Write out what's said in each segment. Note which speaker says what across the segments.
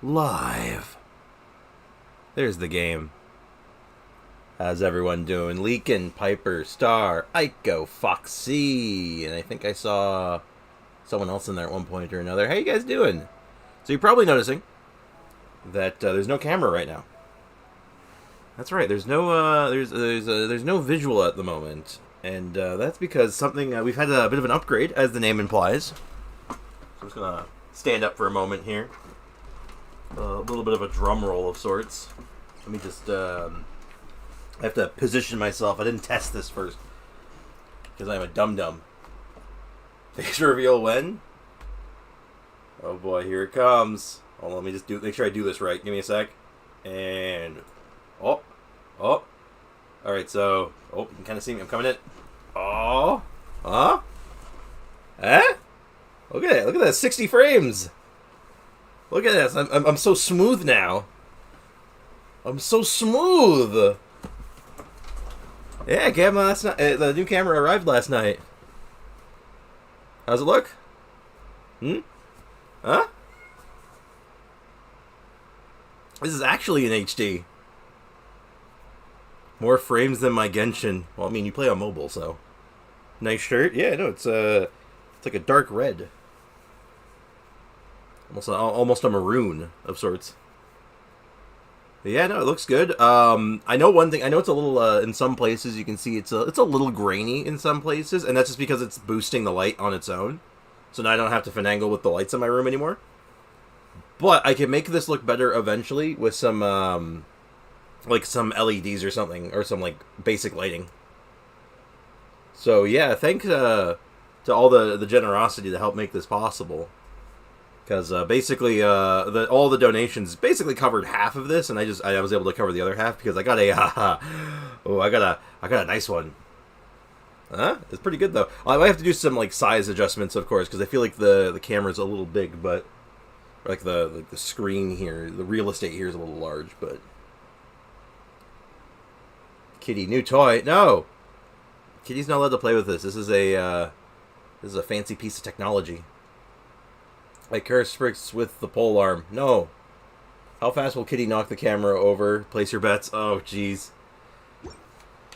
Speaker 1: live. There's the game. How's everyone doing? Leakin, Piper, Star, Aiko, Foxy, and I think I saw someone else in there at one point or another. How you guys doing? So you're probably noticing that there's no camera right now. That's right. There's no there's no visual at the moment, and that's because something we've had a bit of an upgrade, as the name implies. So I'm just gonna stand up for a moment here. A little bit of a drum roll of sorts. Let me just I have to position myself. I didn't test this first because I'm a dum-dum. Face reveal when? Oh boy, here it comes. Oh, let me just make sure I do this right. Give me a sec. And oh. All right, so you can kind of see me. I'm coming in. Oh, eh? Look at it. Look at that. 60 frames. Look at this. I'm so smooth now. I'm so smooth. Yeah, camera last night. The new camera arrived last night. How's it look? Huh? This is actually in HD. More frames than my Genshin. Well, I mean, you play on mobile, so. Nice shirt. Yeah, no, it's like a dark red. Almost a maroon of sorts. But yeah, no, it looks good. I know one thing. I know it's a little in some places you can see it's a little grainy in some places, and that's just because it's boosting the light on its own. So now I don't have to finagle with the lights in my room anymore. But I can make this look better eventually with some like some LEDs or something, or some like basic lighting. So yeah, thanks to all the generosity to help make this possible. Because basically, all the donations basically covered half of this, and I was able to cover the other half because I got a nice one. Huh? It's pretty good though. I might have to do some like size adjustments, of course, because I feel like the camera's a little big, but like the screen here, the real estate here is a little large, but. Kitty, new toy. No! Kitty's not allowed to play with this. This is a fancy piece of technology. Like Cursprix with the pole arm. No. How fast will Kitty knock the camera over? Place your bets. Oh, jeez.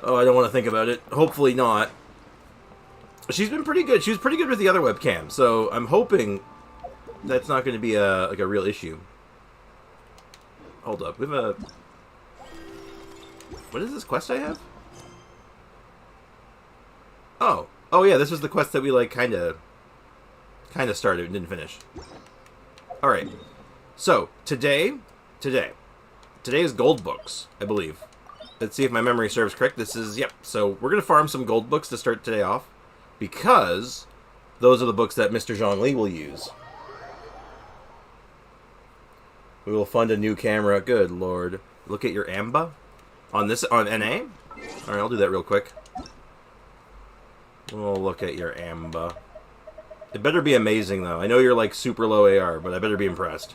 Speaker 1: Oh, I don't want to think about it. Hopefully not. She's been pretty good. She was pretty good with the other webcam, so I'm hoping that's not going to be a real issue. Hold up. We have a... What is this quest I have? Oh yeah, this was the quest that we like kind of started and didn't finish. All right, so today is gold books, I believe. Let's see if my memory serves correct. This is yep. So we're gonna farm some gold books to start today off, because those are the books that Mr. Zhongli will use. We will fund a new camera. Good lord, look at your AMBA. On NA? Alright, I'll do that real quick. We'll look at your AMBA. It better be amazing, though. I know you're, like, super low AR, but I better be impressed.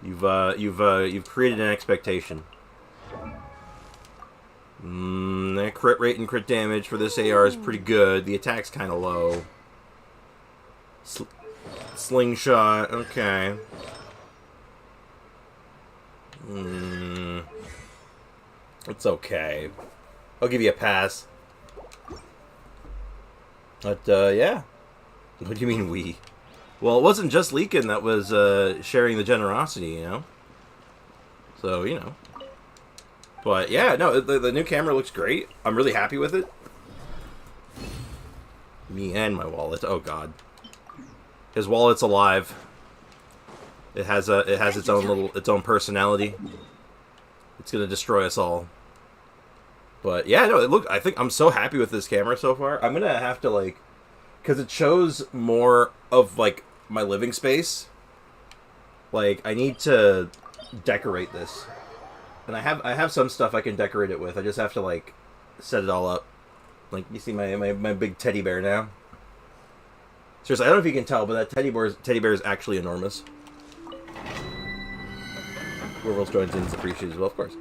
Speaker 1: You've created an expectation. That crit rate and crit damage for this AR is pretty good. The attack's kind of low. Slingshot, okay. It's okay. I'll give you a pass. But, yeah. What do you mean, we? Well, it wasn't just Leakin that was, sharing the generosity, you know? So, you know. But, yeah, no, the new camera looks great. I'm really happy with it. Me and my wallet. Oh, God. His wallet's alive. It has its own personality. It's gonna destroy us all. But yeah, no, I think I'm so happy with this camera so far. I'm gonna have to like, because it shows more of like my living space. Like I need to decorate this, and I have some stuff I can decorate it with. I just have to like set it all up. Like you see my big teddy bear now. Seriously, I don't know if you can tell, but that teddy bear is actually enormous. Werewolf joins in is appreciated as well, of course.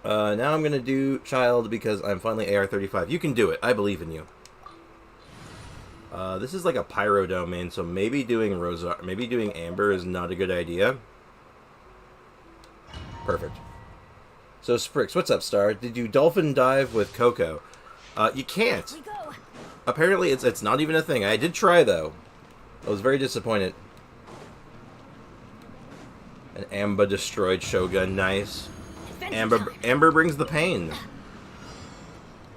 Speaker 1: Now I'm going to do child because I'm finally AR-35. You can do it. I believe in you. This is like a pyro domain, so maybe doing amber is not a good idea. Perfect. So Sprix, what's up, Star? Did you dolphin dive with Coco? You can't. Apparently, it's not even a thing. I did try though. I was very disappointed. An Amba destroyed Shogun, nice. Amber brings the pain.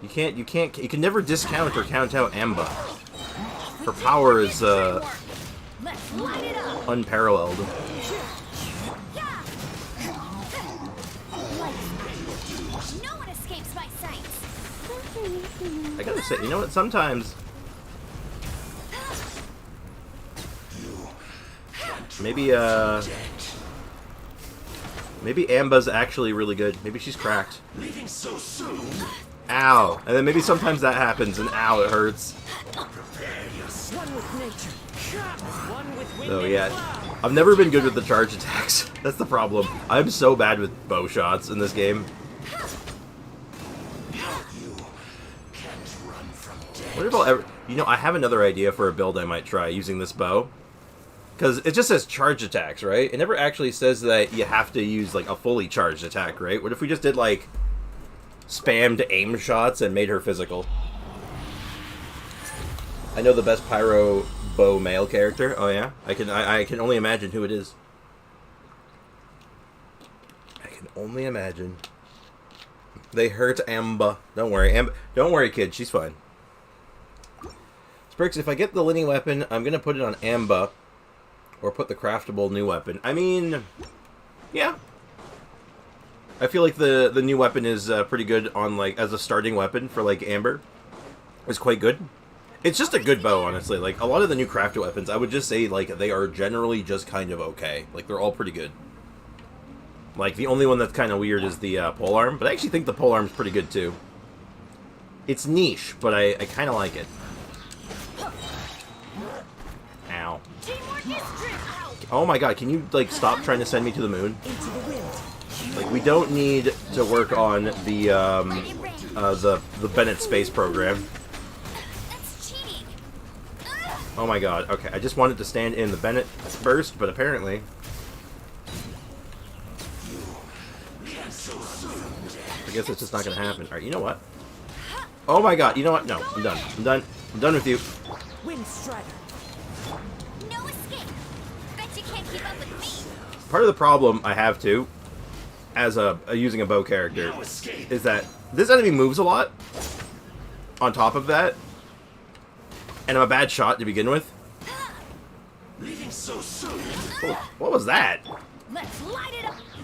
Speaker 1: You can never discount or count out Amba. Her power is unparalleled. I gotta say, you know what? Sometimes maybe Amba's actually really good. Maybe she's cracked. Ow! And then maybe sometimes that happens, and ow, it hurts. So yeah, I've never been good with the charge attacks. That's the problem. I'm so bad with bow shots in this game. What if I'll ever... You know, I have another idea for a build I might try using this bow. Because it just says charge attacks, right? It never actually says that you have to use, like, a fully charged attack, right? What if we just did, like, spammed aim shots and made her physical? I know the best pyro bow male character. Oh, yeah? I can only imagine who it is. I can only imagine. They hurt Amba. Don't worry. Don't worry, kid. She's fine. Sprix, if I get the Linny weapon, I'm going to put it on Amba. Or put the craftable new weapon. I mean, yeah. I feel like the new weapon is pretty good on, like, as a starting weapon for, like, Amber. It's quite good. It's just a good bow, honestly. Like, a lot of the new crafted weapons, I would just say, like, they are generally just kind of okay. Like, they're all pretty good. Like, the only one that's kind of weird is the polearm. But I actually think the polearm's pretty good, too. It's niche, but I kind of like it. Ow. Oh my god, can you, like, stop trying to send me to the moon? Like, we don't need to work on the Bennett space program. Oh my god, okay, I just wanted to stand in the Bennett burst, but apparently... I guess it's just not gonna happen. Alright, you know what? Oh my god, you know what? No, I'm done. I'm done. I'm done with you. Part of the problem I have, too, as using a bow character, is that this enemy moves a lot on top of that, and I'm a bad shot to begin with. Oh, what was that?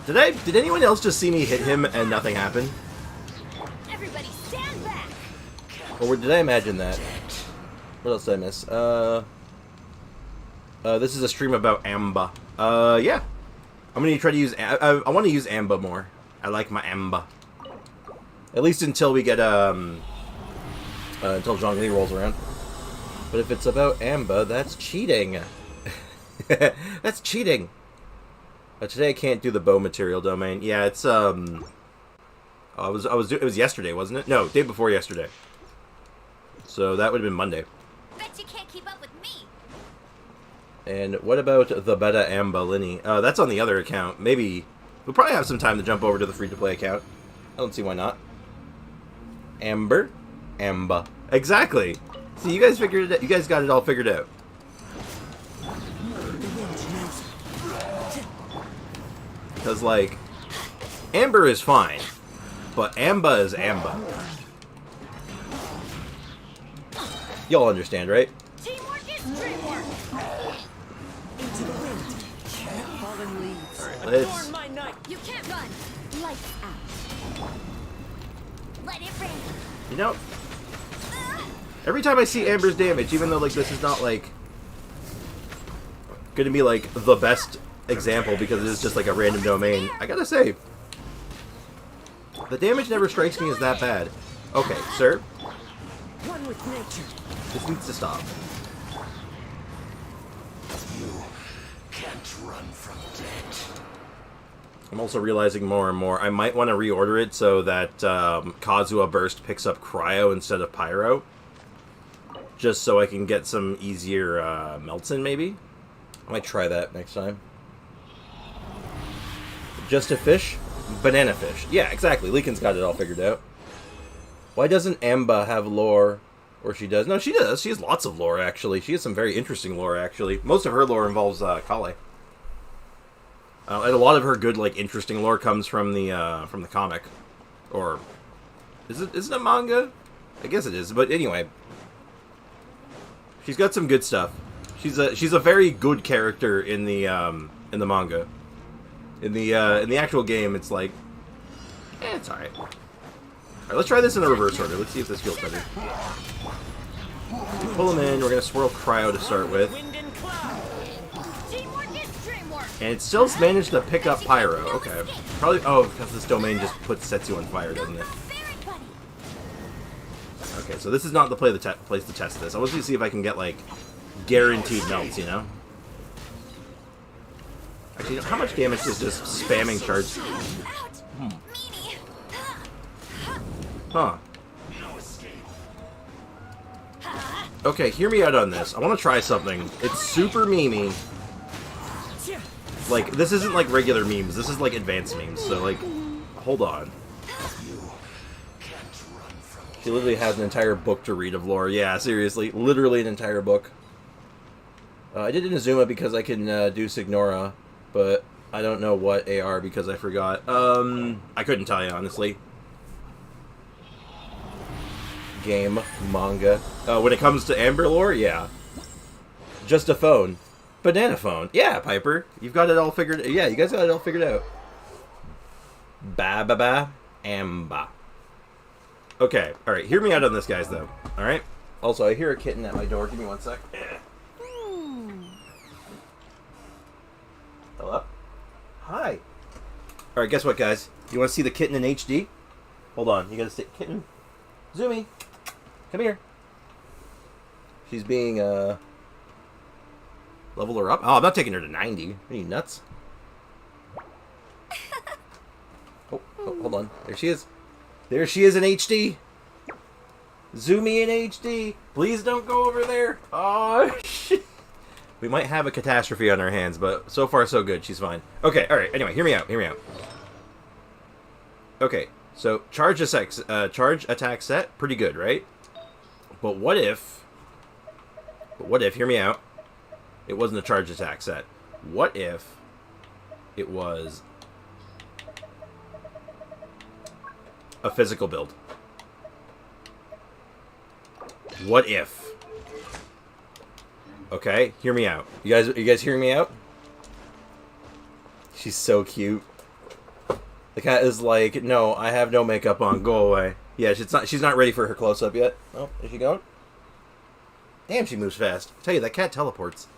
Speaker 1: Did anyone else just see me hit him and nothing happened?
Speaker 2: Everybody stand back.
Speaker 1: Or did I imagine that? What else did I miss? This is a stream about Amba. Yeah. I'm gonna try to use... I want to use Amba more. I like my Amba. At least until we get, until Zhongli rolls around. But if it's about Amba, that's cheating. That's cheating. Today I can't do the bow material domain. Yeah, it's, it was yesterday, wasn't it? No, day before yesterday. So that would have been Monday.
Speaker 2: Bet you can't keep up with me.
Speaker 1: And what about the beta Amba Linny? That's on the other account. Maybe we'll probably have some time to jump over to the free-to-play account. I don't see why not. Amber, Amba. Exactly. See, you guys figured it out. You guys got it all figured out. Because, like, Amber is fine, but Amba is Amba. Y'all understand, right?
Speaker 2: Teamwork is dreamwork.
Speaker 3: Into the wind. Fallen leaves.
Speaker 1: Alright, let's...
Speaker 3: My night.
Speaker 2: You can't run. Lights out. Let it rain.
Speaker 1: You know, every time I see Amber's damage, even though, like, this is not, like, gonna be, like, the best example because it is just, like, a random domain, I gotta say, the damage never strikes me as that bad. Okay, sir.
Speaker 3: One with nature.
Speaker 1: This needs to stop.
Speaker 4: You can't run from death.
Speaker 1: I'm also realizing more and more, I might want to reorder it so that Kazuha Burst picks up Cryo instead of Pyro. just so I can get some easier melts in, maybe? I might try that next time. Just a fish? Banana fish. Yeah, exactly. Leakin's got it all figured out. Why doesn't Amba have lore? Or she does? No, she does. She has lots of lore, actually. She has some very interesting lore, actually. Most of her lore involves Kale. And a lot of her good, like, interesting lore comes from the comic. Or... Is it a manga? I guess it is. But anyway... She's got some good stuff. She's a very good character in the manga. In the actual game, it's like, it's alright. Alright, let's try this in the reverse order. Let's see if this feels better. Pull him in. We're gonna swirl cryo to start with, and it still managed to pick up pyro. Okay, probably. Oh, because this domain just sets you on fire, doesn't it? Okay, so this is not the place to test this. I want to see if I can get like guaranteed melts, you know? Actually, how much damage is just spamming charge? Huh. Okay, hear me out on this. I want to try something. It's super memey. Like, this isn't like regular memes. This is like advanced memes. So, like, hold on. She literally has an entire book to read of lore. Yeah, seriously. Literally an entire book. I did Inazuma because I can do Signora, but I don't know what AR because I forgot. I couldn't tell you, honestly. Game, manga. When it comes to Amber lore, yeah. Just a phone. Banana phone. Yeah, Piper. You've got it all figured... Yeah, you guys got it all figured out. Ba-ba-ba. Amba. Okay, alright. Hear me out on this, guys, though. Alright? Also, I hear a kitten at my door. Give me one sec. Hello? Hi. Alright, guess what, guys? You want to see the kitten in HD? Hold on. You gotta stay... Kitten. Zoomy. Come here. She's being, level her up? Oh, I'm not taking her to 90. Are you nuts? Oh, hold on. There she is. There she is in HD. Zoomy in HD. Please don't go over there. Oh, shit. We might have a catastrophe on our hands, but so far so good. She's fine. Okay, alright. Anyway, hear me out. Hear me out. Okay, so charge attack set. Pretty good, right? But what if... hear me out. It wasn't a charge attack set. What if it was a physical build? What if? Okay, hear me out. You guys hearing me out? She's so cute. The cat is like, no, I have no makeup on. Go away. Yeah, she's not ready for her close-up yet. Oh, is she going? Damn, she moves fast. I tell you, that cat teleports.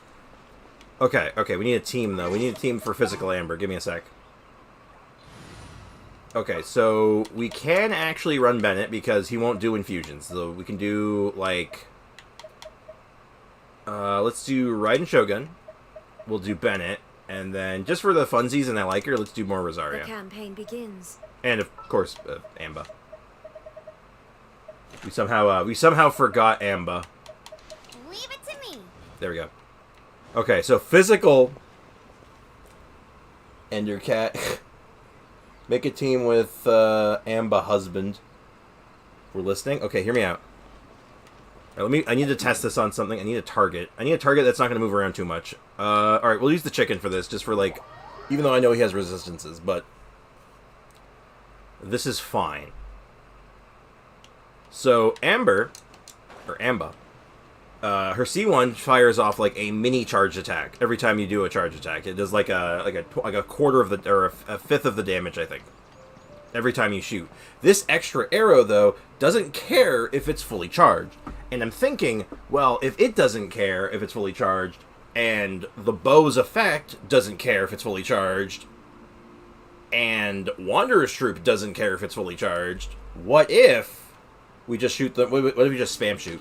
Speaker 1: Okay, we need a team, though. We need a team for physical Amber. Give me a sec. Okay, so we can actually run Bennett because he won't do infusions. So we can do, like... let's do Raiden Shogun. We'll do Bennett. And then, just for the funsies and I like her, let's do more Rosaria.
Speaker 2: The campaign begins.
Speaker 1: And, of course, Amba. We somehow forgot Amba.
Speaker 2: Leave it to me.
Speaker 1: There we go. Okay, so physical and your cat. Make a team with Amba husband. We're listening? Okay, hear me out. Alright, I need to test this on something. I need a target. I need a target that's not going to move around too much. Alright, we'll use the chicken for this, just for, like... Even though I know he has resistances, but... This is fine. So, Amber... Or Amba... her C1 fires off, like, a mini charge attack every time you do a charge attack. It does, like a quarter of the... Or a fifth of the damage, I think. Every time you shoot. This extra arrow, though, doesn't care if it's fully charged. And I'm thinking, well, if it doesn't care if it's fully charged, and the bow's effect doesn't care if it's fully charged, and Wanderer's Troop doesn't care if it's fully charged, what if we just shoot the... What if we just spam shoot?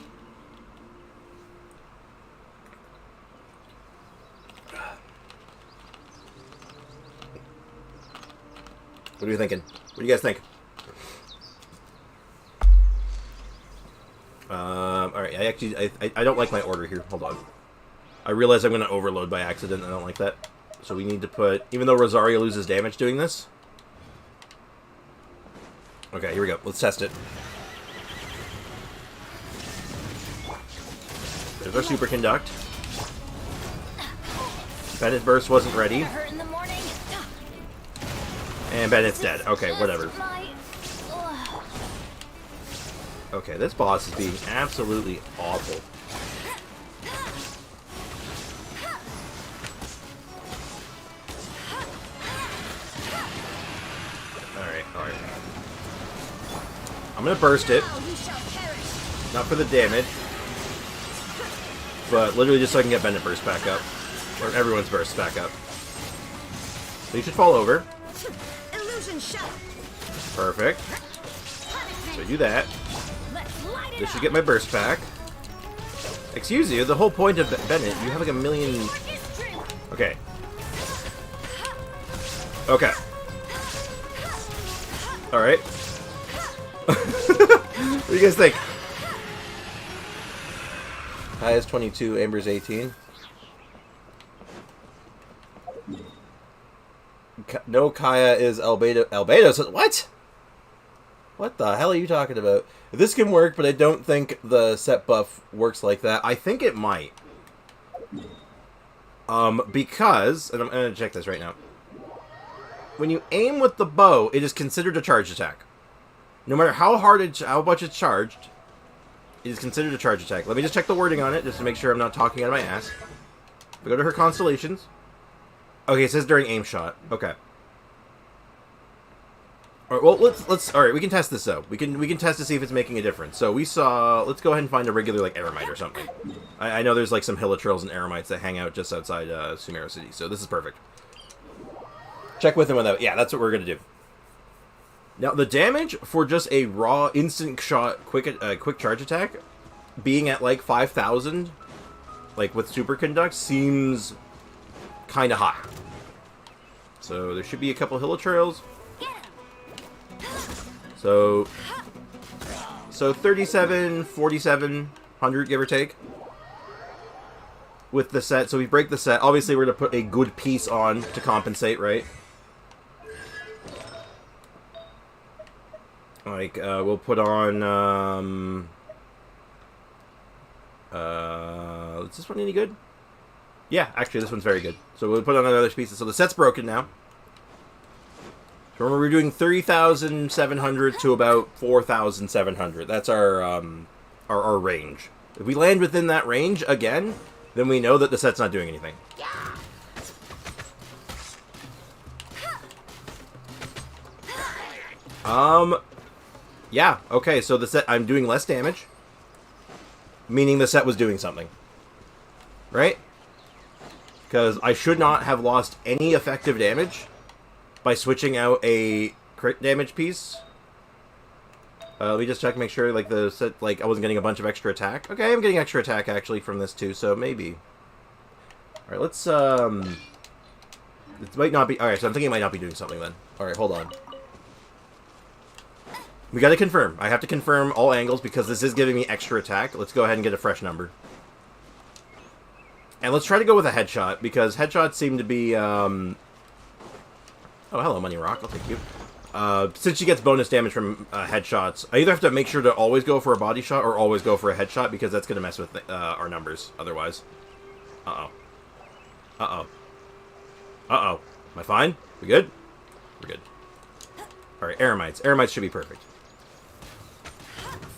Speaker 1: What are you thinking? What do you guys think? Alright, I don't like my order here. Hold on. I realize I'm going to overload by accident. I don't like that. So we need to put... Even though Rosaria loses damage doing this. Okay, here we go. Let's test it. There's our Super Conduct. Bennett's Burst wasn't ready.
Speaker 2: Hurt in the morning.
Speaker 1: And Bennett's dead. Okay, whatever. Okay, this boss is being absolutely awful. Alright, alright. I'm gonna burst it. Not for the damage. But literally just so I can get Bennett burst back up. Or everyone's burst back up. So you should fall over.
Speaker 3: Illusion shot.
Speaker 1: Perfect. So do that. This should get my burst back. Excuse you, the whole point of Bennett, you have like a million... Okay. Okay. Alright. What do you guys think? High is 22, Amber's 18. No, Kaya is Albedo. Albedo? What? What the hell are you talking about? This can work, but I don't think the set buff works like that. I think it might. Because, and I'm going to check this right now. When you aim with the bow, it is considered a charge attack. No matter how hard how much it's charged, it is considered a charge attack. Let me just check the wording on it, just to make sure I'm not talking out of my ass. We go to her constellations. Okay, it says during aim shot. Okay. All right, well, let's. All right, we can test this though. We can test to see if it's making a difference. So we saw. Let's go ahead and find a regular like Eremite or something. I know there's like some Hilichurls and Eremites that hang out just outside Sumeru City, so this is perfect. Check with and without. Yeah, that's what we're gonna do. Now the damage for just a raw instant shot quick charge attack, being at like 5,000, like with Super Conduct, seems kind of high. So there should be a couple Hilichurls. So 37, 4,700, give or take, with the set. So we break the set. Obviously, we're going to put a good piece on to compensate, right? Like, we'll put on, is this one any good? Yeah, actually, this one's very good. So we'll put on another piece. So the set's broken now. So remember, we're doing 3,700 to about 4,700. That's our range. If we land within that range again, then we know that the set's not doing anything. Yeah, okay, so the set, I'm doing less damage, meaning the set was doing something. Right? Because I should not have lost any effective damage by switching out a crit damage piece. Let me just check, make sure, like, the set, like, I wasn't getting a bunch of extra attack. Okay, I'm getting extra attack, actually, from this, too, so maybe. Alright, let's, it might not be, alright, so I'm thinking it might not be doing something, then. Alright, hold on. We gotta confirm. I have to confirm all angles, because this is giving me extra attack. Let's go ahead and get a fresh number. And let's try to go with a headshot, because headshots seem to be, Oh, hello, Money Rock. I'll take you. Since she gets bonus damage from headshots, I either have to make sure to always go for a body shot or always go for a headshot, because that's going to mess with our numbers otherwise. Uh-oh. Uh-oh. Uh-oh. Am I fine? We good? We're good. Alright, Eremites. Eremites should be perfect.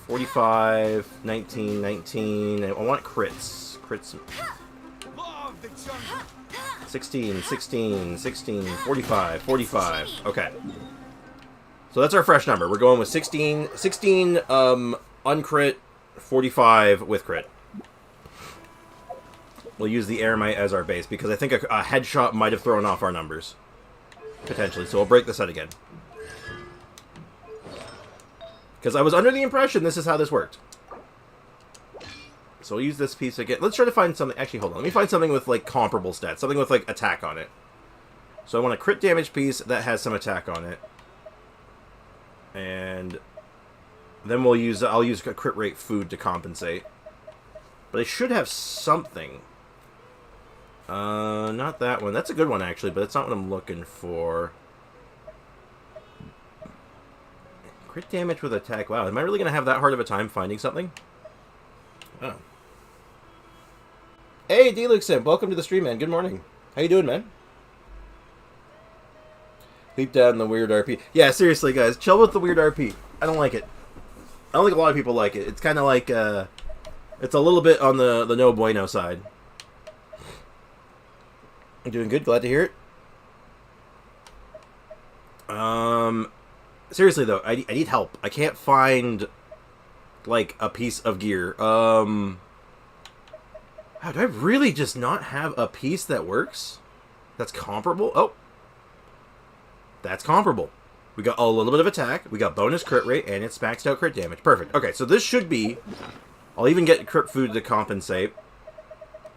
Speaker 1: 45, 19, 19. I want crits. Crits. 16, 16, 16, 45, 45. Okay. So that's our fresh number. We're going with 16, uncrit, 45 with crit. We'll use the Eremite as our base, because I think a headshot might have thrown off our numbers. Potentially. So we'll break this out again. Because I was under the impression this is how this worked. So we'll use this piece again. Let's try to find something. Actually, hold on. Let me find something with, like, comparable stats. Something with, like, attack on it. So I want a crit damage piece that has some attack on it. And then I'll use a crit rate food to compensate. But I should have something. Not that one. That's a good one, actually, but that's not what I'm looking for. Crit damage with attack. Wow, am I really going to have that hard of a time finding something? Oh. Hey, D-Luxim, welcome to the stream, man. Good morning. How you doing, man? Leap down the weird RP. Yeah, seriously, guys, chill with the weird RP. I don't like it. I don't think a lot of people like it. It's kind of like, it's a little bit on the no bueno side. I'm doing good. Glad to hear it. Seriously, though, I need help. I can't find, like, a piece of gear. Wow, do I really just not have a piece that works? That's comparable? Oh. That's comparable. We got a little bit of attack, we got bonus crit rate, and it's maxed out crit damage. Perfect. Okay, so this should be... I'll even get crit food to compensate.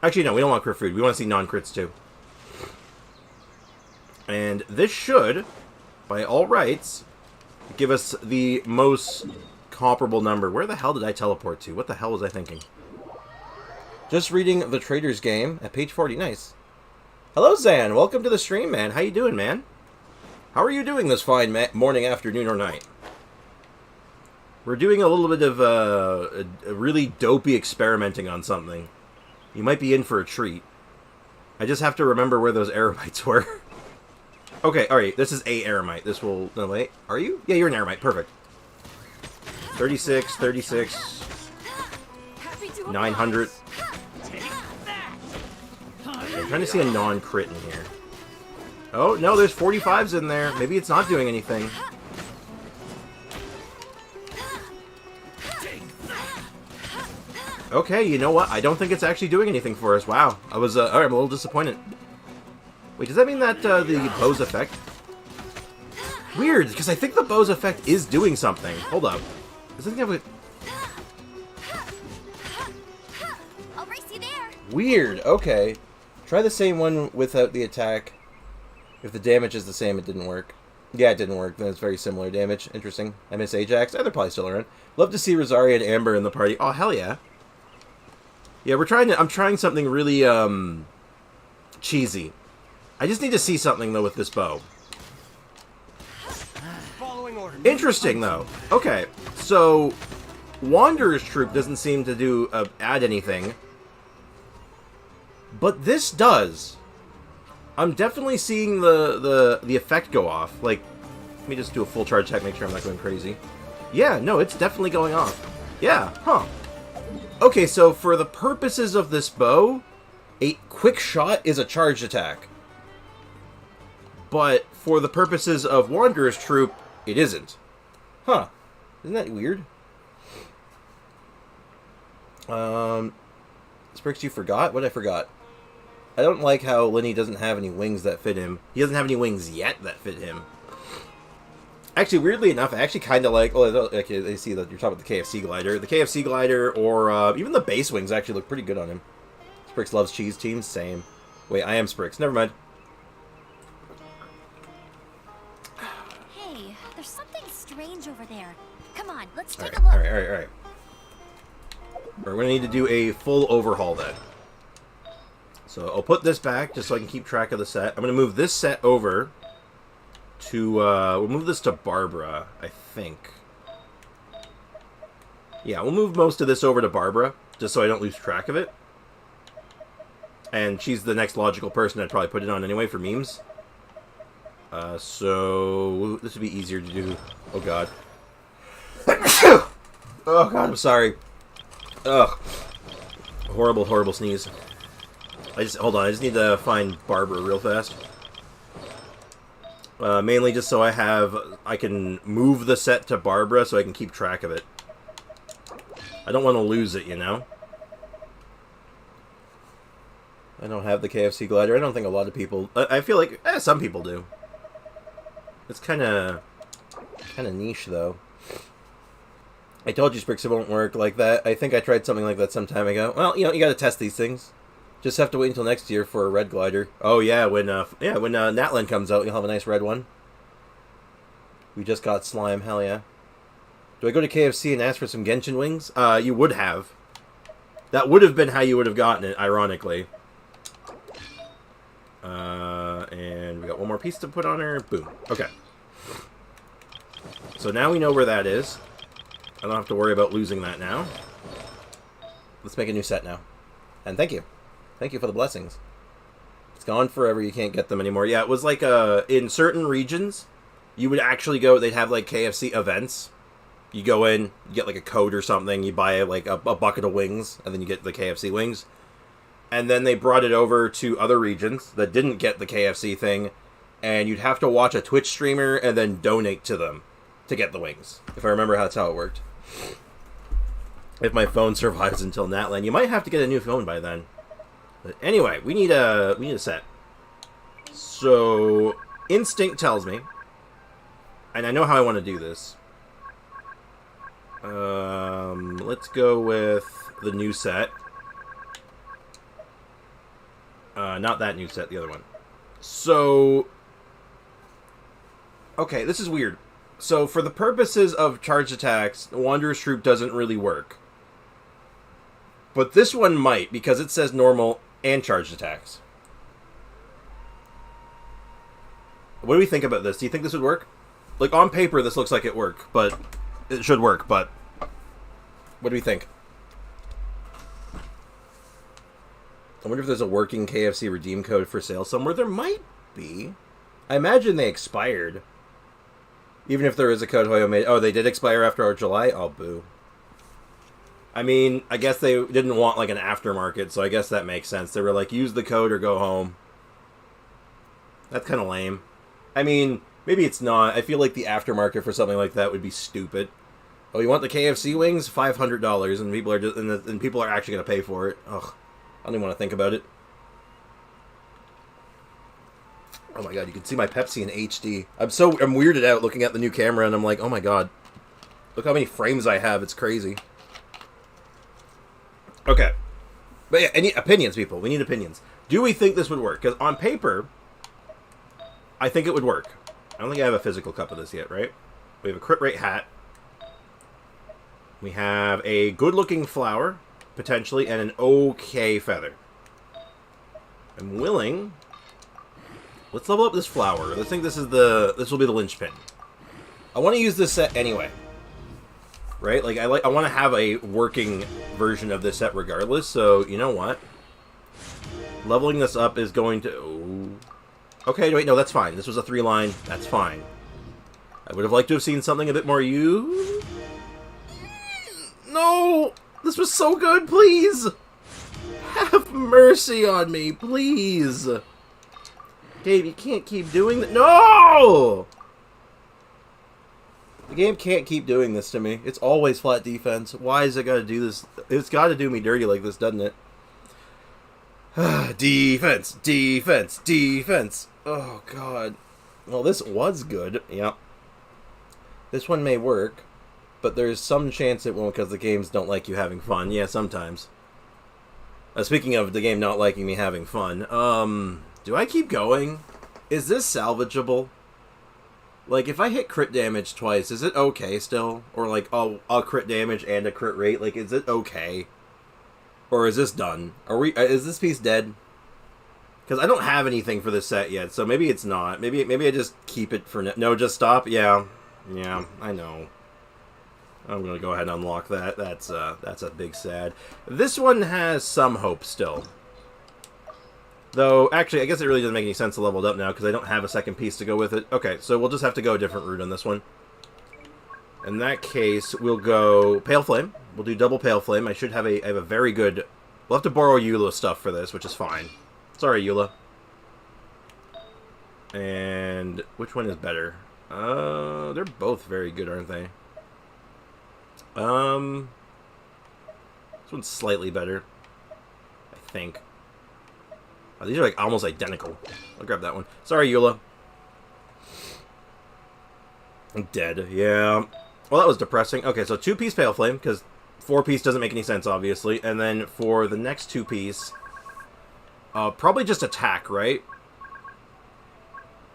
Speaker 1: Actually, no, we don't want crit food. We want to see non-crits, too. And this should, by all rights, give us the most comparable number. Where the hell did I teleport to? What the hell was I thinking? Just reading the Trader's Game at page 40. Nice. Hello, Zan. Welcome to the stream, man. How you doing, man? How are you doing this fine morning, afternoon, or night? We're doing a little bit of a really dopey experimenting on something. You might be in for a treat. I just have to remember where those eremites were. Okay, alright, this is a eremite. This will... No, wait. Are you? Yeah, you're an eremite. Perfect. 36, 36... 900... I'm trying to see a non-crit in here. Oh, no, there's 45s in there. Maybe it's not doing anything. Okay, you know what? I don't think it's actually doing anything for us. Wow. I was, alright, I'm a little disappointed. Wait, does that mean that, the bow's effect... Weird, because I think the bow's effect is doing something. Hold up. Does this have a...
Speaker 2: I'll race you there.
Speaker 1: Weird, okay. Try the same one without the attack. If the damage is the same, it didn't work. Yeah, it didn't work. Then it's very similar damage. Interesting. I miss Ajax. Oh, they're probably still around. Love to see Rosaria and Amber in the party. Oh, hell yeah. Yeah, I'm trying something really, cheesy. I just need to see something, though, with this bow. Interesting, though. Okay, so... Wanderer's Troop doesn't seem to do, add anything. But this does. I'm definitely seeing the effect go off. Like, let me just do a full charge check, make sure I'm not going crazy. Yeah, no, it's definitely going off. Yeah, huh. Okay, so for the purposes of this bow, a quick shot is a charged attack. But for the purposes of Wanderer's Troop, it isn't. Huh. Isn't that weird? Sprix, you forgot? What I forgot? I don't like how Lenny doesn't have any wings that fit him. He doesn't have any wings yet that fit him. Actually, weirdly enough, I actually kind of like... Oh, okay, I see that you're talking about the KFC glider. The KFC glider, or even the base wings actually look pretty good on him. Sprix loves cheese teams. Same. Wait, I am Sprix. Never mind.
Speaker 2: Hey, there's something strange over there. Come on, let's
Speaker 1: Alright,
Speaker 2: take a look.
Speaker 1: alright. Alright, we're going to need to do a full overhaul then. So I'll put this back just so I can keep track of the set. I'm going to move this set over to, we'll move this to Barbara, I think. Yeah, we'll move most of this over to Barbara, just so I don't lose track of it. And she's the next logical person I'd probably put it on anyway for memes. So this would be easier to do. Oh god. Oh god, I'm sorry. Ugh. Horrible, horrible sneeze. Hold on, I just need to find Barbara real fast. Mainly just so I can move the set to Barbara so I can keep track of it. I don't want to lose it, you know? I don't have the KFC glider. I don't think a lot of people... I feel like some people do. It's kind of niche, though. I told you, Sprix, it won't work like that. I think I tried something like that some time ago. Well, you know, you gotta test these things. Just have to wait until next year for a red glider. Oh, yeah, when Natlan comes out, you'll have a nice red one. We just got slime, hell yeah. Do I go to KFC and ask for some Genshin wings? You would have. That would have been how you would have gotten it, ironically. And we got one more piece to put on her. Boom. Okay. So now we know where that is. I don't have to worry about losing that now. Let's make a new set now. And thank you. Thank you for the blessings. It's gone forever. You can't get them anymore. Yeah, it was like in certain regions, you would actually go, they'd have like KFC events. You go in, you get like a code or something, you buy like a bucket of wings, and then you get the KFC wings. And then they brought it over to other regions that didn't get the KFC thing, and you'd have to watch a Twitch streamer and then donate to them to get the wings. If I remember that's how it worked. If my phone survives until Natland, you might have to get a new phone by then. But anyway, we need a set. So instinct tells me, and I know how I want to do this. Let's go with the new set. Not that new set, the other one. So, okay, this is weird. So, for the purposes of charged attacks, Wanderer's Troop doesn't really work. But this one might, because it says normal and charged attacks. What do we think about this? Do you think this would work? Like, on paper, this looks like it should work, but what do we think? I wonder if there's a working KFC redeem code for sale somewhere. There might be. I imagine they expired. Even if there is a code Hoyo made. Oh, they did expire after our July? Oh, boo. I mean, I guess they didn't want like an aftermarket, so I guess that makes sense. They were like, use the code or go home. That's kind of lame. I mean, maybe it's not. I feel like the aftermarket for something like that would be stupid. Oh, you want the KFC wings? $500, and people are just, and people are actually going to pay for it. Ugh. I don't even want to think about it. Oh my god, you can see my Pepsi in HD. I'm weirded out looking at the new camera, and I'm like, oh my god. Look how many frames I have, it's crazy. Okay. But yeah, any opinions, people? We need opinions. Do we think this would work? Because on paper, I think it would work. I don't think I have a physical cup of this yet, right? We have a crit rate hat. We have a good-looking flower, potentially, and an okay feather. I'm willing. Let's level up this flower. I think this will be the linchpin. I want to use this set anyway. Right? Like I want to have a working version of this set regardless, so you know what? Leveling this up is going to... Oh. Okay, wait, no, that's fine. This was a 3-line. That's fine. I would have liked to have seen something a bit more you. No! This was so good, please! Have mercy on me, please! Dave, you can't keep doing that. No! The game can't keep doing this to me. It's always flat defense. Why is it gotta do this? It's gotta do me dirty like this, doesn't it? Defense! Defense! Defense! Oh, God. Well, this was good. Yep. This one may work. But there's some chance it won't because the games don't like you having fun. Yeah, sometimes. Speaking of the game not liking me having fun, do I keep going? Is this salvageable? Like, if I hit crit damage twice, is it okay still? Or like, a crit damage and a crit rate, like, is it okay? Or is this done? Is this piece dead? Because I don't have anything for this set yet, so maybe it's not. Maybe I just keep it for... No, just stop? Yeah. Yeah, I know. I'm going to go ahead and unlock that. That's a big sad. This one has some hope still. Though, actually, I guess it really doesn't make any sense to level it up now because I don't have a second piece to go with it. Okay, so we'll just have to go a different route on this one. In that case, we'll go Pale Flame. We'll do double Pale Flame. I have a very good... We'll have to borrow Eula stuff for this, which is fine. Sorry, Eula. And which one is better? They're both very good, aren't they? This one's slightly better, I think. Oh, these are like almost identical. I'll grab that one. Sorry, Eula. I'm dead. Yeah. Well, that was depressing. Okay, so 2-piece Pale Flame, because 4-piece doesn't make any sense, obviously. And then for the next 2-piece, probably just attack, right?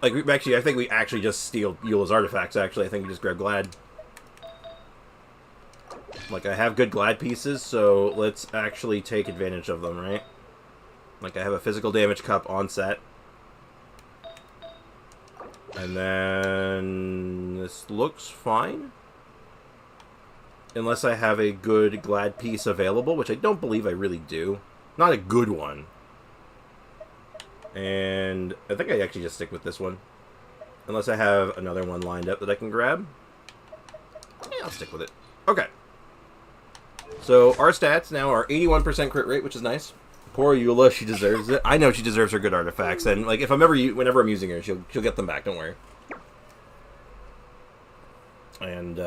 Speaker 1: Like, I think we actually just steal Eula's artifacts, actually. I think we just grab Glad. Like, I have good glide pieces, so let's actually take advantage of them, right? Like, I have a physical damage cup on set. And then... this looks fine. Unless I have a good glad piece available, which I don't believe I really do. Not a good one. And I think I actually just stick with this one. Unless I have another one lined up that I can grab. Yeah, I'll stick with it. Okay. So our stats now are 81% crit rate, which is nice. Poor Eula, she deserves it. I know she deserves her good artifacts, and like if I'm ever, whenever I'm using her, she'll get them back. Don't worry. And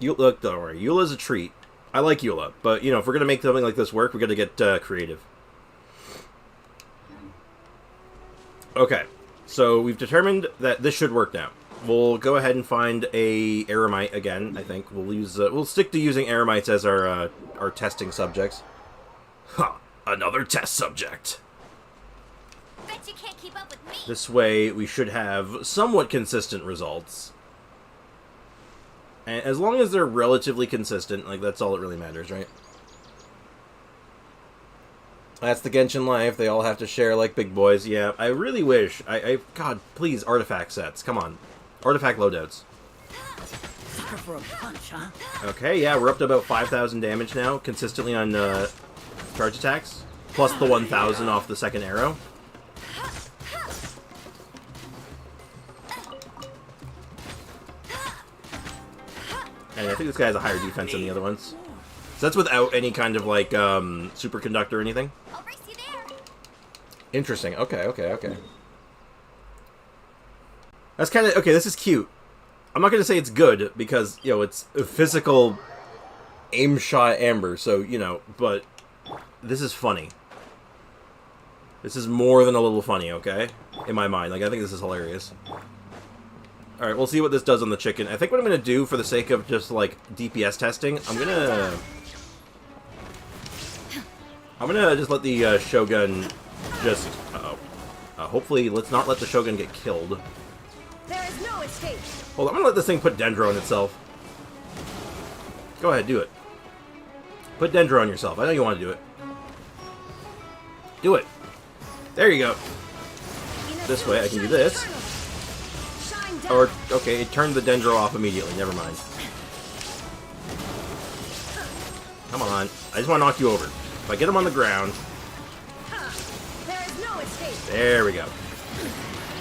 Speaker 1: look, don't worry. Eula's a treat. I like Eula, but you know, if we're gonna make something like this work, we got to get creative. Okay, so we've determined that this should work now. We'll go ahead and find a Eremite again. I think we'll use we'll stick to using Eremites as our testing subjects. Ha! Another test subject.
Speaker 2: Bet you can't keep up with me.
Speaker 1: This way, we should have somewhat consistent results. And as long as they're relatively consistent, like that's all that really matters, right? That's the Genshin life. They all have to share like big boys. Yeah, I really wish. God, please, artifact sets. Come on. Artifact loadouts.
Speaker 3: Sucker for a punch, huh?
Speaker 1: Okay, yeah, we're up to about 5,000 damage now, consistently on charge attacks. Plus the 1,000 off the second arrow. And I think this guy has a higher defense than the other ones. So that's without any kind of, like, superconductor or anything?
Speaker 2: I'll race you there.
Speaker 1: Interesting. Okay. That's kind of... okay, this is cute. I'm not going to say it's good, because, you know, it's a physical aim shot amber, so, you know, but this is funny. This is more than a little funny, okay? In my mind. Like, I think this is hilarious. Alright, we'll see what this does on the chicken. I think what I'm going to do, for the sake of just, like, DPS testing, I'm going to just let the Shogun just... hopefully, let's not let the Shogun get killed.
Speaker 3: There is no escape.
Speaker 1: Hold on, I'm going to let this thing put Dendro on itself. Go ahead, do it. Put Dendro on yourself. I know you want to do it. Do it. There you go. This way, I can do this. Or, okay, it turned the Dendro off immediately. Never mind. Come on. I just want to knock you over. If I get him on the ground...
Speaker 3: There is no escape.
Speaker 1: There we go.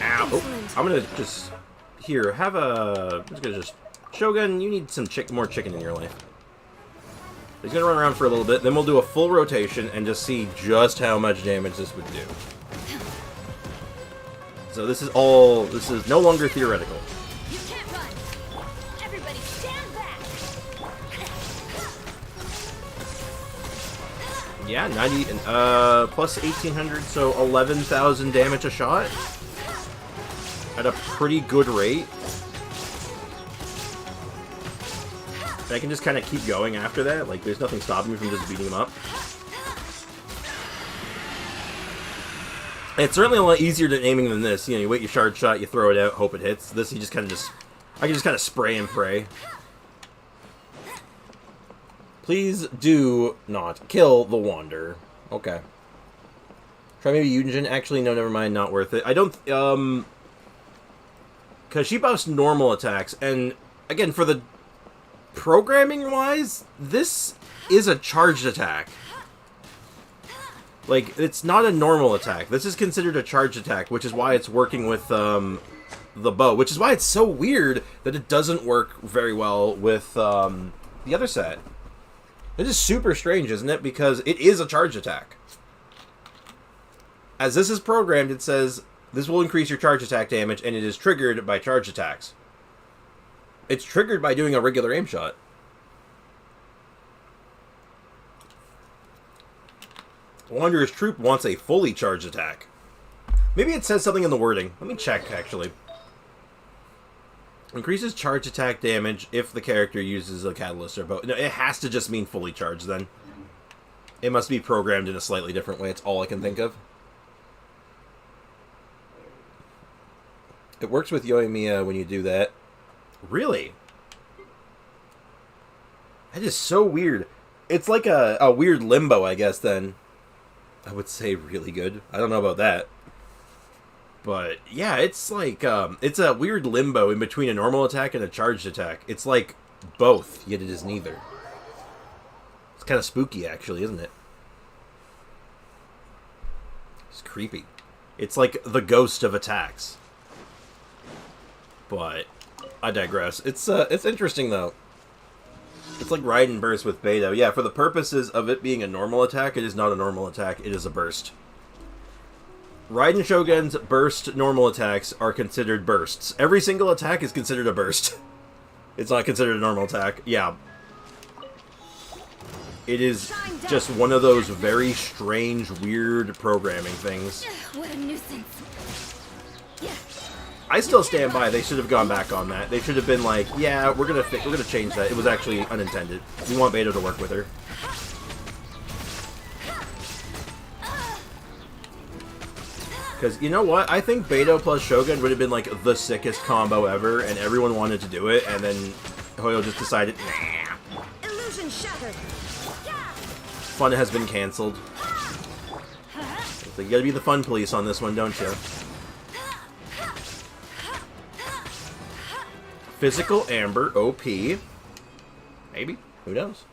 Speaker 1: Ow. Oh, I'm going to just... here, have a... I'm just going to just... Shogun, you need some more chicken in your life. He's going to run around for a little bit, then we'll do a full rotation and just see just how much damage this would do. So this is all... this is no longer theoretical.
Speaker 2: You can't run. Everybody stand back.
Speaker 1: Yeah, 90... plus 1,800, so 11,000 damage a shot. At a pretty good rate. I can just kind of keep going after that. Like, there's nothing stopping me from just beating him up. It's certainly a lot easier than aiming than this. You know, you wait your charge shot, you throw it out, hope it hits. This, you just kind of just... I can just kind of spray and pray. Please do not kill the Wander. Okay. Try maybe Yunjin. Actually, no, never mind. Not worth it. I don't... because she buffs normal attacks, and, again, for the... programming-wise, this is a charged attack. Like, it's not a normal attack. This is considered a charged attack, which is why it's working with the bow. Which is why it's so weird that it doesn't work very well with the other set. It is super strange, isn't it? Because it is a charged attack. As this is programmed, it says, this will increase your charge attack damage, and it is triggered by charged attacks. It's triggered by doing a regular aim shot. Wanderer's Troop wants a fully charged attack. Maybe it says something in the wording. Let me check, actually. Increases charge attack damage if the character uses a catalyst or bow. No, it has to just mean fully charged, then. It must be programmed in a slightly different way. It's all I can think of. It works with Yoimiya when you do that. Really? That is so weird. It's like a weird limbo, I guess, then. I would say really good. I don't know about that. But, yeah, it's like, it's a weird limbo in between a normal attack and a charged attack. It's like both, yet it is neither. It's kind of spooky, actually, isn't it? It's creepy. It's like the ghost of attacks. But I digress. It's interesting, though. It's like Raiden Burst with Beidou. Yeah, for the purposes of it being a normal attack, it is not a normal attack. It is a burst. Raiden Shogun's burst normal attacks are considered bursts. Every single attack is considered a burst. It's not considered a normal attack. Yeah. It is just one of those very strange, weird programming things.
Speaker 2: What a nuisance. Yeah.
Speaker 1: I still stand by. They should have gone back on that. They should have been like, yeah, we're gonna change that. It was actually unintended. We want Beidou to work with her. Because, you know what? I think Beidou plus Shogun would have been, like, the sickest combo ever, and everyone wanted to do it, and then Hoyo just decided, nah.
Speaker 3: Illusion shattered.
Speaker 1: Fun has been cancelled. So you gotta be the fun police on this one, don't you? Physical Amber, OP. Maybe. Who knows?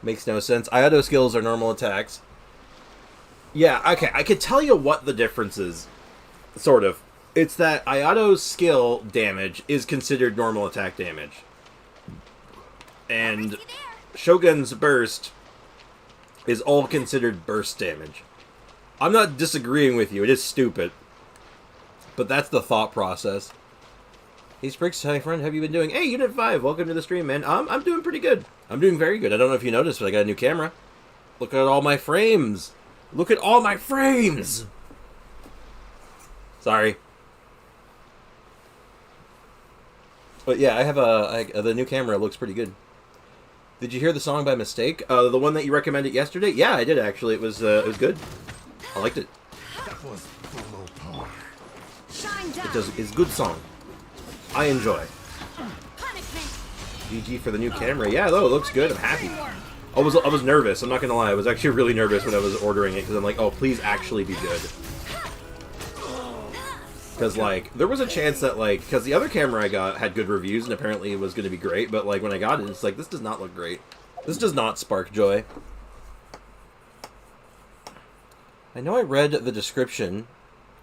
Speaker 1: Makes no sense. Ayato skills are normal attacks. Yeah, okay, I could tell you what the difference is. Sort of. It's that Ayato's skill damage is considered normal attack damage. And Shogun's burst is all considered burst damage. I'm not disagreeing with you, it is stupid. But that's the thought process. Hey Spriggs, hi friend, how have you been doing? Hey, Unit 5, welcome to the stream, man. I'm doing pretty good. I'm doing very good. I don't know if you noticed, but I got a new camera. Look at all my frames. Look at all my frames! Sorry. But yeah, I have the new camera looks pretty good. Did you hear the song by mistake? The one that you recommended yesterday? Yeah, I did actually. It was good. I liked it.
Speaker 4: That was below par.
Speaker 3: Shine down.
Speaker 1: It's a good song. I enjoy.
Speaker 2: Punishment.
Speaker 1: GG for the new camera. Yeah, though, it looks good. I'm happy. I was nervous. I'm not gonna lie. I was actually really nervous when I was ordering it because I'm like, oh, please actually be good. Because like there was a chance that like because the other camera I got had good reviews and apparently it was going to be great, but like when I got it, it's like this does not look great. This does not spark joy. I know I read the description.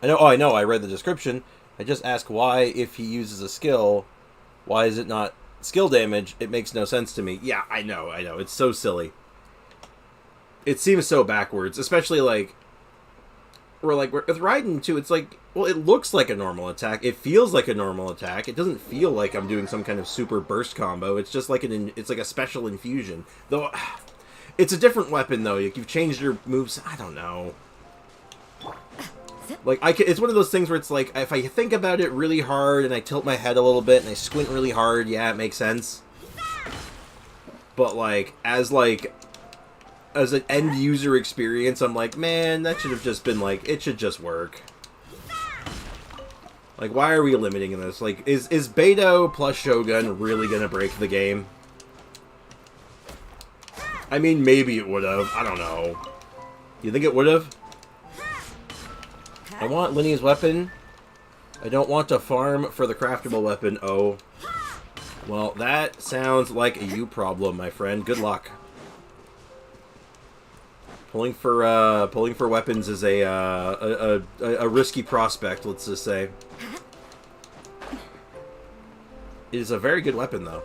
Speaker 1: I know I read the description. I just ask why, if he uses a skill, why is it not skill damage? It makes no sense to me. Yeah, I know. It's so silly. It seems so backwards, especially like with Raiden too. It's like, well, it looks like a normal attack. It feels like a normal attack. It doesn't feel like I'm doing some kind of super burst combo. It's just like it's like a special infusion. Though, it's a different weapon though. You've changed your moves. I don't know. Like, it's one of those things where it's like, if I think about it really hard and I tilt my head a little bit and I squint really hard, yeah, it makes sense. But, like, as an end-user experience, I'm like, man, that should have just been, like, it should just work. Like, why are we limiting this? Like, is Beidou plus Shogun really gonna break the game? I mean, maybe it would have. I don't know. You think it would have? I want Linny's weapon. I don't want to farm for the craftable weapon. Oh. Well, that sounds like a you problem, my friend. Good luck. Pulling for weapons is a risky prospect, let's just say. It is a very good weapon, though.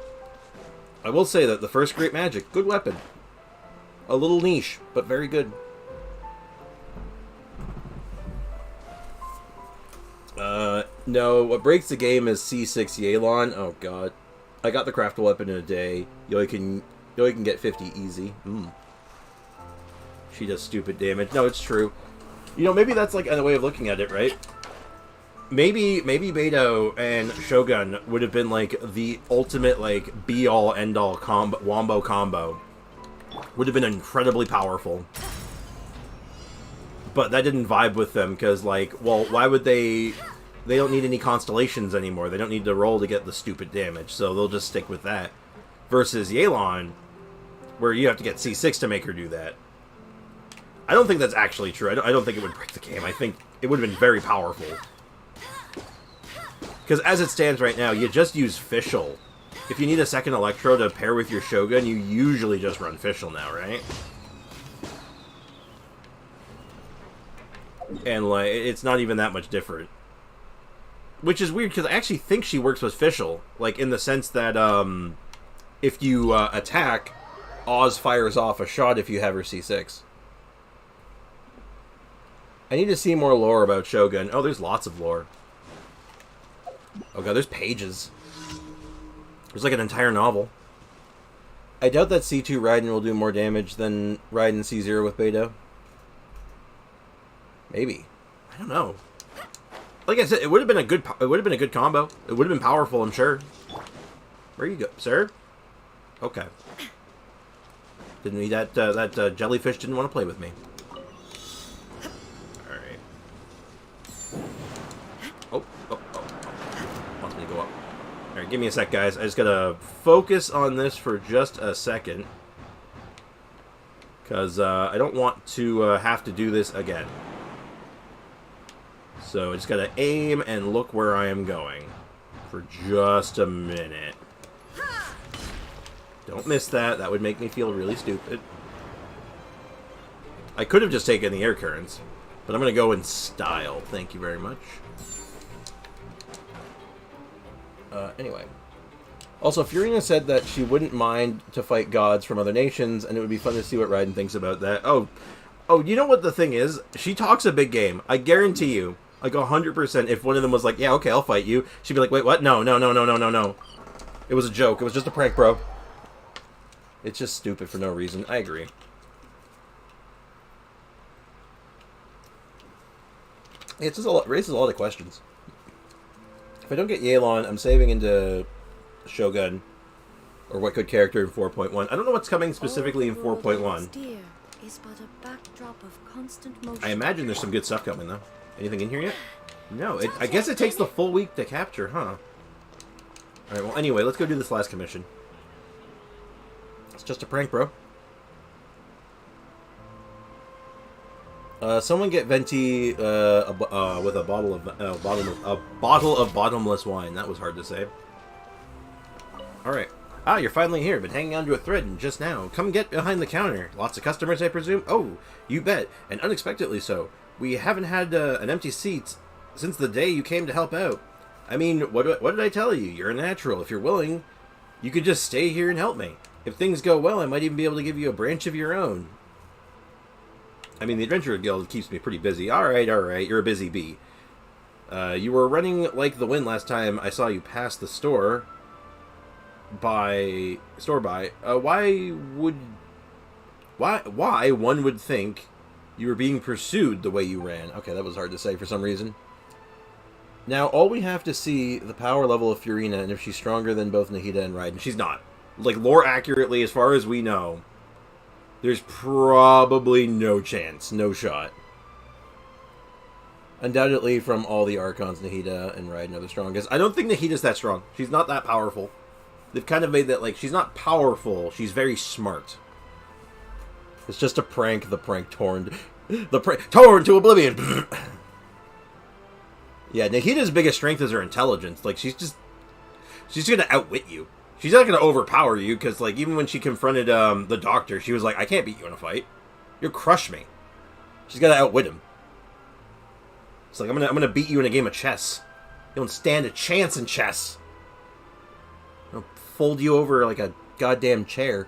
Speaker 1: I will say that the first Great Magic, good weapon. A little niche, but very good. No, what breaks the game is C6 Yelan. Oh god. I got the craftable weapon in a day. Yoi can get 50 easy. She does stupid damage. No, it's true. You know, maybe that's like a way of looking at it, right? Maybe Beidou and Shogun would have been like the ultimate like be-all end-all wombo combo. Would have been incredibly powerful. But that didn't vibe with them because like, well, why would they don't need any constellations anymore. They don't need to roll to get the stupid damage, so they'll just stick with that. versus Yelan, where you have to get C6 to make her do that. I don't think that's actually true. I don't think it would break the game. I think it would have been very powerful. Because as it stands right now, you just use Fischl. If you need a second Electro to pair with your Shogun, you usually just run Fischl now, right? And, like, it's not even that much different. Which is weird, because I actually think she works with Fischl. Like, in the sense that, if you attack, Oz fires off a shot if you have her C6. I need to see more lore about Shogun. Oh, there's lots of lore. Oh god, there's pages. There's like an entire novel. I doubt that C2 Raiden will do more damage than Raiden C0 with Beidou. Maybe. I don't know. Like I said, it would have been a good. It would have been a good combo. It would have been powerful, I'm sure. Where you go, sir? Okay. Didn't need that. That jellyfish didn't want to play with me. All right. Oh. Wants me to go up. All right, give me a sec, guys. I just gotta focus on this for just a second, because I don't want to have to do this again. So I just gotta aim and look where I am going for just a minute. Don't miss that. That would make me feel really stupid. I could have just taken the air currents, but I'm gonna go in style. Thank you very much. Anyway. Also, Furina said that she wouldn't mind to fight gods from other nations, and it would be fun to see what Raiden thinks about that. Oh, you know what the thing is? She talks a big game. I guarantee you. Like 100%, if one of them was like, yeah, okay, I'll fight you, she'd be like, wait, what? No. It was a joke. It was just a prank, bro. It's just stupid for no reason. I agree. It just raises a lot of questions. If I don't get Yelan, I'm saving into Shogun, or what good character in 4.1. I don't know what's coming specifically in 4.1. I imagine there's some good stuff coming, though. Anything in here yet? No. I guess it takes the full week to capture, huh? Alright, well, anyway, let's go do this last commission. It's just a prank, bro. Someone get Venti with a bottle of bottomless wine. That was hard to say. Alright. Ah, you're finally here. Been hanging onto a thread just now. Come get behind the counter. Lots of customers, I presume? Oh, you bet. And unexpectedly so. We haven't had an empty seat since the day you came to help out. I mean, what did I tell you? You're a natural. If you're willing, you could just stay here and help me. If things go well, I might even be able to give you a branch of your own. I mean, the Adventurer Guild keeps me pretty busy. Alright, you're a busy bee. You were running like the wind last time I saw you pass the store by. Why one would think you were being pursued the way you ran. Okay, that was hard to say for some reason. Now, all we have to see the power level of Furina, and if she's stronger than both Nahida and Raiden. She's not. Like, lore accurately, as far as we know, there's probably no chance, no shot. Undoubtedly, from all the Archons, Nahida and Raiden are the strongest. I don't think Nahida's that strong. She's not that powerful. They've kind of made that, like, she's not powerful, she's very smart. It's just a prank, the prank torn to oblivion. Yeah, Nahida's biggest strength is her intelligence. Like, she's gonna outwit you. She's not gonna overpower you, because, like, even when she confronted the doctor, she was like, I can't beat you in a fight. You'll crush me. She's gotta outwit him. It's like, I'm gonna beat you in a game of chess. You don't stand a chance in chess. I'll fold you over like a goddamn chair.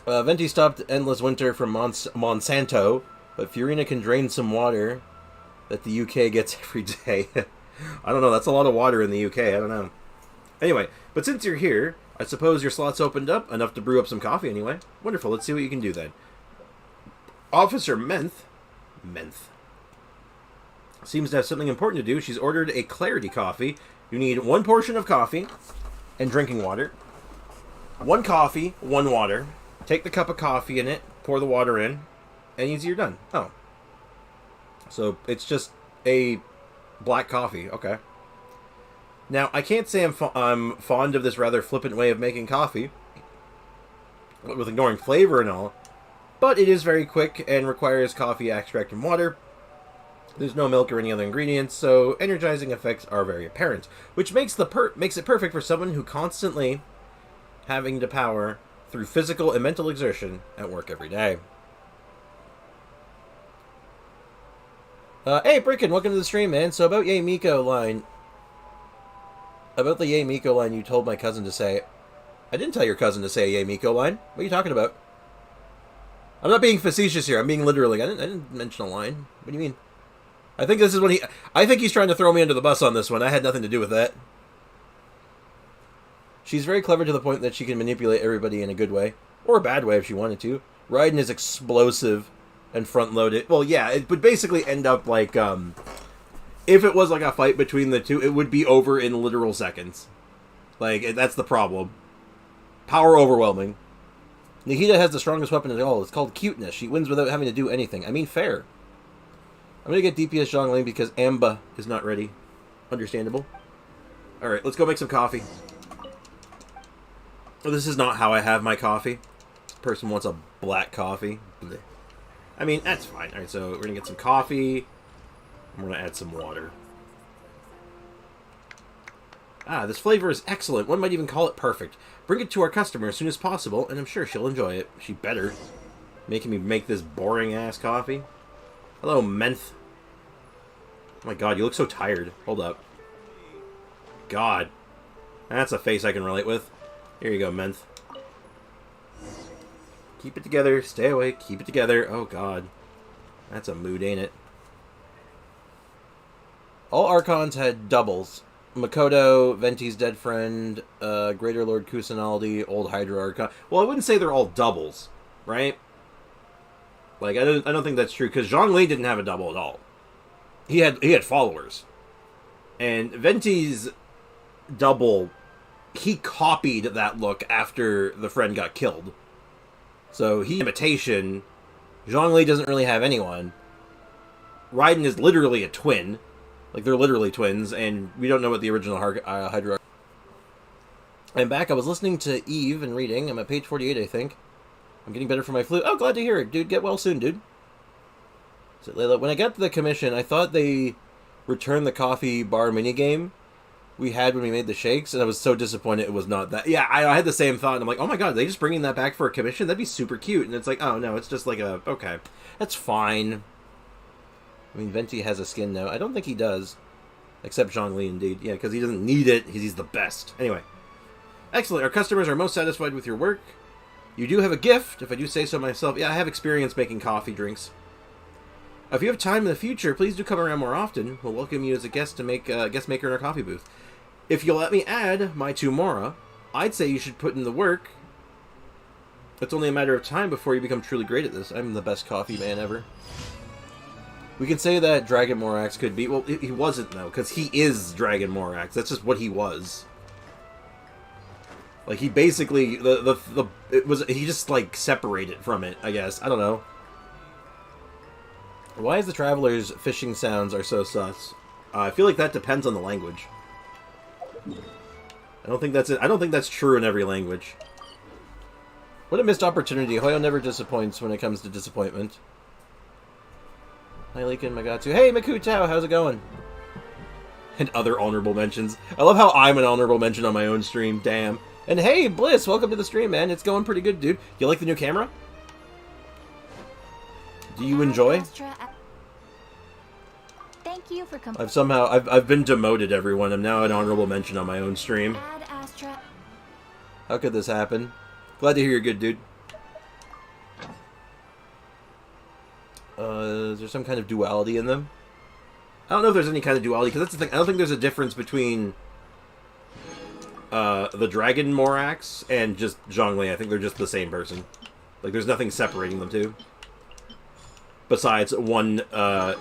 Speaker 1: Venti stopped Endless Winter from Monsanto, but Furina can drain some water that the UK gets every day. I don't know, that's a lot of water in the UK, I don't know. Anyway, but since you're here, I suppose your slot's opened up, enough to brew up some coffee anyway. Wonderful, let's see what you can do then. Officer Menth seems to have something important to do. She's ordered a Clarity coffee. You need 1 portion of coffee and drinking water. 1 coffee, 1 water. Take the cup of coffee in it, pour the water in, and you're done. Oh. So it's just a black coffee. Okay. Now, I can't say I'm fond of this rather flippant way of making coffee, with ignoring flavor and all, but it is very quick and requires coffee extract and water. There's no milk or any other ingredients, so energizing effects are very apparent, which makes it perfect for someone who constantly having to power through physical and mental exertion at work every day. Hey, Bricken, welcome to the stream, man. So about Yay Miko line, about the Yay Miko line you told my cousin to say. I didn't tell your cousin to say a Yay Miko line. What are you talking about? I'm not being facetious here. I'm being literally. I didn't mention a line. What do you mean? I think this is when I think he's trying to throw me under the bus on this one. I had nothing to do with that. She's very clever to the point that she can manipulate everybody in a good way. Or a bad way if she wanted to. Raiden is explosive and front-loaded. Well, yeah, it would basically end up like, if it was like a fight between the two, it would be over in literal seconds. Like, that's the problem. Power overwhelming. Nikita has the strongest weapon of all. It's called cuteness. She wins without having to do anything. I mean, fair. I'm going to get DPS Zhongli because Amba is not ready. Understandable. Alright, let's go make some coffee. Oh, this is not how I have my coffee. This person wants a black coffee. Blech. I mean, that's fine. Alright, so we're going to get some coffee. I'm going to add some water. Ah, this flavor is excellent. One might even call it perfect. Bring it to our customer as soon as possible, and I'm sure she'll enjoy it. She better. Making me make this boring-ass coffee. Hello, Menth. Oh my god, you look so tired. Hold up. God. That's a face I can relate with. Here you go, Menth. Keep it together. Stay awake. Keep it together. Oh god. That's a mood, ain't it? All Archons had doubles. Makoto, Venti's dead friend, Greater Lord Kusanaldi, Old Hydra Archon. Well, I wouldn't say they're all doubles, right? Like, I don't think that's true, because Zhongli didn't have a double at all. He had followers. And Venti's double, he copied that look after the friend got killed. So he imitation. Zhongli doesn't really have anyone. Raiden is literally a twin. Like, they're literally twins, and we don't know what the original Hydra are. I'm back. I was listening to Eve and reading. I'm at page 48, I think. I'm getting better from my flu. Oh, glad to hear it, dude. Get well soon, dude. So, Layla, when I got to the commission, I thought they returned the coffee bar minigame we had when we made the shakes, and I was so disappointed it was not that. Yeah, I had the same thought, and I'm like, oh my god, are they just bringing that back for a commission? That'd be super cute. And it's like, oh no, it's just like a, okay. That's fine. I mean, Venti has a skin now. I don't think he does. Except Zhongli, indeed. Yeah, because he doesn't need it. He's the best. Anyway. Excellent. Our customers are most satisfied with your work. You do have a gift, if I do say so myself. Yeah, I have experience making coffee drinks. If you have time in the future, please do come around more often. We'll welcome you as a guest to make guest maker in our coffee booth. If you'll let me add my Tumora, I'd say you should put in the work. It's only a matter of time before you become truly great at this. I'm the best coffee man ever. We can say that Dragon Morax could be... Well, he wasn't, though, because he is Dragon Morax. That's just what he was. Like, he basically... He just, like, separated from it, I guess. I don't know. Why is the Traveler's fishing sounds are so sus? I feel like that depends on the language. I don't think that's it. I don't think that's true in every language. What a missed opportunity. Hoyo never disappoints when it comes to disappointment. Hi, Leakin, Magatsu. Hey, Makutao, how's it going? And other honorable mentions. I love how I'm an honorable mention on my own stream. Damn. And hey, Bliss, welcome to the stream, man. It's going pretty good, dude. You like the new camera? Do you enjoy?
Speaker 2: Thank you for coming.
Speaker 1: I've been demoted, everyone. I'm now an honorable mention on my own stream. How could this happen? Glad to hear you're good, dude. Is there some kind of duality in them? I don't know if there's any kind of duality, because that's the thing. I don't think there's a difference between the Dragon Morax and just Zhongli. I think they're just the same person. Like, there's nothing separating them two. Besides, one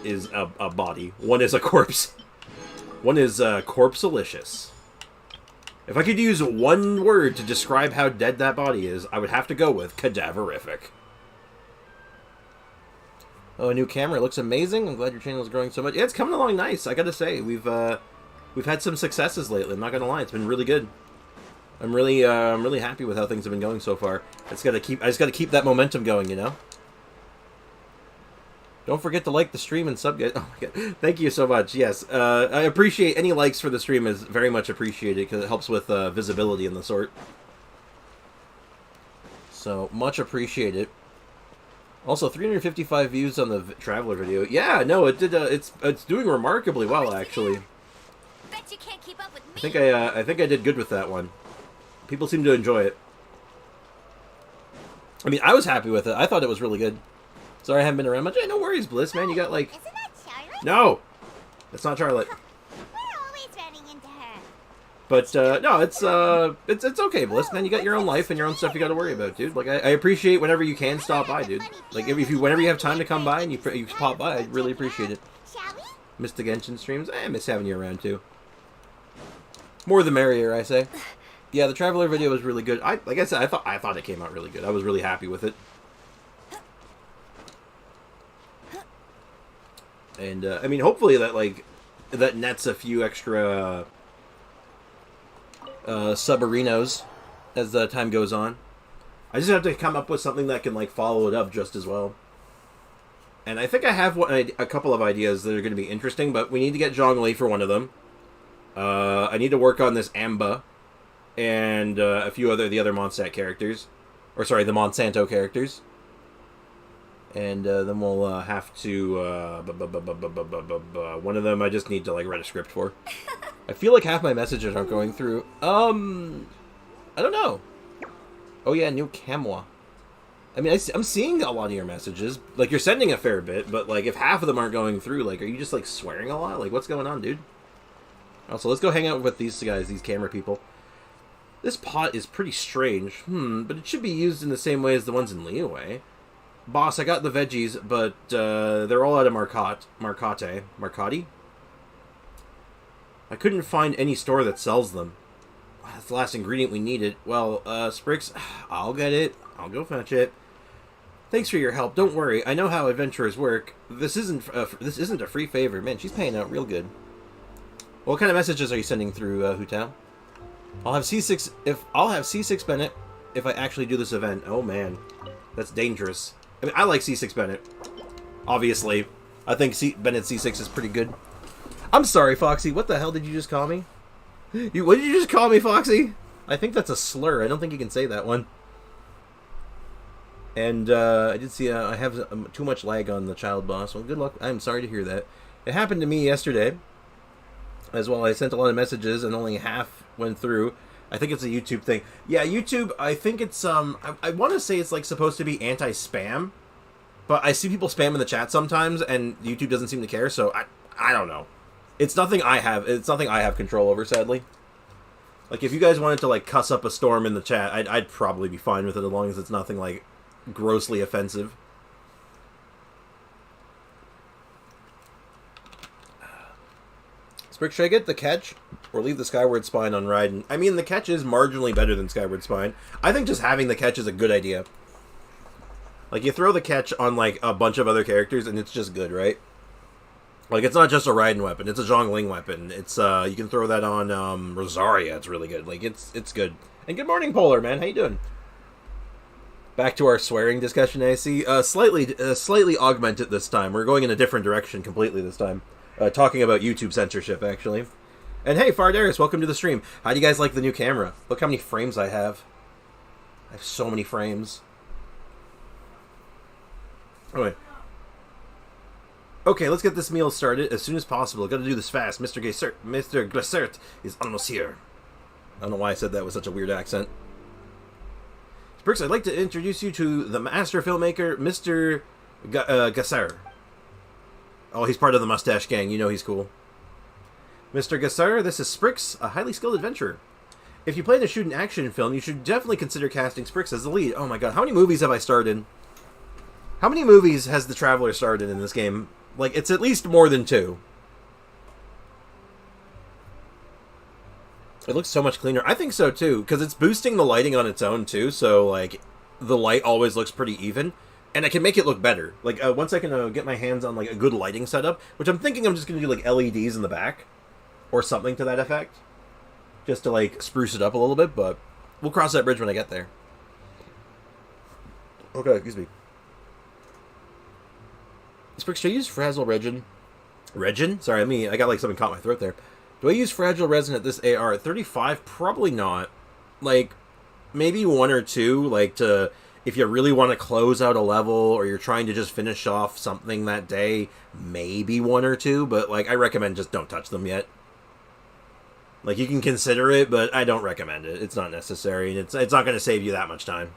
Speaker 1: is a body. One is a corpse. One is corpse-alicious. If I could use one word to describe how dead that body is, I would have to go with cadaverific. Oh, a new camera. It looks amazing. I'm glad your channel is growing so much. Yeah, it's coming along nice. I gotta say, we've we've had some successes lately. I'm not gonna lie, it's been really good. I'm really happy with how things have been going so far. I just gotta keep that momentum going, you know. Don't forget to like the stream and sub, guys. Oh my god, thank you so much. Yes, I appreciate any likes for the stream is very much appreciated because it helps with visibility and the sort. So much appreciated. Also, 355 views on the Traveler video. Yeah, no, it did. It's doing remarkably well, actually.
Speaker 2: Bet you can't keep up with me.
Speaker 1: I think I did good with that one. People seem to enjoy it. I mean, I was happy with it. I thought it was really good. Sorry I haven't been around much. Hey, no worries, Bliss, man. You got like...
Speaker 2: Isn't that Charlotte?
Speaker 1: No! That's not Charlotte.
Speaker 2: We're always running into her.
Speaker 1: But, no, it's okay, Bliss, man. You got your own life and your own stuff you got to worry about, dude. Like, I appreciate whenever you can stop by, dude. Like, whenever you have time to come by and you pop by, I really appreciate it.
Speaker 2: Shall we?
Speaker 1: Miss the Genshin streams. I miss having you around, too. More the merrier, I say. Yeah, the Traveler video was really good. Like I said, I thought it came out really good. I was really happy with it. And, I mean, hopefully that nets a few extra subarinos as the time goes on. I just have to come up with something that can, like, follow it up just as well. And I think I have a couple of ideas that are going to be interesting, but we need to get Zhongli for one of them. I need to work on this Amba and a few the other Mondstadt characters. Or, sorry, the Monsanto characters. And then we'll have to... one of them I just need to, like, write a script for. I feel like half my messages aren't going through. I don't know. Oh, yeah, new Camwa. I mean, I'm seeing a lot of your messages. Like, you're sending a fair bit, but, like, if half of them aren't going through, like, are you just, like, swearing a lot? Like, what's going on, dude? Also, let's go hang out with these guys, these camera people. This pot is pretty strange. But it should be used in the same way as the ones in Liyue. Boss, I got the veggies, but they're all out of Marcotti. I couldn't find any store that sells them. That's the last ingredient we needed. Well, Sprix, I'll get it. I'll go fetch it. Thanks for your help. Don't worry. I know how adventurers work. This isn't a free favor. Man, she's paying out real good. What kind of messages are you sending through, Hutao? I'll have C6 Bennett if I actually do this event. Oh man, that's dangerous. I mean, I like C6 Bennett. Obviously, I think Bennett C6 is pretty good. I'm sorry, Foxy. What the hell did you just call me? What did you just call me, Foxy? I think that's a slur. I don't think you can say that one. And I did see I have too much lag on the child boss. Well, good luck. I'm sorry to hear that. It happened to me yesterday as well. I sent a lot of messages and only half went through. I think it's a YouTube thing. Yeah, YouTube, I think it's, I want to say it's, like, supposed to be anti-spam, but I see people spam in the chat sometimes, and YouTube doesn't seem to care, so I don't know. It's nothing I have control over, sadly. Like, if you guys wanted to, like, cuss up a storm in the chat, I'd probably be fine with it as long as it's nothing, like, grossly offensive. Sprick, should I get the catch or leave the Skyward Spine on Raiden? I mean, the catch is marginally better than Skyward Spine. I think just having the catch is a good idea. Like, you throw the catch on, like, a bunch of other characters, and it's just good, right? Like, it's not just a Raiden weapon. It's a Zhongling weapon. It's, you can throw that on, Rosaria. It's really good. Like, it's good. And good morning, Polar, man. How you doing? Back to our swearing discussion, I see. Slightly augmented this time. We're going in a different direction completely this time. Talking about YouTube censorship, actually. And hey, Fardaris, welcome to the stream. How do you guys like the new camera? Look how many frames I have. I have so many frames. Anyway. Okay, let's get this meal started as soon as possible. Gotta do this fast. Mr. Glacert is almost here. I don't know why I said that with such a weird accent. Brooks, I'd like to introduce you to the master filmmaker, Mr. Gasser. Oh, he's part of the Mustache Gang. You know he's cool. Mr. Gasser, this is Sprix, a highly skilled adventurer. If you plan to shoot an action film, you should definitely consider casting Sprix as the lead. Oh my god, how many movies have I starred in? How many movies has the Traveler starred in this game? Like, it's at least more than 2. It looks so much cleaner. I think so, too, because it's boosting the lighting on its own, too, so, like, the light always looks pretty even. And I can make it look better. Like, once I can get my hands on, like, a good lighting setup, which I'm thinking I'm just going to do, like, LEDs in the back. or something to that effect, just to like spruce it up a little bit. But we'll cross that bridge when I get there. Okay, excuse me. Sprix, should I use fragile resin? Resin? Sorry, I got like something caught in my throat there. Do I use fragile resin at this AR? At 35? Probably not. Like, maybe one or two, like to, if you really want to close out a level or you're trying to just finish off something that day, maybe one or two, but like I recommend just don't touch them yet. Like you can consider it, but I don't recommend it. It's not necessary, and it's not going to save you that much time.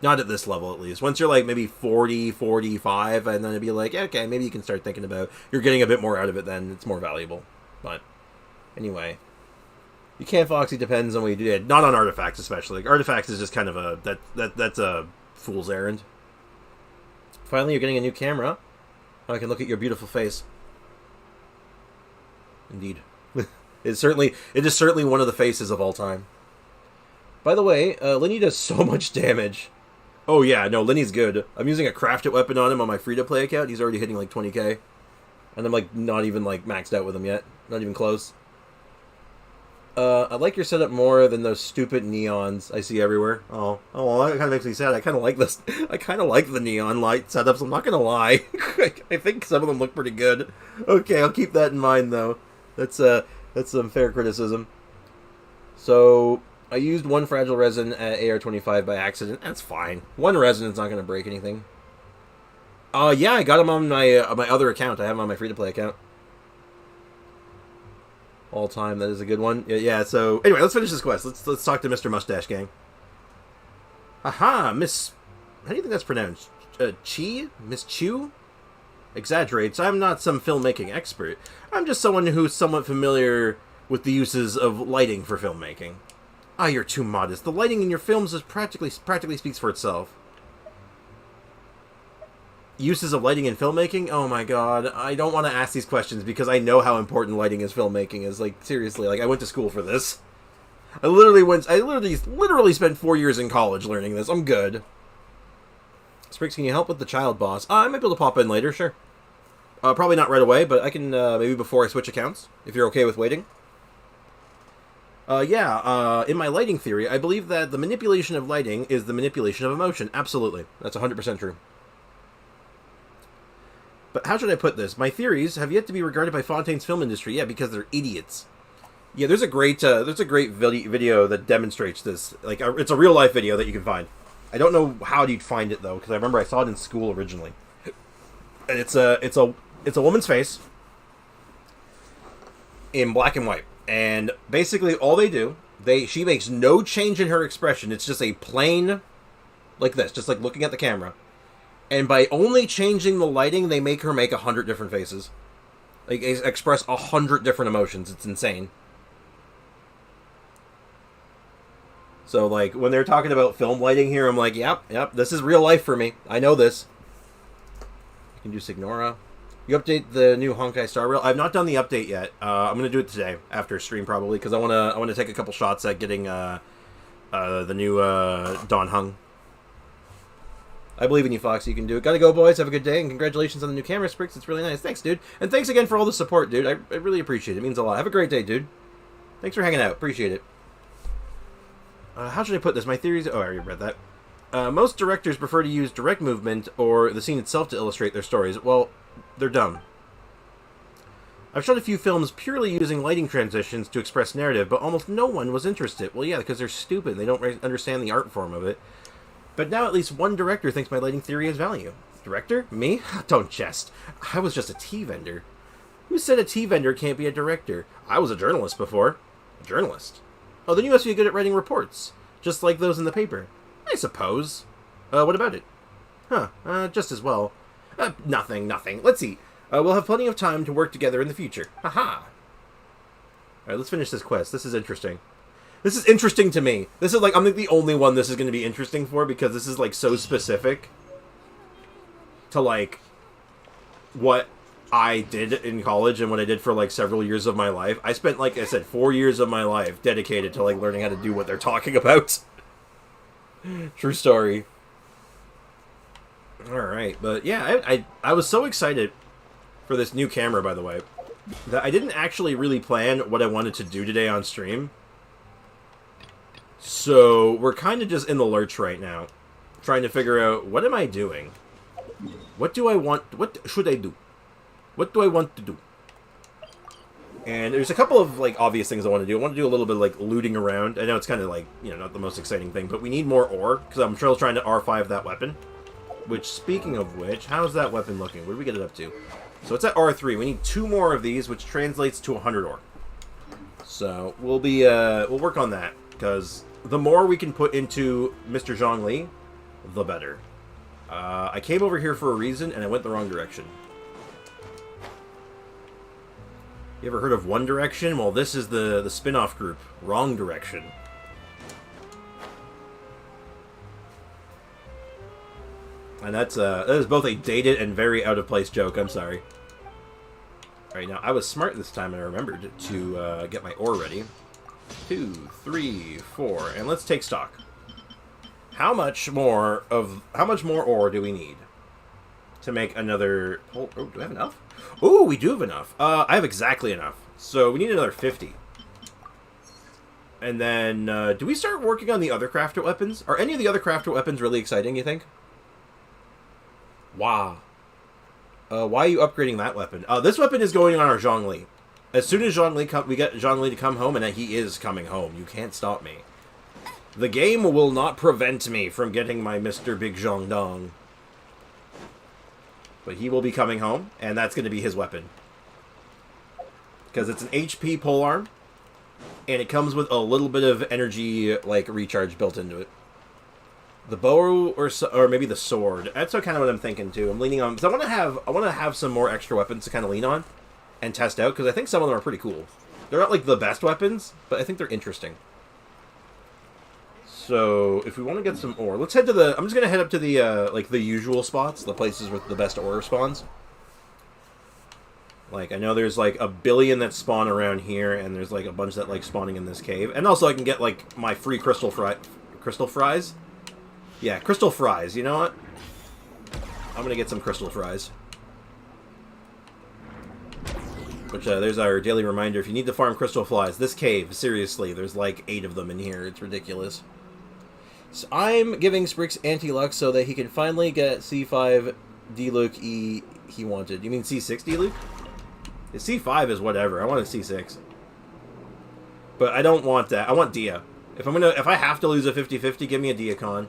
Speaker 1: Not at this level, at least. Once you're like maybe 40, 45, and then it'd be like, okay, maybe you can start thinking about you're getting a bit more out of it, then it's more valuable. But anyway, you can't Foxy depends on what you did. Not on artifacts, especially. Like, artifacts is just kind of a that's a fool's errand. Finally, you're getting a new camera. I can look at your beautiful face. Indeed, it is certainly one of the faces of all time. By the way, Linny does so much damage. Oh yeah, no, Linny's good. I'm using a crafted weapon on him on my free-to-play account. He's already hitting like 20k. And I'm like not even like maxed out with him yet. Not even close. I like your setup more than those stupid neons I see everywhere. Oh, well, that kind of makes me sad. I kind of like this. I kind of like the neon light setups. I'm not gonna lie. I think some of them look pretty good. Okay, I'll keep that in mind though. That's some fair criticism. So I used one fragile resin at AR-25 by accident. That's fine. One resin is not going to break anything. Yeah, I got him on my other account. I have him on my free-to-play account. All time, that is a good one. Yeah, so anyway, let's finish this quest. Let's talk to Mr. Mustache Gang. Aha, Miss... How do you think that's pronounced? Chi? Miss Chu? Exaggerates. I'm not some filmmaking expert. I'm just someone who's somewhat familiar with the uses of lighting for filmmaking. Ah, you're too modest. The lighting in your films is practically speaks for itself. Uses of lighting in filmmaking? Oh my god. I don't want to ask these questions because I know how important lighting in filmmaking is. Like, seriously, like, I went to school for this. I literally spent 4 years in college learning this. I'm good. Spriggs, can you help with the child boss? I might be able to pop in later, sure. Probably not right away, but I can, maybe before I switch accounts, if you're okay with waiting. In my lighting theory, I believe that the manipulation of lighting is the manipulation of emotion. Absolutely. That's 100% true. But how should I put this? My theories have yet to be regarded by Fontaine's film industry. Yeah, because they're idiots. Yeah, there's a great video that demonstrates this. Like, it's a real-life video that you can find. I don't know how you'd find it, though, because I remember I saw it in school originally. And it's a woman's face in black and white. And basically all they do, she makes no change in her expression. It's just a plain, like this, just like looking at the camera. And by only changing the lighting, they make her make 100 different faces. Like, express 100 different emotions. It's insane. So, like, when they're talking about film lighting here, I'm like, yep, this is real life for me. I know this. You can do Signora. You update the new Honkai Star Rail. I've not done the update yet. I'm going to do it today, after stream probably, because I want to take a couple shots at getting the new Don Hung. I believe in you, Fox. You can do it. Gotta go, boys. Have a good day, and congratulations on the new camera, Sprix. It's really nice. Thanks, dude. And thanks again for all the support, dude. I really appreciate it. It means a lot. Have a great day, dude. Thanks for hanging out. Appreciate it. How should I put this? My theories... Oh, I already read that. Most directors prefer to use direct movement or the scene itself to illustrate their stories. Well, they're dumb. I've shot a few films purely using lighting transitions to express narrative, but almost no one was interested. Well, yeah, because they're stupid. They don't understand the art form of it. But now at least one director thinks my lighting theory has value. Director? Me? Don't jest. I was just a tea vendor. Who said a tea vendor can't be a director? I was a journalist before. A journalist? Oh, then you must be good at writing reports. Just like those in the paper. I suppose. What about it? Huh, just as well. Nothing. Let's see. We'll have plenty of time to work together in the future. Haha. Alright, let's finish this quest. This is interesting. This is interesting to me. This is like, I'm like the only one this is going to be interesting for, because this is like so specific to like what I did in college and what I did for like several years of my life. I spent, like I said, 4 years of my life dedicated to like learning how to do what they're talking about. True story. Alright, but yeah, I was so excited for this new camera, by the way. that I didn't actually really plan what I wanted to do today on stream. So we're kind of just in the lurch right now, trying to figure out, what am I doing? What do I want? What should I do? What do I want to do? And there's a couple of, like, obvious things I want to do. I want to do a little bit of, like, looting around. I know it's kind of, like, you know, not the most exciting thing, but we need more ore, because I'm still trying to R5 that weapon. Which, speaking of which, how's that weapon looking? What did we get it up to? So it's at R3. We need 2 more of these, which translates to 100 ore. So we'll be, we'll work on that, because the more we can put into Mr. Zhongli, the better. I came over here for a reason, and I went the wrong direction. You ever heard of One Direction? Well, this is the spin-off group, Wrong Direction. And that is both a dated and very out-of-place joke, I'm sorry. Alright, now, I was smart this time, and I remembered to get my ore ready. 2, 3, 4, and let's take stock. How much more ore do we need to make another... Oh, do I have enough? Oh, we do have enough. I have exactly enough. So we need another 50. And then, do we start working on the other crafted weapons? Are any of the other crafted weapons really exciting, you think? Wow. Why are you upgrading that weapon? This weapon is going on our Zhongli. As soon as we get Zhongli to come home, and he is coming home. You can't stop me. The game will not prevent me from getting my Mr. Big Zhong Dong. But he will be coming home, and that's going to be his weapon. Because it's an HP polearm, and it comes with a little bit of energy, like, recharge built into it. The bow, or maybe the sword. That's kind of what I'm thinking, too. I'm leaning on... Because I want to have some more extra weapons to kind of lean on and test out, because I think some of them are pretty cool. They're not, like, the best weapons, but I think they're interesting. So, if we want to get some ore, let's head to the... I'm just going to head up to the, like, the usual spots, the places with the best ore spawns. Like, I know there's, like, a billion that spawn around here, and there's, like, a bunch that like spawning in this cave. And also I can get, like, my free crystal fries? Yeah, crystal fries, you know what? I'm going to get some crystal fries. Which, there's our daily reminder. If you need to farm crystal flies, this cave, seriously, there's, like, 8 of them in here. It's ridiculous. So I'm giving Sprix anti-luck so that he can finally get C5 D-Luke E he wanted. You mean C6 D-Luke? C5 is whatever. I want a C6. But I don't want that. I want Dia. If I have to lose a 50-50, give me a Diacon.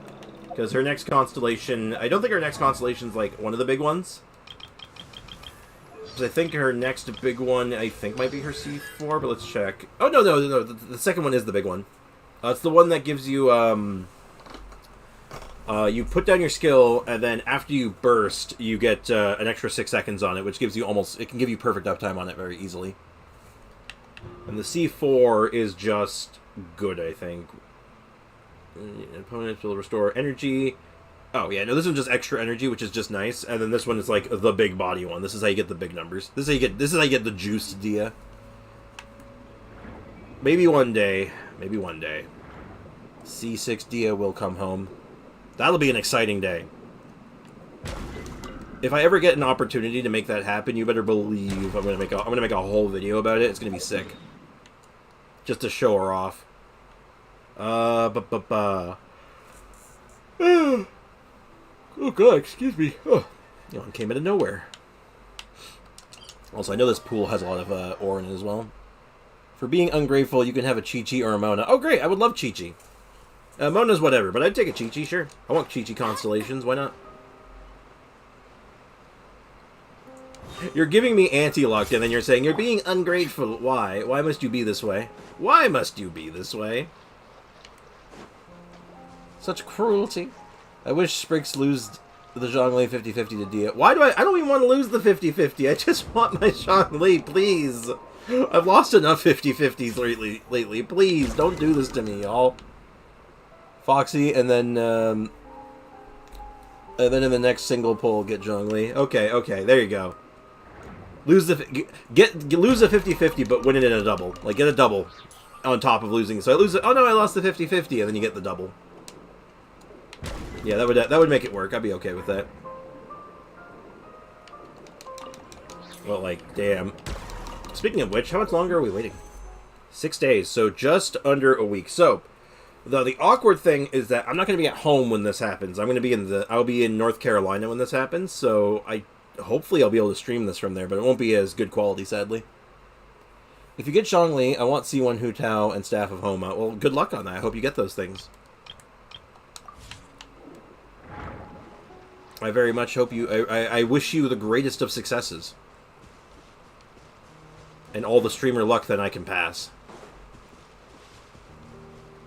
Speaker 1: Because her next constellation... I don't think her next constellation's, like, one of the big ones. Because I think her next big one, I think, might be her C4, but let's check. Oh, no. The second one is the big one. It's the one that gives you, you put down your skill, and then after you burst, you get an extra 6 seconds on it, which gives you almost... It can give you perfect uptime on it very easily. And the C4 is just good, I think. Opponents will restore energy. Oh, yeah, no, this one's just extra energy, which is just nice. And then this one is, like, the big body one. This is how you get the big numbers. This is how you get the juiced Dia. Maybe one day. Maybe one day. C6 Dia will come home. That'll be an exciting day. If I ever get an opportunity to make that happen, you better believe I'm gonna make a whole video about it. It's gonna be sick. Just to show her off. Oh god, excuse me. Oh, you know, it came out of nowhere. Also, I know this pool has a lot of ore in it as well. For being ungrateful, you can have a Chi-Chi or a Mona. Oh great, I would love Chi-Chi. Mona's whatever, but I'd take a Chi-Chi, sure. I want Chi-Chi constellations, why not? You're giving me anti-luck, and then you're saying, you're being ungrateful. Why? Why must you be this way? Why must you be this way? Such cruelty. I wish Sprix lose the Zhongli 50-50 to Dia. Why do I don't even want to lose the 50-50. I just want my Zhongli, please. I've lost enough 50-50s lately. Please, don't do this to me, y'all. Foxy, and then in the next single pull, get Zhongli. Okay, there you go. Lose the 50-50, but win it in a double. Like, get a double on top of losing. So I lose it. Oh no, I lost the 50-50, and then you get the double. Yeah, that would make it work. I'd be okay with that. Well, like, damn. Speaking of which, how much longer are we waiting? 6 days, so just under a week. So, the awkward thing is that I'm not going to be at home when this happens. I'll be in North Carolina when this happens, so hopefully I'll be able to stream this from there, but it won't be as good quality, sadly. If you get Zhongli, I want C1 Hu Tao and Staff of Homa. Well, good luck on that. I hope you get those things. I very much hope you... I wish you the greatest of successes. And all the streamer luck that I can pass.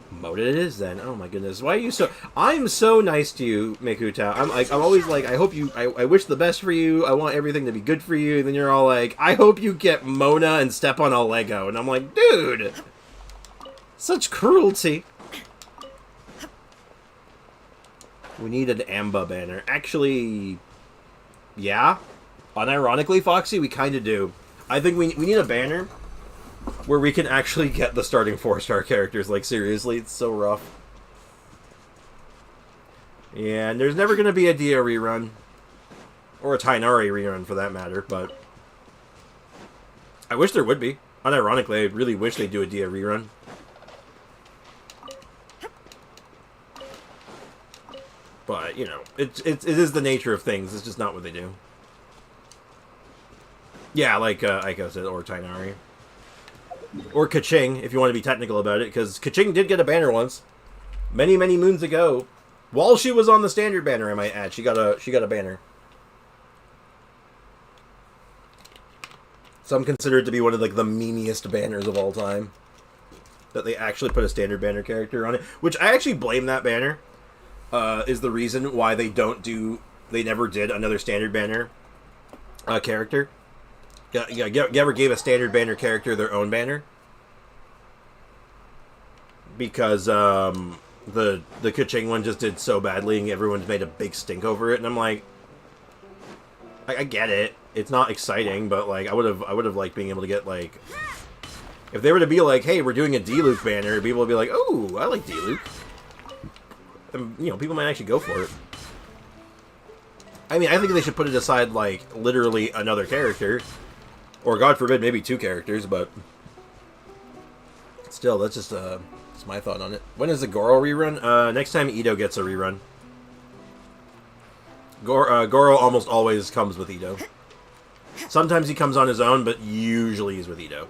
Speaker 1: Moted it is then. Oh my goodness. Why are you so... I'm so nice to you, Miku Tao. I'm always like, I hope you... I wish the best for you. I want everything to be good for you. And then you're all like, I hope you get Mona and step on a Lego. And I'm like, dude! Such cruelty. We need an Amba banner. Actually, yeah. Unironically, Foxy, we kind of do. I think we need a banner where we can actually get the starting 4-star characters. Like, seriously, it's so rough. Yeah, and there's never going to be a Dia rerun. Or a Tainari rerun, for that matter, but... I wish there would be. Unironically, I really wish they'd do a Dia rerun. But, you know, it is the nature of things. It's just not what they do. Yeah, like Aiko said, or Tainari. Or Kaching, if you want to be technical about it, because Kaching did get a banner once. Many, many moons ago. While she was on the standard banner, I might add. She got a banner. Some consider it to be one of, like, the memeiest banners of all time. That they actually put a standard banner character on it. Which, I actually blame that banner. Is the reason why they never did another standard banner character. Never gave a standard banner character their own banner. Because the Kaching one just did so badly and everyone's made a big stink over it, and I'm like, I get it. It's not exciting, but like I would have liked being able to get, like, if they were to be like, hey, we're doing a D-Luke banner, people would be like, oh, I like D-Luke. And, you know, people might actually go for it. I mean, I think they should put it aside, like, literally another character. Or, God forbid, maybe 2 characters, but... Still, that's just, that's my thought on it. When is the Goro rerun? Next time Ito gets a rerun. Goro almost always comes with Ito. Sometimes he comes on his own, but usually he's with Ito.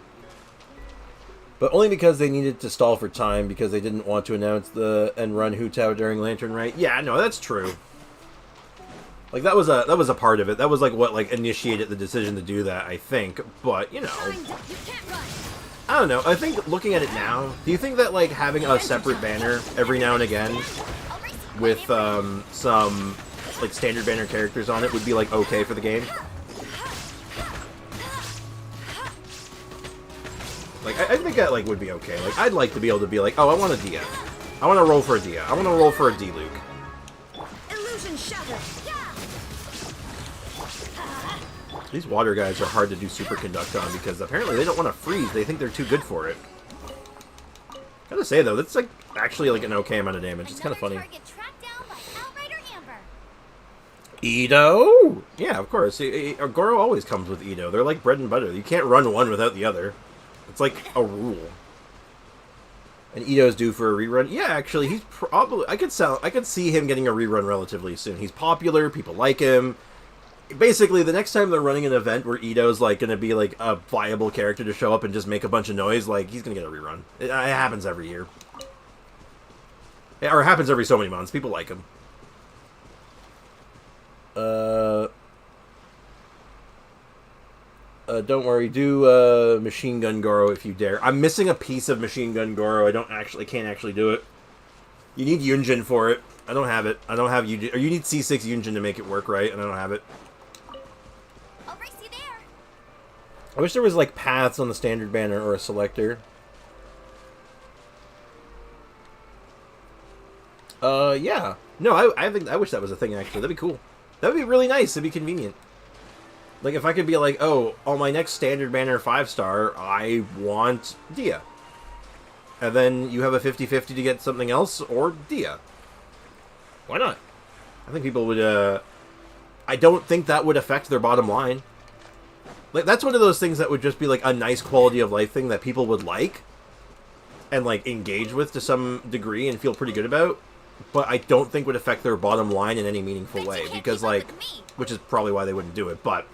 Speaker 1: But only because they needed to stall for time, because they didn't want to announce and run Hu Tao during Lantern Rite. Yeah, no, that's true. Like, that was a part of it. That was, like, what, like, initiated the decision to do that, I think. But, you know... I don't know. I think, looking at it now, do you think that, like, having a separate banner every now and again with, some, like, standard banner characters on it would be, like, okay for the game? Like, I think that, like, would be okay. Like, I'd like to be able to be like, oh, I want a Dia. I want to roll for a Dia. I want to roll for a D-Luke.
Speaker 3: Illusion shattered.
Speaker 1: These water guys are hard to do superconduct on because apparently they don't want to freeze. They think they're too good for it. Gotta say, though, that's, like, actually, like, an okay amount of damage. It's kind of funny. Ito? Yeah, of course. Goro always comes with Ito. They're like bread and butter. You can't run one without the other. It's like a rule. And Ito's due for a rerun. Yeah, actually, he's probably... I could see him getting a rerun relatively soon. He's popular. People like him. Basically, the next time they're running an event where Ito's, like, going to be, like, a viable character to show up and just make a bunch of noise, like, he's going to get a rerun. It happens every year. Or it happens every so many months. People like him. Don't worry, do Machine Gun Goro if you dare. I'm missing a piece of Machine Gun Goro. I can't actually do it. You need Yunjin for it. I don't have it. I don't have Yunjin. Or you need C6 Yunjin to make it work right, and I don't have it.
Speaker 2: I'll race you there.
Speaker 1: I wish there was, like, paths on the standard banner or a selector. Yeah. No, I wish that was a thing, actually. That'd be cool. That'd be really nice. It'd be convenient. Like, if I could be like, oh, on my next standard banner 5-star, I want Dia. And then you have a 50-50 to get something else, or Dia. Why not? I think people would, I don't think that would affect their bottom line. Like, that's one of those things that would just be, like, a nice quality of life thing that people would like and, like, engage with to some degree and feel pretty good about. But I don't think would affect their bottom line in any meaningful way. Because, like, which is probably why they wouldn't do it. But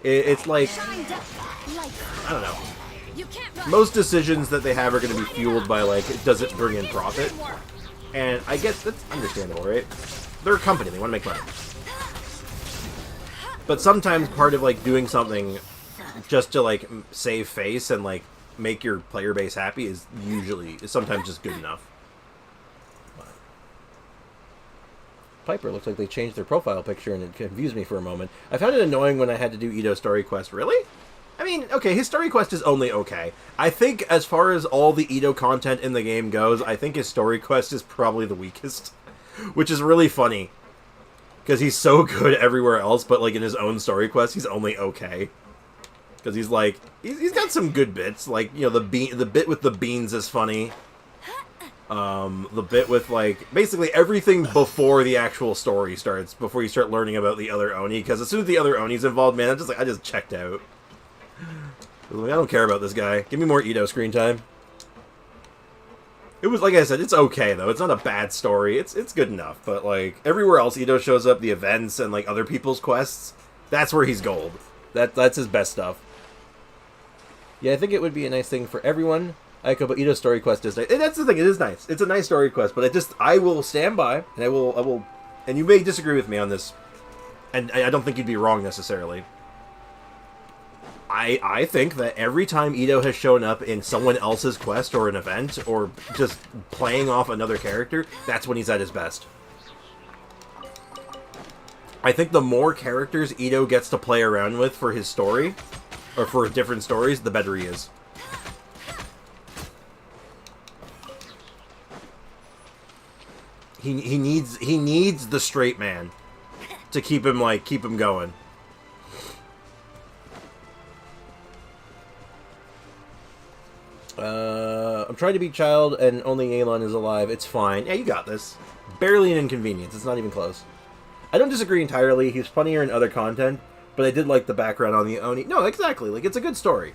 Speaker 1: it's like, I don't know. Most decisions that they have are going to be fueled by, like, does it bring in profit? And I guess that's understandable, right? They're a company. They want to make money. But sometimes part of, like, doing something just to, like, save face and, like, make your player base happy is sometimes just good enough. But Piper looks like they changed their profile picture, and it confused me for a moment. I found it annoying when I had to do Ito story quest. Really? I mean, okay, his story quest is only okay. I think as far as all the Ito content in the game goes, I think his story quest is probably the weakest. Which is really funny. Because he's so good everywhere else, but, like, in his own story quest, he's only okay. Because he's, like, he's got some good bits. Like, you know, the bit with the beans is funny. The bit with, like, basically everything before the actual story starts, before you start learning about the other Oni. Because as soon as the other Oni's involved, man, I just checked out. I was like, I don't care about this guy. Give me more Ito screen time. It was, like I said, it's okay, though. It's not a bad story. It's good enough. But, like, everywhere else Ito shows up, the events and, like, other people's quests, that's where he's gold. That's his best stuff. Yeah, I think it would be a nice thing for everyone. Aiko, but Ito's story quest is nice. And that's the thing, it is nice. It's a nice story quest, but I will stand by, and I will, and you may disagree with me on this, and I don't think you'd be wrong necessarily. I think that every time Ito has shown up in someone else's quest or an event, or just playing off another character, that's when he's at his best. I think the more characters Ito gets to play around with for his story, or for different stories, the better he is. He needs the straight man to keep him going. I'm trying to beat Child, and only Yelan is alive. It's fine. Yeah, you got this. Barely an inconvenience. It's not even close. I don't disagree entirely. He's funnier in other content, but I did like the background on the Oni. No, exactly. Like, it's a good story.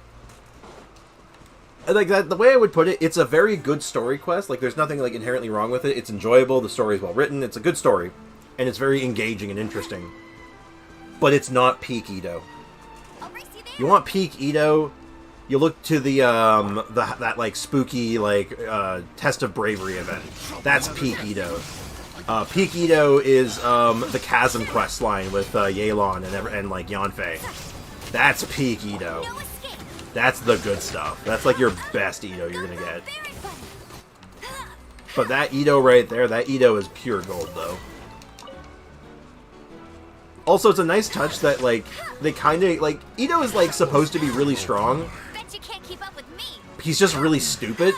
Speaker 1: And, like, that, the way I would put it, it's a very good story quest. Like, there's nothing, like, inherently wrong with it. It's enjoyable. The story is well written. It's a good story. And it's very engaging and interesting. But it's not peak Ito. You want peak Ito? You look to that like spooky test of bravery event. That's peak Ito. Peak Ito is the Chasm quest line with Yelan and like Yanfei. That's peak Ito. That's the good stuff. That's like your best Ito you're gonna get. But that Ito right there, that Ito is pure gold though. Also, it's a nice touch that like they kind of like Ito is like supposed to be really strong.
Speaker 2: You can't keep up with me.
Speaker 1: He's just really stupid.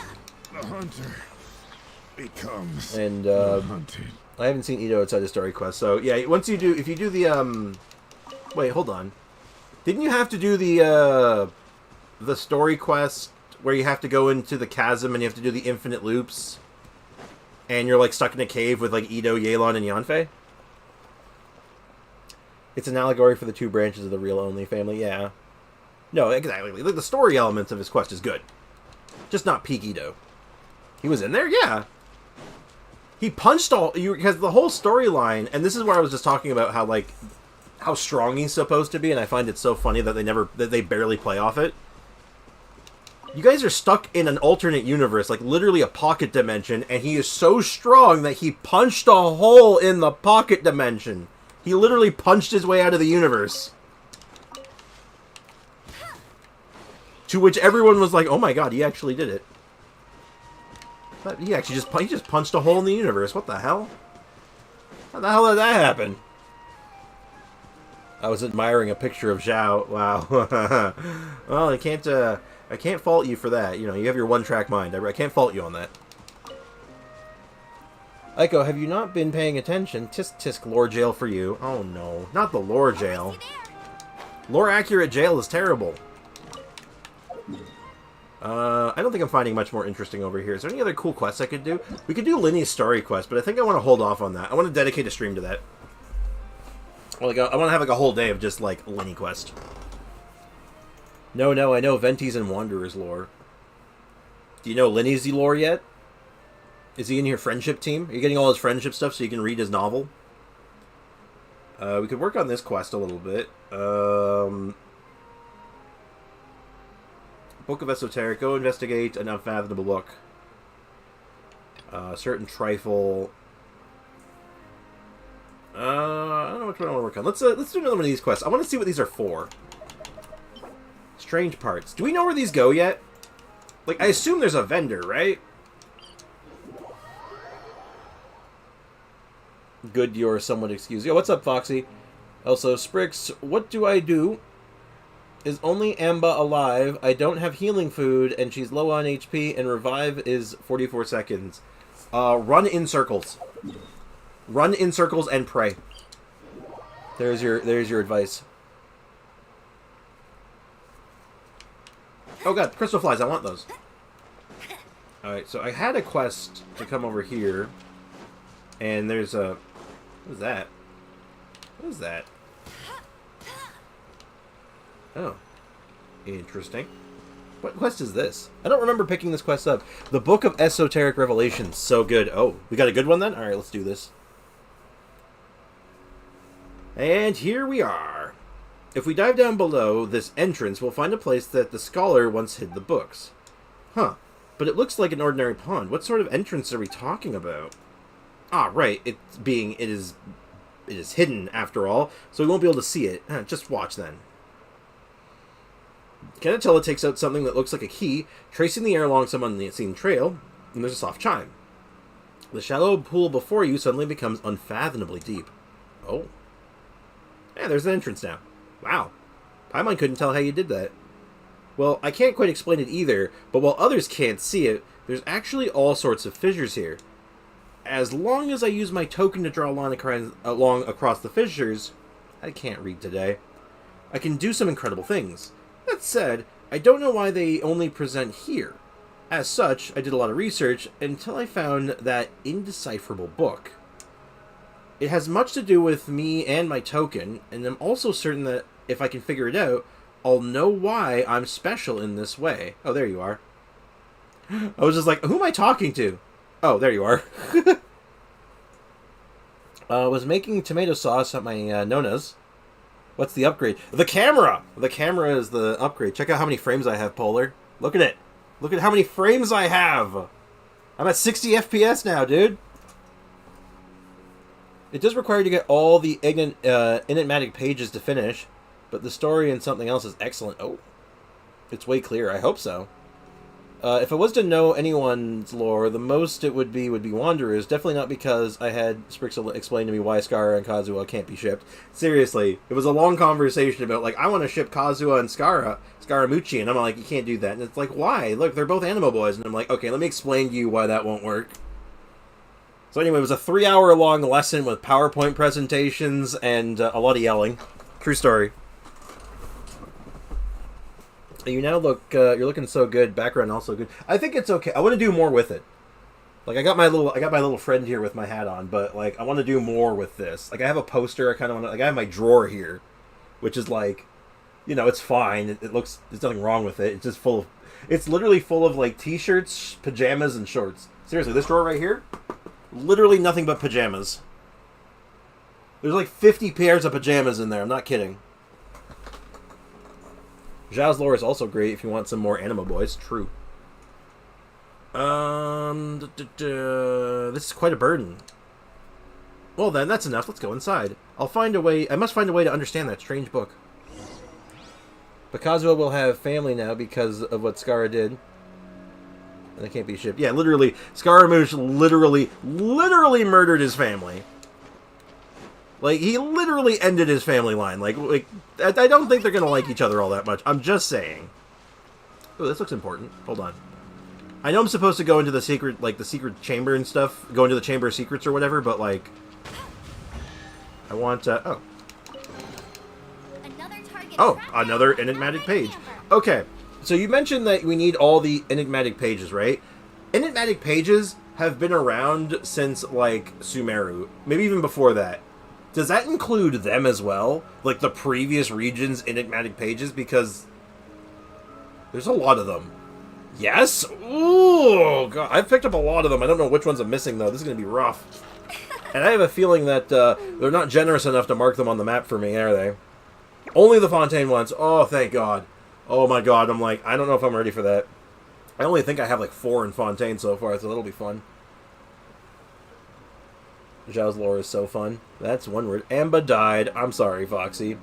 Speaker 4: The hunter becomes
Speaker 1: and
Speaker 4: hunted.
Speaker 1: I haven't seen Ito outside the story quest, so yeah. If you do the wait, hold on. Didn't you have to do the story quest where you have to go into the chasm and you have to do the infinite loops, and you're like stuck in a cave with like Ito, Yelan, and Yanfei? It's an allegory for the two branches of the real Only family. Yeah. No, exactly. Like, the story elements of his quest is good. Just not peak Ito. He was in there? Yeah. He punched all... Because the whole storyline... And this is where I was just talking about how, like... How strong he's supposed to be, and I find it so funny that they barely play off it. You guys are stuck in an alternate universe, like literally a pocket dimension, and he is so strong that he punched a hole in the pocket dimension. He literally punched his way out of the universe. To which everyone was like, "Oh my god, he actually did it." But he actually just punched a hole in the universe. What the hell? How the hell did that happen? I was admiring a picture of Zhao. Wow. Well, I can't fault you for that. You know, you have your one-track mind. I can't fault you on that. Aiko, have you not been paying attention? Tisk tisk lore jail for you. Oh no, not the lore jail. Lore accurate jail is terrible. I don't think I'm finding much more interesting over here. Is there any other cool quests I could do? We could do Linny's story quest, but I think I want to hold off on that. I want to dedicate a stream to that. Like, I want to have like a whole day of just like Linny quest. No, I know Venti's and Wanderer's lore. Do you know Linny's lore yet? Is he in your friendship team? Are you getting all his friendship stuff so you can read his novel? We could work on this quest a little bit. Book of Esoteric. Go investigate an unfathomable book. Certain trifle. I don't know which one I want to work on. Let's do another one of these quests. I want to see what these are for. Strange parts. Do we know where these go yet? Like, I assume there's a vendor, right? Good, you're somewhat excused. Yo, what's up, Foxy? Also, Sprix, what do I do? Is only Amba alive? I don't have healing food, and she's low on HP, and revive is 44 seconds. Run in circles. Run in circles and pray. There's your advice. Oh god, crystal flies, I want those. Alright, so I had a quest to come over here. And there's a... What is that? What is that? Oh. Interesting. What quest is this? I don't remember picking this quest up. The Book of Esoteric Revelations. So good. Oh, we got a good one then? Alright, let's do this. And here we are. If we dive down below this entrance, we'll find a place that the scholar once hid the books. Huh. But it looks like an ordinary pond. What sort of entrance are we talking about? Ah, right. It is hidden, after all, so we won't be able to see it. Just watch, then. Canatella takes out something that looks like a key, tracing the air along some unseen trail, and there's a soft chime. The shallow pool before you suddenly becomes unfathomably deep. Oh. Yeah, there's an entrance now. Wow. Paimon couldn't tell how you did that. Well, I can't quite explain it either, but while others can't see it, there's actually all sorts of fissures here. As long as I use my token to draw a line across the fissures, I can't read today, I can do some incredible things. That said, I don't know why they only present here. As such, I did a lot of research until I found that indecipherable book. It has much to do with me and my token, and I'm also certain that if I can figure it out, I'll know why I'm special in this way. Oh, there you are. I was just like, who am I talking to? Oh, there you are. Was making tomato sauce at my Nona's. What's the upgrade? The camera! The camera is the upgrade. Check out how many frames I have, Polar. Look at it. Look at how many frames I have. I'm at 60 FPS now, dude. It does require you to get all the enigmatic pages to finish, but the story and something else is excellent. Oh, it's way clearer. I hope so. If I was to know anyone's lore, the most it would be Wanderers. Definitely not because I had Sprix explain to me why Skara and Kazuha can't be shipped. Seriously, it was a long conversation about, like, I want to ship Kazuha and Scaramucci, and I'm like, you can't do that. And it's like, why? Look, they're both Animo boys. And I'm like, okay, let me explain to you why that won't work. So anyway, it was a 3-hour-long lesson with PowerPoint presentations and a lot of yelling. True story. You now look, you're looking so good. Background also good. I think it's okay. I want to do more with it. Like, I got my little friend here with my hat on, but, like, I want to do more with this. Like, I have a poster. I kind of want to, like, I have my drawer here, which is, like, you know, it's fine. It looks, there's nothing wrong with it. It's just full of, it's literally full of, like, t-shirts, pajamas, and shorts. Seriously, this drawer right here, literally nothing but pajamas. There's, like, 50 pairs of pajamas in there. I'm not kidding. Zhao's lore is also great if you want some more Animo boys. True. This is quite a burden. Well then, that's enough. Let's go inside. I'll find a way. I must find a way to understand that strange book. But Kazuha will have family now because of what Skara did. And they can't be shipped. Yeah, literally, Scaramouche literally murdered his family. Like, he literally ended his family line. Like I don't think they're going to like each other all that much. I'm just saying. Oh, this looks important. Hold on. I know I'm supposed to go into the secret, like, the secret chamber and stuff. Go into the Chamber of Secrets or whatever, but, like... I want, oh. Another enigmatic page. Okay, so you mentioned that we need all the enigmatic pages, right? Enigmatic pages have been around since, like, Sumeru. Maybe even before that. Does that include them as well? Like, the previous region's enigmatic pages? Because There's a lot of them. Yes? Ooh, God. I've picked up a lot of them. I don't know which ones I'm missing, though. This is going to be rough. And I have a feeling that they're not generous enough to mark them on the map for me, are they? Only the Fontaine ones. Oh, thank God. Oh, my God. I'm like, I don't know if I'm ready for that. I only think I have, like, 4 in Fontaine so far, so that'll be fun. Zhao's lore is so fun. That's one word. Amba died. I'm sorry, Foxy.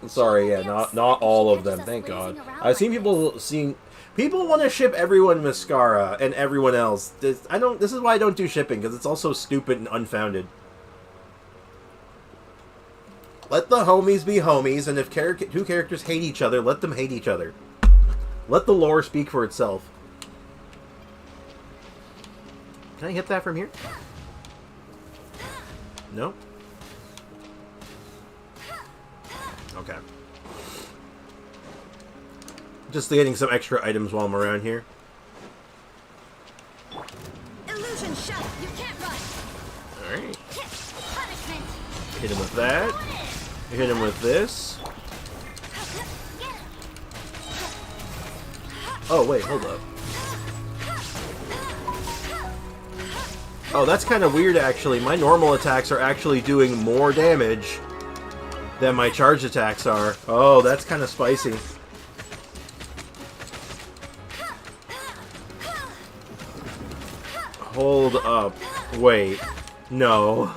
Speaker 1: I'm sorry, yeah, not all of them, thank God. I've seen people want to ship everyone Mascara and everyone else. This is why I don't do shipping, because it's all so stupid and unfounded. Let the homies be homies, and if two characters hate each other, let them hate each other. Let the lore speak for itself. Can I hit that from here? No? Okay. Just getting some extra items while I'm around here.
Speaker 3: Illusion shatter.
Speaker 2: You can't run.
Speaker 1: Alright.
Speaker 2: Punishment.
Speaker 1: Hit him with that. Hit him with this. Oh, wait, hold up. Oh, that's kind of weird, actually. My normal attacks are actually doing more damage than my charge attacks are. Oh, that's kind of spicy. Hold up. Wait. No.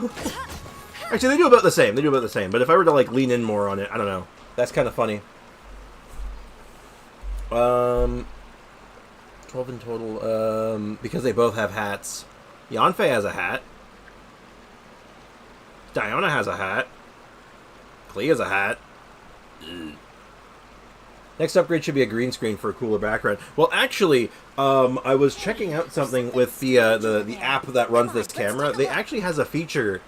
Speaker 1: Actually, they do about the same. They do about the same. But if I were to, like, lean in more on it, I don't know. That's kind of funny. 12 in total. Because they both have hats. Yanfei has a hat. Diona has a hat. Klee has a hat. Next upgrade should be a green screen for a cooler background. Well, actually, I was checking out something with the app that runs this camera. They actually has a feature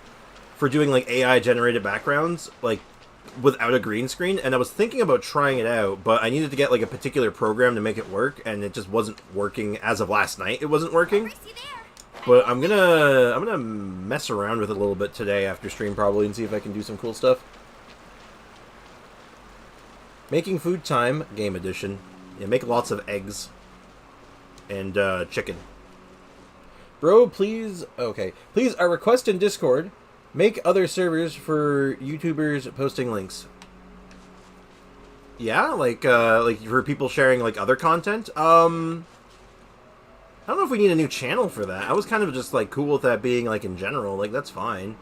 Speaker 1: for doing like AI generated backgrounds, like without a green screen. And I was thinking about trying it out, but I needed to get like a particular program to make it work, and it just wasn't working as of last night. It wasn't working. But I'm gonna mess around with it a little bit today after stream probably and see if I can do some cool stuff. Making food time, game edition. Yeah, make lots of eggs. And chicken. Bro, please please a request in Discord. Make other servers for YouTubers posting links. Yeah, like for people sharing like other content. I don't know if we need a new channel for that. I was kind of just, like, cool with that being, like, in general. Like, that's fine.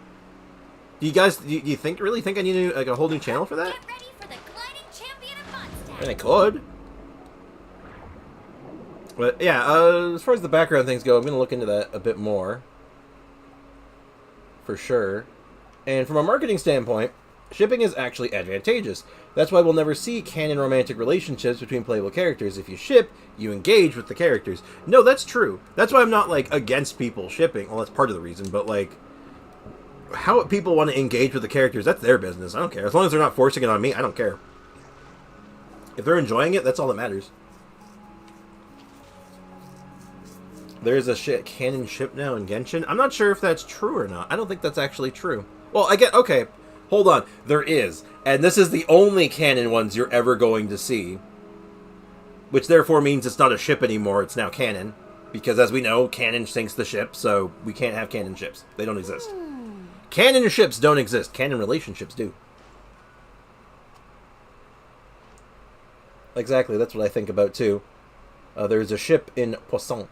Speaker 1: Do you guys, do you really think I need a whole new channel for that?
Speaker 2: Get ready for the gliding champion of Mondstadt.
Speaker 1: And I could. But, yeah, as far as the background things go, I'm going to look into that a bit more. For sure. And from a marketing standpoint, shipping is actually advantageous. That's why we'll never see canon romantic relationships between playable characters. If you ship, you engage with the characters. No, that's true. That's why I'm not, like, against people shipping. Well, that's part of the reason, but, like, how people want to engage with the characters, that's their business. I don't care. As long as they're not forcing it on me, I don't care. If they're enjoying it, that's all that matters. There's a canon ship now in Genshin. I'm not sure if that's true or not. I don't think that's actually true. Well, I get... Okay, hold on. There is. And this is the only canon ones you're ever going to see. Which therefore means it's not a ship anymore. It's now canon. Because as we know, canon sinks the ship, so we can't have canon ships. They don't exist. Canon ships don't exist. Canon relationships do. Exactly, that's what I think about too. There's a ship in Poisson.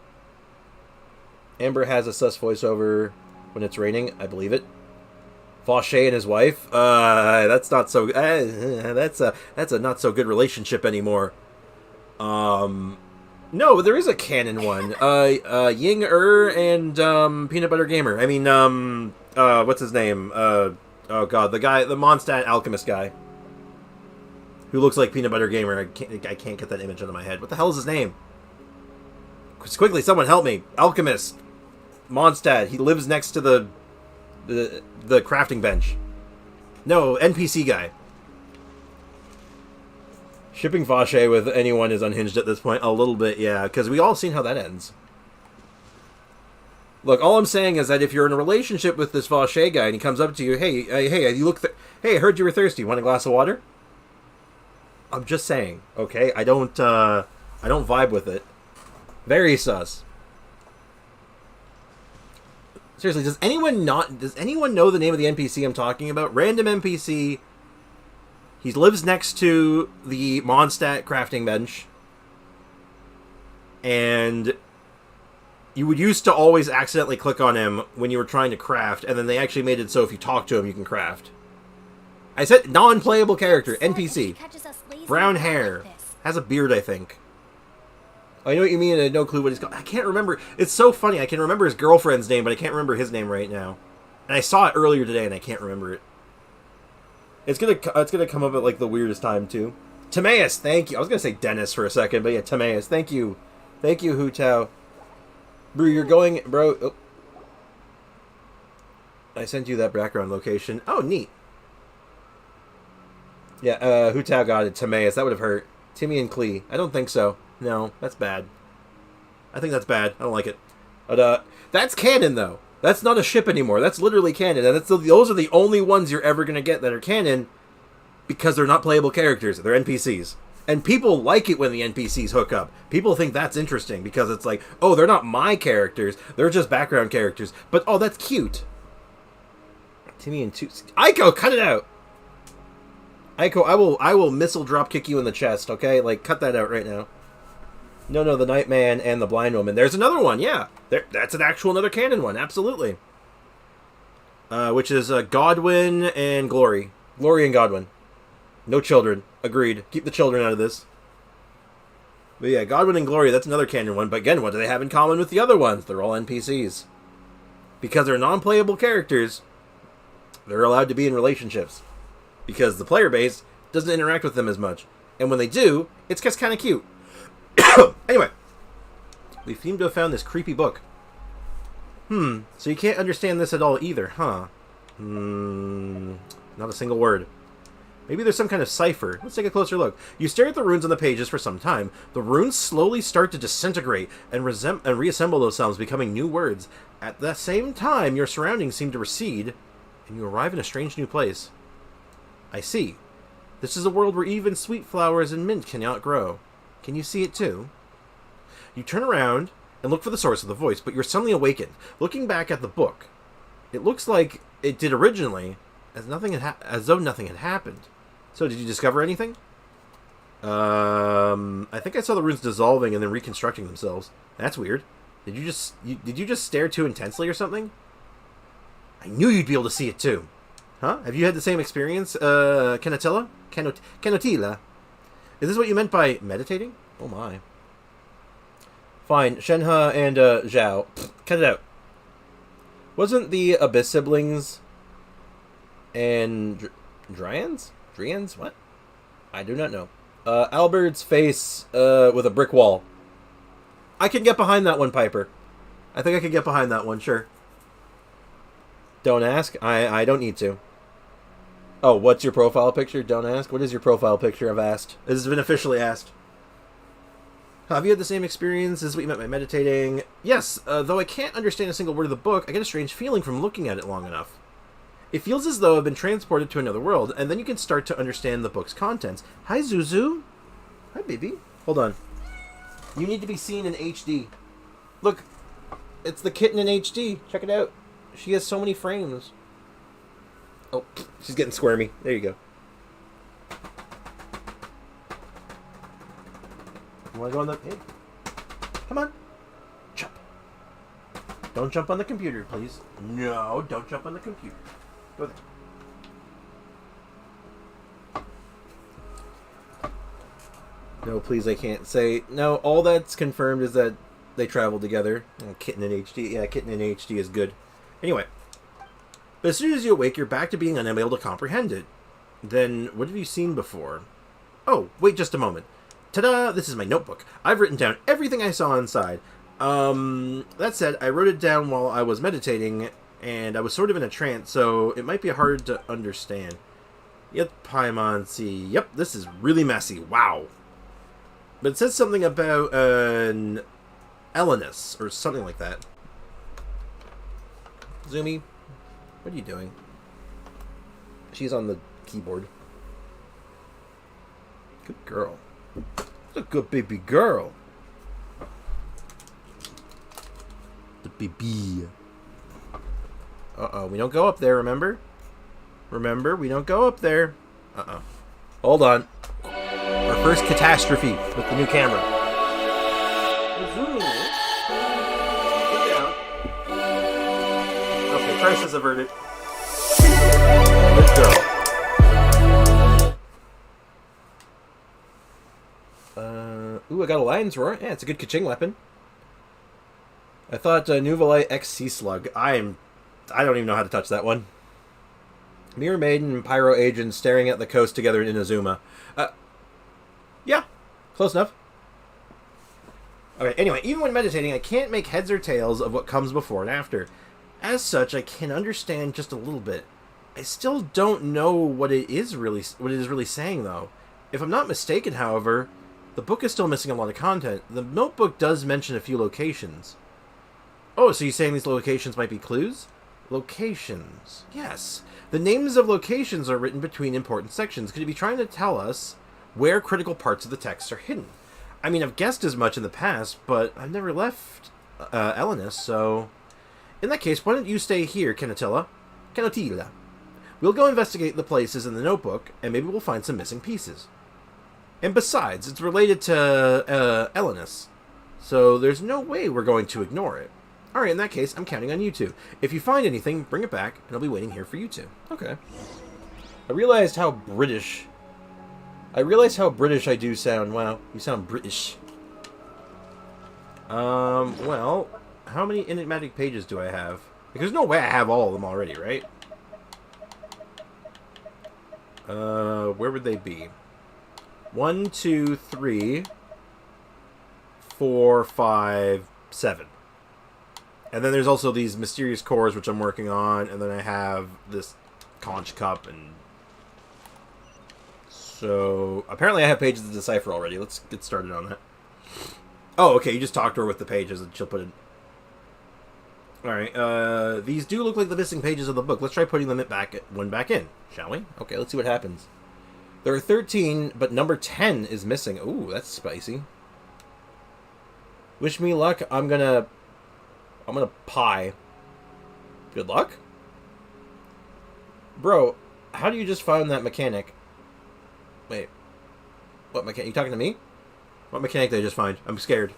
Speaker 1: Amber has a sus voiceover when it's raining. I believe it. Fauché and his wife. That's not so. That's a not so good relationship anymore. No, there is a canon one. Ying and Peanut Butter Gamer. I mean, what's his name? Oh god, the Mondstadt alchemist guy, who looks like Peanut Butter Gamer. I can't get that image out of my head. What the hell is his name? Quickly, someone help me! Alchemist, Mondstadt. He lives next to the crafting bench. No, NPC guy. Shipping Fauché with anyone is unhinged at this point. A little bit, yeah, because we all seen how that ends. Look, all I'm saying is that if you're in a relationship with this Fauché guy and he comes up to you, hey, you look, hey, I heard you were thirsty. Want a glass of water? I'm just saying, okay? I don't vibe with it. Very sus. Seriously, does anyone know the name of the NPC I'm talking about? Random NPC. He lives next to the Mondstadt crafting bench. And you would used to always accidentally click on him when you were trying to craft, and then they actually made it so if you talk to him, you can craft. I said non-playable character, NPC. Brown hair. Has a beard, I think. I know what you mean, and I had no clue what he's called. I can't remember. It's so funny. I can remember his girlfriend's name, but I can't remember his name right now. And I saw it earlier today, and I can't remember it. It's gonna come up at, like, the weirdest time, too. Timaeus, thank you. I was gonna say Dennis for a second, but yeah, Timaeus, thank you. Thank you, Hu Tao. Bro, you're going... Bro... Oh. I sent you that background location. Oh, neat. Yeah, Hu Tao got it. Timaeus, that would have hurt. Timmy and Klee. I don't think so. No, that's bad. I think that's bad. I don't like it. But, that's canon, though. That's not a ship anymore. That's literally canon. And those are the only ones you're ever going to get that are canon because they're not playable characters. They're NPCs. And people like it when the NPCs hook up. People think that's interesting because it's like, oh, they're not my characters. They're just background characters. But, oh, that's cute. Timmy and Toot. Aiko, cut it out. Aiko, I will missile drop kick you in the chest, okay? Like, cut that out right now. No, the Nightman and the Blind Woman. There's another one, yeah. That's an actual another canon one, absolutely. Which is Godwin and Glory. Glory and Godwin. No children. Agreed. Keep the children out of this. But yeah, Godwin and Glory, that's another canon one. But again, what do they have in common with the other ones? They're all NPCs. Because they're non-playable characters, they're allowed to be in relationships. Because the player base doesn't interact with them as much. And when they do, it's just kind of cute. Anyway, we seem to have found this creepy book. So you can't understand this at all either, huh? Not a single word. Maybe there's some kind of cipher. Let's take a closer look. You stare at the runes on the pages for some time. The runes slowly start to disintegrate and reassemble themselves, becoming new words. At the same time, your surroundings seem to recede, and you arrive in a strange new place. I see. This is a world where even sweet flowers and mint cannot grow. Can you see it too? You turn around and look for the source of the voice, but you're suddenly awakened. Looking back at the book, it looks like it did originally, as though nothing had happened. So, did you discover anything? I think I saw the runes dissolving and then reconstructing themselves. That's weird. Did you just stare too intensely or something? I knew you'd be able to see it too. Huh? Have you had the same experience, Canotilla? Canotilla? Is this what you meant by meditating? Oh my. Fine, Shenhe and Zhao. Cut it out. Wasn't the Abyss siblings and Dryans? Drians? What? I do not know. Albert's face with a brick wall. I can get behind that one, Piper. I think I can get behind that one, sure. Don't ask. I don't need to. Oh, what's your profile picture? Don't ask. What is your profile picture? I've asked. This has been officially asked. Have you had the same experience as what you meant by meditating? Yes, though I can't understand a single word of the book, I get a strange feeling from looking at it long enough. It feels as though I've been transported to another world, and then you can start to understand the book's contents. Hi, Zuzu. Hi, baby. Hold on. You need to be seen in HD. Look, it's the kitten in HD. Check it out. She has so many frames. Oh, she's getting squirmy. There you go. You want to go on the... Hey. Come on. Jump. Don't jump on the computer, please. No, don't jump on the computer. Go there. No, please, I can't say... No, all that's confirmed is that they traveled together. Oh, kitten in HD. Yeah, kitten in HD is good. Anyway. But as soon as you awake, you're back to being unable to comprehend it. Then, what have you seen before? Oh, wait just a moment. Ta-da! This is my notebook. I've written down everything I saw inside. That said, I wrote it down while I was meditating, and I was sort of in a trance, so it might be hard to understand. Yep, Paimon, see. Yep, this is really messy. Wow. But it says something about an Elenus, or something like that. Zoomy, what are you doing? She's on the keyboard. Good girl. That's a good baby girl. The baby. Uh-oh, we don't go up there, remember? Remember, we don't go up there. Uh-oh. Hold on. Our first catastrophe with the new camera. Okay, crisis averted. Good girl. Ooh, I got a lion's roar. Yeah, it's a good ka-ching weapon. I thought Nuvolite X Sea Slug. I don't even know how to touch that one. Mirror Maiden and Pyro Agent staring at the coast together in Inazuma. Yeah, close enough. Okay, anyway, even when meditating, I can't make heads or tails of what comes before and after. As such, I can understand just a little bit. I still don't know what it is really saying, though. If I'm not mistaken, however, the book is still missing a lot of content. The notebook does mention a few locations. Oh, so you're saying these locations might be clues? Locations. Yes. The names of locations are written between important sections. Could it be trying to tell us where critical parts of the text are hidden? I mean, I've guessed as much in the past, but I've never left Elenis, so... In that case, why don't you stay here, Canotilla? We'll go investigate the places in the notebook, and maybe we'll find some missing pieces. And besides, it's related to Elenis, so there's no way we're going to ignore it. Alright, in that case, I'm counting on you two. If you find anything, bring it back, and I'll be waiting here for you two. Okay. I realized how British I do sound. Wow, you sound British. Well, how many enigmatic pages do I have? Like, there's no way I have all of them already, right? Where would they be? 1, 2, 3, 4, 5, 7. And then there's also these mysterious cores, which I'm working on, and then I have this conch cup, and... So, apparently I have pages to decipher already. Let's get started on that. Oh, okay, you just talk to her with the pages, and she'll put it... Alright, these do look like the missing pages of the book. Let's try putting them back in, shall we? Okay, let's see what happens. There are 13, but number 10 is missing. Ooh, that's spicy. Wish me luck. I'm gonna pie. Good luck? Bro, how do you just find that mechanic? Wait. What mechanic? You talking to me? What mechanic did I just find? I'm scared.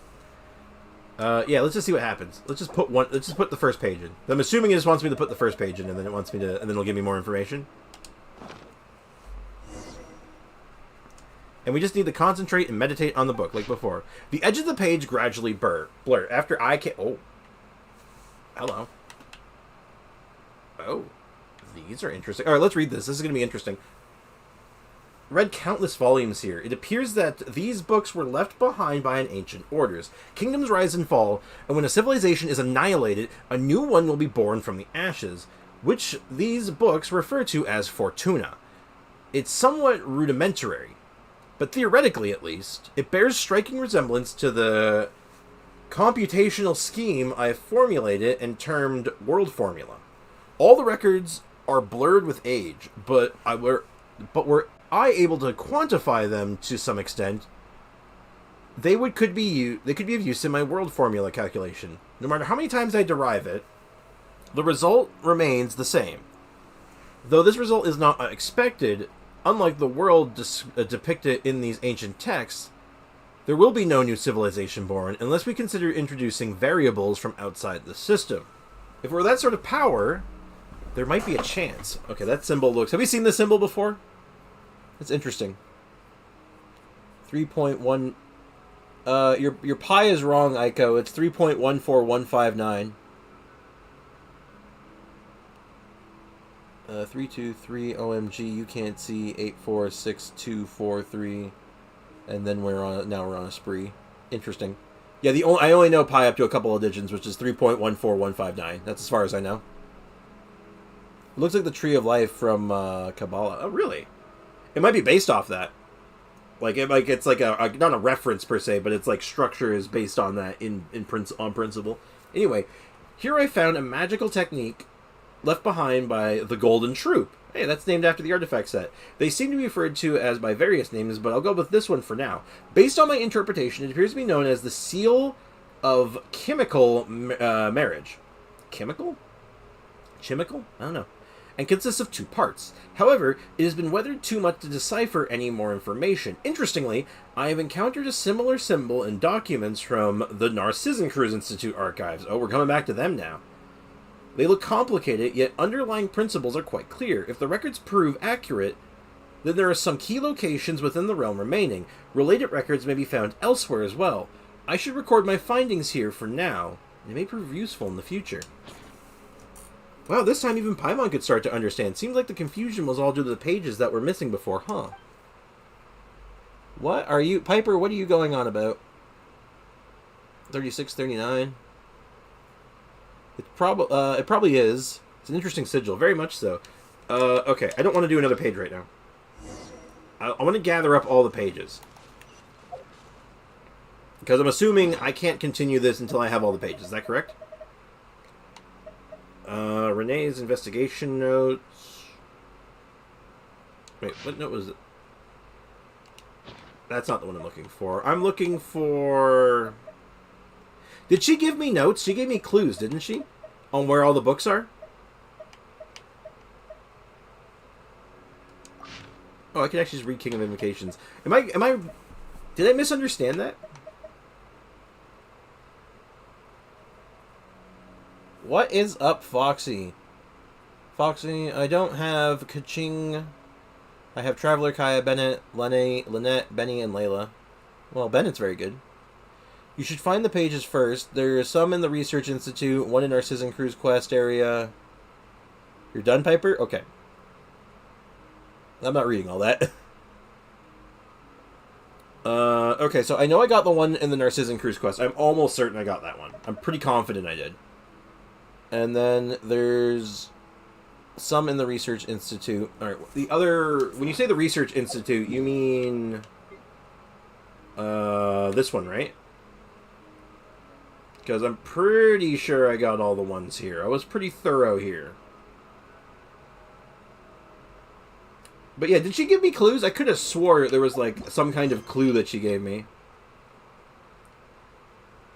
Speaker 1: Yeah, let's just see what happens. Let's just put the first page in. I'm assuming it just wants me to put the first page in, and then and then it'll give me more information. And we just need to concentrate and meditate on the book, like before. The edge of the page gradually blur. After I can... Oh. Hello. Oh. These are interesting. Alright, let's read this. This is going to be interesting. Read countless volumes here. It appears that these books were left behind by an ancient orders. Kingdoms rise and fall, and when a civilization is annihilated, a new one will be born from the ashes, which these books refer to as Fortuna. It's somewhat rudimentary, but theoretically at least, it bears striking resemblance to the computational scheme I formulated and termed World Formula. All the records are blurred with age, but were I able to quantify them to some extent, they could be of use in my World Formula calculation. No matter how many times I derive it, the result remains the same. Though this result is not unexpected, unlike the world depicted in these ancient texts, there will be no new civilization born unless we consider introducing variables from outside the system. If we're that sort of power, there might be a chance. Okay, that symbol looks... Have you seen this symbol before? It's interesting. 3.1... your pi is wrong, Aiko. It's 3.14159. 323 OMG, you can't see 846243, and then we're on a spree. Interesting. Yeah, I only know pi up to a couple of digits, which is 3.14159. That's as far as I know. It looks like the Tree of Life from Kabbalah. Oh, really? It might be based off that. It's like a not a reference per se, but it's like structure is based on that on principle. Anyway, here I found a magical technique left behind by the Golden Troop. Hey, that's named after the artifact set. They seem to be referred to as by various names, but I'll go with this one for now. Based on my interpretation, it appears to be known as the Seal of Chemical Marriage. Chemical? Chemical? I don't know. And consists of 2 parts. However, it has been weathered too much to decipher any more information. Interestingly, I have encountered a similar symbol in documents from the Narcissan Cruise Institute archives. Oh, we're coming back to them now. They look complicated, yet underlying principles are quite clear. If the records prove accurate, then there are some key locations within the realm remaining. Related records may be found elsewhere as well. I should record my findings here for now. They may prove useful in the future. Wow, this time even Paimon could start to understand. Seems like the confusion was all due to the pages that were missing before, huh? What are you... Piper, what are you going on about? 36, 39... It probably is. It's an interesting sigil, very much so. Okay, I don't want to do another page right now. I want to gather up all the pages. Because I'm assuming I can't continue this until I have all the pages. Is that correct? Renee's investigation notes. Wait, what note was it? That's not the one I'm looking for. I'm looking for... Did she give me notes? She gave me clues, didn't she? On where all the books are? Oh, I can actually just read King of Invocations. Did I misunderstand that? What is up, Foxy? Foxy, I don't have Kaching. I have Traveler, Kaya, Bennett, Lynette, Benny, and Layla. Well, Bennett's very good. You should find the pages first. There are some in the Research Institute, one in our Narcissan Cruise Quest area. You're done, Piper? Okay. I'm not reading all that. Okay, so I know I got the one in the Narcissan Cruise Quest. I'm almost certain I got that one. I'm pretty confident I did. And then there's some in the Research Institute. Alright, the other... When you say the Research Institute, you mean... this one, right? Because I'm pretty sure I got all the ones here. I was pretty thorough here. But yeah, did she give me clues? I could have swore there was like some kind of clue that she gave me.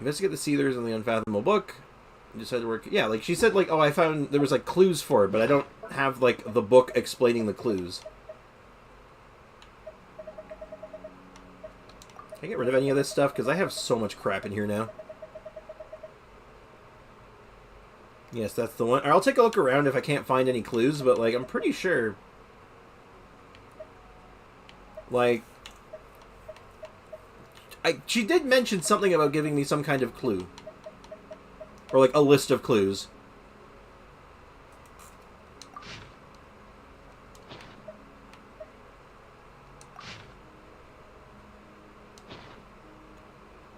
Speaker 1: Investigate the Sealers in the Unfathomable Book. You just had to work... Yeah, like she said like, oh, I found there was like clues for it, but I don't have like the book explaining the clues. Can I get rid of any of this stuff? Because I have so much crap in here now. Yes, that's the one. I'll take a look around if I can't find any clues, but, like, I'm pretty sure... Like... she did mention something about giving me some kind of clue. Or, like, a list of clues.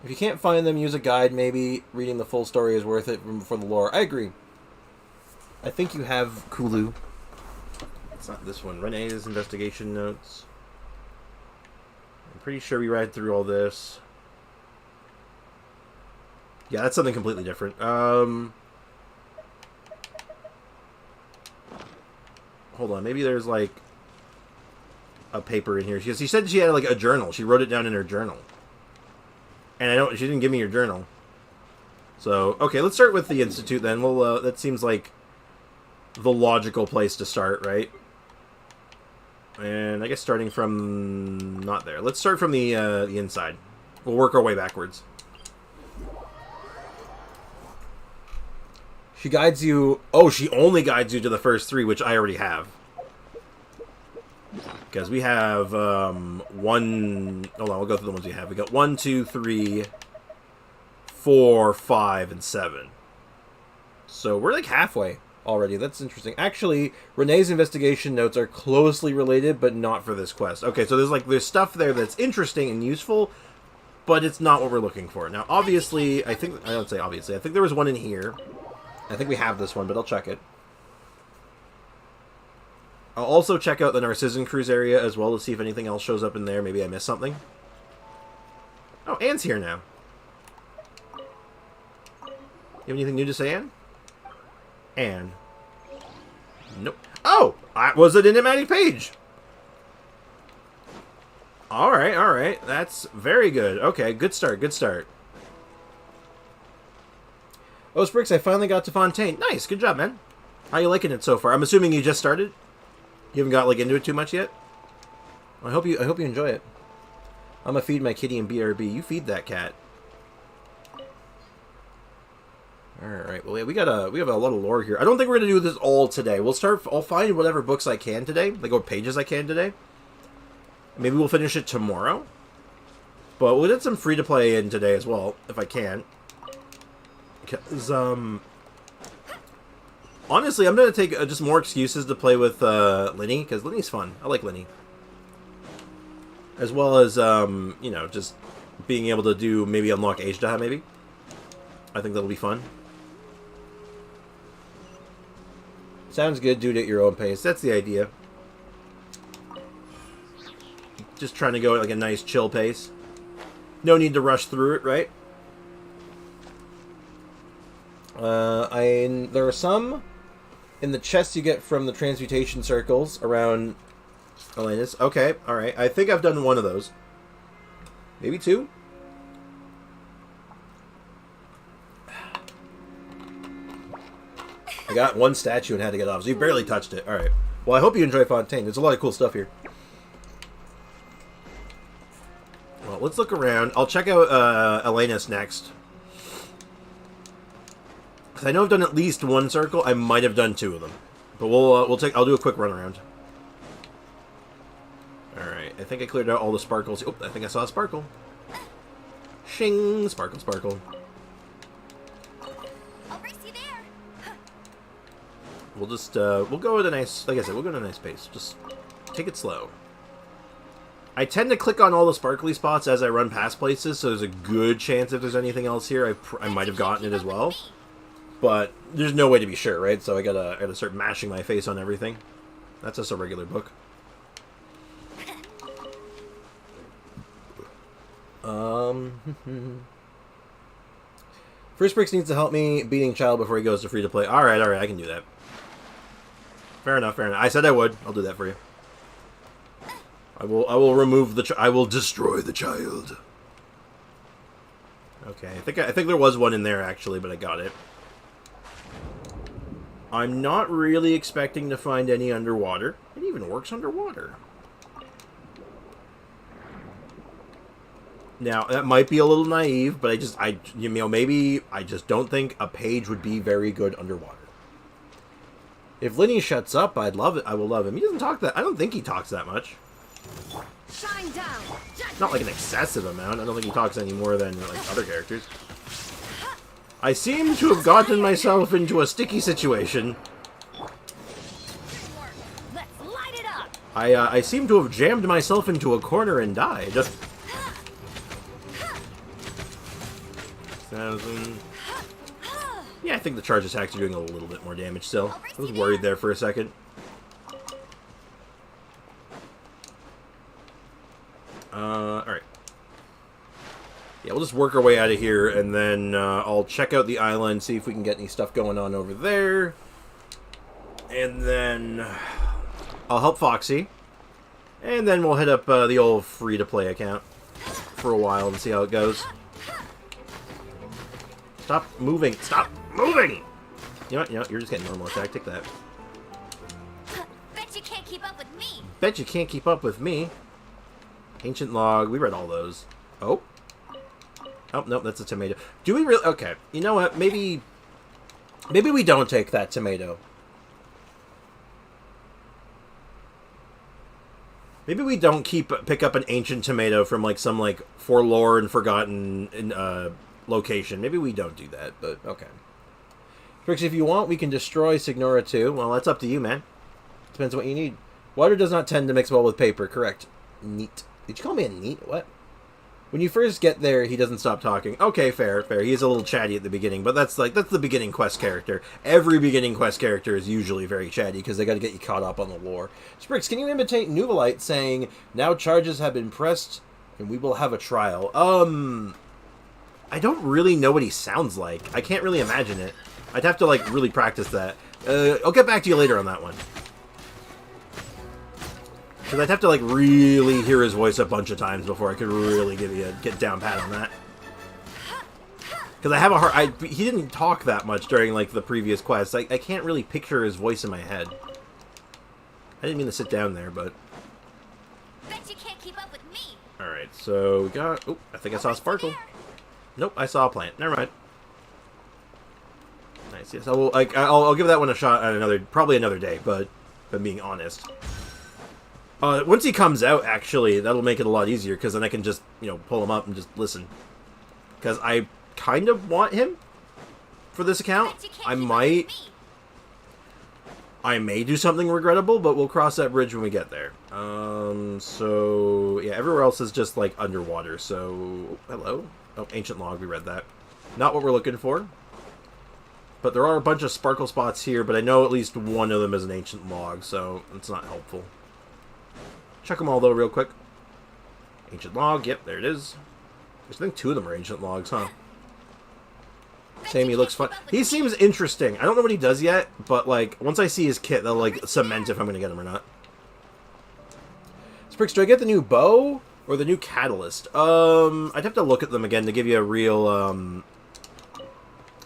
Speaker 1: If you can't find them, use a guide, maybe. Reading the full story is worth it for the lore. I agree. I think you have Kulu. It's not this one. Renee's investigation notes. I'm pretty sure we read through all this. Yeah, that's something completely different. Hold on. Maybe there's, like, a paper in here. She said she had, like, a journal. She wrote it down in her journal. And she didn't give me your journal. So, okay, let's start with the Institute then. Well, that seems like the logical place to start, right? And I guess starting from... not there. Let's start from the inside. We'll work our way backwards. She guides you... Oh, she only guides you to the first 3, which I already have. Because we have one... Hold on, we'll go through the ones we have. We got 1, 2, 3, 4, 5, and 7. So we're like halfway already. That's interesting. Actually, Renee's investigation notes are closely related, but not for this quest. Okay, so there's stuff there that's interesting and useful, but it's not what we're looking for. Now, obviously, I don't say obviously. I think there was one in here. I think we have this one, but I'll check it. I'll also check out the Narcissan Cruise area as well to see if anything else shows up in there. Maybe I missed something. Oh, Anne's here now. You have anything new to say, Anne? Anne. Nope. Oh! Was an enigmatic page! Alright, alright. That's very good. Okay, good start, good start. Oh, Sprix, I finally got to Fontaine. Nice, good job, man. How you liking it so far? I'm assuming you just started? You haven't got, like, into it too much yet? I hope you enjoy it. I'm gonna feed my kitty in BRB. You feed that cat. Alright, well, yeah, we have a lot of lore here. I don't think we're gonna do this all today. I'll find whatever books I can today, like what pages I can today. Maybe we'll finish it tomorrow. But we'll get some free-to-play in today as well, if I can. Because, honestly, I'm gonna take just more excuses to play with, Linny, because Linny's fun. I like Linny. As well as, you know, just being able to do, maybe unlock Ajda, maybe. I think that'll be fun. Sounds good, do it at your own pace. That's the idea. Just trying to go at like a nice chill pace. No need to rush through it, right? There are some in the chests you get from the transmutation circles around Elena's. Okay, alright. I think I've done one of those. Maybe two? I got one statue and had to get off, so you barely touched it. Alright. Well, I hope you enjoy Fontaine. There's a lot of cool stuff here. Well, let's look around. I'll check out Elena's next. Because I know I've done at least one circle. I might have done two of them. But I'll do a quick run around. Alright. I think I cleared out all the sparkles. Oh, I think I saw a sparkle. Shing! Sparkle, sparkle. We'll just, we'll go with a nice, like I said, we'll go at a nice pace. Just take it slow. I tend to click on all the sparkly spots as I run past places, so there's a good chance if there's anything else here, I might have gotten it as well. But there's no way to be sure, right? So I gotta start mashing my face on everything. That's just a regular book. First Bricks needs to help me beating Child before he goes to free-to-play. Alright, I can do that. Fair enough, fair enough. I said I would. I'll do that for you. I will remove the I will destroy the child. Okay, I think there was one in there actually, but I got it. I'm not really expecting to find any underwater. It even works underwater. Now, that might be a little naive, but you know, maybe I just don't think a page would be very good underwater. If Linny shuts up, I'd love it. I will love him. He doesn't talk that. I don't think he talks that much.
Speaker 3: Shine down.
Speaker 1: Not like an excessive amount. I don't think he talks any more than like other characters. I seem to have gotten myself into a sticky situation.
Speaker 3: Let's light it up.
Speaker 1: I seem to have jammed myself into a corner and died. 1,000. Yeah, I think the charge attacks are doing a little bit more damage still. I was worried there for a second. Alright. Yeah, we'll just work our way out of here, and then I'll check out the island, see if we can get any stuff going on over there. And then I'll help Foxy. And then we'll hit up the old free-to-play account for a while and see how it goes. Stop moving! Stop moving! You know what? You're just getting normal attack. Take that.
Speaker 2: Bet you can't keep up with me.
Speaker 1: Bet you can't keep up with me. Ancient log. We read all those. Oh. Oh, nope, that's a tomato. Do we really... Okay. You know what? Maybe we don't take that tomato. Maybe we don't pick up an ancient tomato from, like, some, like, forlorn, forgotten location. Maybe we don't do that, but okay. Trix, if you want, we can destroy Signora too. Well, that's up to you, man. Depends what you need. Water does not tend to mix well with paper. Correct. Neat. Did you call me a neat? What? When you first get there, he doesn't stop talking. Okay, fair, fair. He is a little chatty at the beginning, but that's the beginning quest character. Every beginning quest character is usually very chatty because they got to get you caught up on the lore. Sprix, can you imitate Nuvolite saying, "Now charges have been pressed, and we will have a trial"? I don't really know what he sounds like. I can't really imagine it. I'd have to, like, really practice that. I'll get back to you later on that one. Because I'd have to, like, really hear his voice a bunch of times before I could really get down pat on that. Because I have a hard... he didn't talk that much during, like, the previous quests. I can't really picture his voice in my head. I didn't mean to sit down there, but...
Speaker 2: Bet you can't keep up with me.
Speaker 1: Alright, so we got... Oh, I think I saw a sparkle. Nope, I saw a plant. Never mind. Nice, yes. I'll give that one a shot at probably another day, but if I'm being honest. Once he comes out, actually, that'll make it a lot easier, because then I can just, you know, pull him up and just listen. Because I kind of want him for this account. I may do something regrettable, but we'll cross that bridge when we get there. So, yeah, everywhere else is just, like, underwater, so... Hello? Oh, ancient log, we read that. Not what we're looking for. But there are a bunch of sparkle spots here, but I know at least one of them is an ancient log, so it's not helpful. Check them all, though, real quick. Ancient log, yep, there it is. I think 2 of them are ancient logs, huh? Sammy looks fun. He seems interesting. I don't know what he does yet, but, like, once I see his kit, that'll, like, cement if I'm gonna get him or not. Sprix, do I get the new bow or the new catalyst? I'd have to look at them again to give you a real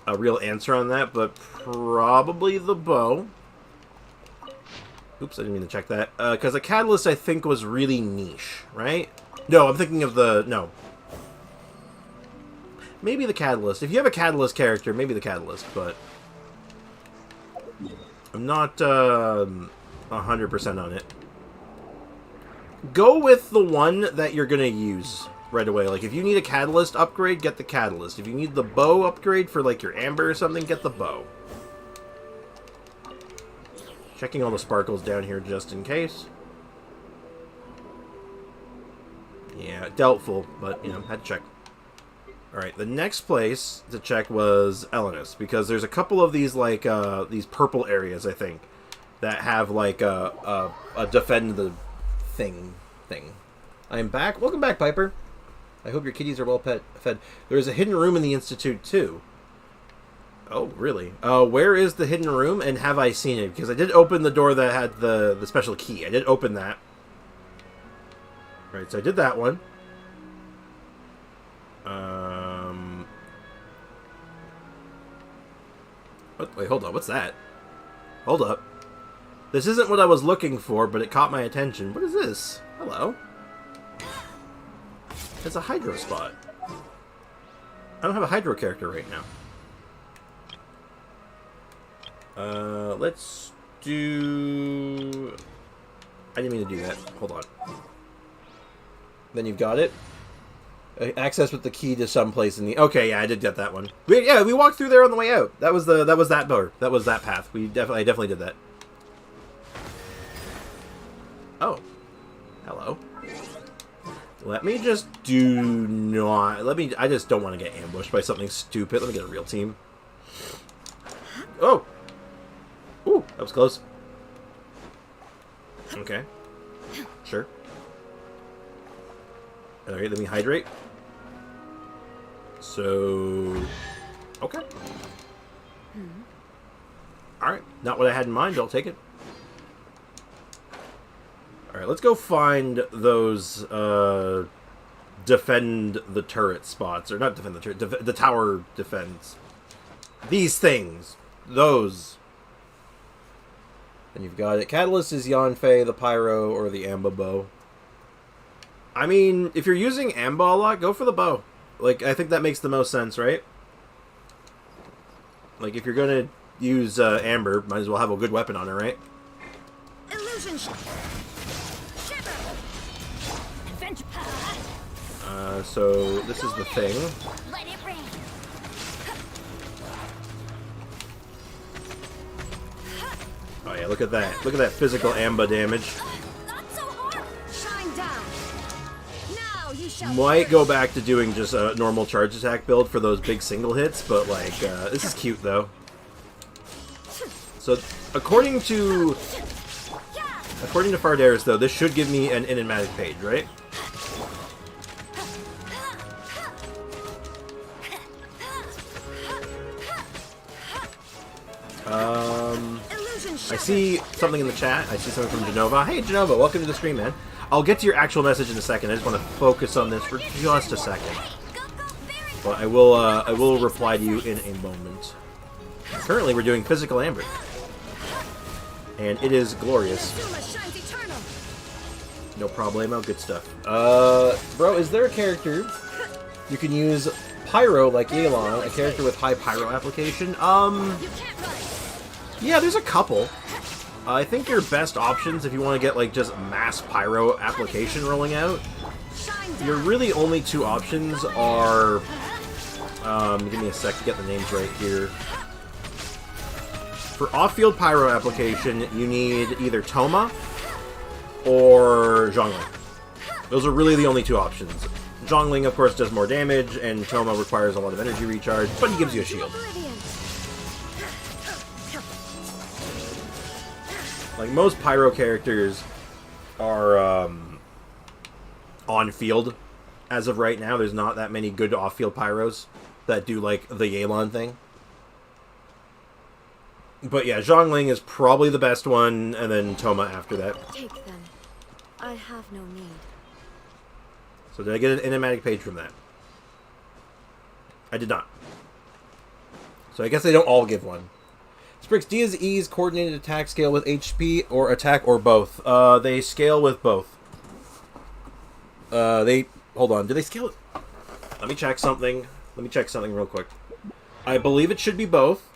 Speaker 1: answer on that, but probably the bow. Oops, I didn't mean to check that. Because the catalyst, I think, was really niche, right? No, I'm thinking of the... No. Maybe the catalyst. If you have a catalyst character, maybe the catalyst, but... I'm not 100% on it. Go with the one that you're going to use right away. Like, if you need a catalyst upgrade, get the catalyst. If you need the bow upgrade for, like, your amber or something, get the bow. Checking all the sparkles down here just in case. Yeah, doubtful, but, you know, had to check. Alright, the next place to check was Elenus, because there's a couple of these, like, these purple areas, I think, that have, like, a defend the thing. I am back. Welcome back, Piper. I hope your kitties are well fed. There's a hidden room in the Institute, too. Oh, really? Where is the hidden room, and have I seen it? Because I did open the door that had the special key. I did open that. Right, so I did that one. Wait, hold on. What's that? Hold up. This isn't what I was looking for, but it caught my attention. What is this? Hello. It's a hydro spot. I don't have a hydro character right now. Let's do... I didn't mean to do that. Hold on. Then you've got it. Access with the key to some place in the... Okay, yeah, I did get that one. We walked through there on the way out. That was that door. That was that path. I definitely did that. Oh. Hello. Let me just I just don't want to get ambushed by something stupid. Let me get a real team. Oh. Ooh, that was close. Okay. Sure. Alright, let me hydrate. So... Okay. Alright, not what I had in mind, I'll take it. Alright, let's go find those, defend the turret spots. Or not defend the turret, the tower defense. These things. Those. And you've got it. Catalyst is Yanfei, the Pyro, or the Amba bow. I mean, if you're using Amba a lot, go for the bow. Like, I think that makes the most sense, right? Like, if you're gonna use Amber, might as well have a good weapon on her, right?
Speaker 3: Illusion shiver. Adventure.
Speaker 1: So this is the thing.
Speaker 2: Let it rain.
Speaker 1: Oh yeah, look at that. Look at that physical Amba damage.
Speaker 2: Not so hard.
Speaker 3: Shine down. Now you shall.
Speaker 1: Might go back to doing just a normal charge attack build for those big single hits, but like, this is cute though. So, according to Fardaris though, this should give me an enigmatic page, right?
Speaker 3: Illusion
Speaker 1: I
Speaker 3: shattered.
Speaker 1: see something in the chat. I see something from Genova. Hey, Genova, welcome to the stream, man. I'll get to your actual message in a second. I just want to focus on this for just a second.
Speaker 2: Go, go, very
Speaker 1: But I will reply to you in a moment. Currently, we're doing Physical Amber. And it is glorious.
Speaker 3: Zuma shines eternal.
Speaker 1: No problemo, good stuff. Bro, is there a character you can use Pyro like Yelan, a character with high Pyro application?
Speaker 3: You can't run.
Speaker 1: Yeah, there's a couple. I think your best options if you want to get like just mass Pyro application rolling out,
Speaker 3: Shine down.
Speaker 1: your really only two options are... give me a sec to get the names right here. For off-field Pyro application, you need either Toma or Zhongling. Those are really the only two options. Zhongling, of course, does more damage, and Toma requires a lot of energy recharge, but he gives you a shield.
Speaker 3: Oblivion.
Speaker 1: Like, most Pyro characters are on-field as of right now. There's not that many good off-field Pyros that do, like, the Yelan thing. But yeah, Zhongling is probably the best one, and then Toma after that.
Speaker 3: Take them. I have no need.
Speaker 1: So did I get an enigmatic page from that? I did not. So I guess they don't all give one. Sprix, D is E's coordinated attack scale with HP or attack or both. They scale with both. Hold on, do they scale it? Let me check something. Let me check something real quick. I believe it should be both,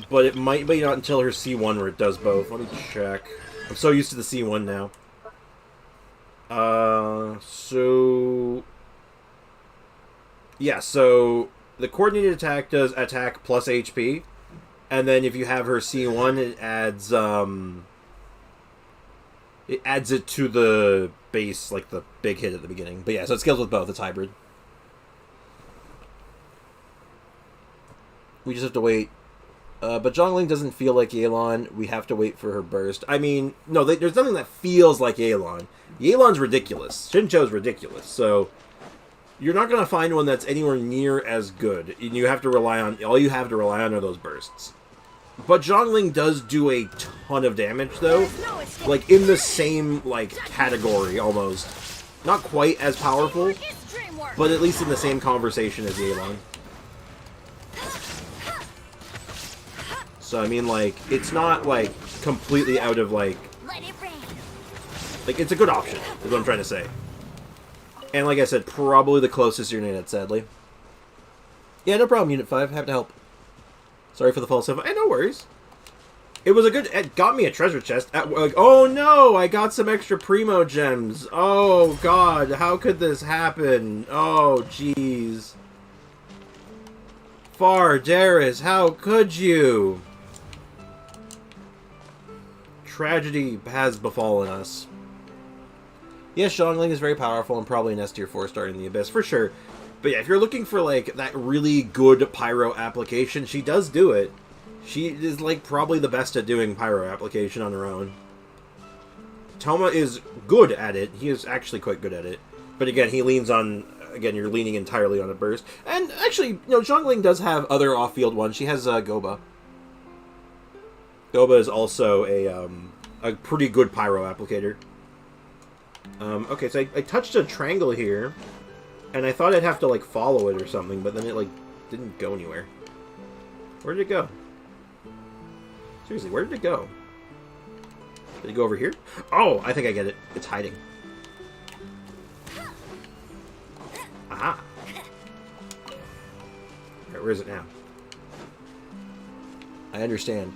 Speaker 1: but it might be not until her C1 where it does both. Let me check. I'm so used to the C1 now. Yeah, so the coordinated attack does attack plus HP, and then if you have her C1, it adds it to the base, like the big hit at the beginning. But yeah, so it scales with both. It's hybrid. We just have to wait. But Zhongling doesn't feel like Yelan. We have to wait for her burst. I mean, no, there's nothing that feels like Yelan. Yelan's ridiculous. Shincho's ridiculous. So you're not going to find one that's anywhere near as good. And you have to rely on... All you have to rely on are those bursts. But Zhongling does do a ton of damage, though.
Speaker 3: No escape.
Speaker 1: Like, in the same, like, category, almost. Not quite as powerful,
Speaker 3: It's dream work.
Speaker 1: but at least in the same conversation as Yelan. So, I mean, like, it's not, like, completely out of, like...
Speaker 2: let it rain.
Speaker 1: Like, it's a good option, is what I'm trying to say. And like I said, probably the closest unit, sadly. Yeah, no problem, Unit 5. Have to help. Sorry for the false info. Hey, no worries. It was a good... It got me a treasure chest. Oh, no! I got some extra Primo gems. Oh, God. How could this happen? Oh, jeez. Far, Darius, how could you? Tragedy has befallen us. Yes, Zhongling is very powerful and probably an S tier 4 star in the Abyss, for sure. But yeah, if you're looking for, like, that really good Pyro application, she does do it. She is, like, probably the best at doing Pyro application on her own. Toma is good at it. He is actually quite good at it. But again, he leans on... Again, you're leaning entirely on a burst. And actually, you know, Zhongling does have other off-field ones. She has Goba. Goba is also a pretty good Pyro applicator. Okay, so I touched a triangle here, and I thought I'd have to, like, follow it or something, but then it, like, didn't go anywhere. Where did it go? Seriously, where did it go? Did it go over here? Oh, I think I get it. It's hiding. Aha! Alright, where is it now? I understand.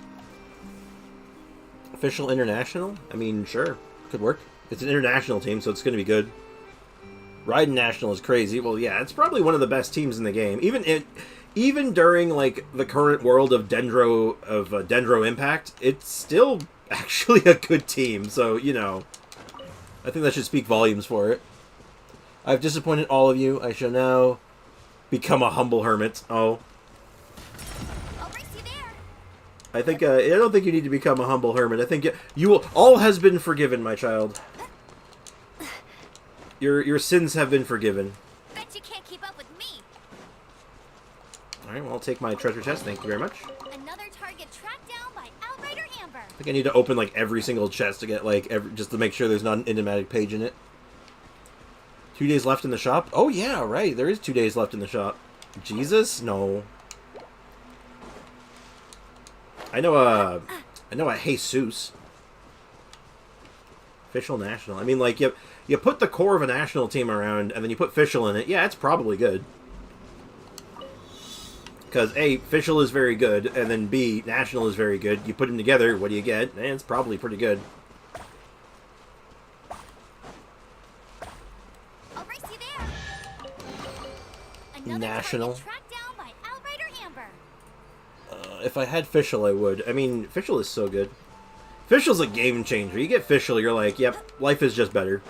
Speaker 1: Official international? I mean, sure. Could work. It's an international team, so it's going to be good. Raiden National is crazy. Well, yeah, it's probably one of the best teams in the game. Even during, like, the current world of Dendro Impact, it's still actually a good team. So, you know, I think that should speak volumes for it. I've disappointed all of you. I shall now become a humble hermit. Oh.
Speaker 2: I'll race you there.
Speaker 1: I think, I don't think you need to become a humble hermit. I think you will... All has been forgiven, my child. Your sins have been forgiven.
Speaker 2: Bet you can't keep up with me.
Speaker 1: Alright, well, I'll take my treasure chest. Thank you very much.
Speaker 2: Another target tracked down by Outrider amber.
Speaker 1: I think I need to open like every single chest to get like just to make sure there's not an enigmatic page in it. 2 days left in the shop? Oh yeah, right. There is 2 days left in the shop. Jesus? No. I know a Jesus. Official national. I mean, like, you put the core of a national team around, and then you put official in it. Yeah, it's probably good. Because A, official is very good, and then B, national is very good. You put them together, what do you get? And it's probably pretty good.
Speaker 2: I'll race you there. Another
Speaker 1: National.
Speaker 2: target tracked down by Outrider Amber.
Speaker 1: If I had official, I would. I mean, official is so good. Official's a game changer. You get official, you're like, yep, life is just better.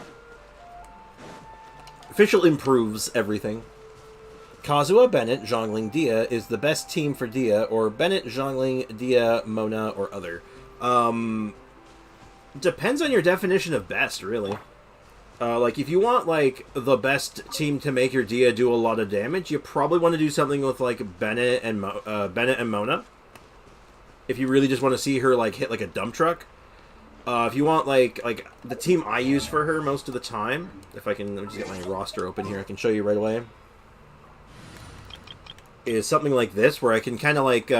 Speaker 1: Official improves everything. Kazuha, Bennett, Zhongling, Dia is the best team for Dia, or Bennett, Zhongling, Dia, Mona, or other. Depends on your definition of best, really. Like, if you want, like, the best team to make your Dia do a lot of damage, you probably want to do something with, like, Bennett and Mona. If you really just want to see her, like, hit, like, a dump truck. If you want, like, the team I use for her most of the time, if I can, let me just get my roster open here, I can show you right away, is something like this, where I can kind of, like,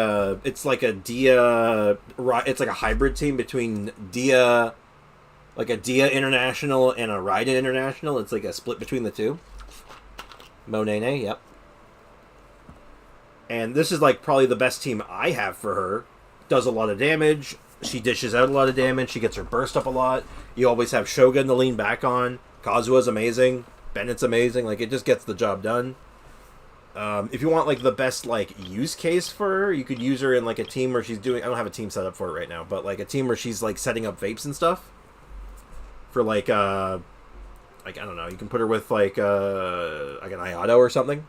Speaker 1: it's like a Dia, it's like a hybrid team between Dia, like a Dia International and a Raiden International. It's like a split between the two. Monene, yep. And this is, like, probably the best team I have for her. Does a lot of damage. She dishes out a lot of damage. She gets her burst up a lot. You always have Shogun to lean back on. Kazuha's amazing. Bennett's amazing. Like, it just gets the job done. If you want, like, the best, like, use case for her, you could use her in, like, a team where she's doing... I don't have a team set up for it right now, but, like, a team where she's, like, setting up vapes and stuff. For, like, I don't know. You can put her with, like an Ayato or something.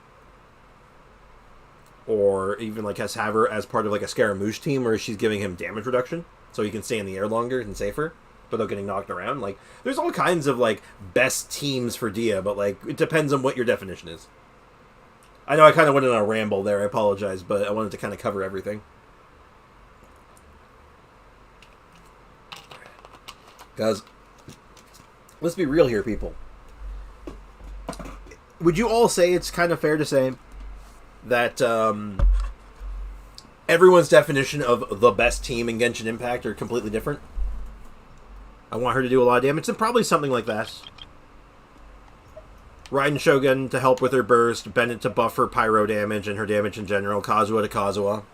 Speaker 1: Or even, like, have her as part of, like, a Scaramouche team where she's giving him damage reduction. So he can stay in the air longer and safer without getting knocked around. Like, there's all kinds of, like, best teams for Dia, but, like, it depends on what your definition is. I know I kind of went on a ramble there, I apologize, but I wanted to kind of cover everything. Guys, let's be real here, people. Would you all say it's kind of fair to say that everyone's definition of the best team in Genshin Impact are completely different? I want her to do a lot of damage, and probably something like that. Raiden Shogun to help with her burst, Bennett to buff her pyro damage and her damage in general, Kazuha to Kazuha.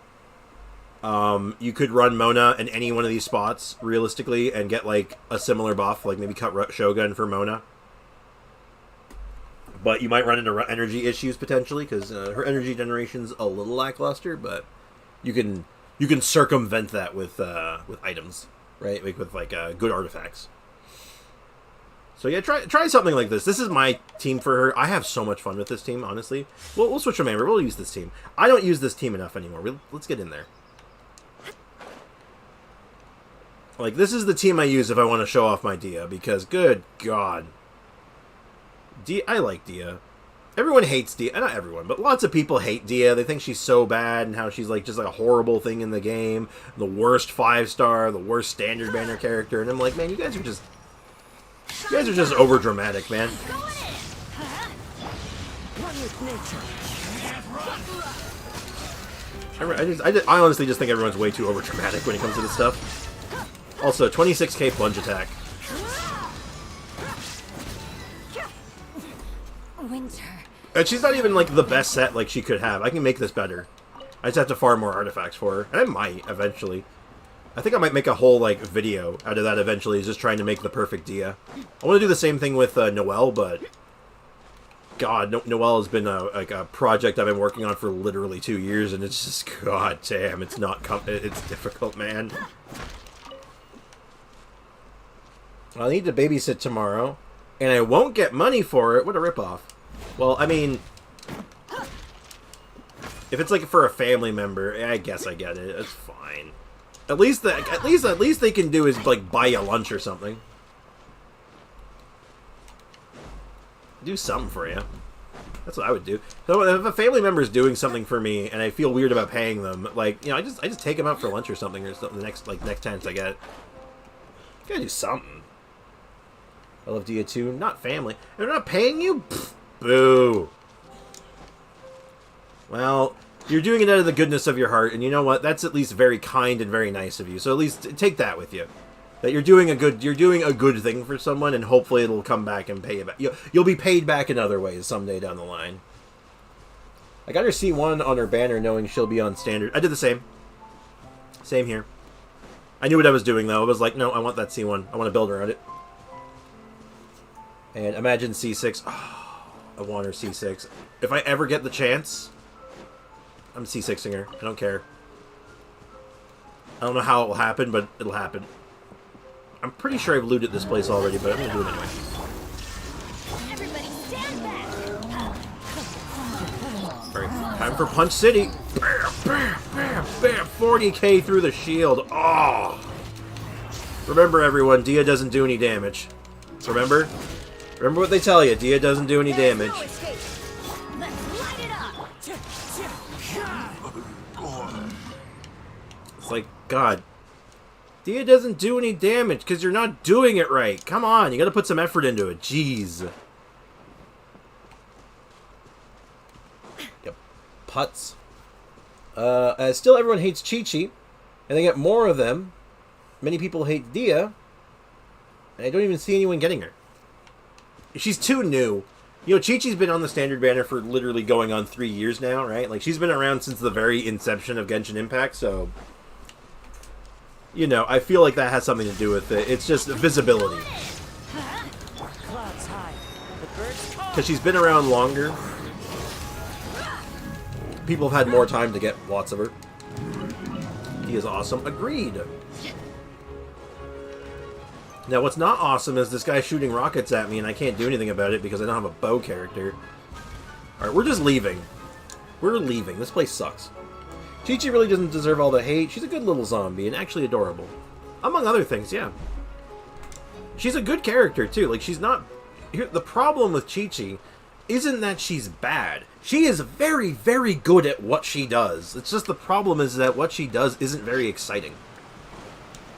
Speaker 1: You could run Mona in any one of these spots, realistically, and get, like, a similar buff, like maybe cut Shogun for Mona. But you might run into energy issues, potentially, because her energy generation's a little lackluster, but you can circumvent that with items, right? Like, with, like, good artifacts. So yeah, try something like this. This is my team for her. I have so much fun with this team, honestly. We'll switch from Amber. We'll use this team. I don't use this team enough anymore. Let's get in there. Like, this is the team I use if I want to show off my Dia, because, good God. I like Dia. Everyone hates Dia. Not everyone, but lots of people hate Dia. They think she's so bad and how she's, like, just, like, a horrible thing in the game. The worst 5-star, the worst standard banner character. And I'm like, man, you guys are just over dramatic, man. I honestly just think everyone's way too over dramatic when it comes to this stuff. Also, 26k plunge attack.
Speaker 3: Winter.
Speaker 1: And she's not even, like, the best set like she could have. I can make this better. I just have to farm more artifacts for her. And I might, eventually. I think I might make a whole, like, video out of that eventually, just trying to make the perfect Dia. I want to do the same thing with Noelle, but... God, Noelle has been a project I've been working on for literally 2 years, and it's just, god damn, it's not... it's difficult, man. I'll need to babysit tomorrow, and I won't get money for it. What a ripoff. Well, I mean... If it's, like, for a family member, I guess I get it. It's fine. At least they can do is, like, buy you lunch or something. Do something for you. That's what I would do. So if a family member is doing something for me and I feel weird about paying them, like, you know, I just take them out for lunch or something the next chance I get. Gotta do something. I love Dia too. Not family. If they're not paying you? Pfft, boo. Well, you're doing it out of the goodness of your heart, and you know what? That's at least very kind and very nice of you. So at least take that with you. That you're doing a good thing for someone, and hopefully it'll come back and pay you back. You'll be paid back in other ways someday down the line. I got her C1 on her banner knowing she'll be on standard. I did the same. Same here. I knew what I was doing, though. I was like, no, I want that C1. I want to build around it. And imagine C6. Oh, I want her C6. If I ever get the chance, I'm C6ing her. I don't care. I don't know how it will happen, but it'll happen. I'm pretty sure I've looted this place already, but I'm going to do it anyway.
Speaker 3: Everybody stand back.
Speaker 1: Alright, time for Punch City. Bam, bam, bam, bam. 40k through the shield. Oh! Remember, everyone, Dia doesn't do any damage. Remember? Remember what they tell you. Dia doesn't do any damage.
Speaker 3: No escape. Let's light it up.
Speaker 1: It's like, God. Dia doesn't do any damage because you're not doing it right. Come on, you gotta put some effort into it. Jeez. Yep. Putts. Still everyone hates Chi-Chi, and they get more of them. Many people hate Dia, and I don't even see anyone getting her. She's too new. You know, Chi-Chi's been on the standard banner for literally going on 3 years now, right? Like, she's been around since the very inception of Genshin Impact, so... You know, I feel like that has something to do with it. It's just visibility. Because she's been around longer. People have had more time to get lots of her. He is awesome. Agreed. Now, what's not awesome is this guy shooting rockets at me, and I can't do anything about it because I don't have a bow character. Alright, we're just leaving. We're leaving. This place sucks. Chi-Chi really doesn't deserve all the hate. She's a good little zombie and actually adorable. Among other things, yeah. She's a good character, too. Like, she's not... Here, the problem with Chi-Chi isn't that she's bad. She is very, very good at what she does. It's just the problem is that what she does isn't very exciting.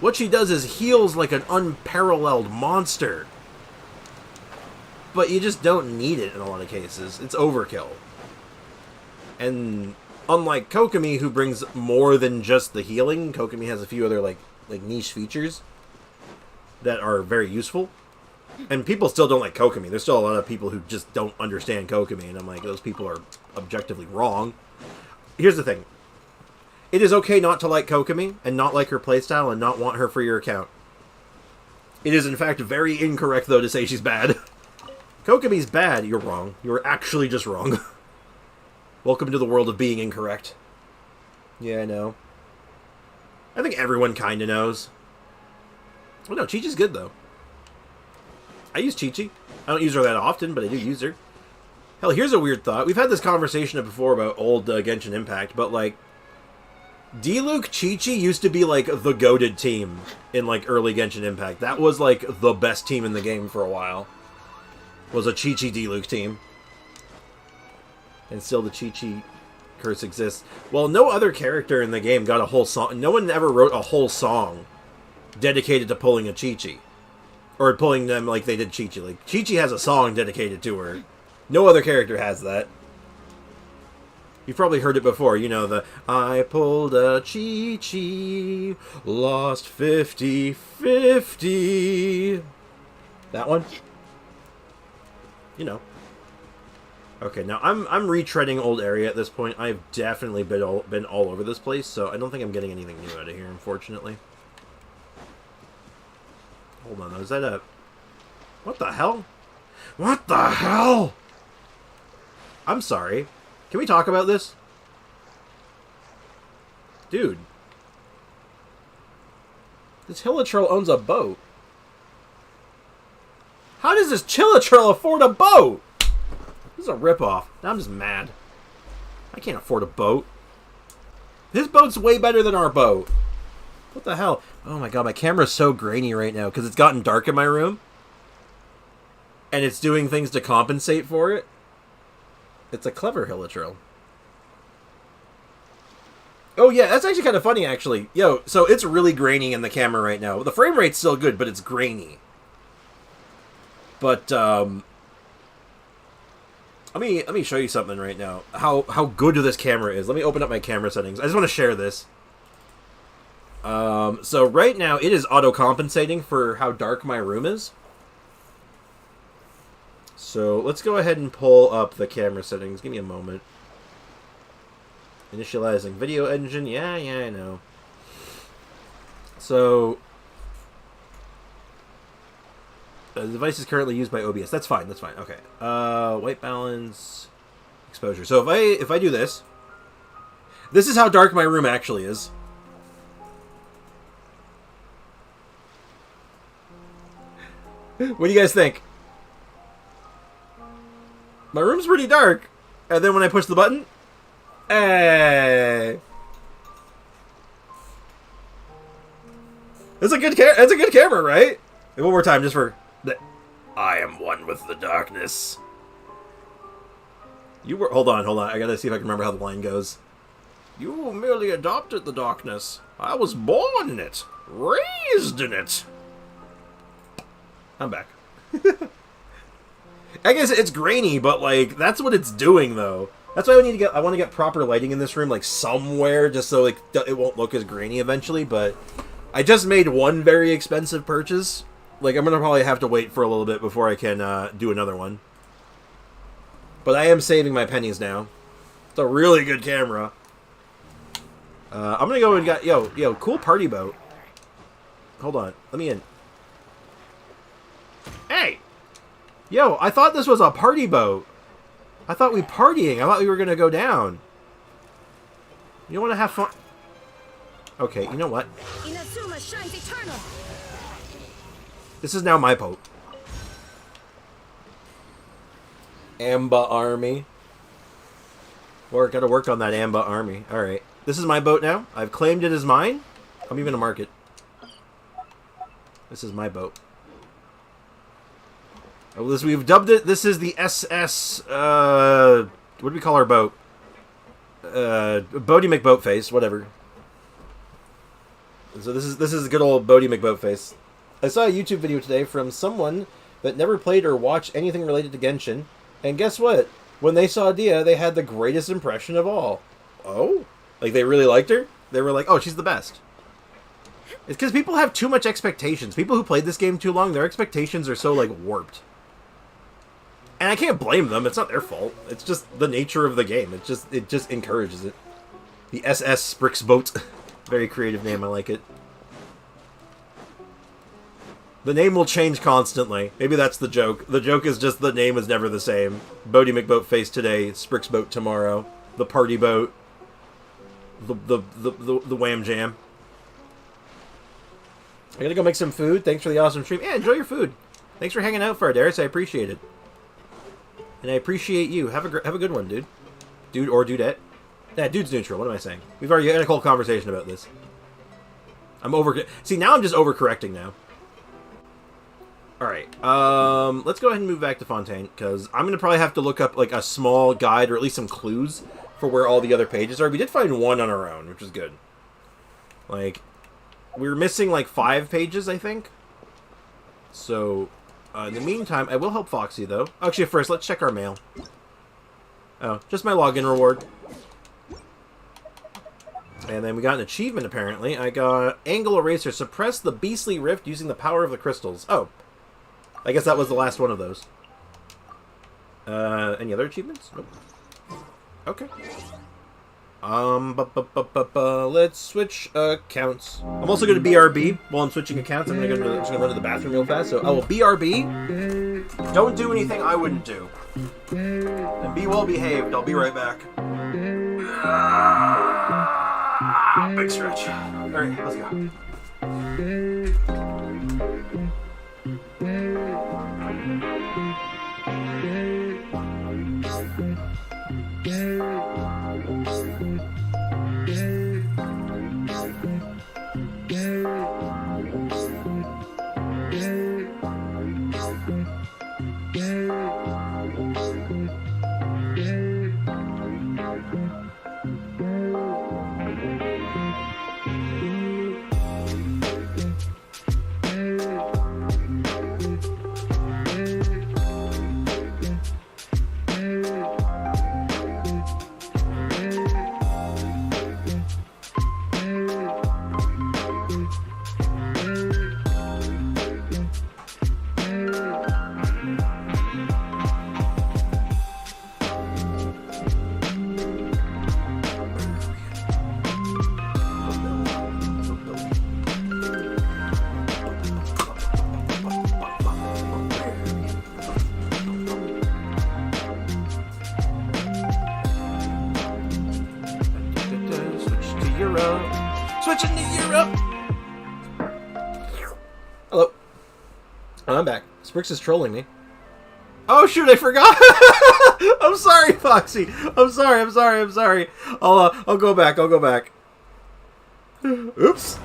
Speaker 1: What she does is heals like an unparalleled monster. But you just don't need it in a lot of cases. It's overkill. And... unlike Kokomi, who brings more than just the healing, Kokomi has a few other like niche features that are very useful. And people still don't like Kokomi. There's still a lot of people who just don't understand Kokomi, and I'm like, those people are objectively wrong. Here's the thing. It is okay not to like Kokomi, and not like her playstyle, and not want her for your account. It is, in fact, very incorrect, though, to say she's bad. Kokomi's bad. You're wrong. You're actually just wrong. Welcome to the world of being incorrect. Yeah, I know. I think everyone kind of knows. Oh no, Chi-Chi's good, though. I use Chi-Chi. I don't use her that often, but I do use her. Hell, here's a weird thought. We've had this conversation before about old Genshin Impact, but, like, Diluc Chi-Chi used to be, like, the goated team in, like, early Genshin Impact. That was, like, the best team in the game for a while. Was a Chi-Chi Diluc team. And still the Chi-Chi curse exists. Well, no other character in the game got a whole song. No one ever wrote a whole song dedicated to pulling a Chi-Chi. Or pulling them like they did Chi-Chi. Like, Chi-Chi has a song dedicated to her. No other character has that. You've probably heard it before. You know, the I pulled a Chi-Chi, lost 50-50. That one? You know. Okay, now I'm retreading old area at this point. I've definitely been all over this place, so I don't think I'm getting anything new out of here, unfortunately. Hold on, is that a... What the hell? What the hell? I'm sorry. Can we talk about this? Dude. This Hilichurl owns a boat. How does this Chilichurl afford a boat? This is a ripoff. Now I'm just mad. I can't afford a boat. His boat's way better than our boat. What the hell? Oh my god, my camera's so grainy right now because it's gotten dark in my room. And it's doing things to compensate for it. It's a clever hilichurl. Oh yeah, that's actually kind of funny, actually. Yo, so it's really grainy in the camera right now. The frame rate's still good, but it's grainy. But let me show you something right now. How good this camera is. Let me open up my camera settings. I just want to share this. So right now it is auto compensating for how dark my room is. So let's go ahead and pull up the camera settings. Give me a moment. Initializing video engine. Yeah, I know. So the device is currently used by OBS. That's fine. That's fine. Okay. White balance, exposure. So if I do this, this is how dark my room actually is. What do you guys think? My room's pretty dark, and then when I push the button, hey, it's a good camera, right? And one more time, just for the, I am one with the darkness. You were hold on. I gotta see if I can remember how the line goes. You merely adopted the darkness. I was born in it, raised in it. I'm back. I guess it's grainy, but like that's what it's doing, though. That's why I want to get proper lighting in this room, like somewhere, just so like it won't look as grainy eventually. But I just made one very expensive purchase. Like I'm gonna probably have to wait for a little bit before I can do another one. But I am saving my pennies now. It's a really good camera. I'm gonna go and get yo cool party boat. Hold on, let me in. Hey! Yo, I thought this was a party boat. I thought we partying. I thought we were going to go down. You want to have fun? Okay, you know what?
Speaker 3: Inazuma shines eternal.
Speaker 1: This is now my boat. Amba Army. Gotta work on that Amba Army. Alright. This is my boat now. I've claimed it as mine. I'm even gonna mark it. This is my boat. We've dubbed it. This is the SS. What do we call our boat? Bodie McBoatface, whatever. So this is good old Bodie McBoatface. I saw a YouTube video today from someone that never played or watched anything related to Genshin, and guess what? When they saw Dia, they had the greatest impression of all. Oh, like they really liked her. They were like, "Oh, she's the best." It's because people have too much expectations. People who played this game too long, their expectations are so like warped. And I can't blame them. It's not their fault. It's just the nature of the game. It just encourages it. The SS Sprix boat. Very creative name. I like it. The name will change constantly. Maybe that's the joke. The joke is just the name is never the same. Bodie McBoatface today, Sprix boat tomorrow. The party boat. The wham jam. I gotta go make some food. Thanks for the awesome stream. Yeah, enjoy your food. Thanks for hanging out, Fardaris. I appreciate it. And I appreciate you. Have a good one, dude. Dude or dudette. Yeah, dude's neutral. What am I saying? We've already had a whole conversation about this. See, now I'm just overcorrecting now. Alright. Let's go ahead and move back to Fontaine, because I'm going to probably have to look up like a small guide, or at least some clues, for where all the other pages are. We did find one on our own, which is good. Like, we were missing like 5 pages, I think. So... in the meantime, I will help Foxy, though. Actually, first, let's check our mail. Oh, just my login reward. And then we got an achievement, apparently. I got Angle Eraser. Suppress the beastly rift using the power of the crystals. Oh. I guess that was the last one of those. Any other achievements? Nope. Okay. Let's switch accounts. I'm also going to BRB while I'm switching accounts. I'm going to just run to the bathroom real fast. So I will BRB. Don't do anything I wouldn't do. And be well behaved. I'll be right back. Big stretch. All right, let's go. vacation to Europe. Hello. Oh, I'm back. Sprix is trolling me. Oh shoot, I forgot. I'm sorry, Foxy. I'm sorry. I'll go back. Oops.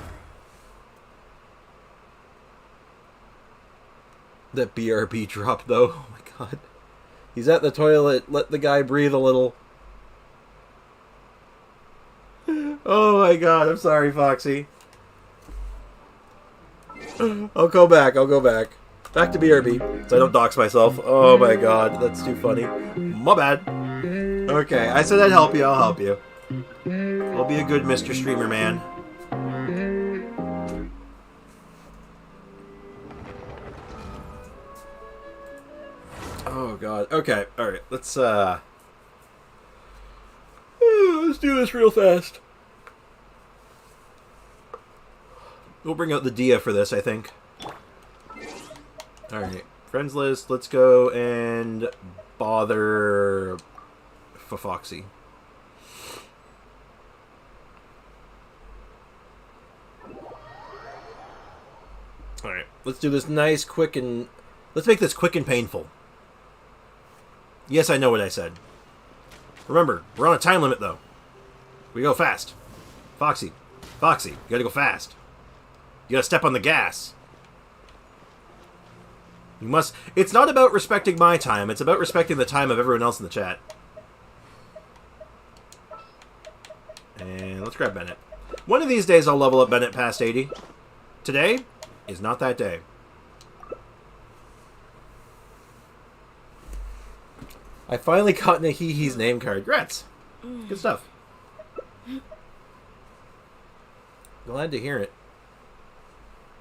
Speaker 1: That BRB drop though. Oh my god. He's at the toilet. Let the guy breathe a little. Oh my god, I'm sorry, Foxy. I'll go back. Back to BRB, so I don't dox myself. Oh my god, that's too funny. My bad. Okay, I said I'd help you, I'll help you. I'll be a good Mr. Streamer man. Oh god, okay, alright, let's do this real fast. We'll bring out the Dia for this, I think. Alright, friends list, let's go and bother Foxy. Alright, let's do this nice, quick, and... let's make this quick and painful. Yes, I know what I said. Remember, we're on a time limit, though. We go fast. Foxy, you gotta go fast. You gotta step on the gas. You must... it's not about respecting my time, it's about respecting the time of everyone else in the chat. And let's grab Bennett. One of these days I'll level up Bennett past 80. Today is not that day. I finally got Nahihi's name card. Grats! Good stuff. Glad to hear it.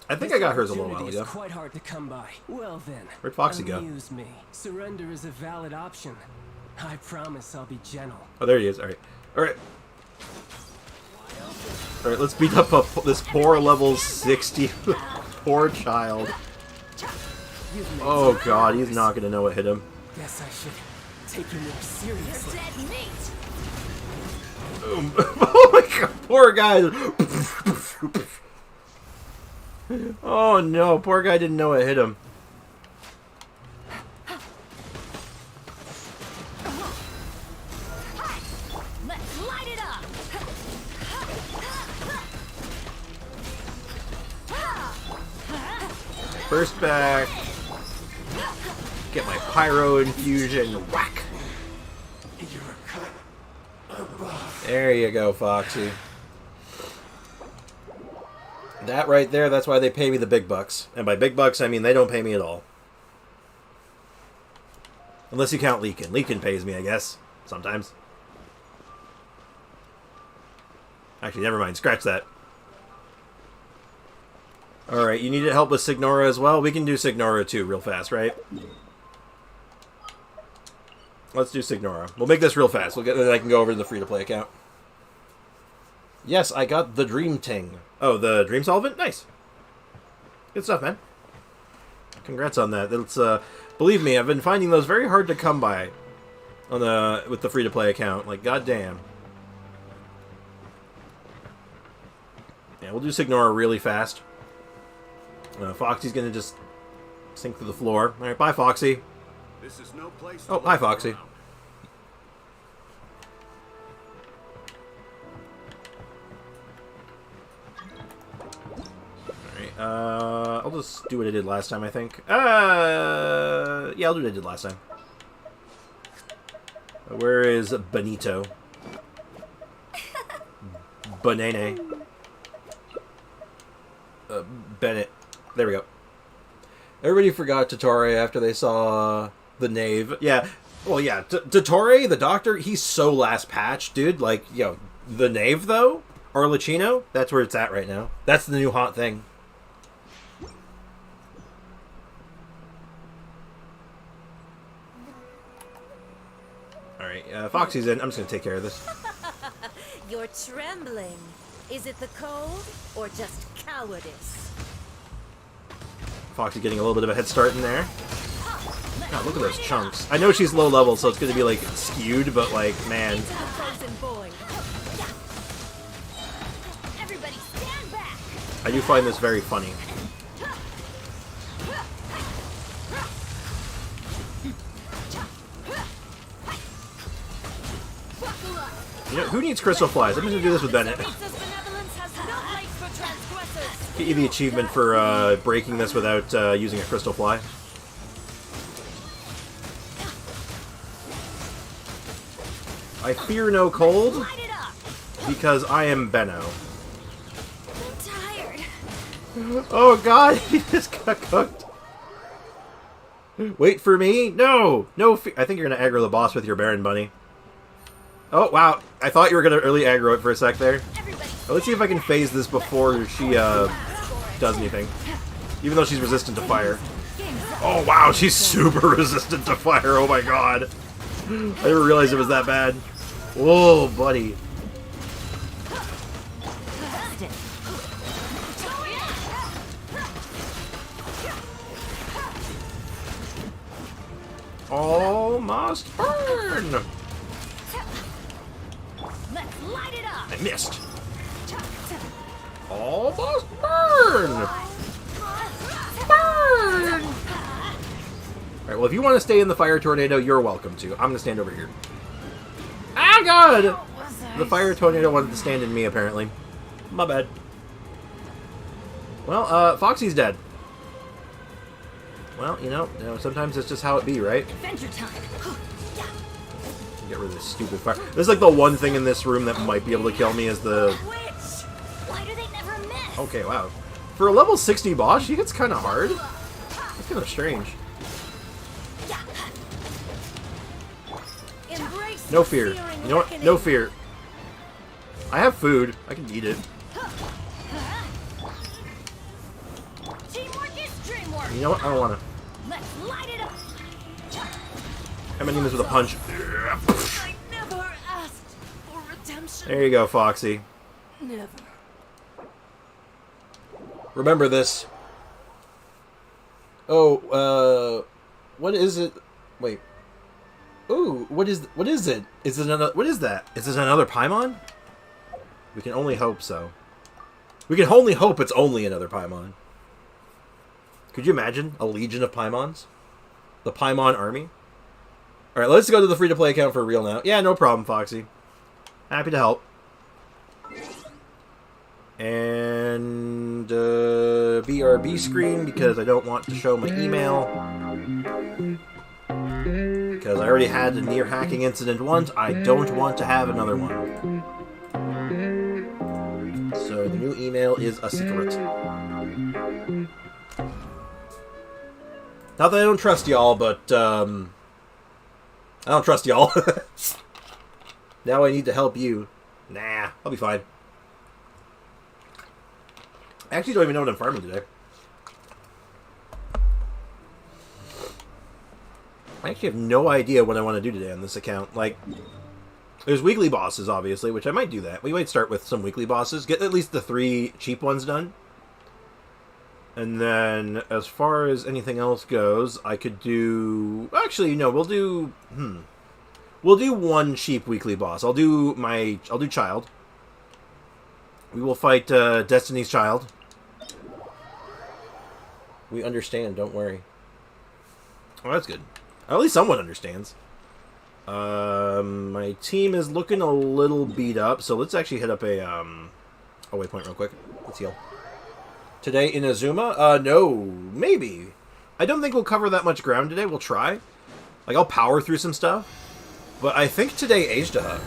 Speaker 1: I think I got hers a little while ago.
Speaker 5: Quite hard to come by. Well then,
Speaker 1: where'd Foxy go?
Speaker 5: Amuse me. Surrender is a valid option. I promise I'll be gentle.
Speaker 1: Oh, there he is. Alright. Alright, let's beat up this poor level 60 poor child. Oh god, he's not gonna know what hit him.
Speaker 5: Guess I should take you more seriously.
Speaker 1: Oh my god, poor guy. Oh no, poor guy didn't know what hit him.
Speaker 2: Let's light it up.
Speaker 1: First back. Get my pyro infusion. Whack. There you go, Foxy. That right there, that's why they pay me the big bucks. And by big bucks, I mean they don't pay me at all. Unless you count Leakin. Leakin pays me, I guess. Sometimes. Actually, never mind. Scratch that. Alright, you need help with Signora as well? We can do Signora too real fast, right? Let's do Signora. We'll make this real fast. Then I can go over to the free-to-play account. Yes, I got the Dream Ting. Oh, the Dream Solvent? Nice. Good stuff, man. Congrats on that. It's, believe me, I've been finding those very hard to come by on with the free-to-play account. Like, goddamn. Yeah, we'll do Signora really fast. Foxy's gonna just sink through the floor. Alright, bye, Foxy.
Speaker 4: This is no place.
Speaker 1: Oh, hi, Foxy. Alright, I'll just do what I did last time, I think. Yeah, I'll do what I did last time. Where is Benito? Banane. Bennett. There we go. Everybody forgot Totore after they saw the Knave. Yeah. Well, yeah. Totore, the doctor, he's so last patch, dude. Like, yo, the Knave, though? Arlecchino? That's where it's at right now. That's the new hot thing. Alright, Foxy's in. I'm just gonna take care of this.
Speaker 2: You're trembling. Is it the cold or just cowardice?
Speaker 1: Foxy getting a little bit of a head start in there. God, look at those chunks. I know she's low level, so it's gonna be like skewed, but like, man.
Speaker 2: Everybody stand
Speaker 1: I do find this very funny. You know, who needs crystal flies? I'm just gonna do this with Bennett. Get you the achievement for breaking this without using a crystal fly. I fear no cold because I am Benno.
Speaker 3: I'm tired.
Speaker 1: Oh god, he just got cooked. Wait for me? No! No I think you're gonna aggro the boss with your Baron Bunny. Oh, wow. I thought you were gonna early aggro it for a sec there. Let's see if I can phase this before she does anything. Even though she's resistant to fire. Oh wow, she's super resistant to fire, oh my god. I never realized it was that bad. Whoa, buddy. Almost burn!
Speaker 3: Let's light it up.
Speaker 1: I missed. Almost burn! Burn! Alright, well if you want to stay in the fire tornado, you're welcome to. I'm gonna stand over here. Ah, God! The fire tornado wanted to stand in me, apparently. My bad. Well, Foxy's dead. Well, you know, sometimes it's just how it be, right?
Speaker 3: Adventure time.
Speaker 1: Get rid of this stupid fire. This is like the one thing in this room that might be able to kill me is the...
Speaker 3: Why do they never miss?
Speaker 1: Okay, wow. For a level 60 boss, she hits kind of hard. It's kind of strange. No fear. You know what? No fear. I have food. I can eat it. You know what? I don't want to.
Speaker 3: Let's light it up.
Speaker 1: I'm ending this with a punch.
Speaker 2: I never asked for redemption.
Speaker 1: There you go, Foxy.
Speaker 2: Never.
Speaker 1: Remember this. Oh, what is it? Wait. Ooh, what is it? Is it another? What is that? Is it another Paimon? We can only hope so. We can only hope it's only another Paimon. Could you imagine a legion of Paimons? The Paimon army? Alright, let's go to the free-to-play account for real now. Yeah, no problem, Foxy. Happy to help. And BRB screen because I don't want to show my email. Because I already had a near hacking incident once. I don't want to have another one. So the new email is a secret. Not that I don't trust y'all, but I don't trust y'all. Now I need to help you. Nah, I'll be fine. I actually don't even know what I'm farming today. I actually have no idea what I want to do today on this account. Like, there's weekly bosses, obviously, which I might do that. We might start with some weekly bosses. Get at least the 3 cheap ones done. And then, as far as anything else goes, I could do... Actually, no, we'll do... We'll do 1 cheap weekly boss. I'll do Child. We will fight Destiny's Child. We understand, don't worry. Oh, that's good. At least someone understands. My team is looking a little beat up, so let's actually hit up a waypoint real quick. Let's heal. Today in Azuma? No, maybe. I don't think we'll cover that much ground today. We'll try. Like, I'll power through some stuff. But I think today Ajdaha.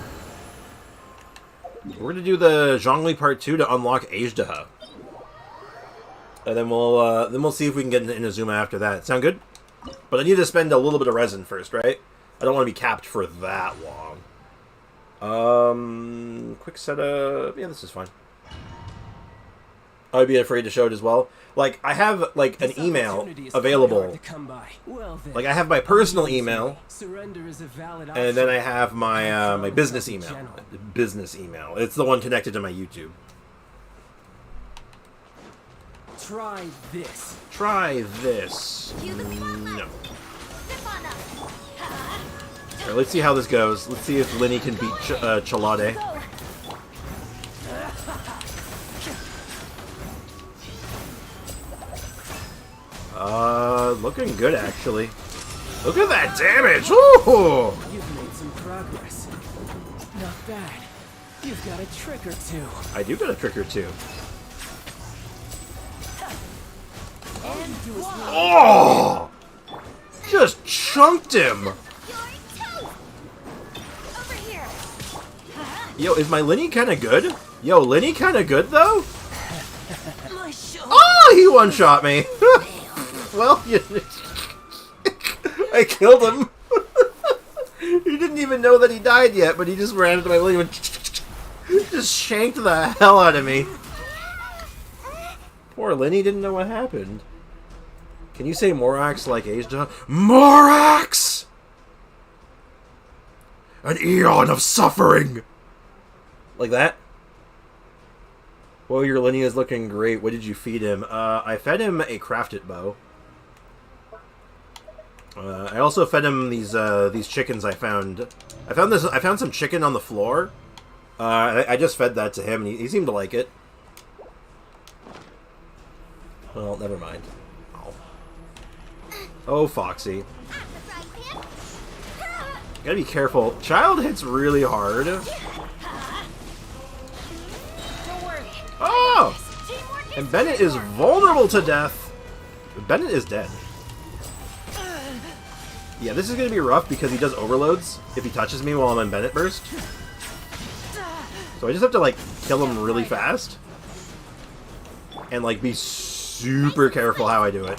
Speaker 1: We're gonna do the Zhongli Part 2 to unlock Ajdaha. And then we'll see if we can get into Inazuma after that. Sound good? But I need to spend a little bit of resin first, right? I don't want to be capped for that long. Quick setup. Yeah, this is fine. I'd be afraid to show it as well. Like, I have, like, an email available. Like, I have my personal email. And then I have my, my business email. Business email. It's the one connected to my YouTube.
Speaker 5: Try this.
Speaker 1: Try this. No. Alright, let's see how this goes. Let's see if Linny can beat Chalade. Looking good, actually. Look at that damage! Woo!
Speaker 5: You've made some progress. Not bad. You've got a trick or two.
Speaker 1: I do got a trick or two. Oh! Just chunked him!
Speaker 3: You're toast. Over here.
Speaker 1: Yo, is my Linny kinda good? Yo, Linny kinda good, though?
Speaker 3: My shoulder.
Speaker 1: Oh, he one-shot me! Well, I killed him! He didn't even know that he died yet, but he just ran into my Linny and just shanked the hell out of me. Poor Linny didn't know what happened. Can you say Morax like Asia? Morax! An eon of suffering! Like that? Well, your Linny is looking great. What did you feed him? I fed him a crafted bow. I also fed him these chickens I found. I found some chicken on the floor. I just fed that to him, and he seemed to like it. Well, never mind. Oh, Foxy. Gotta be careful. Child hits really hard. Oh! And Bennett is vulnerable to death. Bennett is dead. Yeah, this is gonna be rough because he does overloads if he touches me while I'm in Bennett Burst. So I just have to, like, kill him really fast. And, like, be super careful how I do it.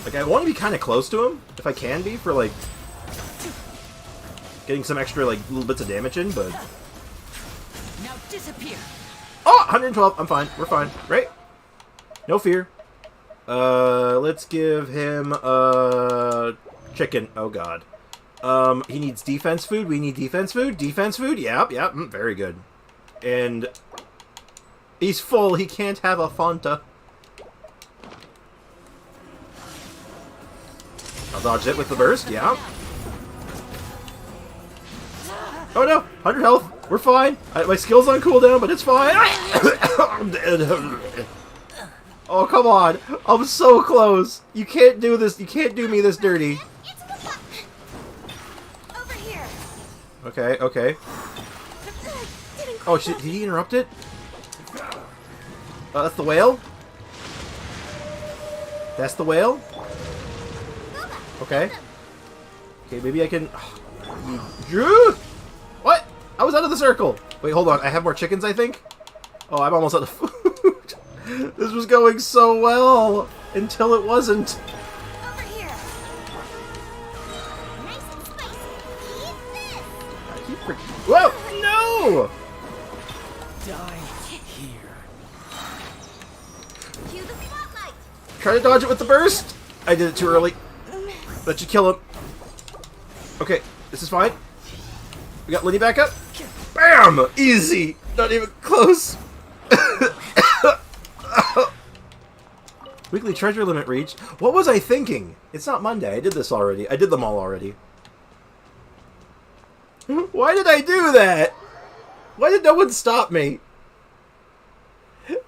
Speaker 1: Like, I want to be kind of close to him, if I can be, for, like, getting some extra, like, little bits of damage in, but...
Speaker 3: Now disappear.
Speaker 1: Oh! 112! I'm fine. We're fine. Right? No fear. Let's give him, chicken. Oh, God. He needs defense food. We need defense food. Defense food? Yep, yep. Very good. And... he's full. He can't have a Fanta. I'll dodge it with the burst, yeah. Oh no! 100 health! We're fine! My skill's on cooldown, but it's fine! I'm dead. Oh, come on! I'm so close! You can't do this! You can't do me this dirty!
Speaker 3: Over here.
Speaker 1: Okay, okay. Oh, shit, did he interrupt it? That's the whale? That's the whale? Okay. Okay, maybe I can... Drew! What? I was out of the circle! Wait, hold on. I have more chickens, I think? Oh, I'm almost out of food. This was going so well until it wasn't.
Speaker 3: Over here. Nice and spicy. Eat this.
Speaker 1: I keep Whoa! No!
Speaker 5: Die here.
Speaker 3: Cue the spotlight.
Speaker 1: Try to dodge it with the burst! I did it too early. That should kill him. Okay, this is fine. We got Liddy back up. Bam! Easy! Not even close. Weekly treasure limit reached. What was I thinking? It's not Monday. I did this already. I did them all already. Why did I do that? Why did no one stop me?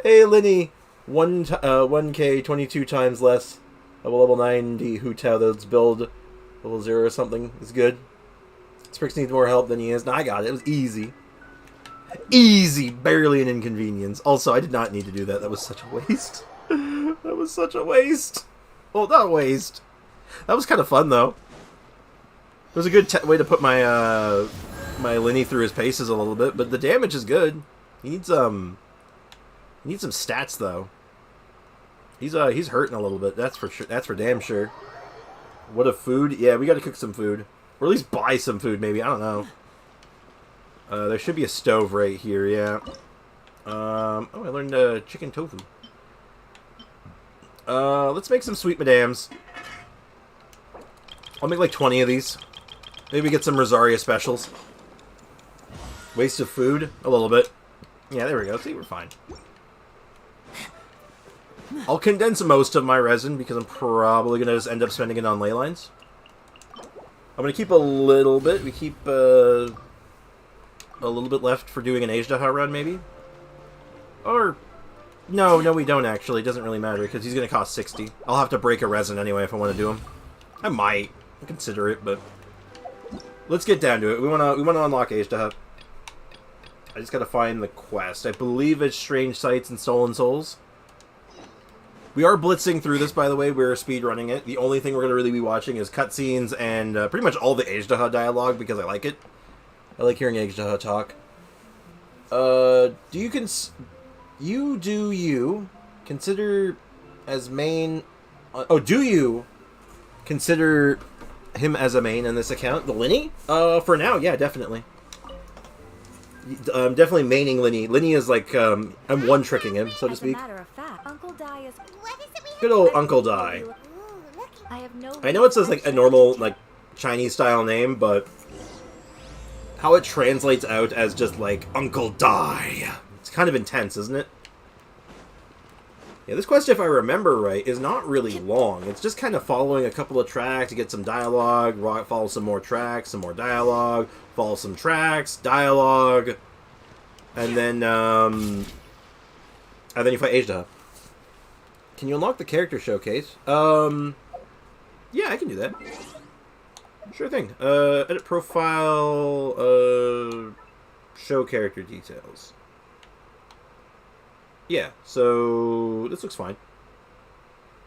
Speaker 1: Hey, Linny. 1K, 22 times less. A level 90 Hu Tao that's build level 0 or something is good. Sprix needs more help than he is. No, I got it. It was easy. Easy. Barely an inconvenience. Also, I did not need to do that. That was such a waste. That was such a waste. Well, not a waste. That was kind of fun, though. It was a good way to put my my Linny through his paces a little bit, but the damage is good. He needs some stats, though. He's hurting a little bit. That's for sure. That's for damn sure. What a food! Yeah, we got to cook some food, or at least buy some food. Maybe, I don't know. There should be a stove right here. Yeah. Oh, I learned chicken tofu. Let's make some sweet madams. I'll make like 20 of these. Maybe get some Rosaria specials. Waste of food a little bit. Yeah, there we go. See, we're fine. I'll condense most of my resin because I'm probably going to just end up spending it on ley lines. I'm going to keep a little bit. We keep a little bit left for doing an Ajdaha run, maybe? Or... No, we don't actually. It doesn't really matter, because he's going to cost 60. I'll have to break a resin anyway if I want to do him. I might. I'll consider it, but... Let's get down to it. We want to unlock Ajdaha. I just got to find the quest. I believe it's Strange Sights and Stolen Souls. We are blitzing through this, by the way. We're speedrunning it. The only thing we're going to really be watching is cutscenes and pretty much all the Ajdaha dialogue, because I like it. I like hearing Ajdaha talk. Do you consider as main... do you consider him as a main in this account? The Linny? For now, yeah, definitely. I'm definitely maining Linny. Linny is like, I'm one-tricking him, so to speak.
Speaker 2: As a matter of fact, Uncle Dai is...
Speaker 3: What is it we have?
Speaker 1: Good old Uncle Dai.
Speaker 3: Ooh, look.
Speaker 2: I have no...
Speaker 1: I know it says like a normal, like, Chinese-style name, but how it translates out as just like Uncle Dai. It's kind of intense, isn't it? Yeah, this quest, if I remember right, is not really long. It's just kind of following a couple of tracks to get some dialogue, follow some more tracks, some more dialogue, follow some tracks, dialogue, and then you fight Ajdaha. Can you unlock the character showcase? Yeah, I can do that. Sure thing. Edit profile, show character details. Yeah, so this looks fine.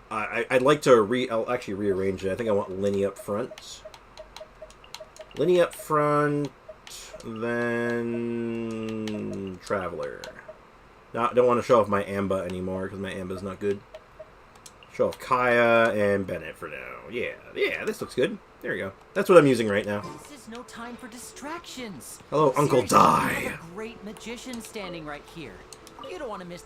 Speaker 1: I'd like to I'll actually rearrange it. I think I want Linny up front. Linny up front, then Traveler. Now, I don't want to show off my Amba anymore, because my Amba's not good. Show off Kaya and Bennett for now. Yeah, this looks good. There we go. That's what I'm using right now.
Speaker 6: This is no time for distractions.
Speaker 1: Hello, Uncle
Speaker 6: Seriously,
Speaker 1: Dai.
Speaker 6: we have a great magician standing right here. You don't want to miss...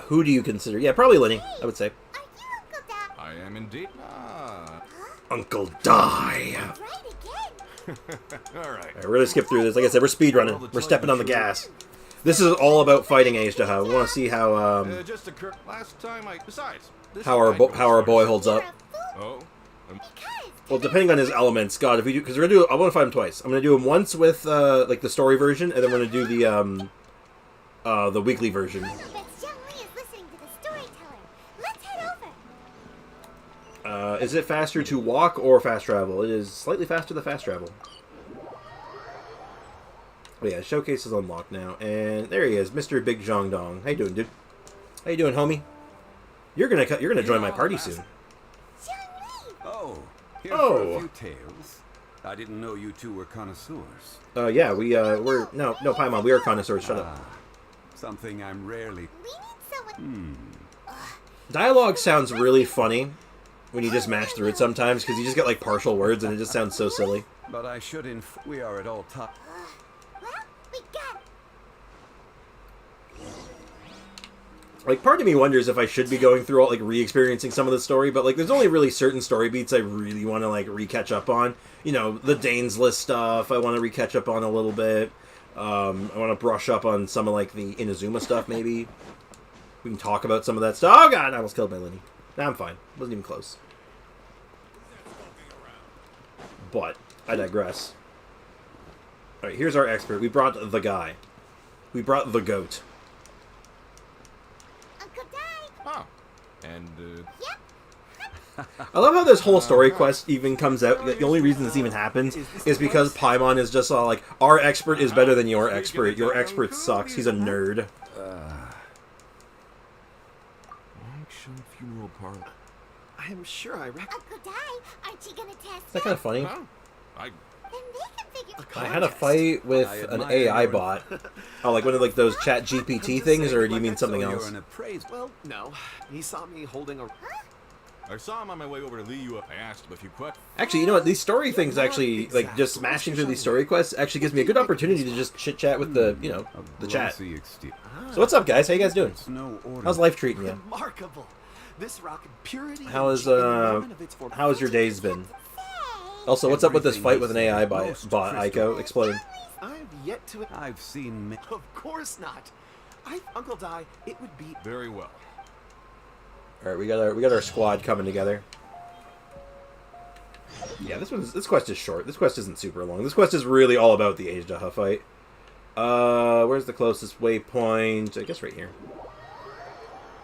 Speaker 1: Who do you consider? Yeah, probably Linny, I would say.
Speaker 3: Are you Uncle Dad?
Speaker 4: I am indeed.
Speaker 1: Uncle Dai.
Speaker 3: Right again.
Speaker 4: All right.
Speaker 1: Alright, we're gonna skip through this. Like I said, we're speedrunning. We're stepping on the gas. This is all about fighting Ajdaha. We want to see how
Speaker 4: Just occurred last time Besides, this
Speaker 1: how our boy holds up.
Speaker 4: Oh.
Speaker 3: Because
Speaker 1: Well, depending on his elements, God, if we do, because we're gonna do, I want to fight him twice. I'm gonna do him once with like the story version, and then we're gonna do the weekly version.
Speaker 3: Xiang Li is listening to the storyteller. Let's head over.
Speaker 1: Is it faster to walk or fast travel? It is slightly faster to fast travel. Oh yeah, showcase is unlocked now, and there he is, Mr. Big Zhong Dong. How you doing, dude? How you doing, homie? You're gonna join my party soon.
Speaker 3: Xiang Li.
Speaker 7: Oh, here
Speaker 1: Oh.
Speaker 7: for a few tales. I didn't know you two were connoisseurs.
Speaker 1: Yeah, we're no Paimon, we are connoisseurs. Shut up.
Speaker 7: Something I'm rarely.
Speaker 3: We need someone.
Speaker 1: Dialogue sounds really funny when you just mash through it sometimes, because you just get like partial words and it just sounds so silly.
Speaker 7: But I should we are at all top.
Speaker 3: Well, we got it.
Speaker 1: Like, part of me wonders if I should be going through all, like, re-experiencing some of the story, but, like, there's only really certain story beats I really want to, like, re-catch up on. You know, the Dane's List stuff I want to re-catch up on a little bit. I want to brush up on some of, like, the Inazuma stuff, maybe. We can talk about some of that stuff. Oh, God, I almost killed my Linny. Nah, I'm fine. Wasn't even close. But, I digress. Alright, here's our expert. We brought the guy. We brought the goat.
Speaker 3: Uncle Dai.
Speaker 4: Oh. And,
Speaker 3: Yep.
Speaker 1: I love how this whole story quest even comes out. The only reason this even happens is because Paimon is just all like, our expert is better than your expert. Your expert sucks. He's a nerd.
Speaker 4: Action funeral parlor.
Speaker 8: I'm sure I reckon.
Speaker 3: Uncle Dai, aren't you gonna test
Speaker 1: Is that kind of funny?
Speaker 4: Huh? I
Speaker 3: Then they can figure.
Speaker 1: I had a fight with an AI bot. Oh, like one of like those Chat GPT things, or do you mean something
Speaker 7: So
Speaker 1: else?
Speaker 7: You're an appraisal.
Speaker 8: Well, no. He saw me holding a.
Speaker 4: saw him on my way over to lead you up. I asked him a few questions.
Speaker 1: Actually, you know what? These story things actually, like, just smashing through these story quests actually gives me a good opportunity to just chit-chat with the, you know, the chat.
Speaker 7: Glossy exterior.
Speaker 1: So what's up, guys? How you guys doing?
Speaker 7: It's no order.
Speaker 1: How's life treating you?
Speaker 8: Remarkable. This rock purity.
Speaker 1: How
Speaker 8: and
Speaker 1: is,
Speaker 8: genuine of its form-
Speaker 1: how's your days been? Also, what's up with this fight with an AI bot, Aiko? Explain.
Speaker 8: I've yet to.
Speaker 7: I've seen.
Speaker 8: Of course not. Uncle Dai, it would be.
Speaker 4: Very well.
Speaker 1: Alright, we got our squad coming together. Yeah, this quest is short. This quest isn't super long. This quest is really all about the Ajdaha fight. Where's the closest waypoint? I guess right here.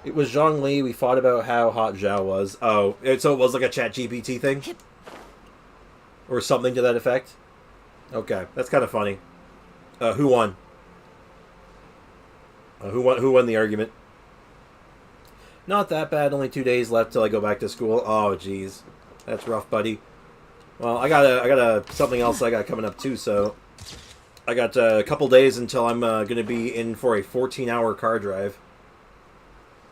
Speaker 1: It was Zhongli. We fought about how hot Zhao was. Oh, so it was like a ChatGPT thing? Or something to that effect? Okay, that's kind of funny. Who won? Who won the argument? Not that bad. Only 2 days left till I go back to school. Oh, jeez. That's rough, buddy. Well, I got something else I got coming up, too, so... I got a couple days until I'm going to be in for a 14-hour car drive.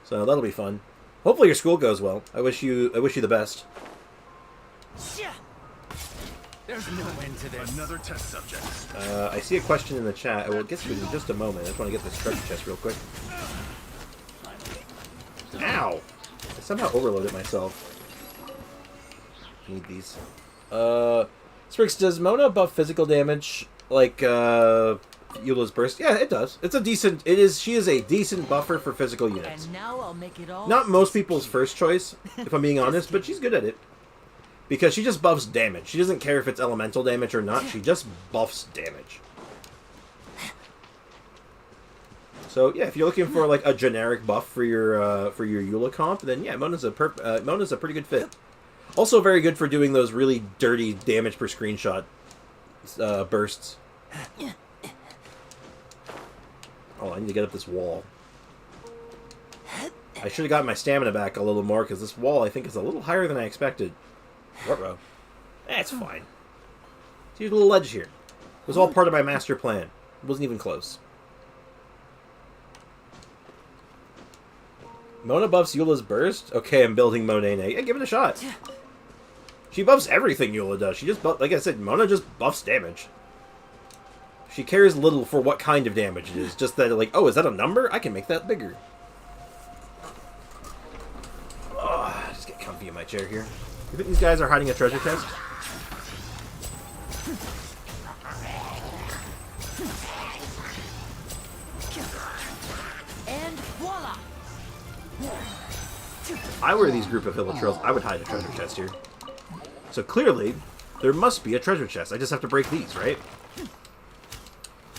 Speaker 1: So that'll be fun. Hopefully your school goes well. I wish you the best.
Speaker 5: There's no end to this.
Speaker 9: Another test subject.
Speaker 1: I see a question in the chat. I will get to it in just a moment. I just want to get this treasure chest real quick. Ow! I somehow overloaded myself. Need these. Sprix, does Mona buff physical damage like Eula's burst? Yeah, it does. It's a decent. She is a decent buffer for physical units.
Speaker 6: And now I'll make it all.
Speaker 1: Not most people's first choice, if I'm being honest, but she's good at it. Because she just buffs damage. She doesn't care if it's elemental damage or not. She just buffs damage. So yeah, if you're looking for like a generic buff for your Eula comp, then yeah, Mona's a pretty good fit. Also very good for doing those really dirty damage per screenshot bursts. Oh, I need to get up this wall. I should have gotten my stamina back a little more because this wall I think is a little higher than I expected. Ruh-roh. It's fine. See, a little ledge here. It was all part of my master plan. It wasn't even close. Mona buffs Eula's burst? Okay, I'm building Monene. Yeah, give it a shot. She buffs everything Eula does. She just like I said, Mona just buffs damage. She cares little for what kind of damage it is. Just that, like, oh, is that a number? I can make that bigger. Oh, just get comfy in my chair here. You think these guys are hiding a treasure chest?
Speaker 6: And voila!
Speaker 1: If I were these group of Hilichurls, I would hide a treasure chest here. So clearly, there must be a treasure chest. I just have to break these, right?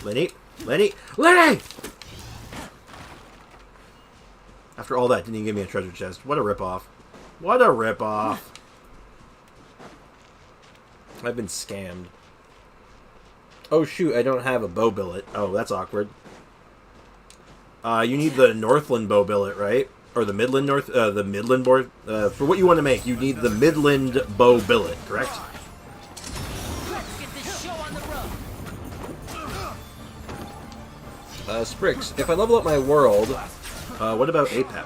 Speaker 1: Lenny! Lenny! Lenny! After all that, didn't even give me a treasure chest. What a ripoff. What a ripoff. I've been scammed. Oh shoot, I don't have a bow billet. Oh, that's awkward. You need the Northland bow billet, right? Or the Midland the Midland board. For what you want to make, you need the Midland bow billet, correct?
Speaker 6: Let's get this show on the road.
Speaker 1: Sprix, if I level up my world, what about APEP?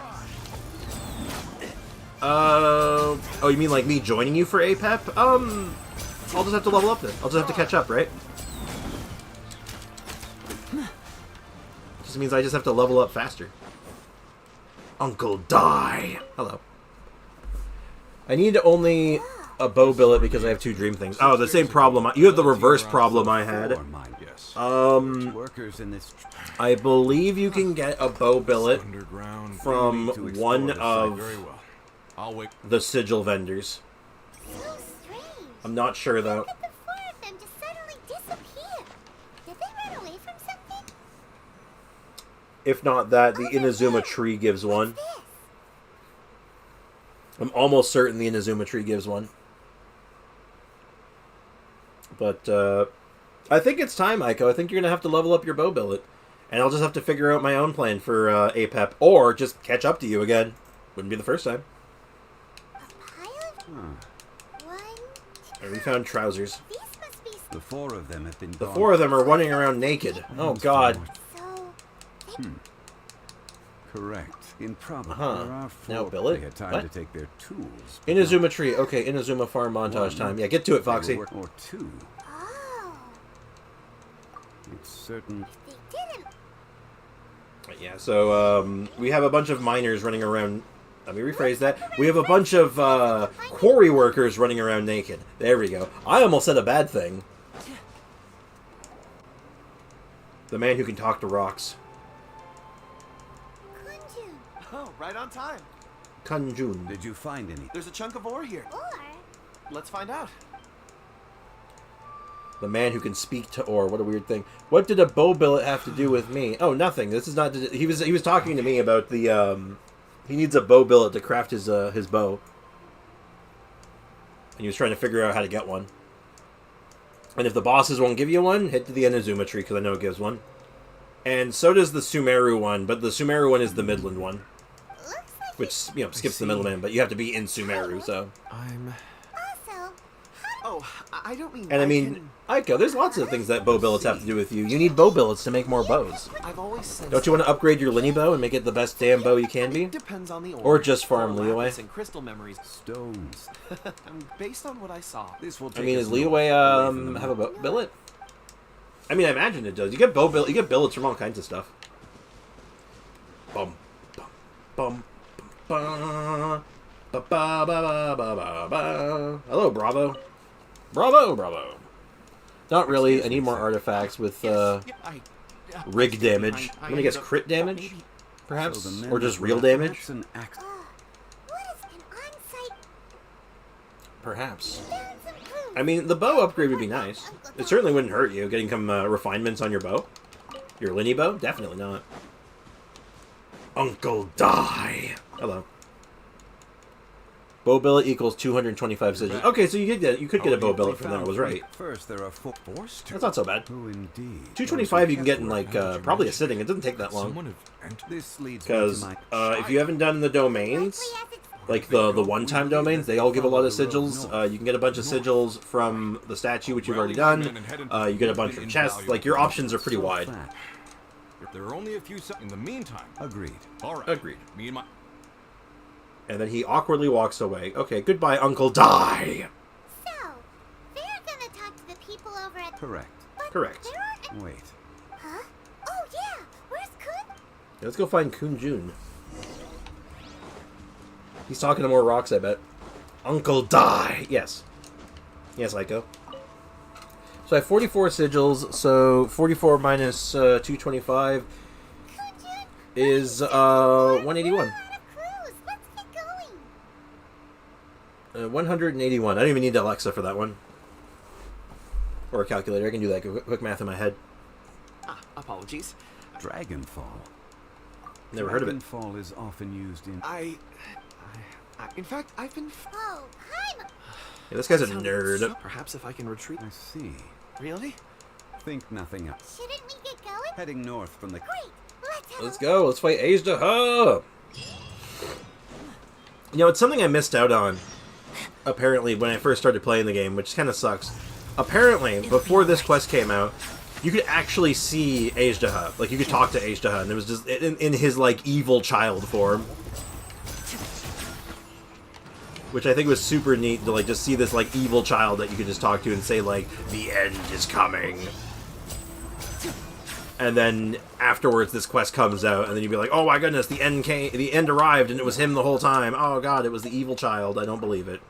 Speaker 1: Oh, you mean like me joining you for APEP? I'll just have to level up then. I'll just have to catch up, right? Just means I just have to level up faster. Uncle Die! Hello. I need only a bow billet because I have 2 dream things. Oh, the same problem. You have the reverse problem I had.
Speaker 4: Yes.
Speaker 7: Workers in this.
Speaker 1: I believe you can get a bow billet
Speaker 4: Underground.
Speaker 1: from one of
Speaker 4: Very well. I'll wait.
Speaker 1: the sigil vendors.
Speaker 3: So strange.
Speaker 1: I'm not sure though.
Speaker 3: Look at the 4 of them just suddenly disappear. Did they run away from something?
Speaker 1: If not that, the Inazuma tree gives one.
Speaker 3: What's this?
Speaker 1: I'm almost certain the Inazuma tree gives one. But, I think it's time, Aiko. I think you're going to have to level up your bow billet. And I'll just have to figure out my own plan for APEP. Or just catch up to you again. Wouldn't be the first time.
Speaker 3: A pile of... One,
Speaker 1: And we found trousers.
Speaker 3: these must be
Speaker 7: The 4 of them have been.
Speaker 1: The
Speaker 7: gone
Speaker 1: 4 of them are running around naked. Oh, God.
Speaker 3: so...
Speaker 7: Correct. Improbable.
Speaker 1: Uh-huh.
Speaker 7: There are 4.
Speaker 1: Now, Billy?
Speaker 7: They had time
Speaker 1: What?
Speaker 7: to take their tools. but
Speaker 1: Inazuma tree. Okay, Inazuma farm montage
Speaker 7: One.
Speaker 1: time. Yeah, get to it,
Speaker 7: not-
Speaker 1: Foxy.
Speaker 7: they will work- Or 2.
Speaker 3: Oh,
Speaker 7: It's certain.
Speaker 3: they didn't...
Speaker 1: Yeah, so we have a bunch of miners running around. Let me rephrase that. We have a bunch of quarry workers running around naked. There we go. I almost said a bad thing. The man who can talk to rocks.
Speaker 3: Kunjun.
Speaker 8: Oh, right on time.
Speaker 1: Kanjun.
Speaker 7: Did you find any?
Speaker 8: There's a chunk of ore here.
Speaker 3: Or...
Speaker 8: let's find out.
Speaker 1: The man who can speak to ore. What a weird thing. What did a bow billet have to do with me? Oh, nothing. This is not. He was talking to me about the. He needs a bow billet to craft his bow. And he was trying to figure out how to get one. And if the bosses won't give you one, head to the Inazuma tree because I know it gives one. And so does the Sumeru one, but the Sumeru one is the Midland one,
Speaker 3: Looks like
Speaker 1: which skips the middleman. But you have to be in Sumeru, so.
Speaker 8: I'm...
Speaker 3: also.
Speaker 8: Oh, I don't mean...
Speaker 1: And I mean, Aiko, there's lots of things that bow billets have to do with you. You need bow billets to make more bows.
Speaker 8: I've always said...
Speaker 1: Don't you want to upgrade your Linny bow and make it the best damn bow you can be?
Speaker 8: Depends on the order.
Speaker 1: Or just farm Leeway?
Speaker 8: And crystal memories.
Speaker 7: Stones.
Speaker 8: Based on what I saw.
Speaker 7: This will
Speaker 1: I
Speaker 7: take
Speaker 1: mean,
Speaker 7: us
Speaker 1: does
Speaker 7: north,
Speaker 1: Leeway
Speaker 7: away from the
Speaker 1: have a billet? I mean, I imagine it does. You get you get billets from all kinds of stuff. Bum, bum, bum, ba, ba, ba, ba, ba, ba, ba. Hello, Bravo. Bravo, Bravo. Not really. I need more artifacts with rig damage. I'm gonna guess crit damage, perhaps,
Speaker 7: So the men
Speaker 1: or just
Speaker 7: of
Speaker 1: real
Speaker 7: Rat
Speaker 1: damage.
Speaker 7: Rats and Axe-
Speaker 3: What is an on-site?
Speaker 1: Perhaps.
Speaker 3: Found some clues.
Speaker 1: I mean, the bow upgrade would be nice. It certainly wouldn't hurt you getting some refinements on your bow. Your Linny bow? Definitely not. Uncle Die. Hello. Bow billet equals 225 sigils. Okay, so you could get a bow billet from there. I was right.
Speaker 7: First, there are forced.
Speaker 1: That's not so bad.
Speaker 7: Oh, indeed.
Speaker 1: 225 you can get in like probably a sitting. It doesn't take that long.
Speaker 4: Someone have entered.
Speaker 7: This leads me
Speaker 1: Because
Speaker 7: to my...
Speaker 1: if you haven't done the domains, like the one-time domains, they all give a lot of sigils. You can get a bunch of sigils from the statue, which you've already done. You get a bunch from chests. Like, your options are pretty wide.
Speaker 7: Flat.
Speaker 4: There are only a few in the meantime.
Speaker 7: Agreed.
Speaker 4: All right.
Speaker 1: Agreed.
Speaker 4: Me and my...
Speaker 1: And then he awkwardly walks away. Okay, goodbye, Uncle Die!
Speaker 3: So, they're gonna talk to the people over at...
Speaker 7: Correct.
Speaker 3: But
Speaker 1: Correct.
Speaker 3: there aren't...
Speaker 7: Wait.
Speaker 3: Huh? Oh, yeah. Where's Kun?
Speaker 1: Let's go find Kun Jun. He's talking to more rocks, I bet. Uncle Die! Yes. Yes, Aiko. So I have 44 sigils, so 44 minus 225
Speaker 3: Kun-jun?
Speaker 1: is 181.
Speaker 3: We're out of clues. Let's get going.
Speaker 1: 181. I don't even need Alexa for that one. Or a calculator. I can do that quick math in my head.
Speaker 8: Apologies.
Speaker 7: Dragonfall.
Speaker 1: Never heard of it.
Speaker 7: Dragonfall is often used in...
Speaker 8: In fact, I've been...
Speaker 3: Oh, hi.
Speaker 1: Yeah, this guy's a
Speaker 8: So,
Speaker 1: nerd.
Speaker 8: perhaps if I can retreat...
Speaker 7: I see.
Speaker 8: Really?
Speaker 7: Think nothing else.
Speaker 3: Shouldn't we get going?
Speaker 7: Heading north from the...
Speaker 3: Great. Let's have
Speaker 1: Let's
Speaker 3: a
Speaker 1: go. Let's fight Ajdaha. You know, it's something I missed out on, apparently, when I first started playing the game, which kind of sucks. Apparently, before this quest came out, you could actually see Ajdaha. Like, you could talk to Ajdaha, and it was just in his, like, evil child form. Which I think was super neat to, like, just see this, like, evil child that you could just talk to and say, like, the end is coming. And then afterwards, this quest comes out, and then you'd be like, "Oh my goodness, the end arrived, and it was him the whole time. Oh god, it was the evil child. I don't believe it."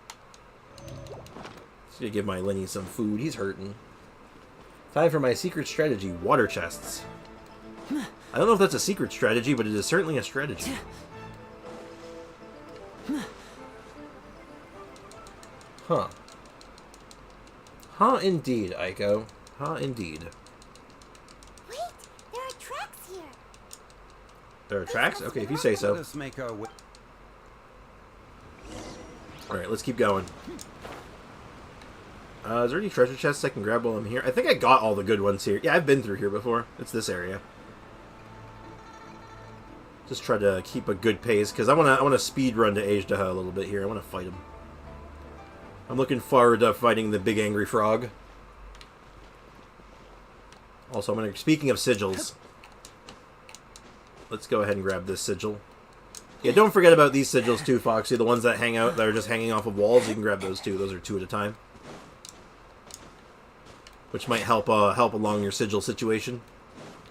Speaker 1: So you give my Lenny some food. He's hurting. Time for my secret strategy: water chests. I don't know if that's a secret strategy, but it is certainly a strategy. Huh. Huh, indeed, Aiko. Huh, indeed.
Speaker 3: Wait, there are tracks here.
Speaker 1: There are tracks? Okay, if you say so.
Speaker 7: Let us make our way...
Speaker 1: Alright, let's keep going. Is there any treasure chests I can grab while I'm here? I think I got all the good ones here. Yeah, I've been through here before. It's this area. Just try to keep a good pace, because I wanna speed run to Ajdaha a little bit here. I wanna fight him. I'm looking forward to fighting the big angry frog. Also, speaking of sigils, let's go ahead and grab this sigil. Yeah, don't forget about these sigils too, Foxy. The ones that hang out, that are just hanging off of walls, you can grab those too. Those are 2 at a time. Which might help along your sigil situation.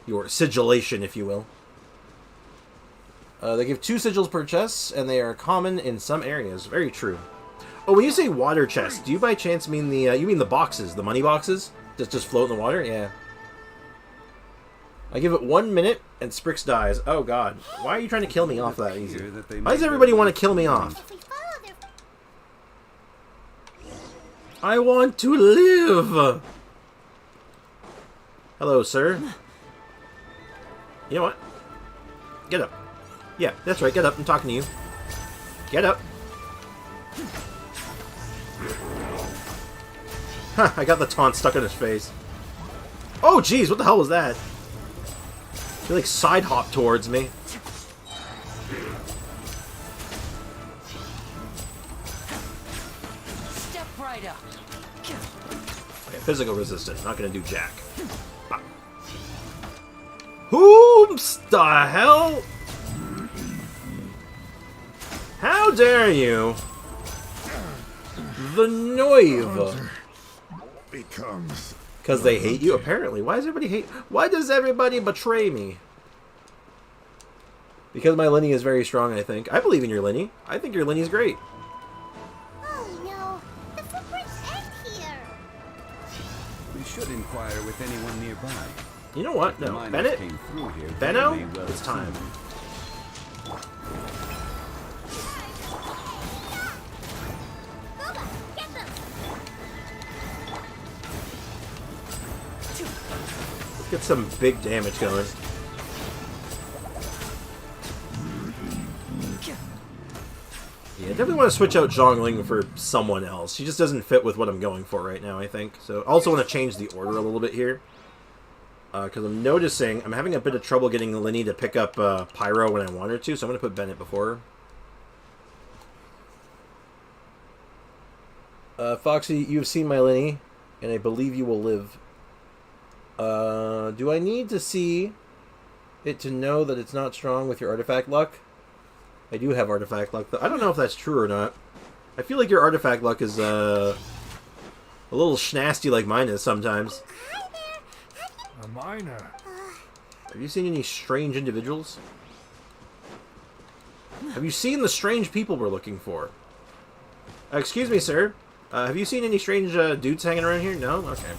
Speaker 1: Your sigillation, if you will. They give 2 sigils per chest, and they are common in some areas. Very true. Oh, when you say water chest, do you by chance mean you mean the boxes, the money boxes? Just float in the water? Yeah. I give it 1 minute, and Sprix dies. Oh god. Why are you trying to kill me off that easy? Why does everybody want to kill me off?
Speaker 3: If we follow their...
Speaker 1: I want to live! Hello, sir. You know what? Get up. Yeah, that's right, get up. I'm talking to you. Get up. Huh, I got the taunt stuck in his face. Oh, jeez, what the hell was that? He, like, side-hopped towards me.
Speaker 6: Step right up.
Speaker 1: Okay, physical resistance, not gonna do jack. Ah. Whom's the hell? How dare you? The Noive.
Speaker 9: Becomes
Speaker 1: Because they hate you, apparently. Why does everybody hate... Why does everybody betray me? Because my Lenny is very strong, I think. I believe in your Lenny. I think your Lenny's great.
Speaker 3: Oh no, the footprints end here.
Speaker 7: We should inquire with anyone nearby.
Speaker 1: You know what?
Speaker 7: The
Speaker 1: No.
Speaker 7: miners
Speaker 1: Bennett?
Speaker 7: came through here,
Speaker 1: Benno?
Speaker 7: they may well
Speaker 1: It's time.
Speaker 3: Boba, get them.
Speaker 1: Let's get some big damage going. Yeah, I definitely want to switch out Zhongling for someone else. She just doesn't fit with what I'm going for right now, I think. So I also want to change the order a little bit here. Because I'm noticing I'm having a bit of trouble getting Linny to pick up Pyro when I want her to, so I'm going to put Bennett before her. Foxy, you have seen my Linny, and I believe you will live. Do I need to see it to know that it's not strong with your artifact luck? I do have artifact luck, though. I don't know if that's true or not. I feel like your artifact luck is a little schnasty like mine is sometimes.
Speaker 3: Hi there.
Speaker 9: a miner.
Speaker 1: Have you seen any strange individuals? Have you seen the strange people we're looking for? Excuse me, sir. Have you seen any strange dudes hanging around here? No? Okay.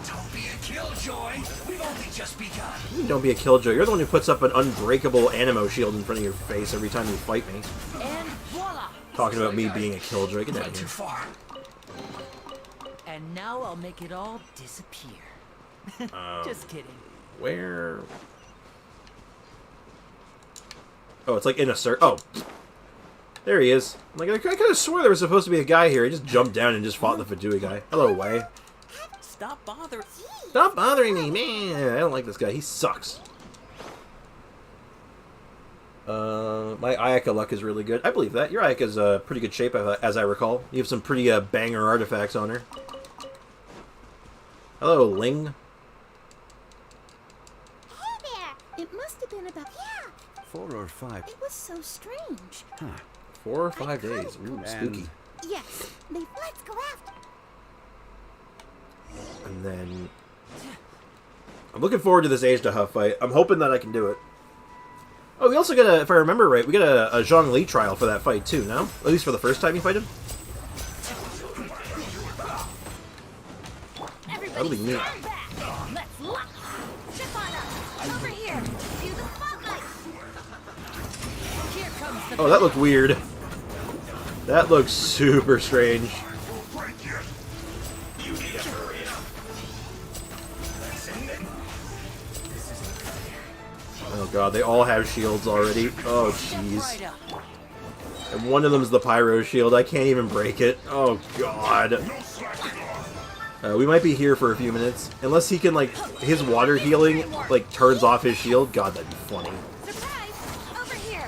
Speaker 10: Don't be a killjoy. We've only just begun.
Speaker 1: Don't be a killjoy. You're the one who puts up an unbreakable animo shield in front of your face every time you fight me.
Speaker 6: And voila!
Speaker 1: Talking about me being a killjoy. Get out
Speaker 10: Not
Speaker 1: of
Speaker 10: too
Speaker 1: here.
Speaker 10: far.
Speaker 6: And now I'll make it all disappear. Just kidding.
Speaker 1: Where? Oh, it's like in a circle. Oh. There he is. Like, I kind of swore there was supposed to be a guy here. He just jumped down and just fought the Fadui guy. Hello, Wei.
Speaker 6: Stop bothering.
Speaker 1: Stop bothering me, man. I don't like this guy. He sucks. My Ayaka luck is really good. I believe that. Your Ayaka's pretty good shape, as I recall. You have some pretty banger artifacts on her. Hello, Ling.
Speaker 3: Hey there.
Speaker 11: It must have been about...
Speaker 3: Yeah.
Speaker 7: 4 or 5.
Speaker 11: It was so strange.
Speaker 7: Huh.
Speaker 1: 4 or 5 days. Ooh, spooky.
Speaker 3: Yes. Let's go after.
Speaker 1: And then... I'm looking forward to this Age to Huff fight. I'm hoping that I can do it. Oh, we also got a, if I remember right, we got a Zhongli trial for that fight too, no? At least for the first time you fight him? That'll be neat.
Speaker 2: Let's lock. Chip on us. Over here. Do the spotlight.
Speaker 6: Here comes the
Speaker 1: Oh, that looked weird. That looks super strange. Oh god, they all have shields already. Oh jeez.
Speaker 6: right up.
Speaker 1: And one of them's the pyro shield. I can't even break it. Oh god. We might be here for a few minutes. Unless he can, like, his water healing, like, turns off his shield. God, that'd be funny.
Speaker 3: Surprise! Over here.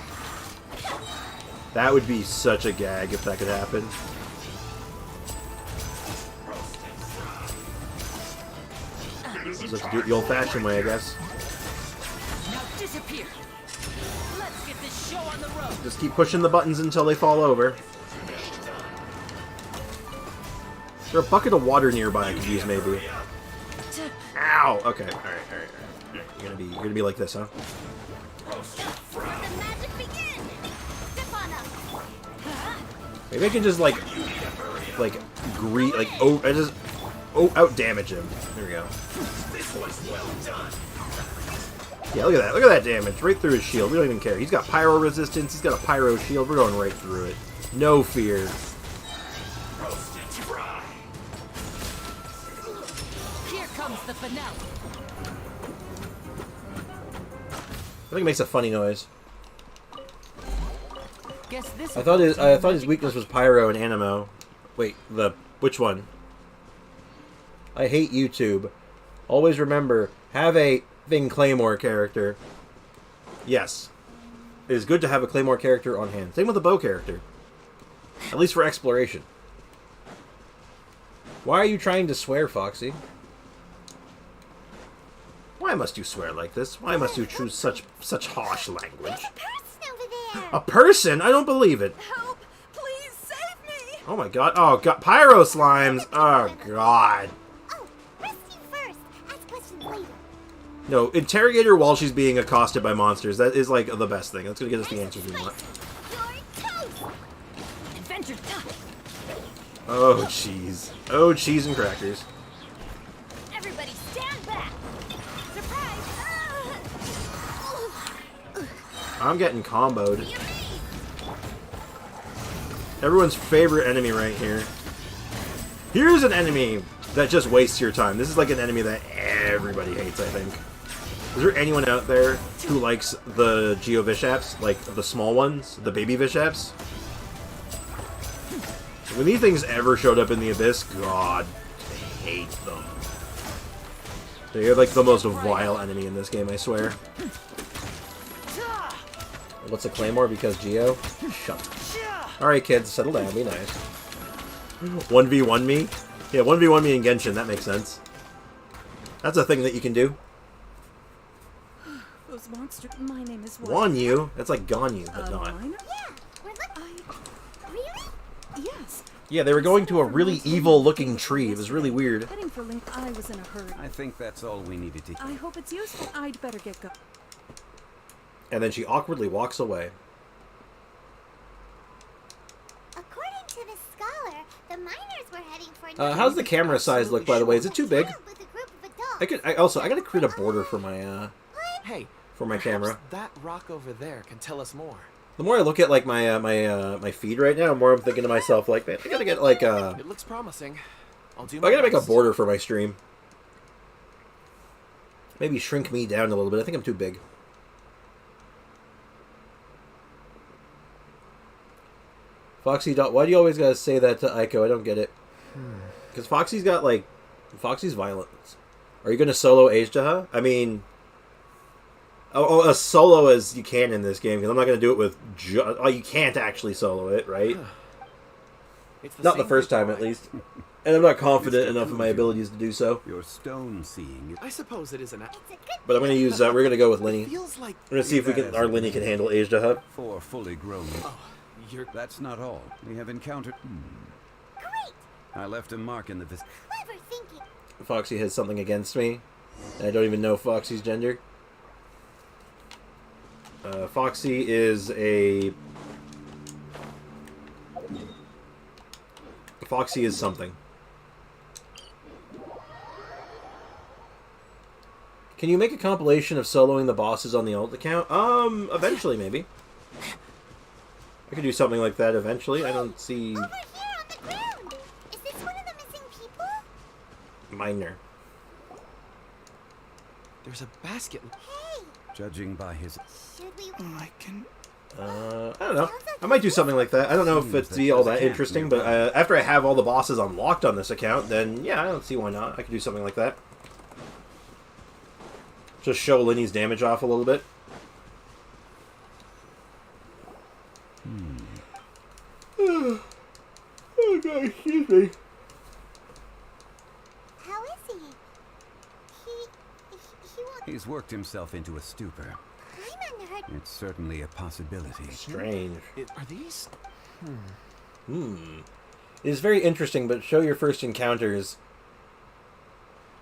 Speaker 1: That would be such a gag if that could happen. Just have to do it the old-fashioned way, I guess.
Speaker 6: Now disappear. Let's get this show on the road.
Speaker 1: Just keep pushing the buttons until they fall over. Is there a bucket of water nearby I could use, maybe? Ow! Okay, alright. You're gonna be like this, huh?
Speaker 3: The magic begin. Step on us.
Speaker 1: Maybe I can just like out damage him. There we go. Yeah, look at that. Look at that damage. Right through his shield. We don't even care. He's got pyro resistance. He's got a pyro shield. We're going right through it. No fear.
Speaker 6: comes the finale.
Speaker 1: I think it makes a funny noise.
Speaker 6: Guess this.
Speaker 1: I thought his weakness was pyro and animo. Wait, which one? I hate YouTube. Always remember, have a Claymore character. Yes. It is good to have a Claymore character on hand. Same with a bow character. At least for exploration. Why are you trying to swear, Foxy? Why must you swear like this? Why must you choose such harsh language?
Speaker 3: There's a person over there.
Speaker 1: A person? I don't believe it.
Speaker 2: Help! Please save me!
Speaker 1: Oh my god. Oh god. Pyro slimes. Oh god.
Speaker 3: Oh, rescue first. Ask questions later.
Speaker 1: No, interrogate her while she's being accosted by monsters. That is like the best thing. That's gonna get us the answers we want.
Speaker 3: You're toast.
Speaker 2: Adventure time!
Speaker 1: Oh cheese. Oh cheese and crackers.
Speaker 2: Everybody stand back! Surprise!
Speaker 1: I'm getting comboed. Everyone's favorite enemy right here. Here's an enemy that just wastes your time. This is like an enemy that everybody hates, I think. Is there anyone out there who likes the Geo Vishaps? Like the small ones? The baby Vishaps? When these things ever showed up in the Abyss, God, I hate them. They're like the most vile enemy in this game, I swear. What's a Claymore? Because Geo? Shut up. Alright kids, settle down, be nice. 1v1 me? Yeah, 1v1 me in Genshin, that makes sense. That's a thing that you can do.
Speaker 11: Those monsters. My name is
Speaker 1: Won you? That's like gone you, but not.
Speaker 3: Yeah, we're looking. Really?
Speaker 11: Yes.
Speaker 1: Yeah, they were going to a really evil looking tree. It was really weird.
Speaker 11: Heading for Link. I was in a hurry.
Speaker 7: I think that's all we needed to.
Speaker 11: I hope it's useful. I'd better get going.
Speaker 1: And then she awkwardly walks away.
Speaker 3: According to the scholar, the miners were heading for.
Speaker 1: How's the camera size look, by the way? Is it too big?
Speaker 3: With a group of adults.
Speaker 1: I gotta create a border for my
Speaker 8: Hey,
Speaker 1: for my camera.
Speaker 8: that rock over there can tell us more.
Speaker 1: The more I look at like my feed right now, the more I'm thinking to myself like, man, I gotta get like
Speaker 8: It looks promising. I'll do my
Speaker 1: I gotta make a
Speaker 8: best.
Speaker 1: border for my stream. Maybe shrink me down a little bit. I think I'm too big. Foxy, why do you always gotta say that to Aiko? I don't get it. Because Foxy's got like, Foxy's violence. Are you gonna solo Agedaha? I mean, as solo as you can in this game. Because I'm not gonna do it with. You can't actually solo it, right? Not the first time, at least. And I'm not confident enough in my abilities to do so.
Speaker 7: Your stone seeing.
Speaker 8: I suppose it is an.
Speaker 1: But I'm gonna use. We're gonna go with Linny.
Speaker 8: Feels like
Speaker 1: We're gonna see if we can. Our Linny can handle Agedaha.
Speaker 7: For fully grown.
Speaker 8: you're.
Speaker 7: That's not all. We have encountered.
Speaker 3: Great.
Speaker 7: I left a mark in the vicinity.
Speaker 3: Clever thinking.
Speaker 1: Foxy has something against me. And I don't even know Foxy's gender. Foxy is a. Foxy is something. Can you make a compilation of soloing the bosses on the alt account? Eventually, maybe. I could do something like that eventually. I don't see...
Speaker 3: Over here on the ground. Is this one of the missing people?
Speaker 1: Minor.
Speaker 8: There's a basket.
Speaker 3: Hey,
Speaker 7: Judging by his.
Speaker 3: should we?
Speaker 8: I can.
Speaker 1: I don't know. I might do something like that. I don't know if it'd be all that interesting, but after I have all the bosses unlocked on this account, then yeah, I don't see why not. I could do something like that. Just show Linny's damage off a little bit. Oh god, excuse me.
Speaker 3: How is he? He won't.
Speaker 7: He's worked himself into a stupor.
Speaker 3: I'm unhurt.
Speaker 7: It's certainly a possibility.
Speaker 1: Strange.
Speaker 8: Are these?
Speaker 1: It is very interesting, but show your first encounters,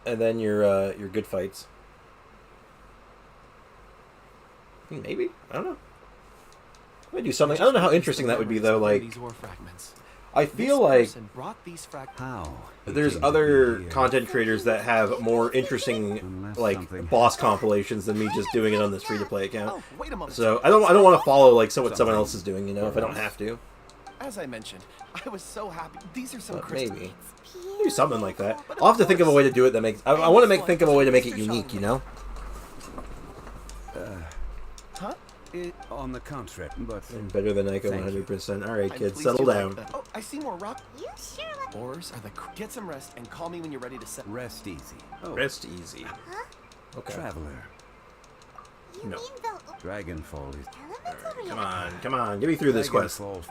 Speaker 1: and then your good fights. Maybe, I don't know. I might do something. I don't know how interesting that would be though. Like,
Speaker 8: These ore fragments.
Speaker 1: I feel like
Speaker 8: Brought these
Speaker 7: How?
Speaker 1: there's other content creators that have more interesting like boss compilations than me just doing it on this free to play account.
Speaker 8: Oh, wait a moment.
Speaker 1: So I don't want to follow like what someone else is doing. You know, if I don't have to.
Speaker 8: As I mentioned, I was so happy. These are some
Speaker 1: But
Speaker 8: crystals.
Speaker 1: maybe. Maybe something like that. I'll have to think of a way to do it that makes... I want to think of a way to make it unique, you know?
Speaker 8: Huh?
Speaker 7: On the contrary, but...
Speaker 1: And better than Ico 100%. Alright, kids, settle down.
Speaker 8: Oh, I see more rock.
Speaker 3: You sure like...
Speaker 8: Ores are the... Get some rest and call me when you're ready to set...
Speaker 7: Rest easy. Oh,
Speaker 1: Rest easy.
Speaker 3: Huh?
Speaker 1: Okay.
Speaker 7: Traveler.
Speaker 3: You
Speaker 1: No.
Speaker 3: mean the...
Speaker 7: Dragonfall is...
Speaker 3: Elemental
Speaker 1: Come on. Get me through this quest.
Speaker 7: Dragonfall.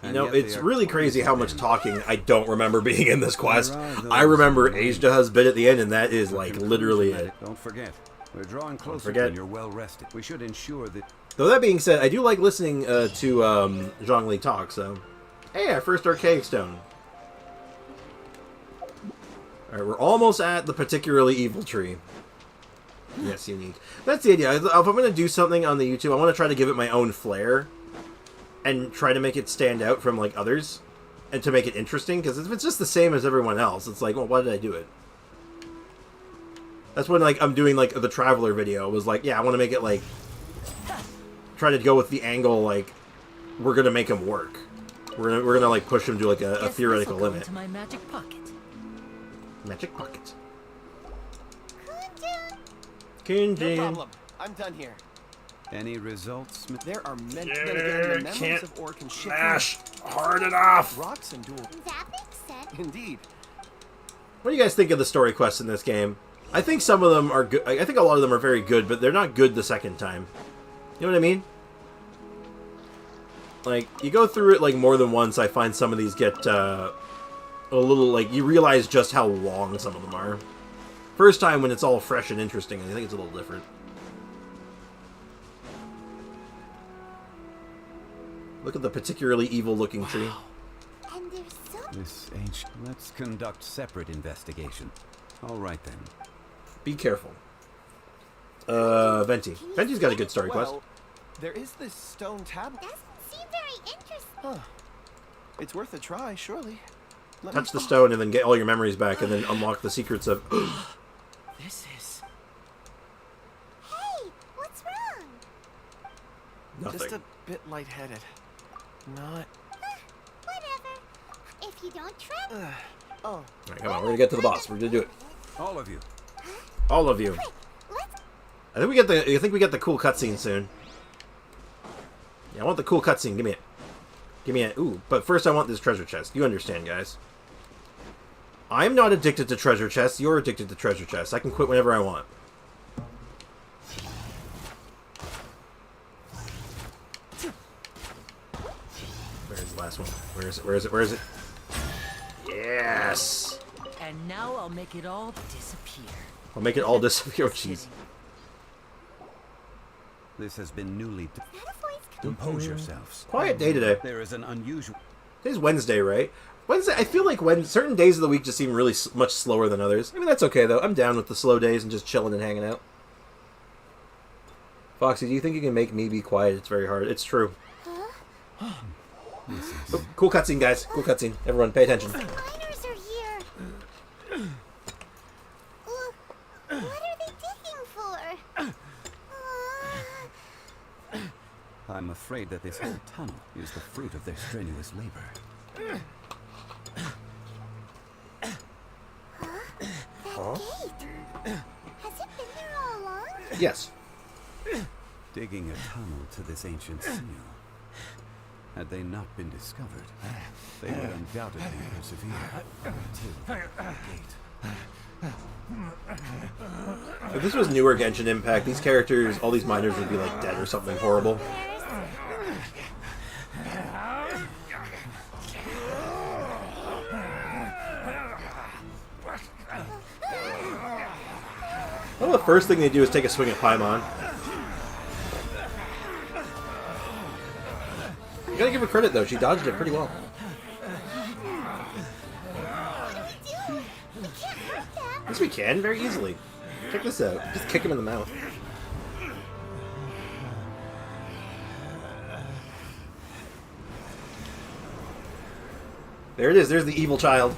Speaker 1: You
Speaker 7: And
Speaker 1: know,
Speaker 7: yet they
Speaker 1: it's
Speaker 7: are
Speaker 1: really crazy how much
Speaker 7: close
Speaker 1: talking I don't remember being in this quest.
Speaker 7: There are
Speaker 1: I
Speaker 7: those
Speaker 1: remember
Speaker 7: who
Speaker 1: Ajda's bit at the end, and that is, like,
Speaker 7: Conclusion,
Speaker 1: literally it.
Speaker 7: Don't forget, we're drawing closer
Speaker 1: forget.
Speaker 7: when you're well rested. We should ensure that...
Speaker 1: Though that being said, I do like listening to Zhongli talk, so... Hey, our first Archaic Stone. Alright, we're almost at the particularly evil tree. Yes, unique. That's the idea. If I'm going to do something on the YouTube, I want to try to give it my own flair. And try to make it stand out from, like, others. And to make it interesting, because if it's just the same as everyone else, it's like, well, why did I do it? That's when, like, I'm doing, like, the Traveler video. It was like, yeah, I want to make it, like... Try to go with the angle, like, we're going to make him work. We're gonna like, push him to, like, a theoretical limit.
Speaker 6: Into my magic pocket.
Speaker 1: Magic pocket.
Speaker 8: No
Speaker 1: Kunjin.
Speaker 8: problem. I'm done here.
Speaker 7: Any results?
Speaker 8: There are many... Then again, the memories of ore can shift...
Speaker 1: Smash hard enough!
Speaker 8: Rocks and dual...
Speaker 3: That makes sense.
Speaker 8: Indeed.
Speaker 1: What do you guys think of the story quests in this game? I think some of them are good. I think a lot of them are very good, but they're not good the second time. You know what I mean? Like, you go through it, like, more than once, I find some of these get, a little, like, you realize just how long some of them are. First time when it's all fresh and interesting, I think it's a little different. Look at the particularly evil-looking tree.
Speaker 3: And there's so...
Speaker 7: This ancient... Let's conduct separate investigation. All right, then.
Speaker 1: Be careful. Venti. Venti's got a good story quest.
Speaker 8: Well, there is this stone tablet.
Speaker 3: Doesn't seem very interesting.
Speaker 8: Huh. It's worth a try, surely. Let
Speaker 1: Touch
Speaker 8: me...
Speaker 1: the stone and then get all your memories back and then unlock the secrets of...
Speaker 8: This is...
Speaker 3: Hey, what's wrong?
Speaker 1: Nothing.
Speaker 8: Just a bit lightheaded. Not...
Speaker 3: Whatever. If you don't trip...
Speaker 8: Oh.
Speaker 1: Alright, come on, we're gonna get to the boss. We're gonna do it.
Speaker 7: All of you.
Speaker 1: All of you.
Speaker 3: Let's...
Speaker 1: I think we get the cool cutscene soon. Yeah, I want the cool cutscene. Give me it. Give me it. Ooh, but first I want this treasure chest. You understand, guys. I'm not addicted to treasure chests. You're addicted to treasure chests. I can quit whenever I want. Where's the last one? Where is it? Where is it? Where is it? Yes!
Speaker 6: And now I'll make it all disappear.
Speaker 1: I'll make it all disappear. Oh, jeez.
Speaker 7: This has been newly...
Speaker 3: That a voice coming?
Speaker 7: Compose yourselves.
Speaker 1: Quiet day today.
Speaker 7: There is an unusual...
Speaker 1: Today's Wednesday, right? Wednesday, I feel like when certain days of the week just seem really much slower than others. I mean, that's okay, though. I'm down with the slow days and just chilling and hanging out. Foxy, do you think you can make me be quiet? It's very hard. It's true.
Speaker 3: Huh?
Speaker 1: Oh, cool cutscene, guys. Cool cutscene. Everyone, pay attention.
Speaker 3: The miners are here. What are they digging for?
Speaker 7: I'm afraid that this whole tunnel is the fruit of their strenuous labor.
Speaker 1: Huh?
Speaker 3: Gate. Has it been there all along?
Speaker 1: Yes.
Speaker 7: Digging a tunnel to this ancient seal. Had they not been discovered, they would undoubtedly persevere until the gate.
Speaker 1: If this was newer Genshin Impact, these characters, all these miners would be like dead or something horrible. Well, the first thing they do is take a swing at Paimon. You gotta give her credit though, she dodged it pretty well. Yes, we can, very easily. Check this out. Just kick him in the mouth. There it is, there's the evil child.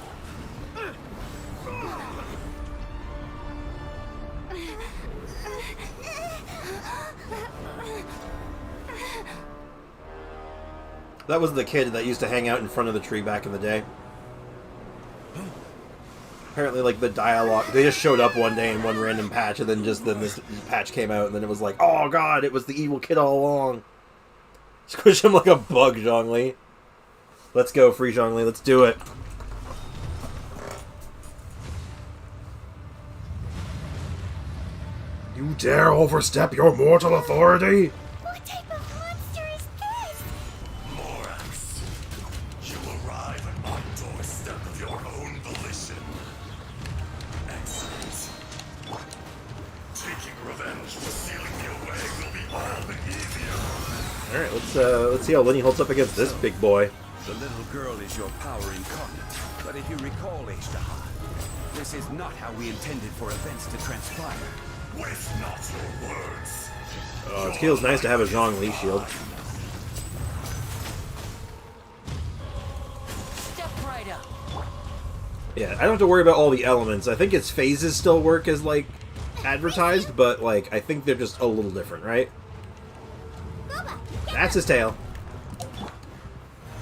Speaker 1: That was the kid that used to hang out in front of the tree back in the day. Apparently, like, the dialogue... They just showed up one day in one random patch, and then this patch came out, and then it was like, oh god, it was the evil kid all along. Squish him like a bug, Zhongli. Let's go, free Zhongli, let's do it. You dare overstep your mortal authority?
Speaker 3: What type of monster is this?
Speaker 10: Morax, you arrive at my doorstep of your own volition. Excellent. Taking revenge for sealing me away will be all the easier.
Speaker 1: Alright, let's see how Lenny holds up against this big boy.
Speaker 7: The little girl is your power incarnate. But if you recall, Ishtaha, this is not how we intended for events to transpire.
Speaker 10: Waste not your words.
Speaker 1: It feels nice to have a Zhongli shield.
Speaker 6: Step right up.
Speaker 1: Yeah, I don't have to worry about all the elements. I think its phases still work as, like, advertised, but, like, I think they're just a little different, right? That's his tail.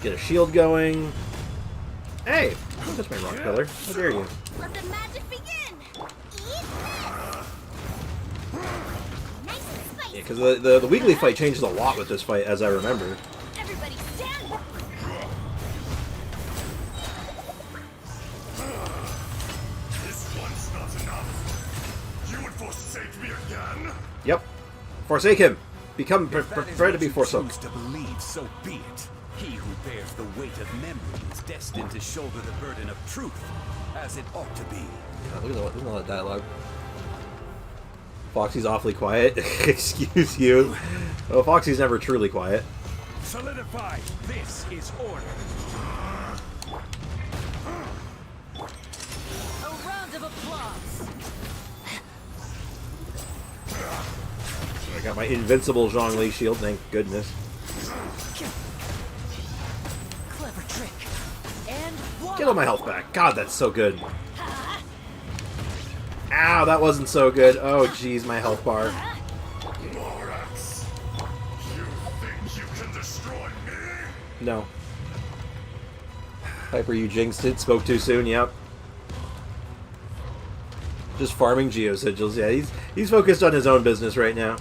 Speaker 1: Get a shield going. Hey! Don't touch my rock pillar. How dare you?
Speaker 3: Let the magic begin! Nice and spicy.
Speaker 1: Yeah, because the weekly fight changes a lot with this fight, as I remember.
Speaker 3: Everybody stand!
Speaker 10: This one's not enough. You would forsake me again?
Speaker 1: Yep. Forsake him! Become
Speaker 7: If that is
Speaker 1: prepared to
Speaker 7: what
Speaker 1: be
Speaker 7: you
Speaker 1: forsook.
Speaker 7: choose to believe, so be it. He who bears the weight of memory is destined to shoulder the burden of truth, as it ought to be.
Speaker 1: God, look at all that dialogue. Foxy's awfully quiet. Excuse you. Oh, Foxy's never truly quiet.
Speaker 10: Solidify. This is order.
Speaker 6: A round of applause.
Speaker 1: I got my invincible Zhongli shield, thank goodness.
Speaker 6: Clever trick. And one.
Speaker 1: Get all my health back. God, that's so good. Ow, that wasn't so good. Oh, jeez, my health bar.
Speaker 10: Morax, you think you can destroy me?
Speaker 1: No. Piper, you jinxed it. Spoke too soon, yep. Just farming geosigils. Yeah, he's focused on his own business right now.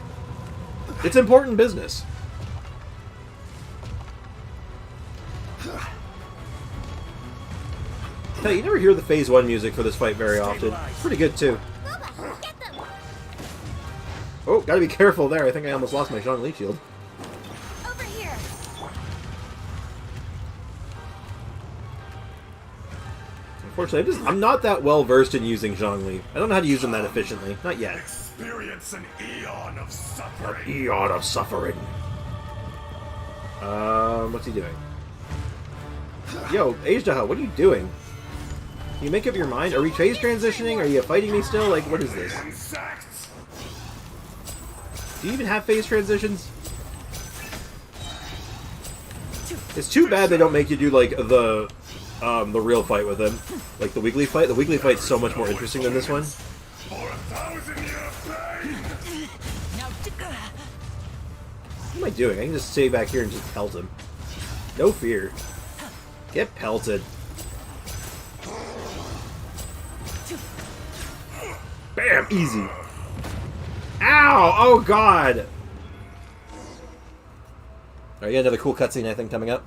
Speaker 1: It's important business. Hey, you never hear the Phase 1 music for this fight very often. It's pretty good, too.
Speaker 3: Booba, get them!
Speaker 1: Oh, gotta be careful there. I think I almost lost my Zhongli shield.
Speaker 3: Over here!
Speaker 1: Unfortunately, I'm not that well versed in using Zhongli. I don't know how to use them that efficiently. Not yet.
Speaker 10: Experience an eon of
Speaker 1: An
Speaker 10: suffering.
Speaker 1: eon of suffering. What's he doing? Yo, Ajdaha, what are you doing? Can you make up your mind? Are we phase transitioning? Are you fighting me still? Like, what is this?
Speaker 10: Insects.
Speaker 1: Do you even have phase transitions? It's too bad they don't make you do, like, the real fight with him. Like, the weekly fight. The weekly fight's so much more interesting than this one.
Speaker 10: For 1,000-year pain.
Speaker 6: Now,
Speaker 1: What am I doing? I can just stay back here and just pelt him. No fear. Get pelted. Bam! Easy. Ow! Oh, God! Alright, yeah, another cool cutscene, I think, coming up.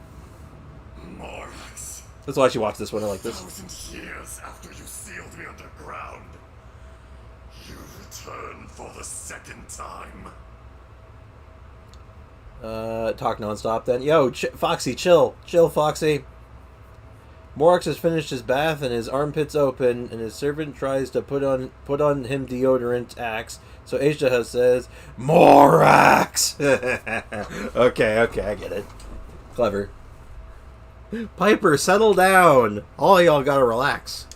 Speaker 10: Morax,
Speaker 1: Let's actually watch this one. I like this.
Speaker 10: 1,000 years after you sealed me underground, you return for the second time.
Speaker 1: Talk nonstop then. Yo, Foxy, chill. Chill, Foxy. Morax has finished his bath and his armpits open, and his servant tries to put on him deodorant Axe. So Ajdaha says, Morax! Okay, I get it. Clever. Piper, settle down. All y'all gotta relax.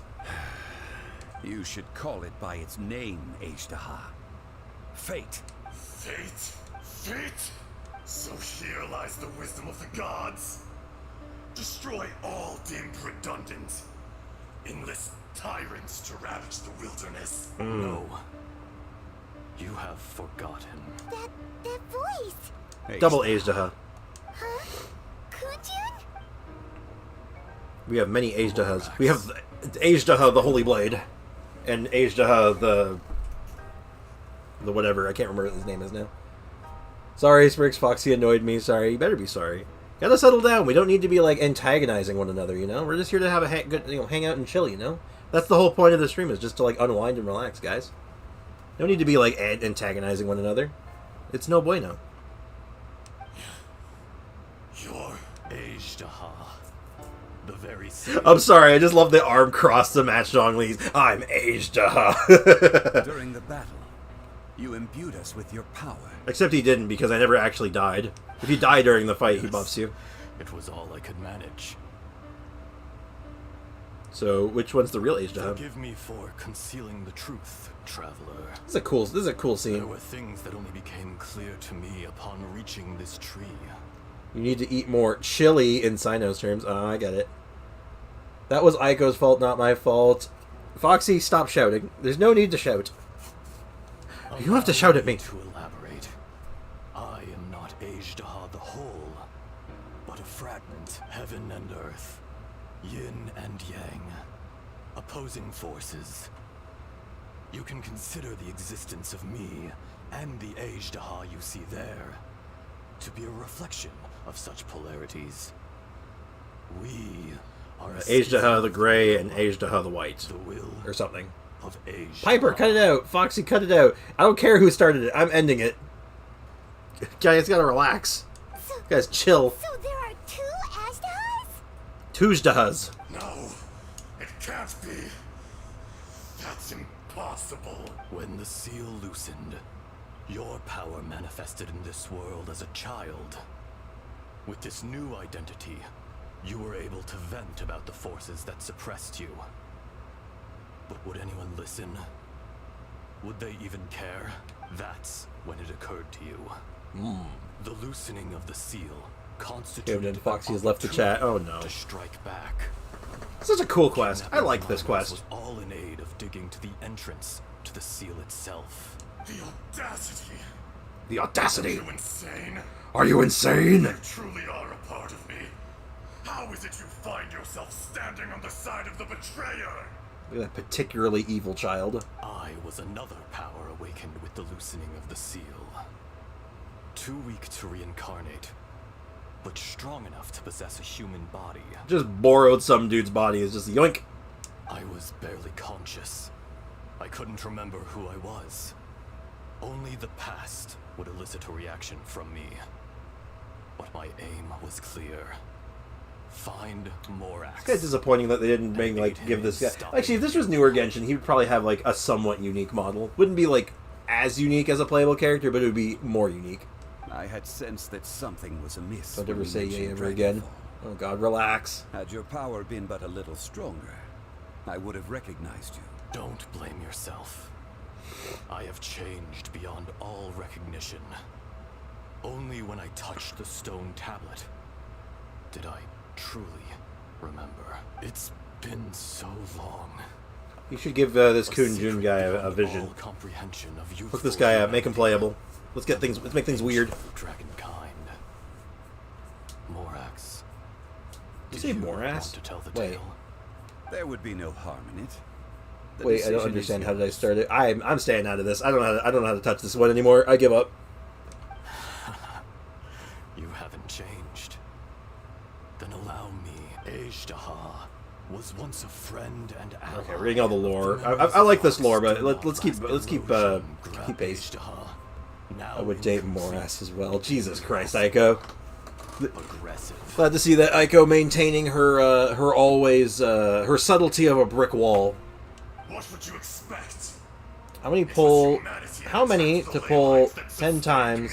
Speaker 7: You should call it by its name, Ajdaha. Fate.
Speaker 10: Fate? Fate? So here lies the wisdom of the gods. Destroy all deemed redundant. Enlist tyrants to ravage the wilderness.
Speaker 5: No. You have forgotten.
Speaker 3: That voice!
Speaker 7: Hey,
Speaker 1: Double Ajdaha.
Speaker 3: Huh? Kunjun?
Speaker 1: We have many Ajdahas. We have Ajdaha the Holy Blade, and Ajdaha the whatever. I can't remember what his name is now. Sorry, Spriggs Foxy annoyed me. Sorry, you better be sorry. Gotta settle down. We don't need to be like antagonizing one another. You know, we're just here to have a good, hang out and chill. You know, that's the whole point of the stream, is just to like unwind and relax, guys. No need to be like antagonizing one another. It's no bueno.
Speaker 10: You're Ajdaha. The very
Speaker 1: I'm sorry, I just love the arm cross to match Zhongli's. I'm Ajdaha.
Speaker 7: During the battle, you imbued us with your power.
Speaker 1: Except he didn't, because I never actually died. If you die during the fight, he buffs you.
Speaker 10: It was all I could manage.
Speaker 1: So, which one's the real Ajdaha?
Speaker 10: Forgive me for concealing the truth, traveler.
Speaker 1: This is a cool scene.
Speaker 10: There were things that only became clear to me upon reaching this tree.
Speaker 1: You need to eat more chili in Sino's terms. Oh, I get it. That was Aiko's fault, not my fault. Foxy, stop shouting. There's no need to shout. You have to shout at me.
Speaker 10: To elaborate, I am not Ajdaha the whole, but a fragment, heaven and earth, yin and yang, opposing forces. You can consider the existence of me and the Ajdaha you see there to be a reflection of such polarities. We are
Speaker 1: Ajdaha the Grey and Ajdaha the White.
Speaker 10: the will
Speaker 1: Or something.
Speaker 10: of Ajdaha.
Speaker 1: Piper, cut it out. Foxy, cut it out. I don't care who started it. I'm ending it. Guys, gotta relax. Guys, chill.
Speaker 3: So there are two Ajdahas?
Speaker 1: Tujdahas.
Speaker 10: No, it can't be. That's impossible. When the seal loosened, your power manifested in this world as a child. With this new identity, you were able to vent about the forces that suppressed you. But would anyone listen? Would they even care? That's when it occurred to you. The loosening of the seal constituted
Speaker 1: David and Foxy has left the chat. Oh no.
Speaker 10: to strike back.
Speaker 1: Such a cool quest. I like this quest.
Speaker 10: Was all in aid of digging to the entrance to the seal itself. The audacity!
Speaker 1: The audacity!
Speaker 10: Are you insane?
Speaker 1: Are you insane?
Speaker 10: You truly are a part of me. How is it you find yourself standing on the side of the betrayer?
Speaker 1: Look at that particularly evil child.
Speaker 10: I was another power awakened with the loosening of the seal. Too weak to reincarnate, but strong enough to possess a human body.
Speaker 1: Just borrowed some dude's body. It's just yoink.
Speaker 10: I was barely conscious. I couldn't remember who I was. Only the past would elicit a reaction from me. But my aim was clear. Find Morax.
Speaker 1: It's kind of disappointing that they didn't give this guy. Actually, if this was newer Genshin, he would probably have like a somewhat unique model. Wouldn't be like as unique as a playable character, but it would be more unique.
Speaker 7: I had sensed that something was amiss.
Speaker 1: Don't ever
Speaker 7: when you
Speaker 1: say yay
Speaker 7: mentioned
Speaker 1: ever again.
Speaker 7: Dragonfall.
Speaker 1: Oh god, relax.
Speaker 7: Had your power been but a little stronger, I would have recognized you.
Speaker 10: Don't blame yourself. I have changed beyond all recognition. Only when I touched the stone tablet did I truly remember. It's been so long.
Speaker 1: You should give this Kunjun guy a vision.
Speaker 10: Comprehension of
Speaker 1: Hook this guy up, make him playable. Let's make things weird.
Speaker 10: Dragonkind. Morax.
Speaker 1: Did you say Morax?
Speaker 10: Want to tell the
Speaker 1: Wait.
Speaker 10: tale?
Speaker 7: There would be no harm in it. The
Speaker 1: Wait, I don't
Speaker 7: decision is
Speaker 1: understand. How did I
Speaker 7: yours.
Speaker 1: start it? I'm staying out of this. I don't know how to touch this one anymore. I give up.
Speaker 10: You haven't changed. Then allow me. Ajdaha was once a friend and ally.
Speaker 1: Okay, reading all the lore. I like this lore, but let's keep pace. I would date Morass as well. Jesus Christ, Aiko.
Speaker 10: Aggressive.
Speaker 1: Glad to see that Aiko maintaining her always her subtlety of a brick wall.
Speaker 10: What would you expect?
Speaker 1: How many to pull 10 times?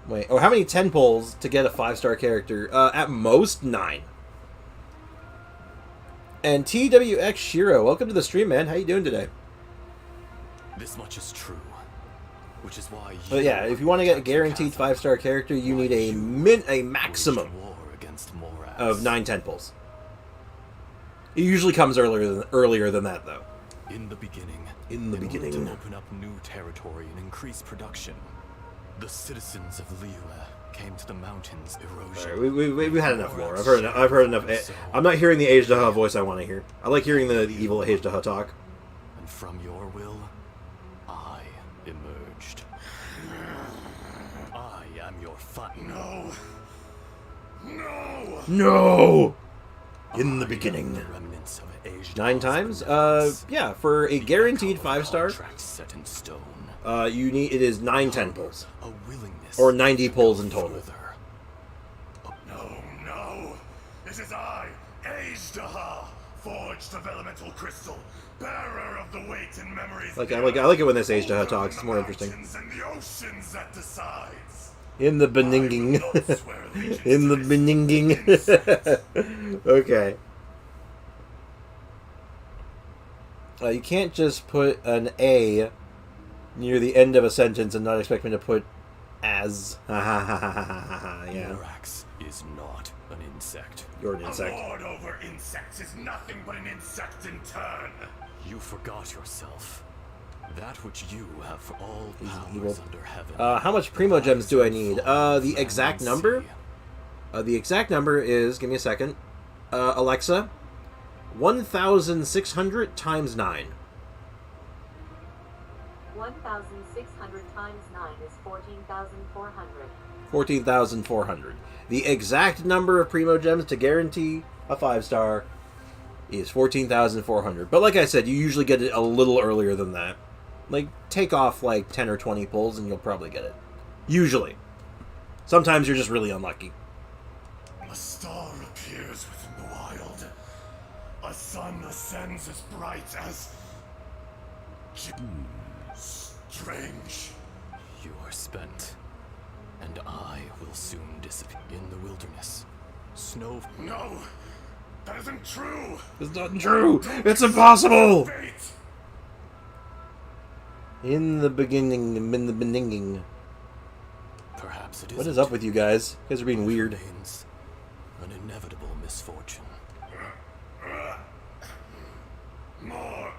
Speaker 1: Wait, oh, how many 10 pulls to get a 5-star character? At most 9. And TWX Shiro, welcome to the stream, man. How you doing today?
Speaker 10: This much is true. Which is why you
Speaker 1: But yeah, if you want to get a guaranteed 5-star character, you need a maximum of 9 10 pulls. It usually comes earlier than that, though.
Speaker 10: In the beginning.
Speaker 1: In the beginning.
Speaker 10: To open up new territory and increase production, The citizens of Liyue came to the mountain's erosion.
Speaker 1: Alright, we had enough lore. I've heard enough. I'm not hearing the Ajdaha voice I want to hear. I like hearing the evil Ajdaha talk.
Speaker 10: And from your will, I emerged. I am your No! No!
Speaker 1: No! In the beginning.
Speaker 10: The remnants of Ajdaha's
Speaker 1: 9 times?
Speaker 10: remnants.
Speaker 1: Yeah, for a guaranteed 5-star,
Speaker 10: Contract set in stone.
Speaker 1: it is 9 10 pulls.
Speaker 10: A willingness
Speaker 1: Or 90
Speaker 10: to
Speaker 1: pulls
Speaker 10: go
Speaker 1: in total.
Speaker 10: further. No! This is I, Ajdaha, forged of elemental crystal, bearer of the weight and memories.
Speaker 1: I like it when this Ajdaha talks. It's more interesting.
Speaker 10: And the oceans that decides.
Speaker 1: In the beninging. In the beninging. Okay. You can't just put an A near the end of a sentence and not expect me to put as. Yeah.
Speaker 10: Morax is not an insect.
Speaker 1: You're an insect.
Speaker 10: A lord over insects is nothing but an insect in turn. You forgot yourself. That which you have for all powers under heaven.
Speaker 1: How much Primo Gems do I need? The exact number? The exact number is, give me a second. Alexa, 1,600 times 9.
Speaker 12: 1,600 times 9 is 14,400.
Speaker 1: 14,400. The exact number of Primo Gems to guarantee a 5-star is 14,400. But like I said, you usually get it a little earlier than that. Like, take off like 10 or 20 pulls and you'll probably get it. Usually. Sometimes you're just really unlucky.
Speaker 10: A star appears within the wild. A sun ascends as bright as... Strange. You are spent. And I will soon disappear in the wilderness. Snow... No! That isn't true!
Speaker 1: It's not true! It's impossible!
Speaker 10: Fate.
Speaker 1: In the beginning.
Speaker 10: Perhaps it is.
Speaker 1: What is up with you guys? You guys are being weird.
Speaker 10: An inevitable misfortune. More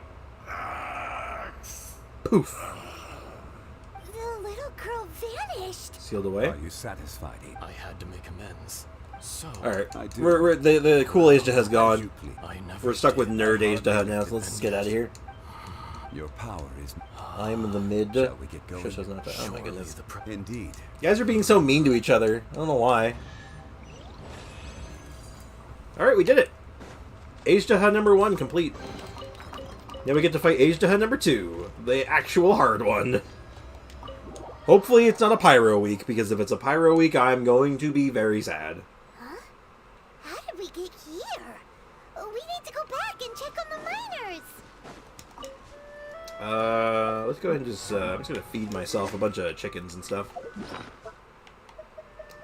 Speaker 10: axe.
Speaker 1: Poof.
Speaker 3: The little girl vanished.
Speaker 1: Sealed away.
Speaker 7: Are you satisfied?
Speaker 10: I had to make amends. So.
Speaker 1: Alright. The cool Ajda has gone.
Speaker 10: Never
Speaker 1: We're stuck with nerd Ajda now, so let's just get out of here.
Speaker 7: Your power is...
Speaker 1: I'm in the mid.
Speaker 7: Shall we get going?
Speaker 1: Shush, not that. Oh my goodness.
Speaker 7: Indeed.
Speaker 1: You guys are being so mean to each other. I don't know why. Alright, we did it. Ajdaha number 1 complete. Now we get to fight Ajdaha number 2. The actual hard one. Hopefully it's not a Pyro week, because if it's a Pyro week, I'm going to be very sad.
Speaker 3: Huh? How did we get here? We need to go back and check on the miners.
Speaker 1: Let's go ahead and just, I'm just gonna feed myself a bunch of chickens and stuff.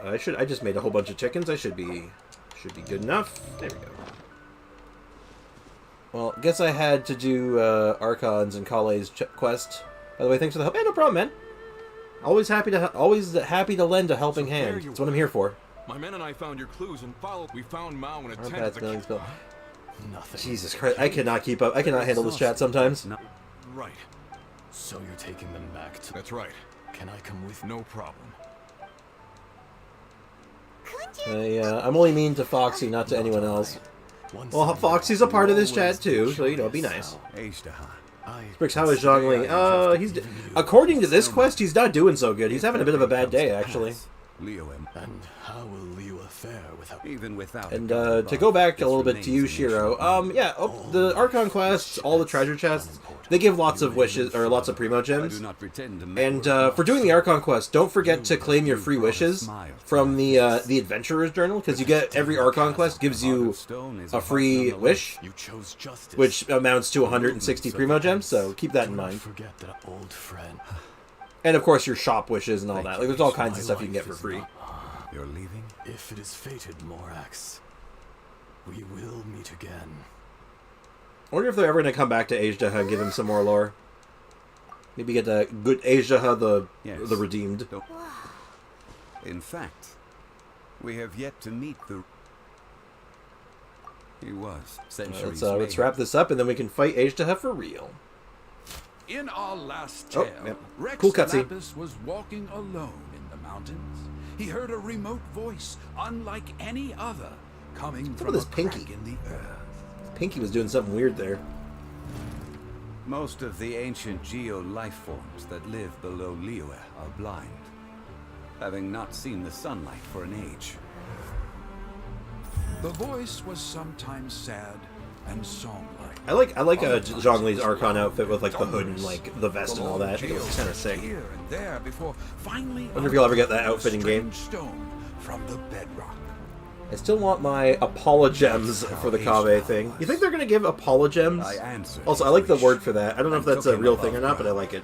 Speaker 1: I just made a whole bunch of chickens. I should be good enough. There we go. Well, guess I had to do, Archon's and Kale's quest. By the way, thanks for the help. Hey, no problem, man. Always happy to lend a helping hand. That's what I'm here for.
Speaker 4: My men and I found your clues and followed. We found Mao in a tent.
Speaker 1: Bad spelling spell.
Speaker 10: Nothing.
Speaker 1: Jesus Christ, I cannot keep up. I cannot handle this chat sometimes.
Speaker 4: Right.
Speaker 10: So you're taking them back to...
Speaker 4: That's right.
Speaker 10: Can I come with?
Speaker 4: No problem.
Speaker 1: I'm only mean to Foxy, not to anyone else. Well, Foxy's a part of this chat too, so you know, be nice. Bricks, how is Zhongli? He's according to this quest, he's not doing so good. He's having a bit of a bad day, actually.
Speaker 10: And how will Liyue fare without...
Speaker 1: And to go back a little bit to you, Shiro. The Archon quests, all the treasure chests, they give lots of wishes or lots of Primo Gems. And for doing the Archon quest, don't forget to claim your free wishes from the Adventurer's Journal, because you get every Archon quest gives you a free wish, which amounts to 160 Primo Gems. So keep that in mind.
Speaker 10: Forget that old friend.
Speaker 1: And of course your shop wishes and all that. Like there's all kinds of stuff you can get for free.
Speaker 7: You're leaving?
Speaker 10: If it is fated, Morax, we will meet again.
Speaker 1: I wonder if they're ever going to come back to Ajdaha and give him some more lore. Maybe get the good Ajdaha, the redeemed.
Speaker 7: In fact, we have yet to meet the... He was centuries
Speaker 1: Let's wrap this up and then we can fight Ajdaha for real.
Speaker 13: In our last
Speaker 1: Oh,
Speaker 13: tale,
Speaker 1: yep.
Speaker 13: Rex
Speaker 1: Cool cutscene.
Speaker 13: Lapis was walking alone in the mountains. He heard a remote voice, unlike any other, coming
Speaker 1: Look
Speaker 13: from
Speaker 1: at this
Speaker 13: a crack
Speaker 1: Pinky.
Speaker 13: in the earth.
Speaker 1: Pinky was doing something weird there.
Speaker 7: Most of the ancient geo life forms that live below Liyue are blind, having not seen the sunlight for an age.
Speaker 13: The voice was sometimes sad and song-like.
Speaker 1: I like Zhongli's Archon outfit with like the hood and like the vest and all that. I think it was kind of sick.
Speaker 13: Here and there before finally
Speaker 1: Wonder if you'll ever get that outfit in game.
Speaker 13: stone from the bedrock.
Speaker 1: I still want my Apologems for the Kaveh thing. You think they're gonna give Apologems? Also, I like the word for that. I don't know if that's a real thing or not, but I like it.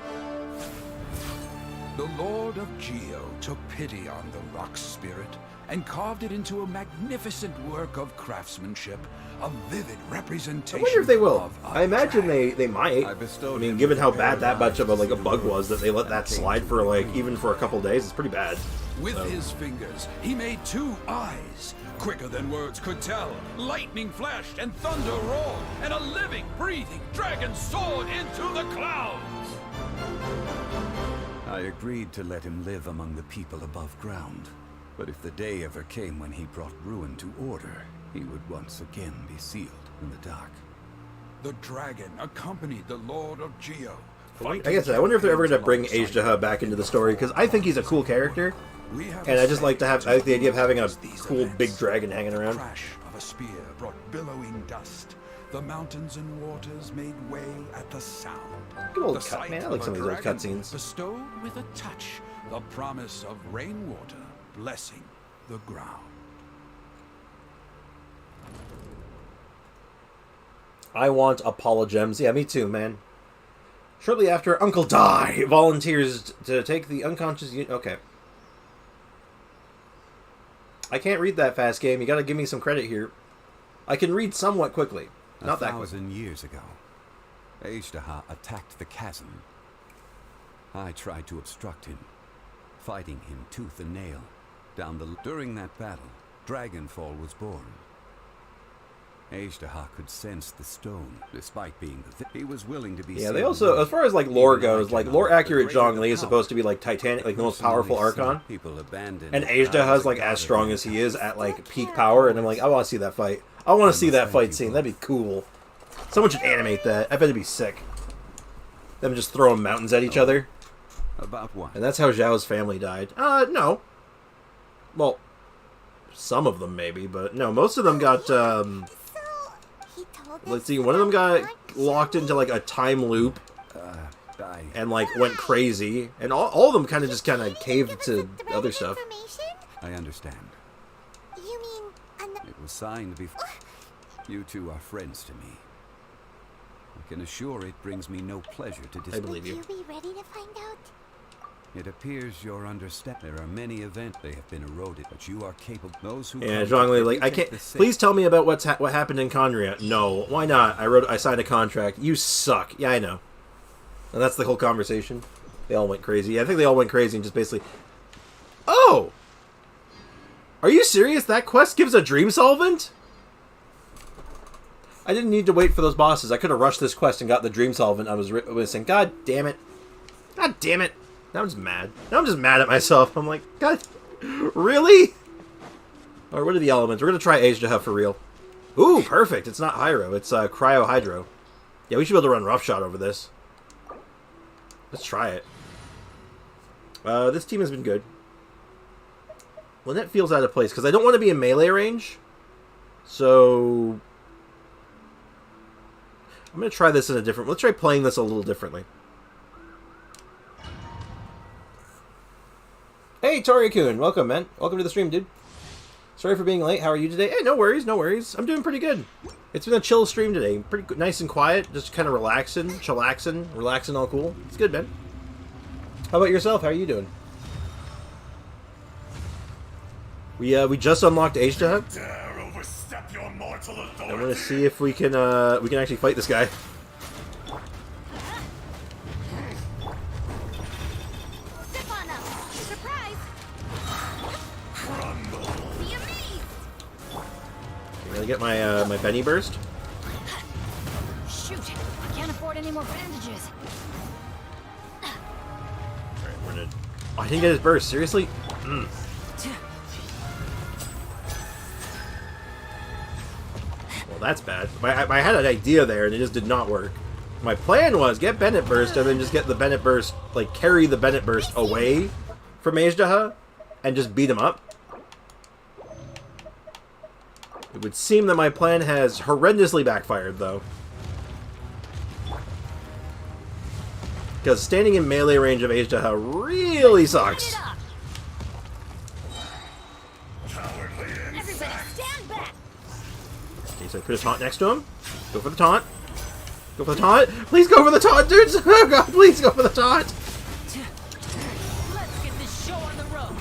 Speaker 13: The Lord of Geo took pity on the rock spirit and carved it into a magnificent work of craftsmanship, a vivid representation.
Speaker 1: I wonder if they will.
Speaker 13: of a
Speaker 1: I imagine they might.
Speaker 7: I
Speaker 1: I
Speaker 7: bestowed
Speaker 1: mean,
Speaker 7: him
Speaker 1: given
Speaker 7: with
Speaker 1: how
Speaker 7: a
Speaker 1: bad that much of a
Speaker 7: paradise
Speaker 1: bug was that they let that slide for like even for a couple days, it's pretty bad.
Speaker 13: With his fingers, he made 2 eyes, quicker than words could tell. Lightning flashed and thunder roared, and a living, breathing dragon soared into the clouds.
Speaker 7: I agreed to let him live among the people above ground. But if the day ever came when he brought ruin to order, he would once again be sealed in the dark.
Speaker 13: The dragon accompanied the Lord of Geo.
Speaker 1: I guess I wonder if they're ever going to bring Azhdaha back into the story, because I think he's a cool character, and I just like to have I like the idea of having a cool big dragon hanging around.
Speaker 13: The crash of a spear brought billowing dust. The mountains and waters made way at the sound.
Speaker 1: Good old
Speaker 13: The
Speaker 1: cut,
Speaker 13: sight
Speaker 1: man. I
Speaker 13: of
Speaker 1: like
Speaker 13: a
Speaker 1: some of these old
Speaker 13: dragon
Speaker 1: cutscenes.
Speaker 13: bestowed with a touch the promise of rainwater blessing the ground.
Speaker 1: I want Apologems. Yeah, me too, man. Shortly after, Uncle Dai volunteers to take the unconscious unit. Okay. I can't read that fast, game. You gotta give me some credit here. I can read somewhat quickly. Not that quick.
Speaker 7: 1,000 years ago, Azhdaha attacked the chasm. I tried to obstruct him, fighting him tooth and nail. During that battle, Dragonfall was born. Azhdaha could sense the stone, despite being he was willing to be.
Speaker 1: Yeah, they also, as far as like lore goes, like lore accurate Zhongli is supposed to be like Titanic, like the most powerful Archon. And Azhdaha's like as strong as he is at like peak power, and I'm like, I want to see that fight. I want to see that fight scene. That'd be cool. Someone should animate that. I bet it'd be sick. Them just throwing mountains at each other.
Speaker 7: About what?
Speaker 1: And that's how Zhao's family died. No. Well, some of them maybe, but no, most of them got, let's see, one of them got locked into, like, a time loop, and, like, went crazy, and all of them kind of caved to other stuff.
Speaker 7: I understand.
Speaker 3: You mean
Speaker 7: It was signed before. You two are friends to me. I can assure it brings me no pleasure to discuss.
Speaker 1: I believe you.
Speaker 3: Would you be ready to find out?
Speaker 7: It appears you're understand. There are many events they have been eroded, but you are capable. Those who
Speaker 1: Yeah, Zhongli, like, I can't. Please tell me about what happened in Conria. No, why not? I signed a contract. You suck. Yeah, I know. And that's the whole conversation. They all went crazy. I think they all went crazy and just basically. Oh, are you serious? That quest gives a dream solvent? I didn't need to wait for those bosses. I could have rushed this quest and got the dream solvent. I was saying, God damn it. God damn it. Now I'm just mad. Now I'm just mad at myself. I'm like, God, really? Alright, what are the elements? We're going to try Azhdaha for real. Ooh, perfect. It's not Hyro. It's Cryo Hydro. Yeah, we should be able to run Roughshod over this. Let's try it. This team has been good. Lynette feels out of place because I don't want to be in melee range. So I'm going to try this in a different... Let's try playing this a little differently. Hey, Tori-kun. Welcome, man. Welcome to the stream, dude. Sorry for being late. How are you today? Hey, no worries, no worries. I'm doing pretty good. It's been a chill stream today. Pretty good, nice and quiet. Just kind of relaxing, chillaxing, relaxing, all cool. It's good, man. How about yourself? How are you doing? We just unlocked Azhdaha. I want to see if we can actually fight this guy. Can I get my my Benny burst?
Speaker 2: Shoot! I can't afford any more more bandages.
Speaker 1: Alright, we're gonna... Oh, I didn't get his burst. Seriously? Mm. Well, that's bad. I had an idea there, and it just did not work. My plan was get Bennett Burst, and then just get the Bennett Burst, like, carry the Bennett Burst away from Ajdaha, and just beat him up. It would seem that my plan has horrendously backfired, though. Because standing in melee range of Ajdaha really sucks.
Speaker 2: Everybody stand back.
Speaker 1: Okay, so I put a taunt next to him. Go for the taunt. Go for the taunt. Please go for the taunt, dudes! Oh god, please go for the taunt!
Speaker 6: Let's get this show on the road.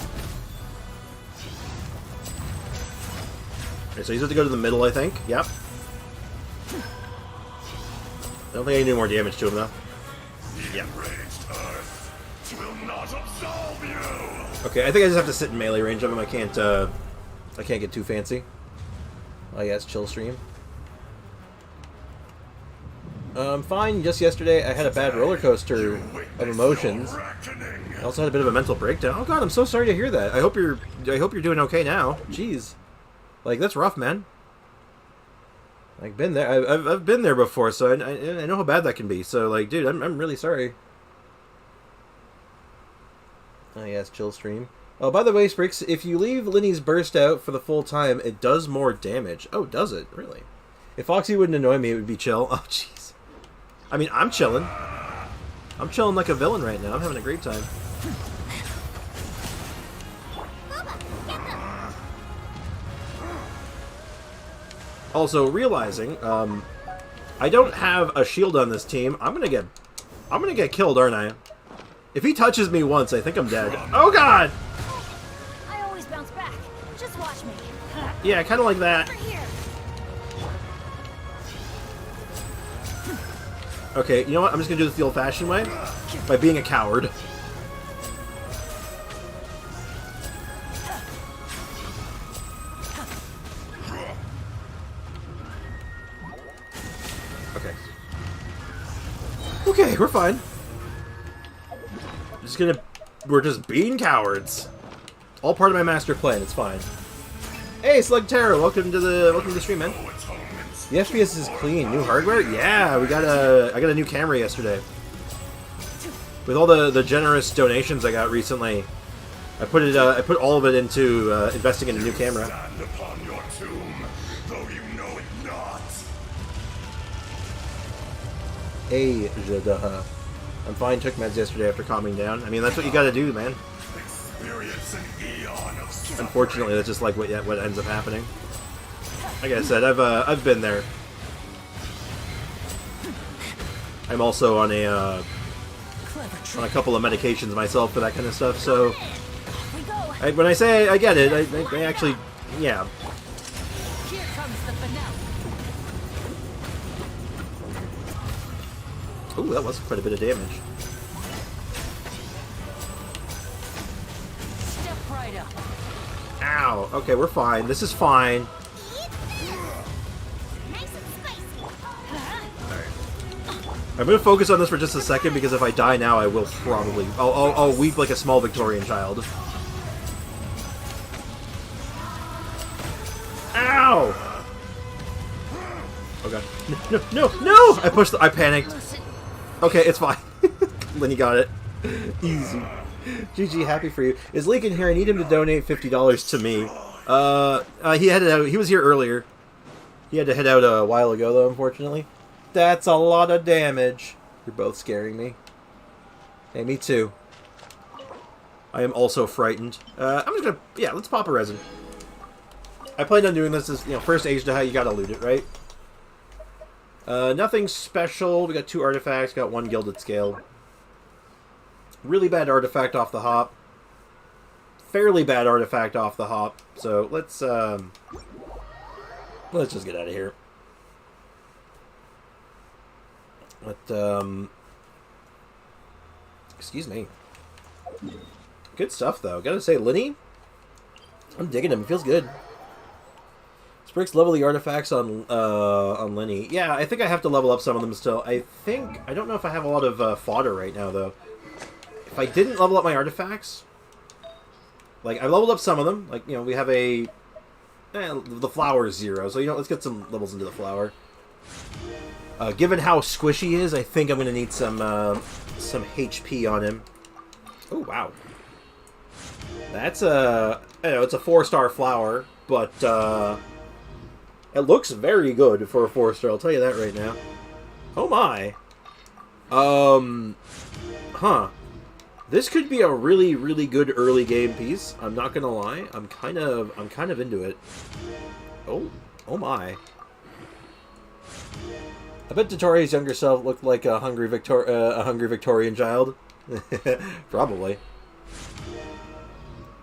Speaker 1: Okay, so he's going to go to the middle, I think. Yep. I don't think I can do more damage to him, though. Yeah. Okay, I think I just have to sit in melee range of him. I can't get too fancy. Oh yes, chill stream. Fine. Just yesterday, I had a bad roller coaster of emotions. I also had a bit of a mental breakdown. Oh god, I'm so sorry to hear that. I hope you're doing okay now. Jeez, like that's rough, man. Like been there. I've been there before, so I know how bad that can be. So like, dude, I'm really sorry. Oh yes, chill stream. Oh, by the way, Sprix, if you leave Linny's burst out for the full time, it does more damage. Oh, does it? Really? If Foxy wouldn't annoy me, it would be chill. Oh, jeez. I mean, I'm chilling. I'm chilling like a villain right now. I'm having a great time. Also, realizing, I don't have a shield on this team. I'm gonna get killed, aren't I? If he touches me once, I think I'm dead. Oh god!
Speaker 2: I always bounce back. Just watch me.
Speaker 1: Yeah, kind of like that. Okay, you know what? I'm just gonna do this the old-fashioned way. By being a coward. Okay. Okay, we're fine. We're just being cowards. All part of my master plan. It's fine. Hey, Slug Terror, welcome to the stream, man. The FPS is clean. New hardware? Yeah, I got a new camera yesterday. With all the generous donations I got recently, I put all of it into investing in a new camera. Hey, Jadaha. I'm fine. Took meds yesterday after calming down. I mean, that's what you gotta do, man. Unfortunately, that's just like what ends up happening. Like I said, I've been there. I'm also on a couple of medications myself for that kind of stuff. So when I say I get it, I actually, yeah.
Speaker 6: Here comes the finale.
Speaker 1: Ooh, that was quite a bit of damage.
Speaker 6: Step right up.
Speaker 1: Ow. Okay, we're fine. This is fine. I'm gonna focus on this for just a second because if I die now, I will probably I'll weep like a small Victorian child. Ow! Oh god! No! I panicked. Okay, it's fine. Lenny got it. Easy. GG, happy for you. Is Leek in here? I need him to donate $50 to me. He was here earlier. He had to head out a while ago, though, unfortunately. That's a lot of damage. You're both scaring me. Hey, me too. I am also frightened. I'm just gonna... Yeah, let's pop a resin. I planned on doing this as, first Ajdaha, you gotta loot it, right? Nothing special. We got 2 artifacts, got 1 gilded scale. Really bad artifact off the hop. Fairly bad artifact off the hop. So, let's just get out of here. Excuse me. Good stuff, though. Gotta say, Linny, I'm digging him. Feels good. Sprix, level the artifacts on Lenny. Yeah, I think I have to level up some of them still. I don't know if I have a lot of fodder right now, though. If I didn't level up my artifacts... Like, I leveled up some of them. Like, you know, we have a... the flower is 0, so, you know, let's get some levels into the flower. Given how squishy he is, I think I'm going to need some HP on him. Oh, wow. That's a... You know, it's a 4-star flower, but, it looks very good for a 4-star, I'll tell you that right now. Oh, my. Huh. This could be a really, really good early game piece. I'm not gonna lie. I'm kind of into it. Oh my. I bet Dotori's younger self looked like a hungry Victorian child. Probably.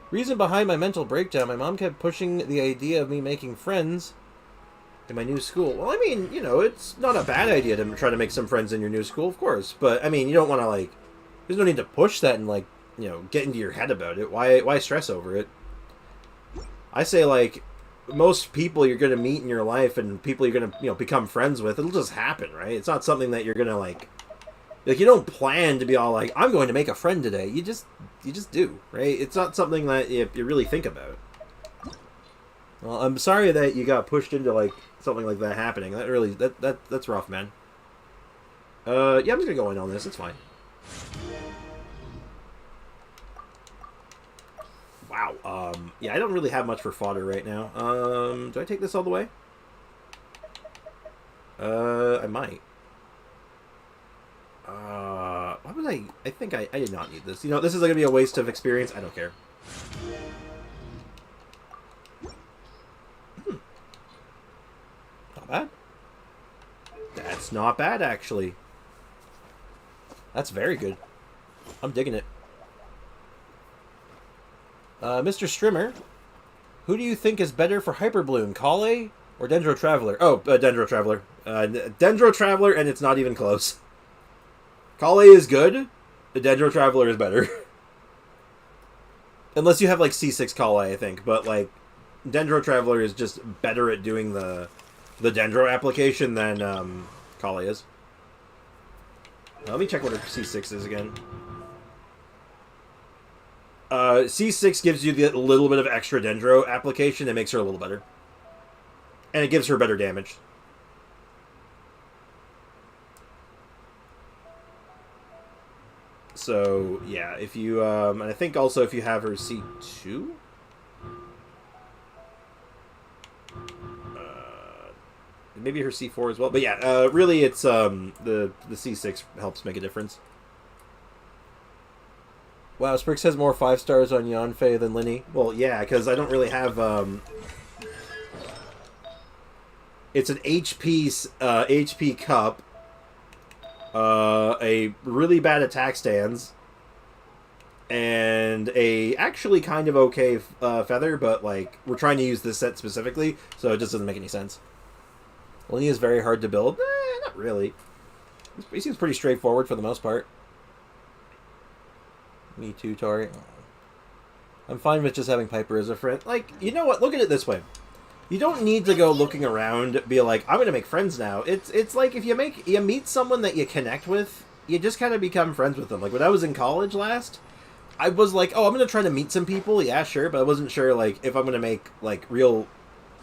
Speaker 1: Reason behind my mental breakdown: my mom kept pushing the idea of me making friends in my new school. Well, I mean, you know, it's not a bad idea to try to make some friends in your new school, of course. But I mean, you don't want to like. There's no need to push that and, like, you know, get into your head about it. Why stress over it? I say, like, most people you're going to meet in your life and people you're going to, you know, become friends with, it'll just happen, right? It's not something that you're going to, like, you don't plan to be all like, I'm going to make a friend today. You just do, right? It's not something that you really think about. Well, I'm sorry that you got pushed into, like, something like that happening. That really, that's rough, man. Yeah, I'm just going to go in on this. It's fine. Wow, yeah, I don't really have much for fodder right now. Do I take this all the way? I might. Why would I think I did not need this. You know, this is going to be a waste of experience. I don't care. Not bad. That's not bad, actually. That's very good. I'm digging it. Mr. Strimmer, who do you think is better for Hyperbloom, Kale or Dendro Traveler? Oh, Dendro Traveler. Dendro Traveler, and it's not even close. Kale is good. The Dendro Traveler is better. Unless you have, like, C6 Kale, I think. But, like, Dendro Traveler is just better at doing the Dendro application than Kale is. Let me check what her C6 is again. C6 gives you the little bit of extra Dendro application that makes her a little better. And it gives her better damage. So, yeah, if you, and I think also if you have her C2? Maybe her C4 as well. But yeah, really it's, the C6 helps make a difference. Wow, Sprix has more 5 stars on Yanfei than Linny. Well, yeah, because I don't really have, it's an HP cup, a really bad attack stance, and a actually kind of okay feather, but, like, we're trying to use this set specifically, so it just doesn't make any sense. Linny is very hard to build. Not really. He seems pretty straightforward for the most part. Me too, Tori. I'm fine with just having Piper as a friend. Like, you know what? Look at it this way. You don't need to go looking around, be like, I'm gonna make friends now. It's like if you meet someone that you connect with, you just kind of become friends with them. Like when I was in college last, I was like, oh, I'm gonna try to meet some people. Yeah, sure, but I wasn't sure like if I'm gonna make like real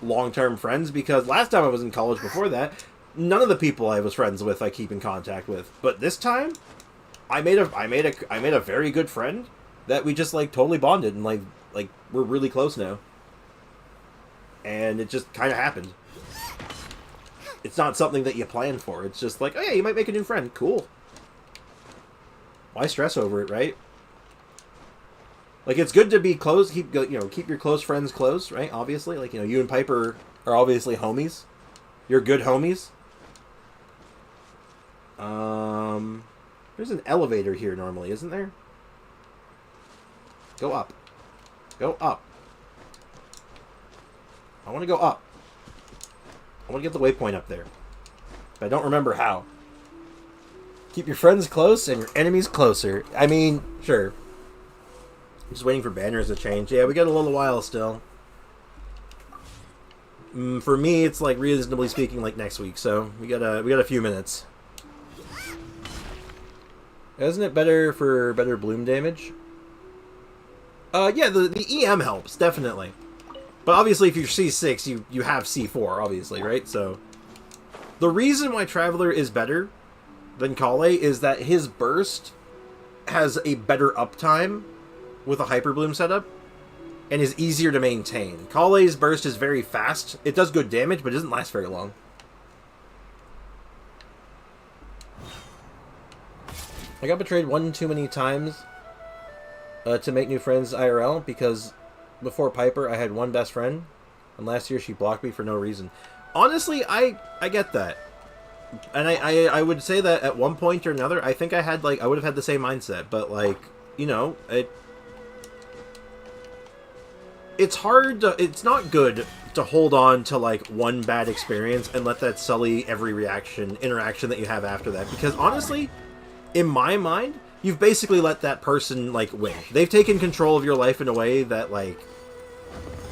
Speaker 1: long-term friends because last time I was in college before that, none of the people I was friends with I keep in contact with. But this time, I made a very good friend that we just like totally bonded and like we're really close now. And it just kind of happened. It's not something that you plan for. It's just like, oh yeah, you might make a new friend. Cool. Why stress over it, right? Like it's good to be close. Keep your close friends close, right? Obviously, like you and Piper are obviously homies. You're good homies. There's an elevator here normally, isn't there? Go up. Go up. I want to go up. I want to get the waypoint up there. But I don't remember how. Keep your friends close and your enemies closer. I mean, sure. I'm just waiting for banners to change. Yeah, we got a little while still. For me, it's like reasonably speaking, like next week. So we got a few minutes. Isn't it better for better bloom damage? Yeah, the EM helps definitely. But obviously, if you're C6, you have C4, obviously, right? So the reason why Traveler is better than Kale is that his burst has a better uptime with a Hyper Bloom setup and is easier to maintain. Kale's burst is very fast. It does good damage, but it doesn't last very long. I got betrayed one too many times to make new friends IRL because before Piper I had one best friend and last year she blocked me for no reason. Honestly, I get that. And I would say that at one point or another I think I would have had the same mindset, but like, you know, it's hard to, it's not good to hold on to like one bad experience and let that sully every interaction that you have after that, because honestly, in my mind, you've basically let that person, like, win. They've taken control of your life in a way that, like,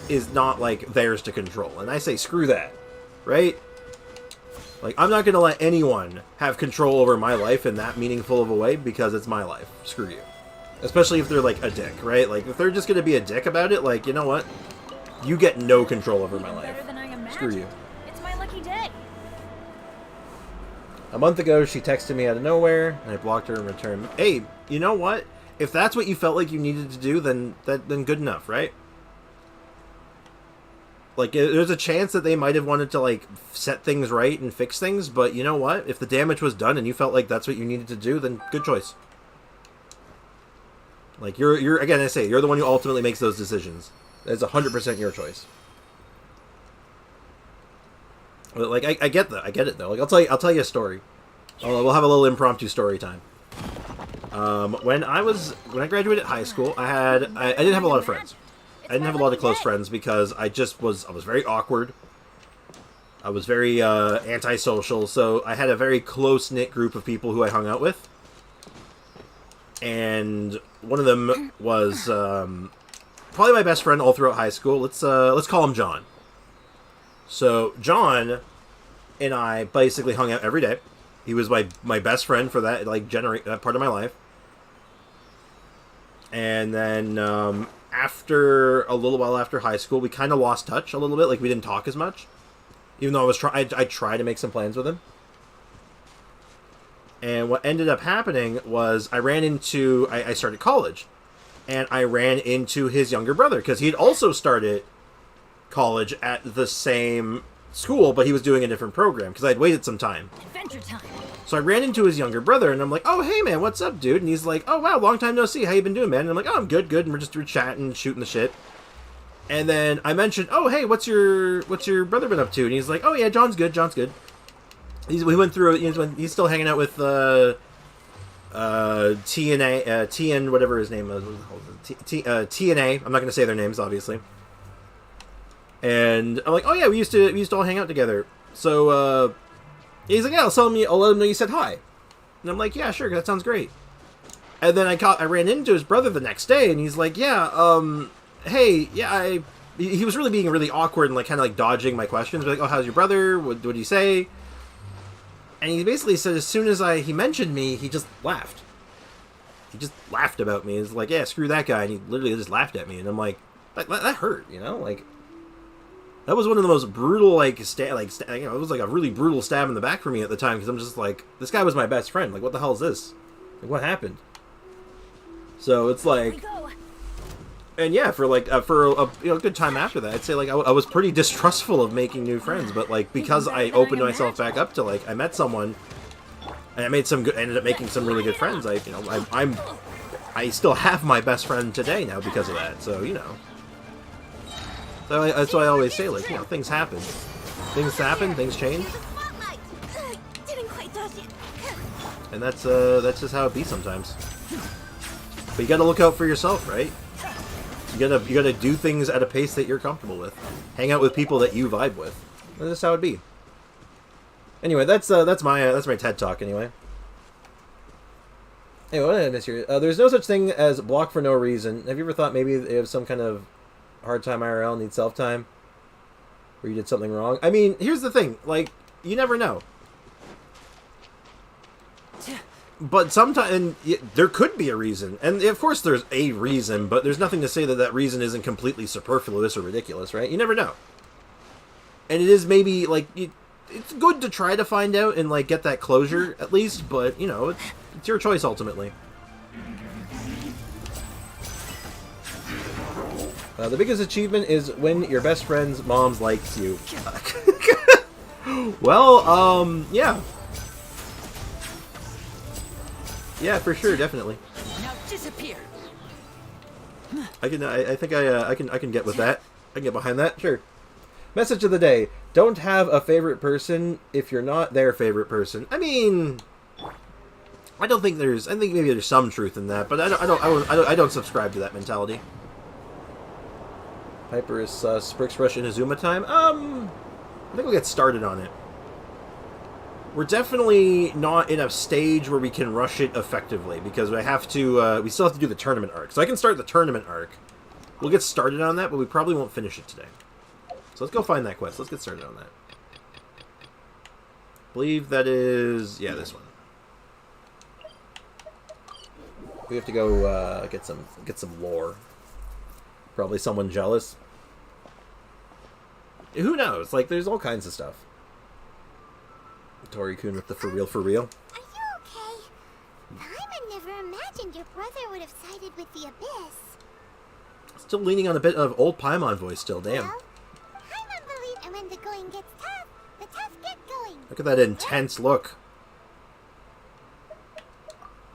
Speaker 1: is not, like, theirs to control. And I say, screw that. Right? Like, I'm not going to let anyone have control over my life in that meaningful of a way because it's my life. Screw you. Especially if they're, like, a dick, right? Like, if they're just going to be a dick about it, like, you know what? You get no control over my life. Screw you.
Speaker 3: It's my lucky day.
Speaker 1: A month ago, she texted me out of nowhere, and I blocked her in return. Hey, you know what? If that's what you felt like you needed to do, then good enough, right? Like, there's a chance that they might have wanted to, like, set things right and fix things, but you know what? If the damage was done and you felt like that's what you needed to do, then good choice. Like, you're again, I say, you're the one who ultimately makes those decisions. It's 100% your choice. But, like, I get that. I get it, though. Like, I'll tell you a story. We'll have a little impromptu story time. When I graduated high school, I didn't have a lot of friends. I didn't have a lot of close friends because I was very awkward. I was very antisocial, so I had a very close-knit group of people who I hung out with. And one of them was probably my best friend all throughout high school. Let's call him John. So John and I basically hung out every day. He was my best friend for that that part of my life. And then after a little while after high school, we kind of lost touch a little bit. Like, we didn't talk as much, even though I tried to make some plans with him. And what ended up happening was I started college, and I ran into his younger brother because he had also started college at the same school, but he was doing a different program because I had waited some time.
Speaker 3: Adventure time.
Speaker 1: So I ran into his younger brother, and I'm like, "Oh, hey man, what's up, dude?" And he's like, "Oh wow, long time no see. How you been doing, man?" And I'm like, "Oh, I'm good, good." And we're chatting, shooting the shit. And then I mentioned, "Oh, hey, what's your brother been up to?" And he's like, "Oh yeah, John's good. John's good." We went through. He's still hanging out with TN, whatever his name was. TNA. I'm not going to say their names, obviously. And I'm like, "Oh yeah, we used to all hang out together." So he's like, "Yeah, I'll let him know you said hi." And I'm like, "Yeah, sure, that sounds great." And then I ran into his brother the next day, and he's like, "Yeah, hey, yeah, he was really being really awkward and like kind of like dodging my questions. Like, oh, how's your brother? What did he say?" And he basically said as soon as he mentioned me, he just laughed. He just laughed about me. He's like, "Yeah, screw that guy," and he literally just laughed at me. And I'm like, that hurt, you know, like. That was one of the most brutal, it was like a really brutal stab in the back for me at the time, because I'm just like, this guy was my best friend. Like, what the hell is this? Like, what happened? So it's like, and yeah, for a good time after that, I'd say like I was pretty distrustful of making new friends, but like because I opened myself back up to I met someone, and ended up making some really good friends. I still have my best friend today now because of that. So you know. So that's why I always say, like, you know, things happen. Things happen, things change.
Speaker 3: Didn't quite touch it.
Speaker 1: And that's just how it be sometimes. But you gotta look out for yourself, right? You gotta do things at a pace that you're comfortable with. Hang out with people that you vibe with. And that's how it be. Anyway, that's my TED talk anyway. Anyway, what did I miss here? There's no such thing as block for no reason. Have you ever thought maybe they have some kind of hard time IRL, need self-time? Or you did something wrong. I mean, here's the thing. Like, you never know. But sometimes there could be a reason. And of course there's a reason, but there's nothing to say that that reason isn't completely superfluous or ridiculous, right? You never know. And it is maybe, like, it's good to try to find out and, like, get that closure, at least. But, you know, it's your choice, ultimately. The biggest achievement is when your best friend's mom likes you. Well, yeah. Yeah, for sure, definitely.
Speaker 6: Now disappear.
Speaker 1: I think I can get with that. I can get behind that. Sure. Message of the day: don't have a favorite person if you're not their favorite person. I mean, I think maybe there's some truth in that, but I don't subscribe to that mentality. Piper is sus. Bricks Rush Inazuma time. I think we'll get started on it. We're definitely not in a stage where we can rush it effectively because we have to. We still have to do the tournament arc, so I can start the tournament arc. We'll get started on that, but we probably won't finish it today. So let's go find that quest. Let's get started on that. I believe that is this one. We have to go get some lore. Probably someone jealous. Who knows? Like, there's all kinds of stuff. Tori-kun with the for real, for real.
Speaker 3: Are you okay? Paimon never imagined your brother would have sided with the Abyss.
Speaker 1: Still leaning on a bit of old Paimon voice still, damn.
Speaker 3: Well, Paimon believed, and when the going gets tough, the tough get going.
Speaker 1: Look at that intense look.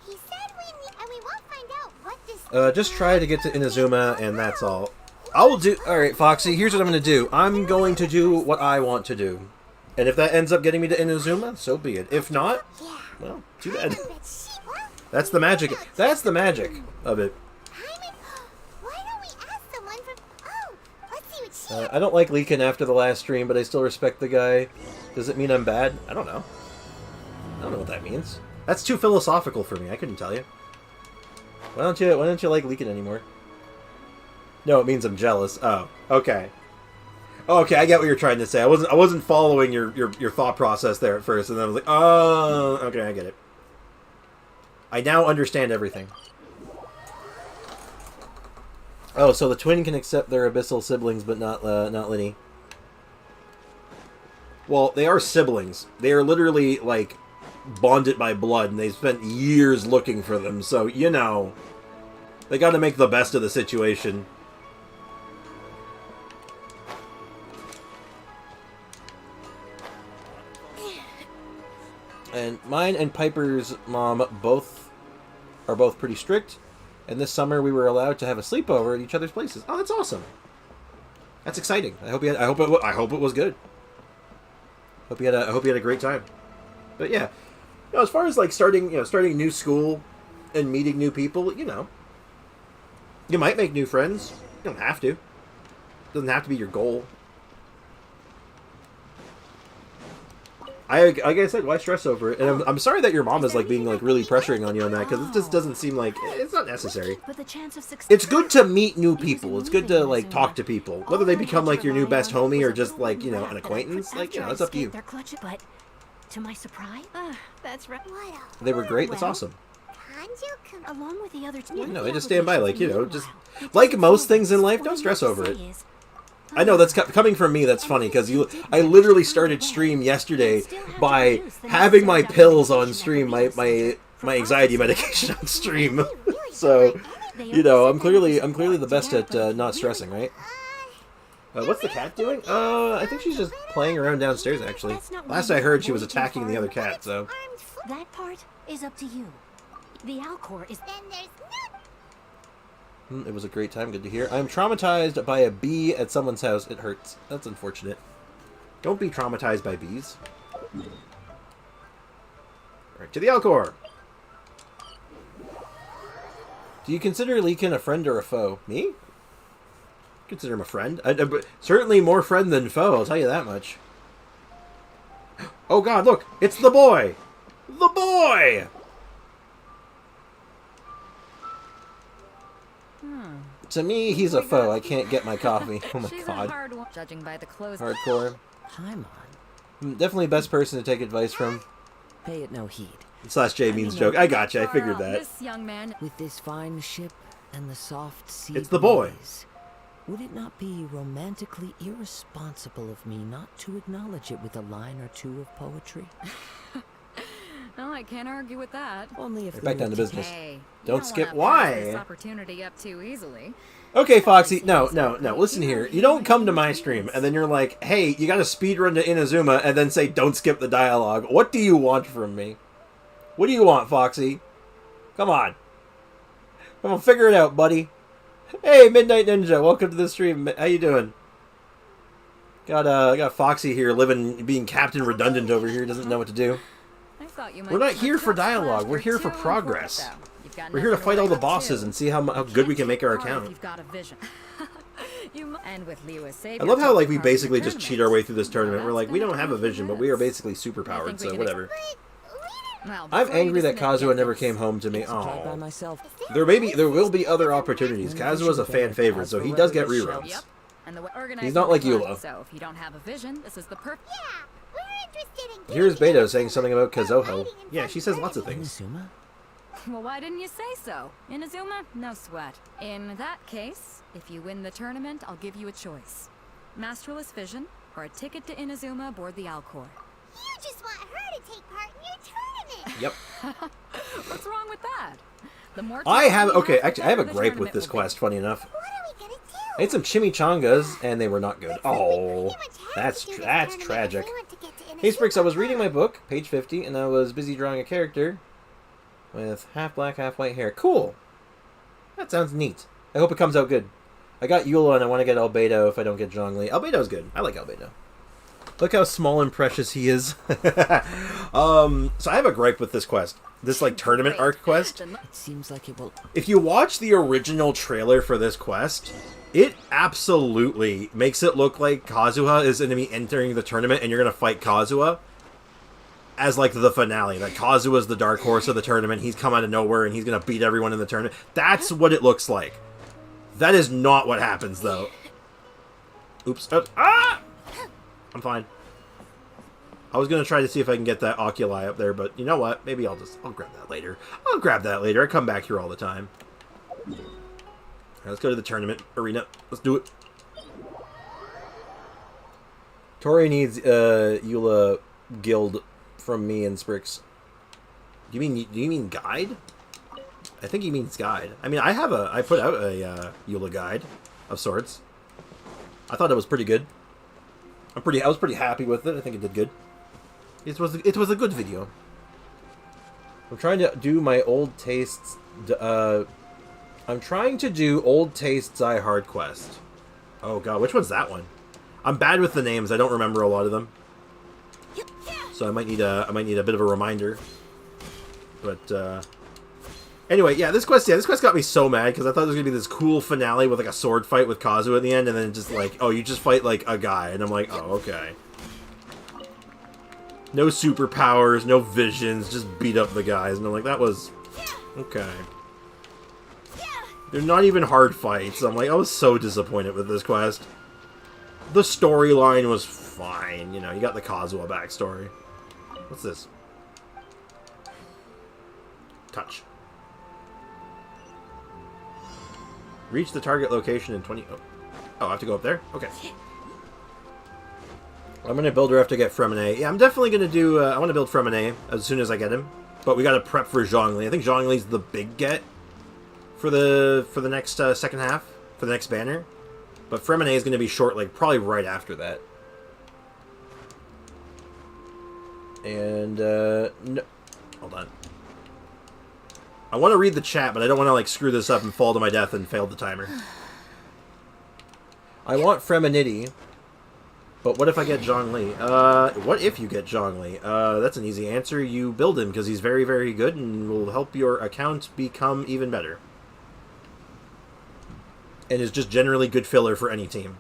Speaker 3: He said and we won't find out what this...
Speaker 1: Just try to get to Inazuma, and that's all. Alright, Foxy, here's what I'm going to do. I'm going to do what I want to do. And if that ends up getting me to Inazuma, so be it. If not, well, too bad. That's the magic. That's the magic of it.
Speaker 3: Why don't we ask someone from... Oh, let's see what she...
Speaker 1: I don't like leaking after the last stream, but I still respect the guy. Does it mean I'm bad? I don't know. I don't know what that means. That's too philosophical for me. I couldn't tell you. Why don't you like leaking anymore? No, it means I'm jealous. Oh, okay. Okay, I get what you're trying to say. I wasn't following your thought process there at first, and then I was like, oh, okay, I get it. I now understand everything. Oh, so the twin can accept their abyssal siblings, but not Linny. Well, they are siblings. They are literally, like, bonded by blood, and they spent years looking for them, so, you know, they gotta make the best of the situation. And mine and Piper's mom are both pretty strict, and this summer we were allowed to have a sleepover at each other's places. Oh, that's awesome. That's exciting. I hope it was good. I hope you had a great time. But yeah, you know, as far as like starting new school and meeting new people, you know, you might make new friends. You don't have to. It doesn't have to be your goal. Like I said, why stress over it? And I'm sorry that your mom is like being like really pressuring on you on that, because it just doesn't seem like it's not necessary. It's good to meet new people. It's good to like talk to people, whether they become like your new best homie or just like, you know, an acquaintance. Like, you know, it's up to you.
Speaker 2: But to my surprise, that's right.
Speaker 1: They were great. That's awesome.
Speaker 2: Along with the other two.
Speaker 1: No, I just stand by, like, you know, just like most things in life, don't stress over it. I know that's coming from me. That's funny because I literally started stream yesterday by having my pills on stream, my anxiety medication on stream. So, you know, I'm clearly the best at not stressing, right? What's the cat doing? I think she's just playing around downstairs. Actually, last I heard, she was attacking the other cat. So
Speaker 2: that part is up to you. The Alcor is. Then there's
Speaker 1: It was a great time. Good to hear. I'm traumatized by a bee at someone's house. It hurts. That's unfortunate. Don't be traumatized by bees. Alright, to the Alcor. Do you consider Leakin a friend or a foe? Me? Consider him a friend. Certainly more friend than foe, I'll tell you that much. Oh god, look! It's the boy! The boy! To me, he's a foe. I can't get my coffee. Oh my
Speaker 2: She's
Speaker 1: god.
Speaker 2: a hard one, judging by the clothes.
Speaker 1: Hardcore.
Speaker 6: Paimon,
Speaker 1: Definitely best person to take advice from.
Speaker 6: pay it no heed.
Speaker 1: Slash J means joke. I gotcha. I figured that.
Speaker 2: This young man,
Speaker 6: With this fine ship and the soft sea
Speaker 1: It's the boy.
Speaker 6: breeze, would it not be romantically irresponsible of me not to acknowledge it with a line or two of poetry?
Speaker 2: no, I can't argue with that.
Speaker 6: Only if
Speaker 1: Right
Speaker 6: we
Speaker 1: back down
Speaker 6: were
Speaker 1: to business.
Speaker 2: Hey, you
Speaker 1: Don't
Speaker 2: don't
Speaker 1: skip.
Speaker 2: wanna pass this
Speaker 1: Why?
Speaker 2: opportunity up too easily.
Speaker 1: Okay, Foxy. No. Listen here. You don't come to my stream and then you're like, hey, you got to speedrun to Inazuma and then say, don't skip the dialogue. What do you want from me? What do you want, Foxy? Come on. Come on, figure it out, buddy. Hey, Midnight Ninja. Welcome to the stream. How you doing? Got Foxy here being Captain Redundant over here. Doesn't know what to do.
Speaker 2: I thought you might
Speaker 1: We're not
Speaker 2: be
Speaker 1: here for
Speaker 2: a tough
Speaker 1: dialogue.
Speaker 2: slash.
Speaker 1: We're here
Speaker 2: You're
Speaker 1: for
Speaker 2: too
Speaker 1: progress.
Speaker 2: important, though. You've got
Speaker 1: We're here to
Speaker 2: nothing
Speaker 1: fight all the
Speaker 2: wake up
Speaker 1: bosses
Speaker 2: to.
Speaker 1: and see how good we can make our
Speaker 2: Can't take part
Speaker 1: account.
Speaker 2: if You've got a vision. And with Lewis
Speaker 1: I love how like we basically just cheat our way through this tournament. We're like, we don't have a vision, but we are basically super powered, so whatever.
Speaker 2: Well,
Speaker 1: I'm
Speaker 2: before you
Speaker 1: angry that
Speaker 2: dismiss-
Speaker 1: Kazuha never came home to me.
Speaker 6: Tried by
Speaker 1: Oh,
Speaker 6: myself.
Speaker 1: there will be other opportunities. Kazuha's a fan favorite, so he does get reruns.
Speaker 2: Yep. And the organizer
Speaker 1: He's not like
Speaker 2: declined,
Speaker 1: Eula.
Speaker 2: So if you don't have a vision, this is the perfect.
Speaker 3: Yeah, we're interested in
Speaker 1: Here's
Speaker 3: getting
Speaker 1: Beto saying something about Kazuho. Yeah, she says lots of things.
Speaker 6: Inazuma?
Speaker 2: Well, why didn't you say so? Inazuma? No sweat. In that case, if you win the tournament, I'll give you a choice. Masterless Vision, or a ticket to Inazuma aboard the Alcor.
Speaker 3: You just want her to take part in your tournament.
Speaker 1: Yep.
Speaker 2: What's wrong with that? The more
Speaker 1: I have
Speaker 2: time you
Speaker 1: okay.
Speaker 2: the
Speaker 1: Actually, I have a
Speaker 2: better the
Speaker 1: gripe with
Speaker 2: tournament
Speaker 1: this
Speaker 2: will be.
Speaker 1: quest. Funny enough,
Speaker 3: What are we gonna do?
Speaker 1: I ate some chimichangas and they were not good. Oh, that's tragic. Hey Sprix, I was reading my book, page 50, and I was busy drawing a character with half black, half white hair. Cool. That sounds neat. I hope it comes out good. I got Eula and I want to get Albedo if I don't get Zhongli. Albedo's good. I like Albedo. Look how small and precious he is. So I have a gripe with this quest. This like tournament arc quest.
Speaker 6: It seems like it will.
Speaker 1: If you watch the original trailer for this quest, it absolutely makes it look like Kazuha is going to be entering the tournament and you're going to fight Kazuha as like the finale. That Kazuha is the dark horse of the tournament. He's come out of nowhere and he's going to beat everyone in the tournament. That's what it looks like. That is not what happens though. Oops. Ah! I'm fine. I was going to try to see if I can get that oculi up there, but you know what? Maybe I'll grab that later. I'll grab that later. I come back here all the time. All right, let's go to the tournament arena. Let's do it. Tori needs Eula guild from me and Sprix. Do you mean guide? I think he means guide. I mean, I put out a Eula guide of sorts. I thought it was pretty good. I was pretty happy with it. I think it did good. It was a good video. I'm trying to do my old tastes. I'm trying to do old tastes I Hard Quest. Oh god, which one's that one? I'm bad with the names. I don't remember a lot of them. So I might need a bit of a reminder. But anyway, yeah, this quest got me so mad because I thought there was gonna be this cool finale with like a sword fight with Kazuha at the end, and then just like, oh, you just fight like a guy, and I'm like, oh, okay. No superpowers, no visions, just beat up the guys, and I'm like, that was okay. They're not even hard fights. I'm like, I was so disappointed with this quest. The storyline was fine, you know. You got the Kazuha backstory. What's this? Touch. Reach the target location in 20... Oh, I have to go up there? Okay. I'm going to build her after I get Fremine. Yeah, I'm definitely going to do... I want to build Fremine as soon as I get him. But we got to prep for Zhongli. I think Zhongli's the big get for the next second half, for the next banner. But Fremine is going to be short, like, probably right after that. And, no... Hold on. I want to read the chat, but I don't want to, like, screw this up and fall to my death and fail the timer. I want Freminity, but what if I get Zhongli? What if you get Zhongli? That's an easy answer. You build him, because he's very, very good and will help your account become even better. And is just generally good filler for any team.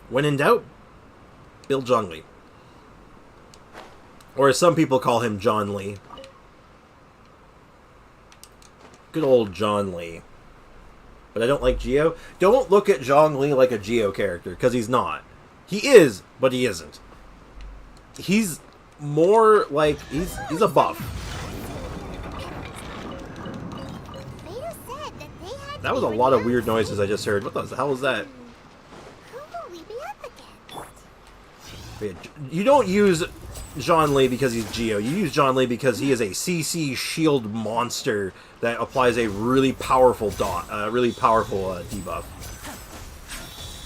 Speaker 1: When in doubt, build Zhongli. Or as some people call him, John Lee. Good old John Lee. but I don't like Geo. Don't look at Zhongli like a Geo character, because he's not. He is, but he isn't. He's more like he's a buff. That was a lot of weird noises I just heard. What the hell was that?
Speaker 3: Who will we be up against?
Speaker 1: You don't use Zhongli because he's Geo. You use Zhongli because he is a CC shield monster that applies a really powerful debuff.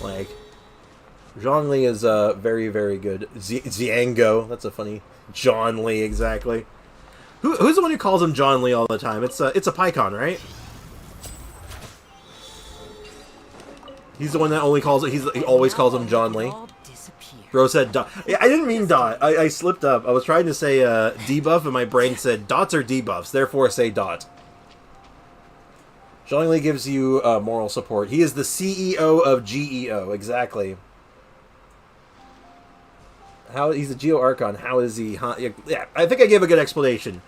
Speaker 1: Like, Zhongli is very, very good. Xiango, that's a funny Zhongli, exactly. Who's the one who calls him Zhongli all the time? It's a Pycon, right? He's the one that only calls it. He always calls him Zhongli. Bro said dot. Yeah, I didn't mean dot. I slipped up. I was trying to say debuff, and my brain said dots are debuffs. Therefore, say dot. Zhongli gives you moral support. He is the CEO of GEO. Exactly. How he's a Geo Archon. How is he? Huh? Yeah, I think I gave a good explanation.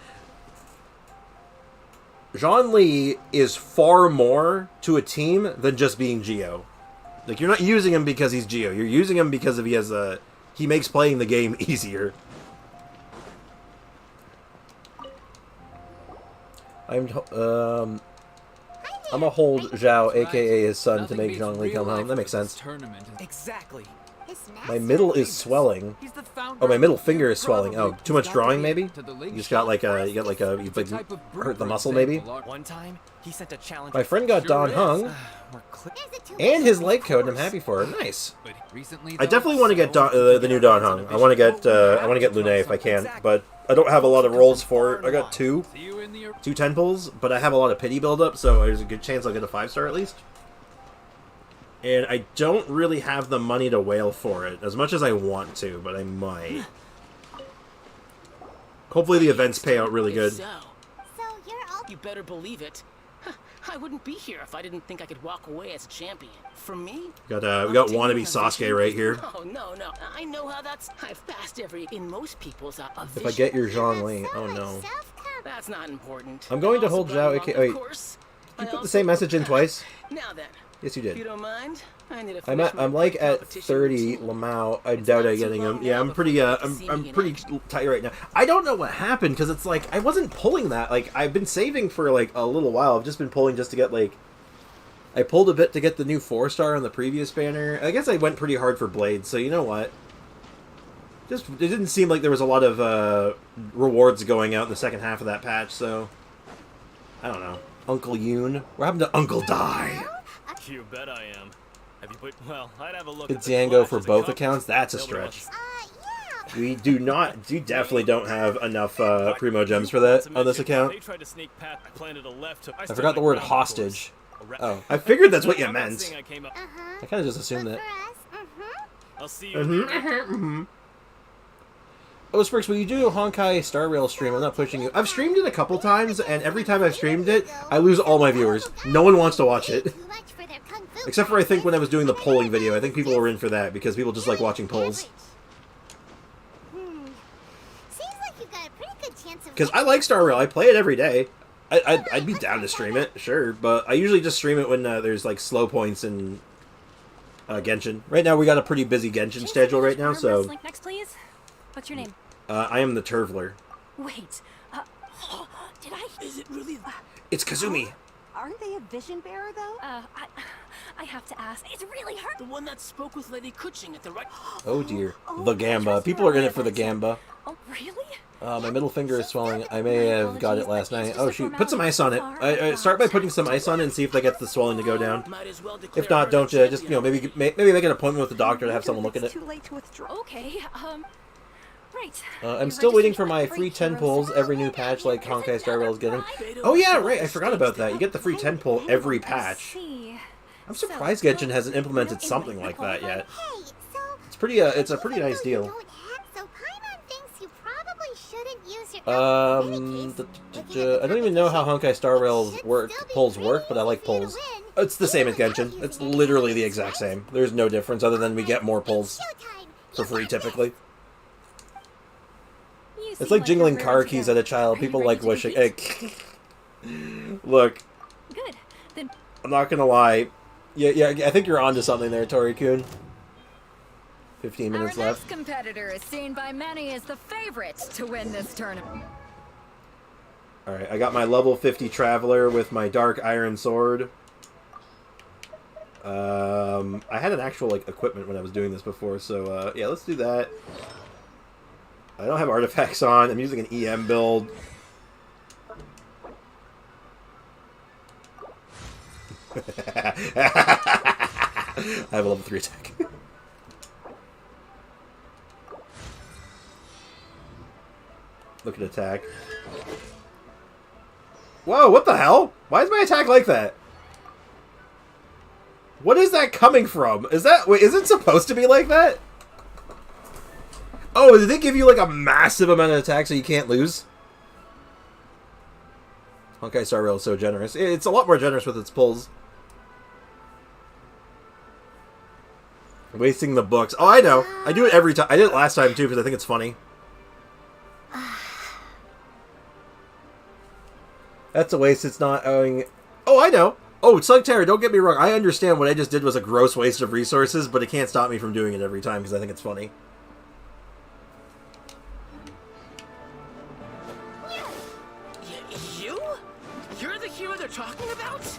Speaker 1: Zhongli is far more to a team than just being Geo. Like, you're not using him because he's Geo. You're using him because of he makes playing the game easier. I'm gonna hold Zhao, aka his son, to make Zhongli come home. That makes sense.
Speaker 5: Exactly.
Speaker 1: My middle is swelling. Oh, my middle finger is swelling. Oh, too much drawing, maybe? You just got like you hurt the muscle, maybe?
Speaker 5: One time, he sent a challenge.
Speaker 1: My friend got Don Hung, and his light code, and I'm happy for her. Nice. I definitely want to get the new Don Hung. I want to get Lune if I can, but I don't have a lot of rolls for it. I got two 10 pulls, but I have a lot of pity buildup, so there's a good chance I'll get a 5-star at least. And I don't really have the money to whale for it, as much as I want to, but I might. Hopefully the events pay out really good.
Speaker 3: So you're all...
Speaker 14: You better believe it. I wouldn't be here if I didn't think I could walk away as a champion. For me?
Speaker 1: We got wannabe Sasuke right here.
Speaker 14: Oh, no. I know how that's... I've passed in most people's
Speaker 1: If I get your Zhongli, oh no.
Speaker 14: That's not important.
Speaker 1: I'm going to hold Zhao, aka... Wait, did you put the same message in twice?
Speaker 14: Now then.
Speaker 1: Yes, you did.
Speaker 14: If you don't mind, I need to
Speaker 1: I'm like at 30 Lamau. I doubt I'm getting him. Yeah, I'm pretty tight right now. I don't know what happened because it's like I wasn't pulling that. Like I've been saving for like a little while. I've just been pulling just to get like. I pulled a bit to get the new 4-star on the previous banner. I guess I went pretty hard for Blades. So you know what? Just it didn't seem like there was a lot of rewards going out in the second half of that patch. So I don't know. Uncle Yoon. What happened to Uncle Die?
Speaker 15: You bet I am. Have you put? Well, I'd have a look.
Speaker 1: It's Django for both accounts. That's a stretch. We definitely don't have enough primo gems for that on this account. I forgot the word hostage. Oh, I figured that's what you meant. I kind of just assumed that.
Speaker 15: I'll see you.
Speaker 1: Oh, Sprix, will you do a Honkai Star Rail stream? I'm not pushing you. I've streamed it a couple times, and every time I've streamed it, I lose all my viewers. No one wants to watch it. Except for, I think, when I was doing the polling video. I think people were in for that, because people just like watching polls. Because I like Star Rail. I play it every day. I'd be down to stream it, sure, but I usually just stream it when there's, like, slow points in Genshin. Right now, we got a pretty busy Genshin schedule right now, so...
Speaker 2: Next, please. What's your name?
Speaker 1: I am the Turvler.
Speaker 2: Wait, did I?
Speaker 14: Is it really?
Speaker 1: It's Kazumi.
Speaker 11: Aren't they a vision bearer, though?
Speaker 2: I have to ask. It's really hard.
Speaker 14: The one that spoke with Lady Kuching at the right...
Speaker 1: Oh dear. The Gamba. People are in it for the Gamba.
Speaker 2: Oh, really?
Speaker 1: My middle finger is swelling. I may have got it last night. Oh shoot. Put some ice on it. I start by putting some ice on it and see if that gets the swelling to go down. If not, don't just, maybe make an appointment with the doctor to have someone look at it.
Speaker 11: Too late to withdraw.
Speaker 2: Okay, right.
Speaker 1: I'm still waiting for my free 10 pulls every new patch like Honkai Star Rail is getting. Oh yeah, right, I forgot about that. You get the free 10 pull every patch. I'm surprised Genshin hasn't implemented something like that yet. It's pretty it's a pretty nice deal. I don't even know how Honkai Star Rail's pulls work, but I like pulls. It's the same as Genshin. It's literally the exact same. There's no difference other than we get more pulls for free typically. It's like jingling car keys at a child. People like wishing. Hey, look.
Speaker 2: Good. Then
Speaker 1: I'm not gonna lie. Yeah, I think you're onto something there, Tori-kun. 15 minutes
Speaker 2: Our
Speaker 1: left.
Speaker 2: next competitor is seen by many as the favorite to win this tournament.
Speaker 1: Alright, I got my level 50 Traveler with my Dark Iron Sword. I had an actual, like, equipment when I was doing this before, so, yeah, let's do that. I don't have artifacts on. I'm using an EM build. I have a level 3 attack. Look at attack. Whoa, what the hell? Why is my attack like that? What is that coming from? Is that... Wait, is it supposed to be like that? Oh, did they give you like a massive amount of attack so you can't lose? Honkai Star Rail is so generous. It's a lot more generous with its pulls. Wasting the books. Oh, I know. I do it every time. I did it last time too because I think it's funny. That's a waste. It's not owing... Oh, I know. Oh, Slug Terror, don't get me wrong. I understand what I just did was a gross waste of resources, but it can't stop me from doing it every time because I think it's funny.
Speaker 14: You? You're the hero they're talking about?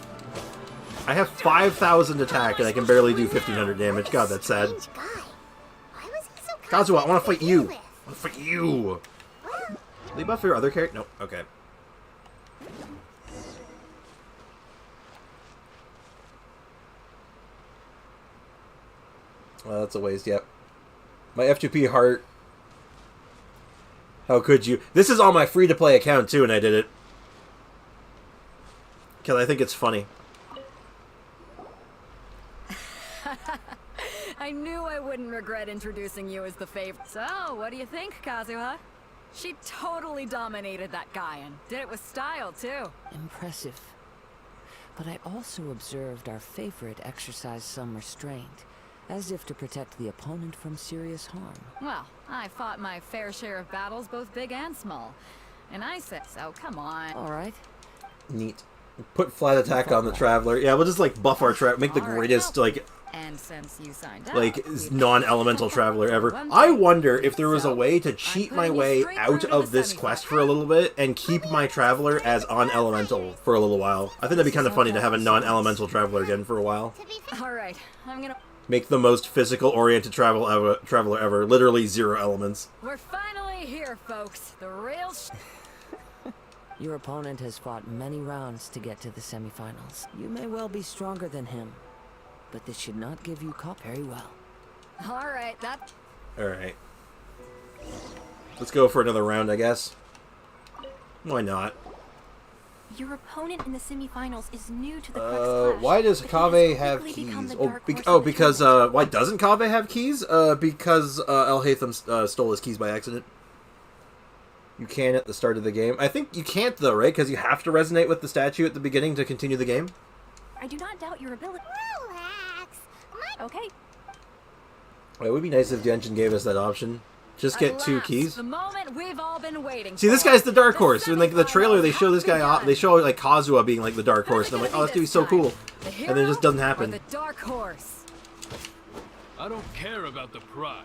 Speaker 1: I have 5,000 attack and I can barely do 1,500 damage. God, that's sad. Kazuha, I want to fight you. I want to fight you. Did they buff your other character? No. Okay. Well, that's a waste, yep. My F2P heart. How could you? This is on my free-to-play account, too, and I did it. Because I think it's funny.
Speaker 2: I knew I wouldn't regret introducing you as the favorite. So, what do you think, Kazuha? She totally dominated that guy and did it with style, too.
Speaker 6: Impressive. But I also observed our favorite exercise some restraint, as if to protect the opponent from serious harm.
Speaker 2: Well, I fought my fair share of battles, both big and small. And I said so, come on.
Speaker 6: All right.
Speaker 1: Neat. Put flat attack on the Traveler. Yeah, we'll just, like, buff our Traveler. Make the greatest, like...
Speaker 2: And since you signed up,
Speaker 1: like, non-elemental Traveler ever. I wonder if there was a way to cheat my way out of this quest for a little bit and keep my Traveler as on-elemental for a little while. I think that'd be kind of funny to have a non-elemental Traveler again for a while.
Speaker 2: Alright, I'm gonna...
Speaker 1: Make the most physical-oriented Traveler ever. Literally 0 elements.
Speaker 2: We're finally here, folks. The real
Speaker 6: Your opponent has fought many rounds to get to the semifinals. You may well be stronger than him, but this should not give you cop very well.
Speaker 2: Alright, that...
Speaker 1: Alright. Let's go for another round, I guess. Why not?
Speaker 3: Your opponent in the semifinals is new to the Crux
Speaker 1: Why does Kaveh have keys? Because, why doesn't Kaveh have keys? Because, El Haytham stole his keys by accident. You can at the start of the game. I think you can't, though, right? Because you have to resonate with the statue at the beginning to continue the game.
Speaker 3: I do not doubt your ability. Relax. Okay.
Speaker 1: It would be nice if Genshin gave us that option. Just get 2 keys.
Speaker 2: The moment we've all been waiting
Speaker 1: See, this guy's the dark horse. In like the trailer, they show this guy off. They show like Kazuha being like the dark horse, and I'm like, oh, this dude's so cool. And then it just doesn't happen.
Speaker 2: The dark horse.
Speaker 13: I don't care about the prize.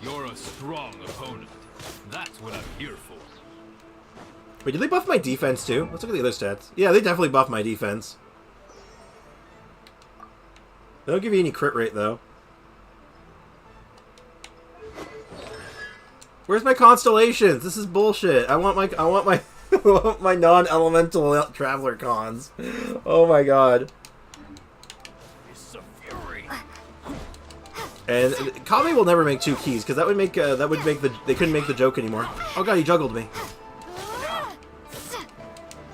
Speaker 13: You're a strong opponent. That's what I'm here for.
Speaker 1: Wait, did they buff my defense too? Let's look at the other stats. Yeah, they definitely buff my defense. They don't give you any crit rate though. Where's my constellations? This is bullshit. I want my my non-elemental Traveler cons. Oh my god. And Kame will never make 2 keys because that would make they couldn't make the joke anymore. Oh god, he juggled me.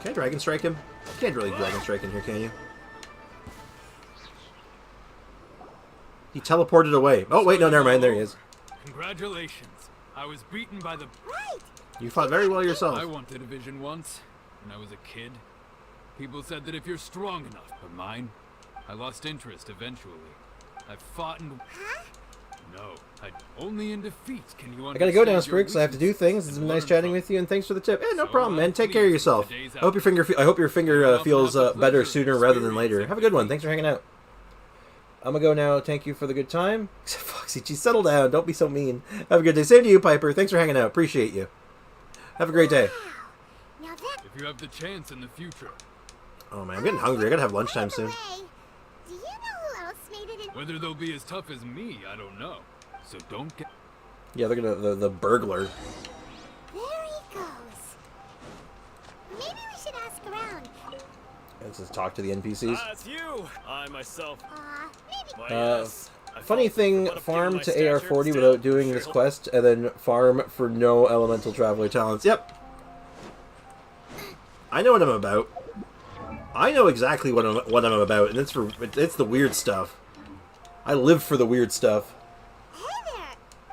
Speaker 1: Can I Dragon Strike him? You can't really Dragon Strike in here, can you? He teleported away. Oh wait, no, never mind. There he is.
Speaker 13: Congratulations. I was beaten by the...
Speaker 1: You fought very well yourself.
Speaker 13: I wanted a vision once, when I was a kid. People said that if you're strong enough, but mine, I lost interest eventually. I fought and...
Speaker 16: no. Only in defeat can you
Speaker 1: I gotta go now,
Speaker 16: understand your
Speaker 1: Spriggs. I have to do things. It's been nice chatting with you, and thanks for the tip. Yeah, no problem, man. Take care of yourself. I hope your finger feels better sooner rather than later. Have a good one. Thanks for hanging out. I'm gonna go now. Thank you for the good time. Foxy, geez, settle down. Don't be so mean. Have a good day. Same to you, Piper. Thanks for hanging out. Appreciate you. Have a great day.
Speaker 16: If you have the chance in the future.
Speaker 1: Oh man, I'm getting hungry. I gotta have lunchtime soon.
Speaker 3: Do you know who else made it in?
Speaker 16: Whether they'll be as tough as me, I don't know. So don't get.
Speaker 1: Yeah, look at the burglar.
Speaker 3: There he goes. Maybe we should ask around.
Speaker 1: Let's just talk to the NPCs.
Speaker 15: It's you. I myself.
Speaker 3: Maybe.
Speaker 15: Yes.
Speaker 1: Funny thing, farm to AR40 without doing this quest, and then farm for no elemental traveler talents. Yep. I know what I'm about. I know exactly what I'm about, and it's the weird stuff. I live for the weird stuff.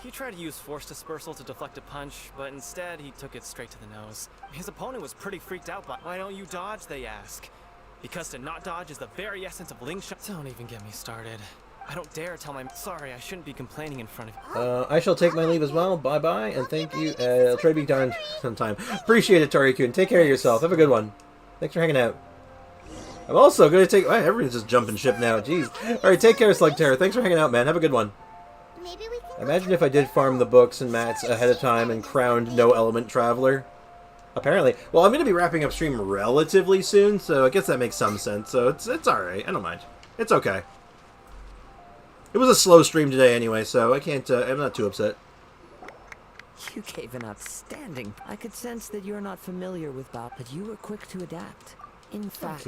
Speaker 15: He tried to use force dispersal to deflect a punch, but instead he took it straight to the nose. His opponent was pretty freaked out by, why don't you dodge, they ask. Because to not dodge is the very essence of Ling Shot. Don't even get me started. I don't dare tell my... Sorry, I shouldn't be complaining in front of you.
Speaker 1: I shall take my leave as well. Bye-bye, and thank you. I'll try to be done sometime. Appreciate it, Tori-kun. Take care of yourself. Have a good one. Thanks for hanging out. I'm also going to take... Wow, everyone's just jumping ship now. Jeez. Alright, take care, Slug Terror. Thanks for hanging out, man. Have a good one. Imagine if I did farm the books and mats ahead of time and crowned no element traveler. Apparently. Well, I'm going to be wrapping up stream relatively soon, so I guess that makes some sense. So it's alright. I don't mind. It's okay. It was a slow stream today anyway, so I can't... I'm not too upset.
Speaker 6: You gave an outstanding... I could sense that you're not familiar with Bop, but you were quick to adapt. In fact,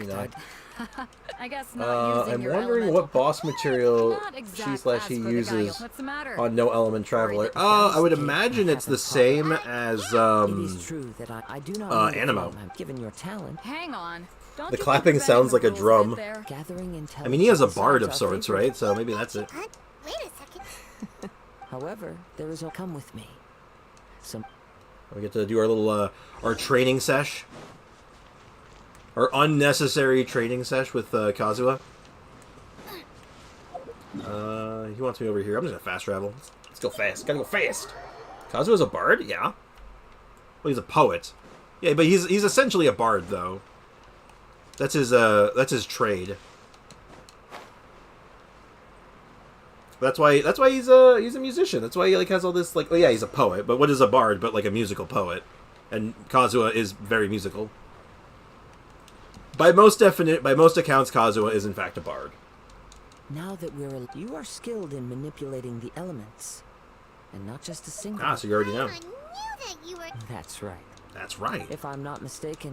Speaker 2: I guess not using
Speaker 1: I'm
Speaker 2: your
Speaker 1: wondering
Speaker 2: elemental
Speaker 1: what boss material she/he uses on No Element Traveler. I would imagine it's the same as
Speaker 6: it is true that I do not
Speaker 1: Animo.
Speaker 6: Given your talent.
Speaker 2: Hang on. Don't
Speaker 1: The
Speaker 2: you
Speaker 1: clapping
Speaker 2: think
Speaker 1: sounds like a drum.
Speaker 6: Gathering
Speaker 1: I mean, he has a bard of sorts, right? So maybe that's it.
Speaker 3: Wait a second.
Speaker 6: However, there is a come with me. Some.
Speaker 1: We get to do our little our training sesh. Our unnecessary training sesh with Kazuha. He wants me over here. I'm just gonna fast travel. Let's go fast. Gotta go fast. Kazuha's a bard? Yeah. Well, he's a poet. Yeah, but he's essentially a bard, though. That's his trade. That's why he's a musician. That's why he has all this well, yeah, he's a poet, but what is a bard but like a musical poet? And Kazuha is very musical. By most accounts, Kazuha is in fact a bard.
Speaker 6: Now that you are skilled in manipulating the elements, and not just a single.
Speaker 1: Ah, so you already know.
Speaker 3: I knew that you were.
Speaker 6: That's right.
Speaker 1: That's right.
Speaker 6: If I'm not mistaken.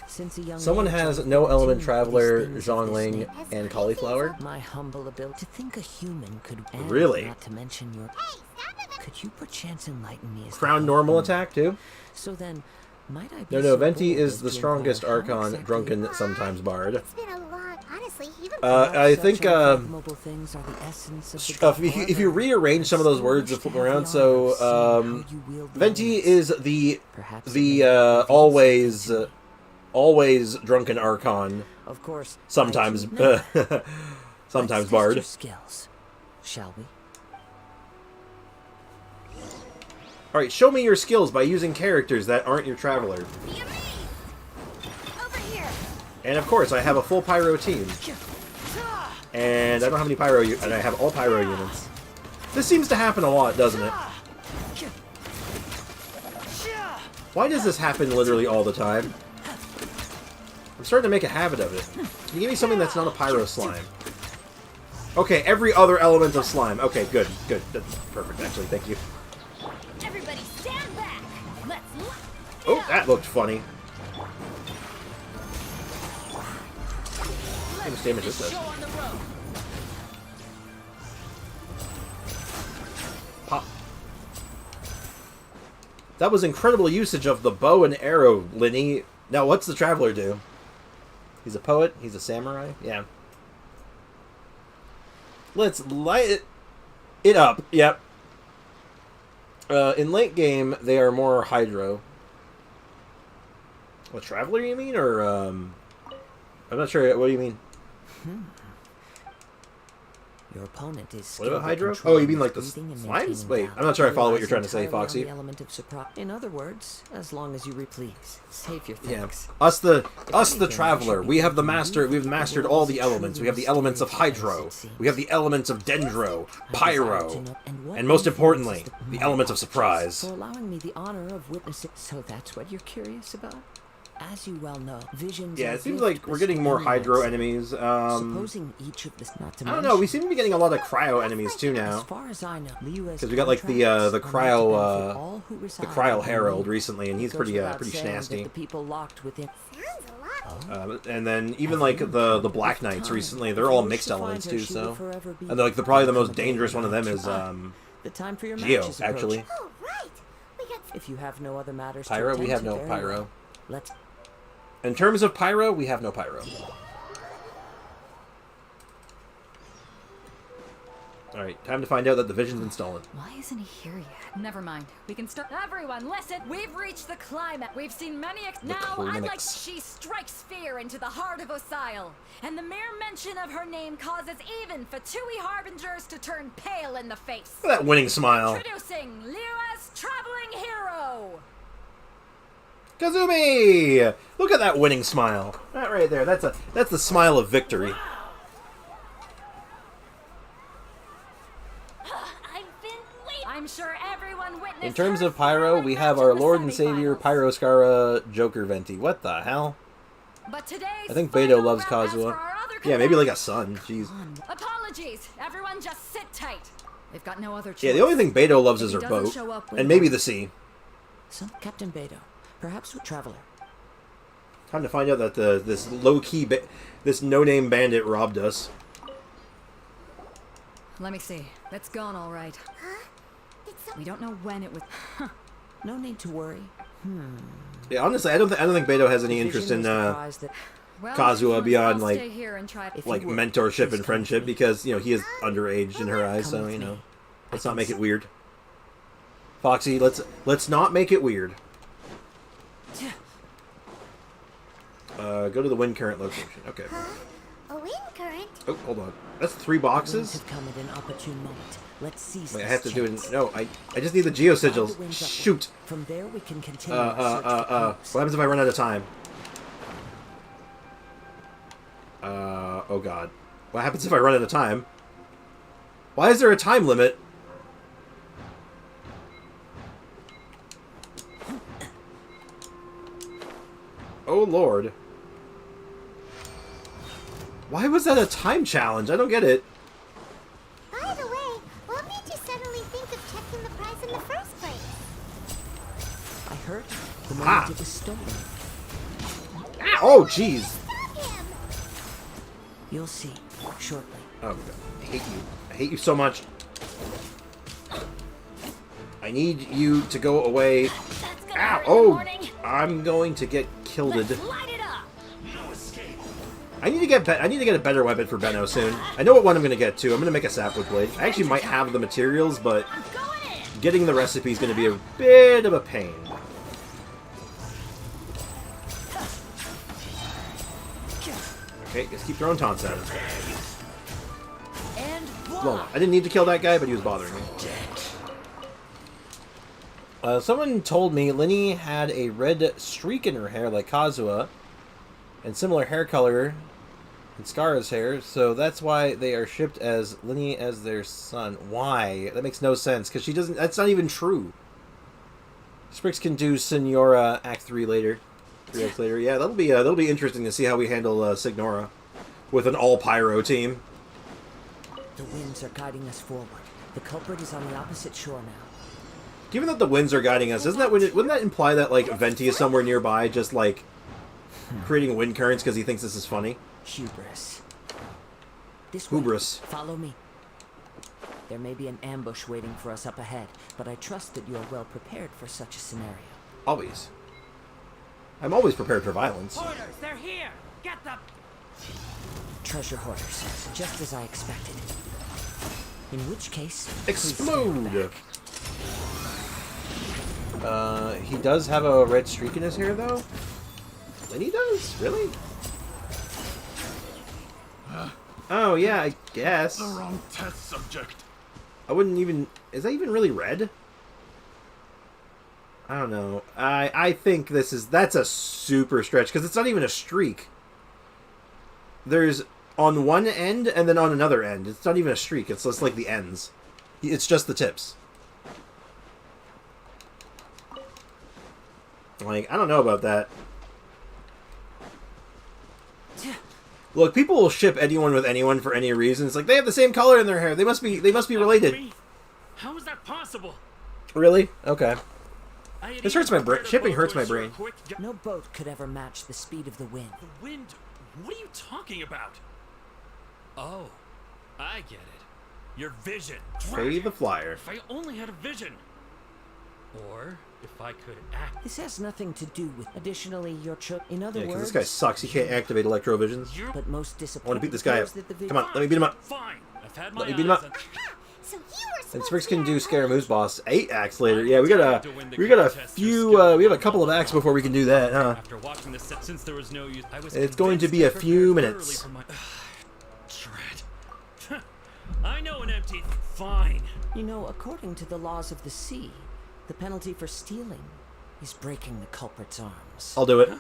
Speaker 6: Since a young
Speaker 1: Someone has No Element Traveler, Zhongling, and Cauliflower.
Speaker 6: My humble ability to think a human could.
Speaker 1: Really?
Speaker 6: Not to mention your. Could you perchance enlighten me?
Speaker 1: Crown normal attack too.
Speaker 6: So then. Might I be
Speaker 1: No, Venti is the strongest Archon, drunken, sometimes bard.
Speaker 3: It's been a lot, honestly. Even
Speaker 1: I think if you rearrange some of those words and flip them around, so Venti is the always drunken Archon.
Speaker 6: Of course.
Speaker 1: Sometimes sometimes bard.
Speaker 6: Skills, shall we?
Speaker 1: Alright, show me your skills by using characters that aren't your traveler.
Speaker 3: over here.
Speaker 1: And of course, I have a full pyro team. And I don't have any pyro, and I have all pyro units. This seems to happen a lot, doesn't it? Why does this happen literally all the time? I'm starting to make a habit of it. Can you give me something that's not a pyro slime? Okay, every other element of slime. Okay, good, good. That's perfect, actually. Thank you.
Speaker 3: Everybody stand back. Let's look.
Speaker 1: Oh, that looked funny. How much damage this does? Pop. That was incredible usage of the bow and arrow, Linny. Now, what's the Traveler do? He's a poet? He's a samurai? Yeah. Let's light it up. Yep. In late game, they are more Hydro. What, Traveler you mean? Or, I'm not sure. What do you mean?
Speaker 6: Your opponent is
Speaker 1: What about
Speaker 6: skilled at
Speaker 1: Hydro? Oh,
Speaker 6: controlling
Speaker 1: you mean like the
Speaker 6: his breathing and
Speaker 1: slimes?
Speaker 6: maintaining
Speaker 1: Wait,
Speaker 6: balance.
Speaker 1: I'm not sure I follow what you're trying to
Speaker 6: Relies
Speaker 1: say,
Speaker 6: entirely on
Speaker 1: Foxy.
Speaker 6: the element of surprise. In other words, as long as you please, save your
Speaker 1: Yeah,
Speaker 6: thanks.
Speaker 1: us the
Speaker 6: anything,
Speaker 1: traveler.
Speaker 6: we
Speaker 1: We
Speaker 6: should
Speaker 1: have the
Speaker 6: be
Speaker 1: master. We've
Speaker 6: thinking
Speaker 1: mastered
Speaker 6: the
Speaker 1: all
Speaker 6: world
Speaker 1: the
Speaker 6: is a
Speaker 1: elements. We have the
Speaker 6: truly
Speaker 1: elements of
Speaker 6: mysterious place,
Speaker 1: Hydro.
Speaker 6: it seems.
Speaker 1: We have the elements of Dendro,
Speaker 6: I desire
Speaker 1: Pyro,
Speaker 6: to know- what
Speaker 1: and most
Speaker 6: influences
Speaker 1: importantly,
Speaker 6: the
Speaker 1: the elements of
Speaker 6: apologies
Speaker 1: surprise.
Speaker 6: for allowing me the honor of witnessing. So that's what you're curious about? As you well know, visions.
Speaker 1: Yeah,
Speaker 6: are
Speaker 1: it seems
Speaker 6: gift
Speaker 1: like we're getting more
Speaker 6: bestowed
Speaker 1: Hydro
Speaker 6: once.
Speaker 1: enemies.
Speaker 6: Supposing each of this, not to
Speaker 1: I don't know. We seem to be getting a lot of Cryo enemies too
Speaker 6: As
Speaker 1: now.
Speaker 6: far as I know, Liu has
Speaker 1: Because we got like the
Speaker 6: contracts
Speaker 1: Cryo
Speaker 6: who
Speaker 1: the
Speaker 6: reside
Speaker 1: Cryo
Speaker 6: within
Speaker 1: Herald
Speaker 6: Liu.
Speaker 1: recently, and he's
Speaker 6: It goes
Speaker 1: pretty
Speaker 6: without
Speaker 1: pretty
Speaker 6: saying that
Speaker 1: nasty.
Speaker 6: the people locked within.
Speaker 3: Sounds a lot.
Speaker 1: And then even like the Black Knights recently, they're all mixed elements too. So, and they're like probably the most dangerous one of them is
Speaker 6: The time for your
Speaker 1: Geo,
Speaker 6: matches
Speaker 1: actually.
Speaker 3: Oh, right. We got
Speaker 6: If you have no other matters to
Speaker 1: Pyro, we
Speaker 6: attend
Speaker 1: have
Speaker 6: to,
Speaker 1: no
Speaker 6: very
Speaker 1: Pyro.
Speaker 6: well. Let's.
Speaker 1: In terms of Pyro, we have no Pyro. Alright, time to find out that the Vision's been stolen.
Speaker 2: Why isn't he here yet? Never mind. We can start. Everyone, listen! We've reached the climax. We've seen many. Now, I'd like. She strikes fear into the heart of Osile, and the mere mention of her name causes even Fatui Harbingers to turn pale in the face.
Speaker 1: Look at that winning smile.
Speaker 2: Introducing Liu's traveling hero.
Speaker 1: Kazumi! Look at that winning smile. That right there. That's the smile of victory.
Speaker 2: I'm sure everyone witnessed.
Speaker 1: In terms of Pyro, we have our Lord and Savior Pyroskara Joker Venti. What the hell?
Speaker 2: But today's
Speaker 1: I think Beto loves Kazuha. Yeah, maybe like a son. Jeez.
Speaker 2: Apologies. Everyone just sit tight. They've got no other choice.
Speaker 1: Yeah, the only thing Beto loves is
Speaker 2: If
Speaker 1: her
Speaker 2: he doesn't
Speaker 1: boat.
Speaker 2: show up,
Speaker 1: And maybe the sea.
Speaker 6: So, Captain Beto, perhaps a traveler.
Speaker 1: Time to find out that this low-key, this no-name bandit robbed us.
Speaker 2: Let me see. It's gone all right. We don't know when it was.
Speaker 6: No need to worry.
Speaker 1: Yeah, honestly, I don't think Beto has any interest in Kazuha beyond like mentorship and friendship because he is underage in her eyes. So let's not make it weird. Foxy, let's not make it weird. Go to the wind current location. Okay.
Speaker 3: a wind current.
Speaker 1: Oh, hold on. That's 3 boxes.
Speaker 6: Have come at an opportune moment. Let's seize
Speaker 1: Wait, I
Speaker 6: this
Speaker 1: have to do
Speaker 6: chance.
Speaker 1: it. No, I just need the geo sigils. Shoot.
Speaker 6: From there we can continue our search for clues.
Speaker 1: What happens if I run out of time? Oh god. What happens if I run out of time? Why is there a time limit? Oh lord. Why was that a time challenge? I don't get it.
Speaker 3: By the way, what made you suddenly think of checking the price in the first place?
Speaker 6: I heard the
Speaker 1: Ah.
Speaker 6: moment it was stolen.
Speaker 1: Oh jeez.
Speaker 3: Stop him!
Speaker 6: You'll see shortly.
Speaker 1: Oh god. I hate you. I hate you so much. I need you to go away. Ow! Oh! I'm going to get killed. I need to get a better weapon for Benno soon. I know what one I'm going to get too. I'm going to make a sapwood blade. I actually might have the materials, but getting the recipe is going to be a bit of a pain. Okay, just keep throwing taunts at him. Well, I didn't need to kill that guy, but he was bothering me. Someone told me Linny had a red streak in her hair like Kazuha, and similar hair color in Skara's hair, so that's why they are shipped as Linny as their son. Why? That makes no sense, because she doesn't... That's not even true. Sprix can do Signora Act 3 later. 3 acts later. Yeah, that'll be interesting to see how we handle Signora with an all-pyro team.
Speaker 6: The winds are guiding us forward. The culprit is on the opposite shore now.
Speaker 1: Given that the winds are guiding us, wouldn't that imply that like Venti is somewhere nearby, just like creating wind currents because he thinks this is funny?
Speaker 6: Hubris.
Speaker 1: Hubris.
Speaker 6: Follow me. There may be an ambush waiting for us up ahead, but I trust that you are well prepared for such a scenario.
Speaker 1: Always. I'm always prepared for violence.
Speaker 6: Hoarders, they're here! Get them! Treasure hoarders, just as I expected. In which case,
Speaker 1: Explode! He does have a red streak in his hair, though? Lenny does? Really? Oh, yeah, I guess.
Speaker 10: The wrong test subject.
Speaker 1: I wouldn't even... Is that even really red? I don't know. I think that's a super stretch, because it's not even a streak. There's on one end and then on another end. It's not even a streak. It's just like the ends. It's just the tips. Like, I don't know about that. Look, people will ship anyone with anyone for any reason. It's like they have the same color in their hair. They must be related.
Speaker 17: How is that possible?
Speaker 1: Really? Okay. This hurts my brain. Shipping hurts my brain.
Speaker 6: No boat could ever match the speed of the wind.
Speaker 17: The wind? What are you talking about? Oh, I get it. Your vision.
Speaker 1: Pay the flyer.
Speaker 17: If I only had a vision. Or if I could act.
Speaker 6: This has nothing to do with. Additionally, your in other words,
Speaker 1: this guy sucks. He can't activate electrovisions.
Speaker 6: But most
Speaker 1: I
Speaker 6: disappointing.
Speaker 1: want to beat this guy up. Come on, let me beat him up.
Speaker 17: Fine. I've had my
Speaker 1: Let me beat him up.
Speaker 3: So you were
Speaker 1: And Spriggs can do Scaramouche boss 8 acts later. Yeah, we got a few. We have a couple of acts before we can do that, huh?
Speaker 17: After watching this, since there was no use, I was
Speaker 1: It's going to be a few minutes.
Speaker 17: Dread. I know an empty. Fine.
Speaker 6: You know, according to the laws of the sea, the penalty for stealing is breaking the culprit's arms.
Speaker 1: I'll do it.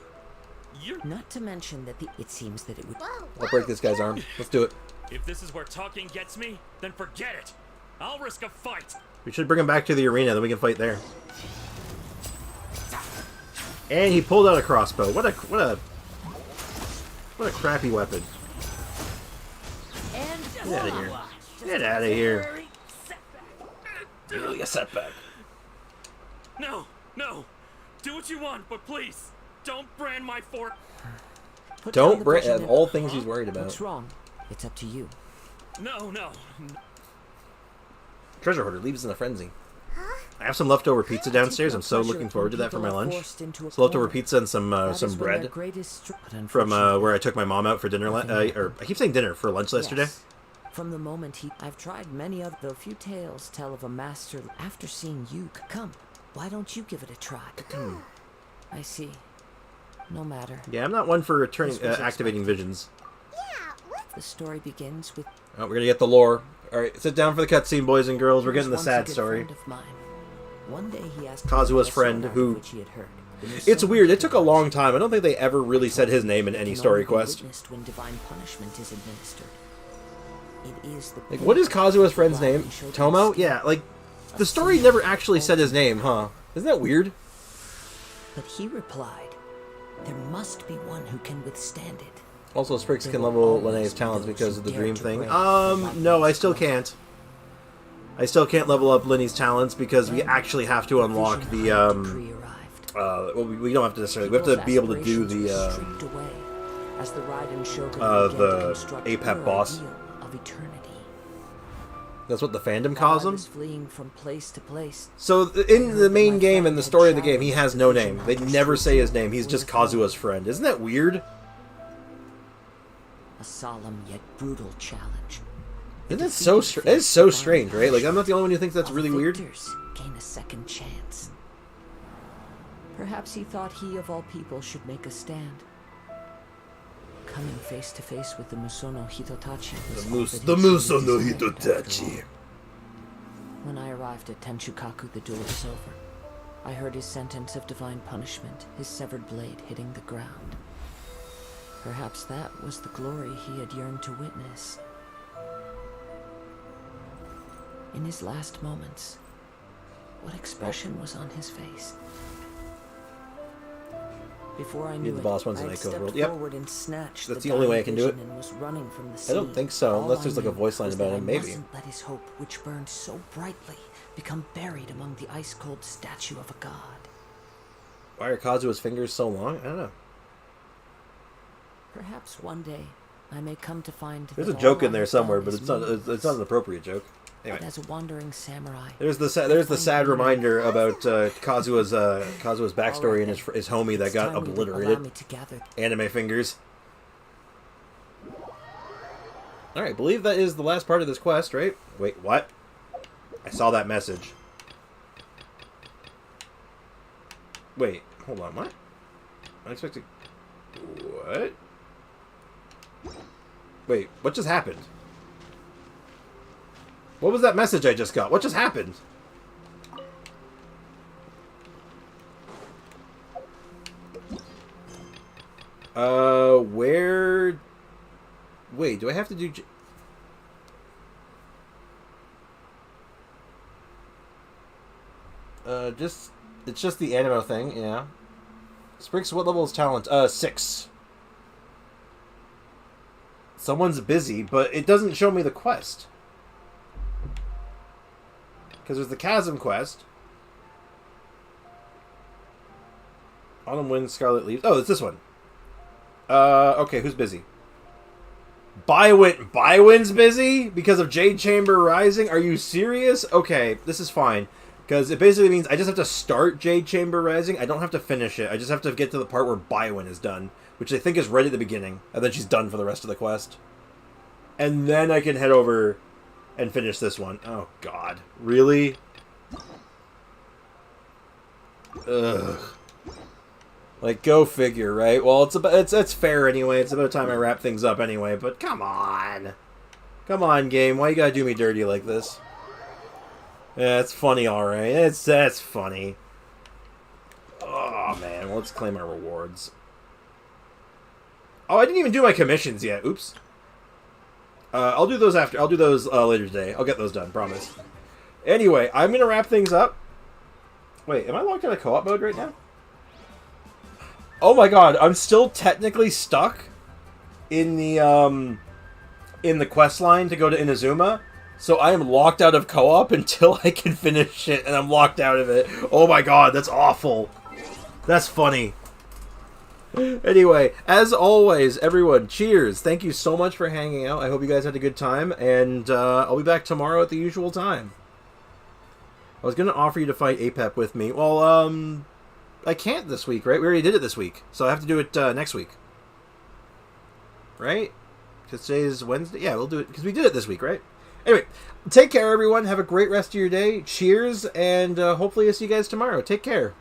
Speaker 6: Not to mention that it seems that it would.
Speaker 1: I'll break this guy's arm. Let's do it.
Speaker 17: If this is where talking gets me, then forget it. I'll risk a fight.
Speaker 1: We should bring him back to the arena, then we can fight there. And he pulled out a crossbow. What a crappy weapon. Get out of here. Get out of here. Really a setback.
Speaker 17: No. Do what you want, but please, don't brand my fork.
Speaker 1: Don't brand all things he's worried about.
Speaker 6: What's wrong? It's up to you.
Speaker 17: No.
Speaker 1: Treasure hoarder leaves in a frenzy. I have some leftover pizza downstairs. I'm so looking forward to that for my lunch. Some leftover pizza and some bread from where I took my mom out for dinner. Or I keep saying dinner for lunch yesterday.
Speaker 6: From the moment I've tried many other, though few tales tell of a master. After seeing you, come. Why don't you give it a try? I see. No matter.
Speaker 1: Yeah, I'm not one for activating visions.
Speaker 6: The story begins with.
Speaker 1: Oh, we're gonna get the lore. All right, sit down for the cutscene, boys and girls. We're getting the sad story.
Speaker 6: One day he asked
Speaker 1: Kazuha's friend, who... It's weird. It took a long time. I don't think they ever really said his name in any story quest.
Speaker 6: When divine punishment is administered. It is the
Speaker 1: like, what is Kazuha's friend's name? Tomo? Yeah, like, the story never actually said his name, huh? Isn't that weird?
Speaker 6: But he replied, there must be one who can withstand it.
Speaker 1: Also, Spriggs can level Linnea's talents because of the dream thing. No, I still can't. I still can't level up Linnea's talents because we actually have to unlock the, well, we don't have to necessarily. We have to be able to do the APEP boss. That's what the fandom calls him?
Speaker 6: Fleeing from place to place.
Speaker 1: So, in the main game, in the story of the game, he has no name. They never say his name. He's just Kazuha's friend. Isn't that weird?
Speaker 6: A solemn yet brutal challenge.
Speaker 1: Isn't that so strange? It's so strange, right? Like, I'm not the only one who thinks that's really weird.
Speaker 6: Gain a second chance. Perhaps he thought he of all people should make a stand. Coming face to face with the Musono Hitotachi.
Speaker 1: The Musono Hitotachi.
Speaker 6: When I arrived at Tenchukaku, the duel was over. I heard his sentence of divine punishment, his severed blade hitting the ground. Perhaps that was the glory he had yearned to witness. In his last moments, what expression was on his face? Before I knew
Speaker 1: the boss ones in
Speaker 6: I
Speaker 1: Echo
Speaker 6: stepped
Speaker 1: World. Yep.
Speaker 6: forward and snatched
Speaker 1: That's the only way I can do it.
Speaker 6: and was running from the
Speaker 1: I don't think so, unless there's like a voice line about him, maybe.
Speaker 6: Mustn't let his hope, which burned so brightly, become buried among the ice-cold statue of a god.
Speaker 1: Why are Kazuha's fingers so long? I don't know.
Speaker 6: Perhaps one day I may come to find.
Speaker 1: There's a joke in there somewhere, but it's not an appropriate joke. Anyway,
Speaker 6: as a wandering samurai,
Speaker 1: there's the sad reminder about Kazuha's backstory and his homie that got obliterated. Anime fingers. All right, I believe that is the last part of this quest, right? Wait, what? I saw that message. Wait, hold on, what? Unexpected. What? Wait, what just happened? What was that message I just got? What just happened? Where... Wait, do I have to do... It's just the animo thing, yeah. Sprix, what level is talent? 6. Someone's busy, but it doesn't show me the quest. Because there's the Chasm quest. Autumn Wind, Scarlet Leaves. Oh, it's this one. Okay, who's busy? Bywin's busy? Because of Jade Chamber Rising? Are you serious? Okay, this is fine. Because it basically means I just have to start Jade Chamber Rising. I don't have to finish it. I just have to get to the part where Bywin is done. Which I think is right at the beginning. And then she's done for the rest of the quest. And then I can head over and finish this one. Oh, God. Really? Ugh. Like, go figure, right? Well, it's fair anyway. It's about time I wrap things up anyway. But come on. Come on, game. Why you gotta do me dirty like this? Yeah, it's funny, alright. That's funny. Oh, man. Well, let's claim our rewards. Oh, I didn't even do my commissions yet. Oops. I'll do those after. I'll do those later today. I'll get those done, promise. Anyway, I'm going to wrap things up. Wait, am I locked out of co-op mode right now? Oh my god, I'm still technically stuck in the quest line to go to Inazuma. So I am locked out of co-op until I can finish it, and I'm locked out of it. Oh my god, that's awful. That's funny. Anyway, as always, everyone, cheers. Thank you so much for hanging out. I hope you guys had a good time, and I'll be back tomorrow at the usual time. I was going to offer you to fight Apep with me. Well, I can't this week, right? We already did it this week, so I have to do it next week. Right? Because today's Wednesday? Yeah, we'll do it, because we did it this week, right? Anyway, take care, everyone. Have a great rest of your day. Cheers, and hopefully I'll see you guys tomorrow. Take care.